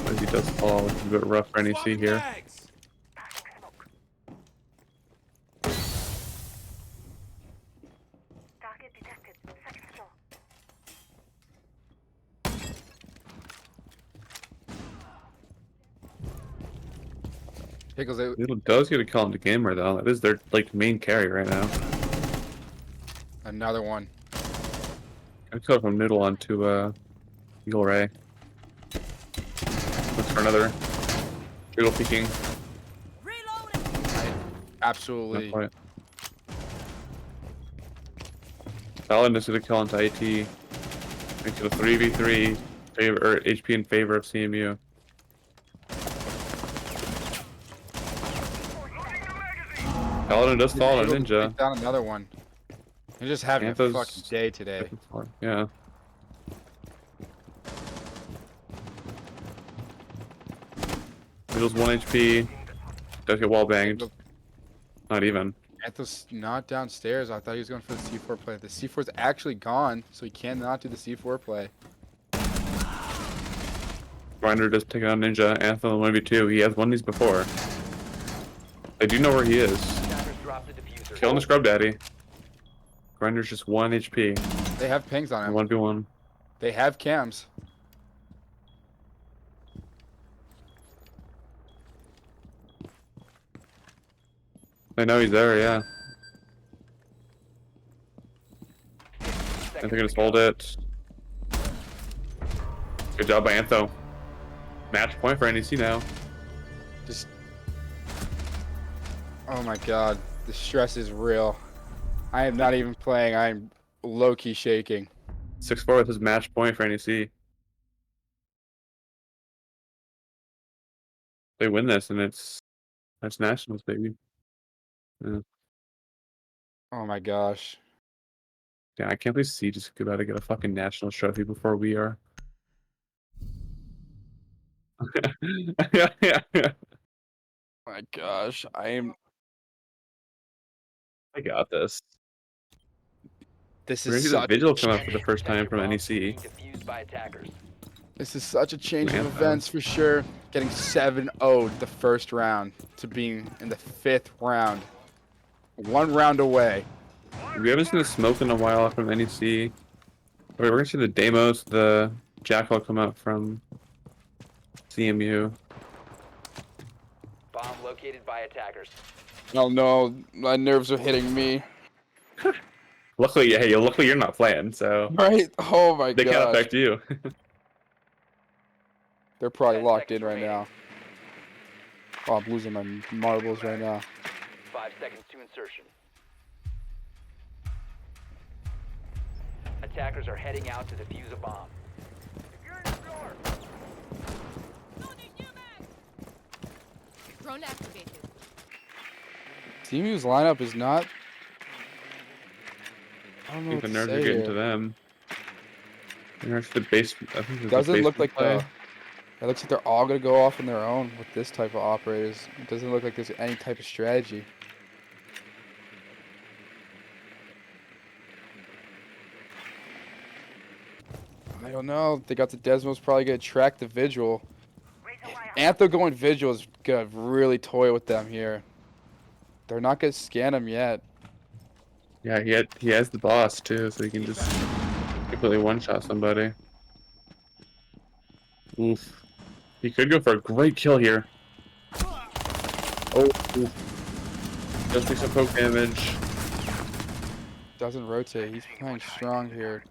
As he does fall, it's a bit rough for NEC here. Target detected. Second floor. Pickles, Noodle does get a call into gamer though. That is their like main carry right now. another one. I killed from Noodle onto Eagle Ray. Looks for another. Noodle peeking. Absolutely. Not quite. Paladin is gonna kill onto IT. Makes it a 3v3 favor or HP in favor of CMU. Paladin does fall on Ninja. Take down another one. You're just having a Anthos- fucking day today. Yeah. Noodle's 1 HP. Does get wall banged. Not even. Anthos not downstairs. I thought he was going for the C4 play. The C4 is actually gone, so he cannot do the C4 play. Grinder just taking on Ninja. Anthem 1v2. He has won these before. They do know where he is. Attackers drop the diffuser. Killing the Scrub Daddy. Grinder's just 1 HP. They have pings on him. 1v1. They have cams. They know he's there, yeah. I think Seconds I just to hold go. it. Good job by Antho. Match point for NEC now. Just. Oh my god. The stress is real. I am not even playing. I'm low-key shaking. 6-4 with his match point for NEC. They win this, and that's nationals, baby. Yeah, Oh my gosh. yeah, I can't believe C just about to get a fucking national trophy before we are. yeah. My gosh. I got this. This We're gonna is see the such. vigil come out for the first time Sector from bombs being NEC. defused by attackers. This is such a change of Anthem. events for sure. Getting 7-0 the first round to being in the 5th round. 1 round away. We haven't seen the smoke in a while from NEC. Wait, we're gonna see the Deimos, the Jackal come out from CMU. Bomb located by attackers. Oh no, my nerves are hitting me. Luckily, hey, luckily you're not playing, so Right? Oh my they can't god. affect you. They're probably 10 locked in seconds right remaining. now. Oh, I'm losing my marbles right now. 5 seconds to insertion. Attackers are heading out to defuse a bomb. Drone activated. CMU's lineup is not. I don't I know think what the to nerves are say getting to here. them. They're actually the base. I think there's Doesn't a look like basement it looks like they're all gonna go off on their own with this type of operators. It doesn't look like there's any type of strategy. I don't know. They got the Desmos probably gonna track the vigil. Antho going vigil is gonna really toy with them here. They're not gonna scan him yet. Yeah, he has the boss too, so he can just completely one-shot somebody. Oof. He could go for a great kill here. Oh, oof. Does take some poke damage. Doesn't rotate. He's playing strong here.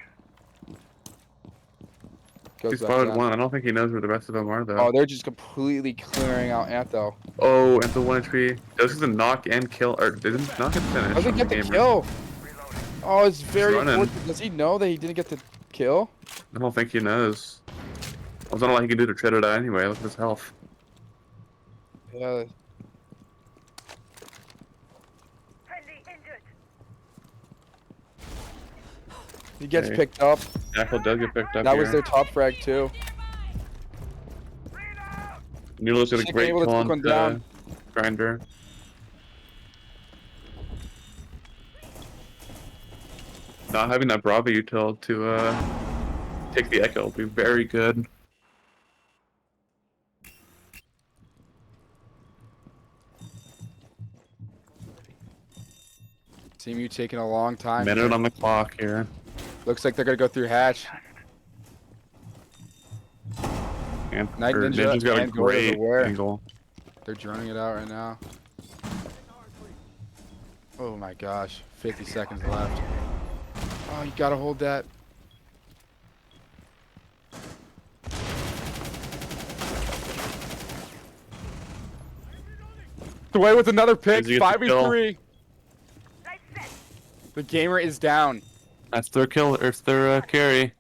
Goes He's back spotted down. one. I don't think he knows where the rest of them are though. Oh, they're just completely clearing out Antho. Oh, and the 1 HP. Does get the knock and kill, or didn't knock and finish. Doesn't on get the gamer. kill. Oh, it's very running. important. Does he know that he didn't get the kill? I don't think he knows. There's not a lot he can do to tread it out anyway. Look at his health. Yeah. Friendly injured. He gets Okay. picked up. Jackal does get picked up That here. was their top frag too. Noodle's got a Chick great able to kill take on one the down. Grinder. Not having that Bravo util to take the Echo will be very good. CMU taking a long time. Minute here. on the clock here. Looks like they're gonna go through hatch. And Night Ninja Ninja's got a and Gordo's great aware. angle. They're droning it out right now. Oh my gosh, 50 seconds left. Oh, you gotta hold that. Away with another pick, Easy to get the 5v3. The gamer is down. That's their kill, or it's their carry.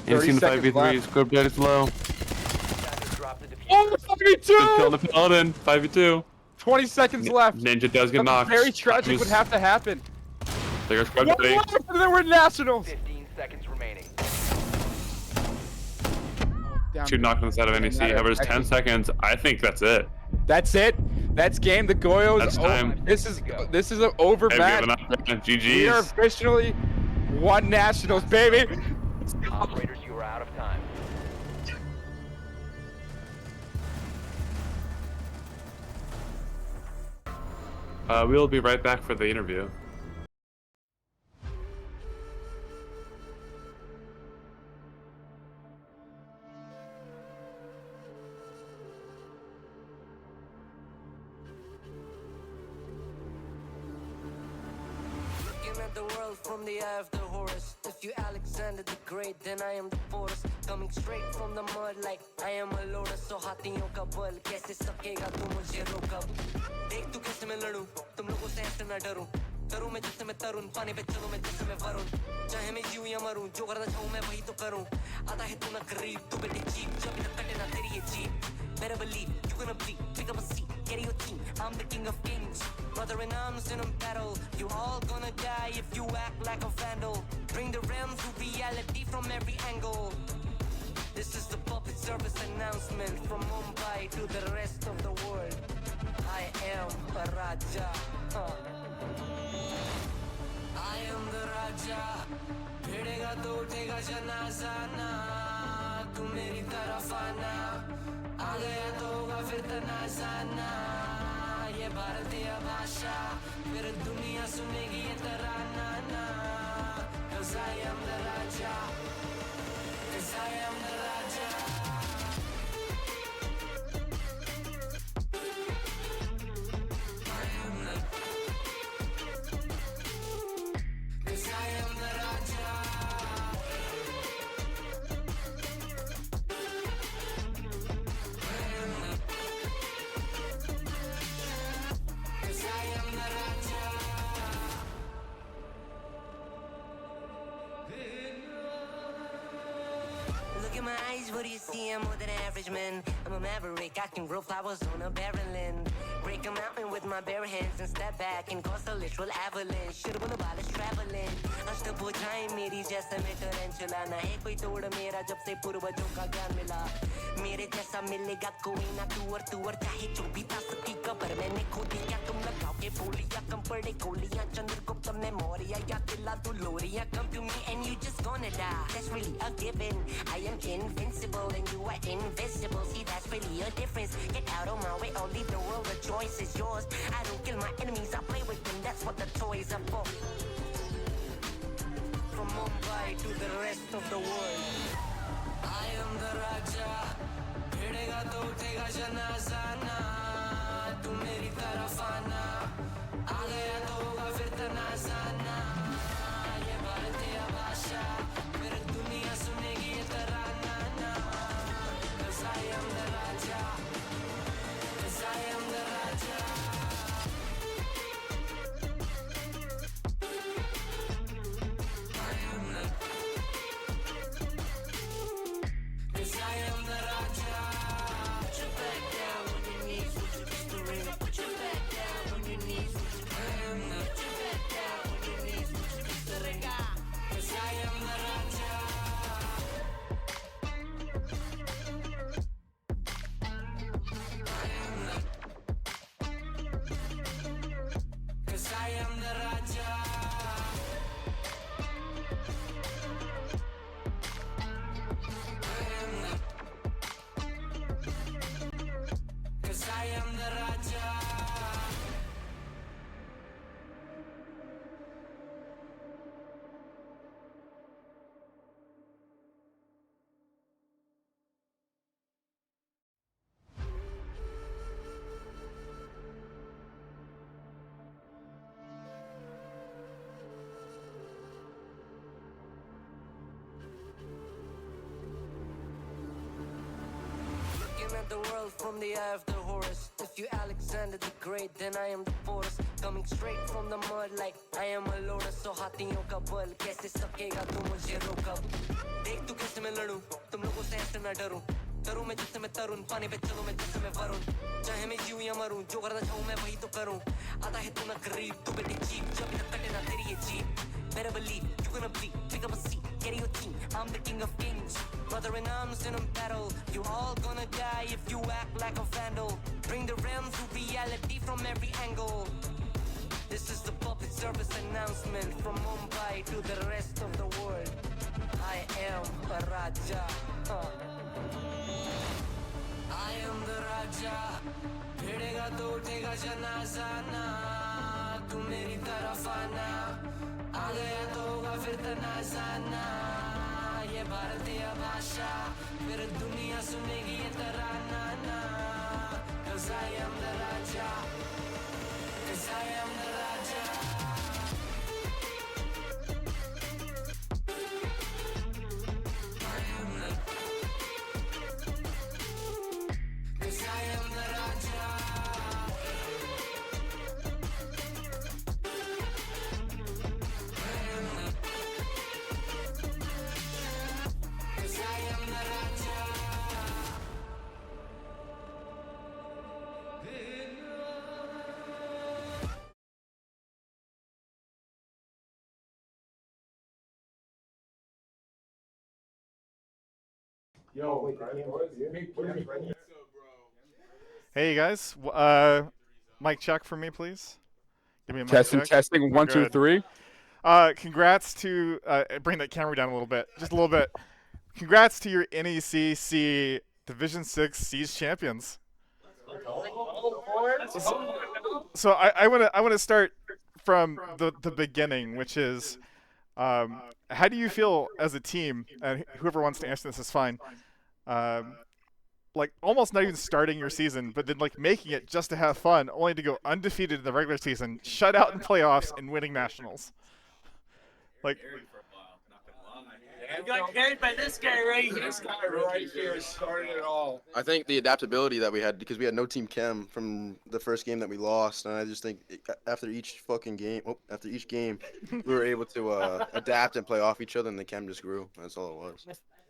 30 Insane seconds 5v3, left. Scrub Daddy's low. Attackers drop the diffuser. Oh, Good kill 5v2! the Paladin, 5v2. 20 seconds left. Ninja does get Something knocked. very tragic would have to happen. There's Scrub What Daddy. left and then we're nationals. 15 seconds remaining. Down. Two knocked on the side of NEC. However, it's 10 seconds. I think that's it. That's it. That's game. The Goyos. That's time. This is an over I've match. given up. We are GG's. officially one nationals, baby. Operators, you are out of time. We'll be right back for the interview. Looking at the world from the eye of the Horus. If you Alexander the Great, then I am the Porus. Coming straight from the mud like I am a lotus. So हाथियों का बल कैसे सकेगा तू मुझे रोका? देख तू कैसे मैं लड़ूं, तुम लोगों से ऐसे ना डरूं. करूं मैं जिससे मैं तरुण, पानी पे चलूं मैं जिससे मैं वरुण. चाहे मैं जीऊं या मरूं, जो करना चाहूं मैं वही तो करूं. आता है तू ना करीब, तू बेटी चीप, जब तक कटे ना तेरी ये jeep. Better believe you're gonna bleed. Pick up a seat, get your team. I'm the king of kings. Brother in arms in a battle. You all gonna die if you act like a vandal. Bring the realms to reality from every angle. This is the public service announcement from Mumbai to the rest of the world. I am a Raja. I am the Raja. भिड़ेगा तो उठेगा जनाजा ना. तू मेरी तरफ आना. आ गया तो होगा फिर तनाजा ना. ये भारतीय भाषा फिर दुनिया सुनेगी ये तराना ना. 'Cause I am the Raja. 'Cause I am the Raja. I am the 'Cause I am the Raja. I am the 'Cause I am the Raja. Look in my eyes, what do you see? I'm more than average, man. I'm a maverick, I can grow flowers on a barren land. Break a mountain with my bare hands and step back and cause a literal avalanche. Should've been about us traveling. अष्टभुजाएं मेरी जैसे मैं tarantula. ना है कोई तोड़ मेरा जब से पूर्वजों का ज्ञान मिला. मेरे जैसा मिलेगा कोई ना तू और चाहे जो भी था सबकी कबर मैंने खोदी. क्या तुम लगाओगे बोलियां कम पड़े गोलियां. चंद्रगुप्त ने मौर्य या किला तू लोरिया. Come to me and you just gonna die. That's really a given. I am invincible and you are invisible. See, that's really a difference. Get out of my way, I'll leave the world. The choice is yours. I don't kill my enemies, I play with them. That's what the toys are for. From Mumbai to the rest of the world. I am the Raja. भिड़ेगा तो उठेगा जनाजा ना. तू मेरी तरफ आना. आ गया तो होगा फिर तनाजा ना. ये भारतीय भाषा फिर दुनिया सुनेगी ये तराना ना. 'Cause I am the Raja. 'Cause I am the Raja. I am the 'Cause I am the Raja. Put your back down on your knees, would you just surrender? Put your back down on your knees, would you? I am the. Put your back down on your knees, would you just surrender? 'Cause I am the Raja. I am the. 'Cause I am the Raja. I am the. 'Cause I am the Raja. Looking at the world from the eye of the Horus. If you Alexander the Great, then I am the Porus. Coming straight from the mud like I am a lotus. So हाथियों का बल कैसे सकेगा तू मुझे रोका? देख तू कैसे मैं लड़ूं, तुम लोगों से ऐसे ना डरूं. करूं मैं जिससे मैं तरुण, पानी पे चलूं मैं जिससे मैं वरुण. चाहे मैं जीऊं या मरूं, जो करना चाहूं मैं वही तो करूं. आता है तू ना करीब, तू बेटी चीप, जब तक कटे ना तेरी ये jeep. Better believe you're gonna bleed. Pick up a seat, get your team. I'm the king of kings. Brother in arms in a battle. You all gonna die if you act like a vandal. Bring the realms to reality from every angle. This is the public service announcement from Mumbai to the rest of the world. I am a Raja. I am the Raja. भिड़ेगा तो उठेगा जनाजा ना. तू मेरी तरफ आना आ गया तो होगा फिर तनाज़ाना ये भारतीय भाषा फिर दुनिया सुनेगी ये तराना ना Cause I am the Raja Cause I am the Raja Cause I am the Raja Cause I am the Raja Hey guys, mic check for me, please. Give me a mic Testing, check. testing. One, two, Good. three. Congrats to bring that camera down a little bit, just a little bit. Congrats to your NECC Division 6 Siege champions. So I want to start from the beginning, which is how do you feel as a team? And whoever wants to answer this is fine. Like almost not even starting your season, but then like making it just to have fun, only to go undefeated in the regular season, shut out in playoffs, and winning nationals. Like, I got carried by this guy right here. This guy right here started it all. I think the adaptability that we had, because we had no team chem from the first game that we lost, and I just think after each game, we were able to adapt and play off each other, and the chem just grew. That's all it was.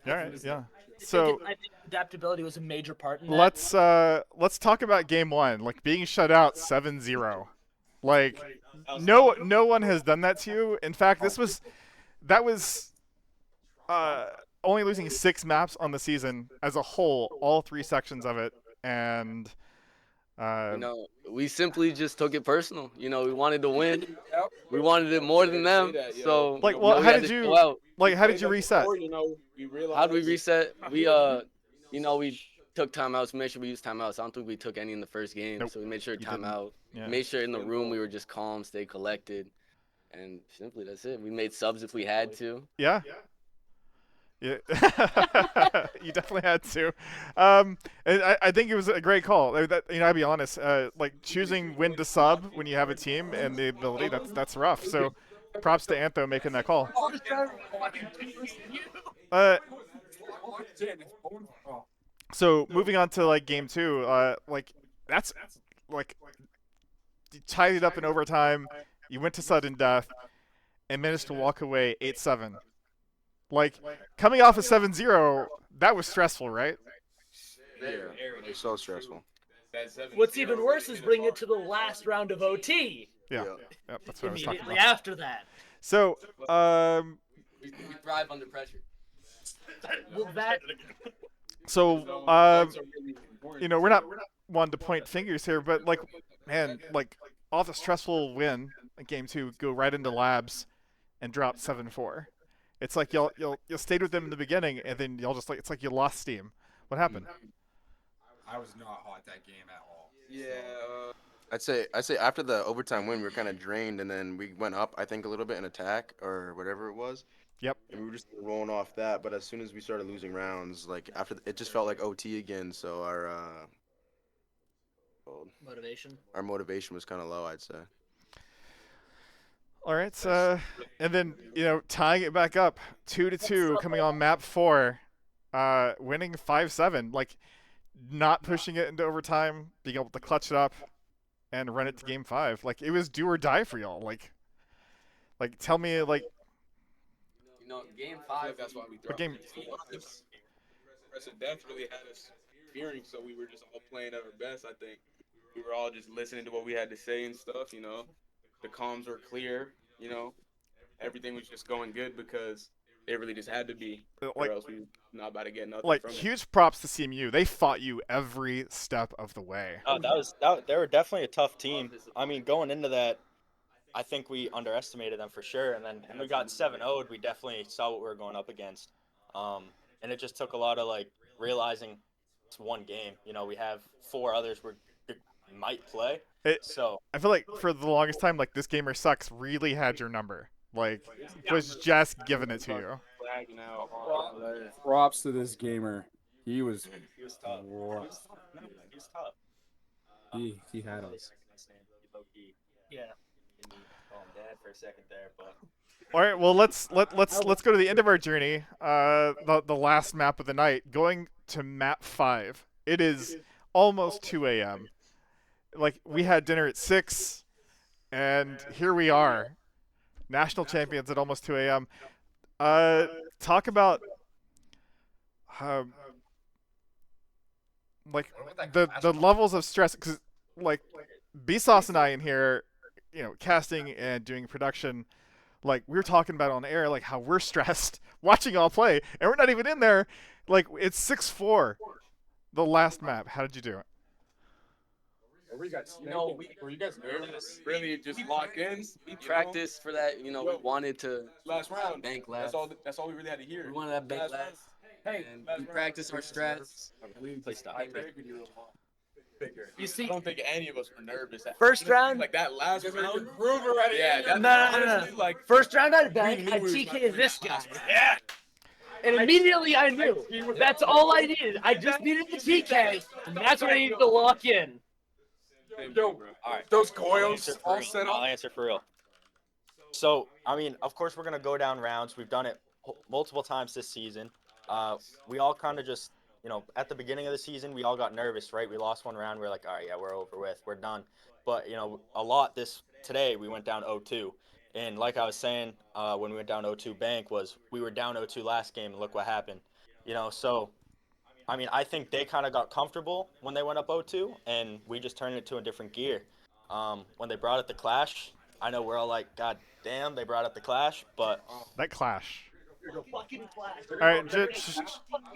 all right, yeah. So I think adaptability was a major part in that. let's talk about game one, like being shut out 7-0. Like no one has done that to you. In fact, that was only losing 6 maps on the season as a whole, all 3 sections of it, and we simply just took it personal. We wanted to win. We wanted it more than them. So like, well, how did you reset? How did we reset? We we took timeouts. We made sure we used timeouts. I don't think we took any in the first game. Nope. So we made sure timeout. Yeah. Made sure in the room we were just calm, stay collected, and simply that's it. We made subs if we had to. Yeah. Yeah. You definitely had to. And I think it was a great call. I'll be honest. Like choosing when to sub when you have a team and the ability, that's rough. So, props to Antho making that call. So moving on to like game 2, like that's like you tied it up in overtime. You went to sudden death and managed to walk away 8-7. Like coming off a 7-0, that was stressful, right? Yeah, it was so stressful. What's even worse is bringing it to the last round of OT. Yeah, that's what I was talking Immediately about. after that. So, We thrive under pressure. Well, that so we're not one to point fingers here, but like, man, like off a stressful win in game 2, go right into labs and drop 7-4. It's like you'll stayed with them in the beginning, and then y'all just like it's like you lost steam. What happened? I was not hot that game at all. Yeah. I'd say after the overtime win, we were kind of drained, and then we went up, I think, a little bit in attack or whatever it was. Yep. And we were just rolling off that, but as soon as we started losing rounds, like after it just felt like OT again. So our motivation was kind of low, I'd say. All right, and then tying it back up 2-2, coming on map 4, winning 5-7, like not pushing it into overtime, being able to clutch it up, and run it to game 5. Like it was do or die for y'all. Like tell me like. Game 5. That's why we What game? Aggressive depth really had us fearing, so we were just all playing at our best. I think we were all just listening to what we had to say and stuff. The comms were clear. Everything was just going good because it really just had to be, or else we not about to get nothing. Like from it. huge props to CMU. They fought you every step of the way. They were definitely a tough team. I mean, going into that, I think we underestimated them for sure. And then when we got 7-0'd, we definitely saw what we were going up against. And it just took a lot of realizing it's one game. We have 4 others we're might play. So I feel like for the longest time, like this gamer sucks really had your number. Like was just giving it to you. Props to this gamer. He was tough. He was tough. he had us. Yeah. Call him dad for a second there, but. All right, well let's go to the end of our journey. The last map of the night, going to map 5. It is almost 2 a.m. Like we had dinner at 6, and here we are, national champions at almost 2 a.m. Talk about like the levels of stress, because like Bsauce and I in here, you know, casting and doing production. Like we were talking about on air, like how we're stressed watching y'all play, and we're not even in there. Like it's 6-4, the last map. How did you do it? Were you guys nervous? Really, just lock in. We practiced for that. You know, we wanted to Last round. bank last. That's all we really had to hear. We wanted that bank last. Hey, and we practiced our strats. Please stop. You see, I don't think any of us were nervous. First round, like that last round. Yeah, no. Like first round, I bank. I TK this guy. Yeah. And immediately I knew. That's all I needed. I just needed the TK, and that's what I needed to lock in. Yo, all right. Those coils all set up. I'll answer for real. So, I mean, of course, we're gonna go down rounds. We've done it multiple times this season. We all kind of just, you know, at the beginning of the season, we all got nervous, right? We lost one round. We're like, all right, yeah, we're over with. We're done. But, you know, today we went down 0-2. And like I was saying, when we went down 0-2 bank we were down 0-2 last game, and look what happened. You know, so, I mean, I think they kind of got comfortable when they went up 0-2, and we just turned it to a different gear. When they brought up the clash, I know we're all like, God damn, they brought up the clash, but... That clash. All right, all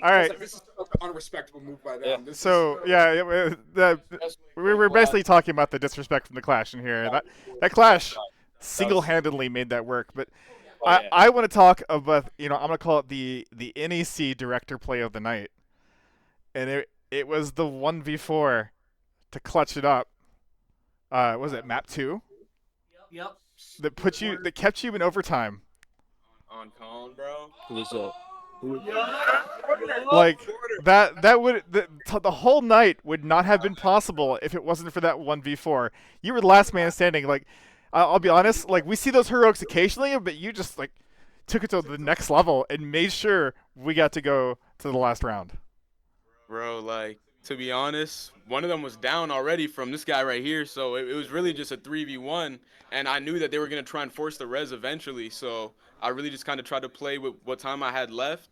right. This is an unrespectable move by them. Yeah. So we were basically talking about the disrespect from the clash in here. That clash single-handedly made that work. But I want to talk about, you know, I'm gonna call it the NEC director play of the night, and it was the 1v4 to clutch it up. Was it map 2? Yep. That kept you in overtime. On Colin, bro. Like that would the whole night would not have been possible if it wasn't for that 1v4. You were the last man standing. Like I'll be honest, like we see those heroics occasionally, but you just like took it to the next level and made sure we got to go to the last round. Bro, like to be honest, one of them was down already from this guy right here, so it was really just a 3v1, and I knew that they were gonna try and force the res eventually, so I really just kind of tried to play with what time I had left.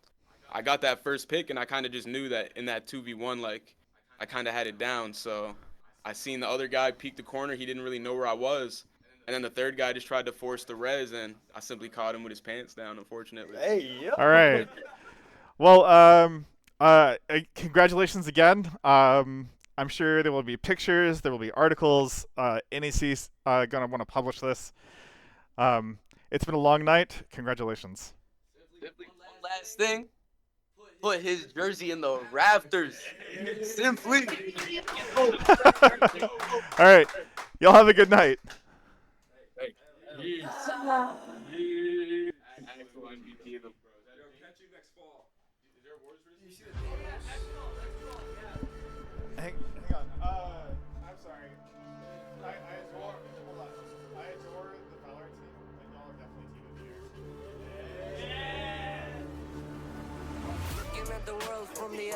I got that first pick, and I kind of just knew that in that 2v1, like, I kind of had it down. So I seen the other guy peek the corner. He didn't really know where I was. And then the third guy just tried to force the res, and I simply caught him with his pants down, unfortunately. Hey, yo. All right. Well, congratulations again. I'm sure there will be pictures. There will be articles. NEC's going to want to publish this. It's been a long night. Congratulations. One last thing. Put his jersey in the rafters. Simply. All right. Y'all have a good night. Hey. Hang on. I'm sorry. I adore the Valorant team, and y'all are definitely team of the year. Looking at the world from the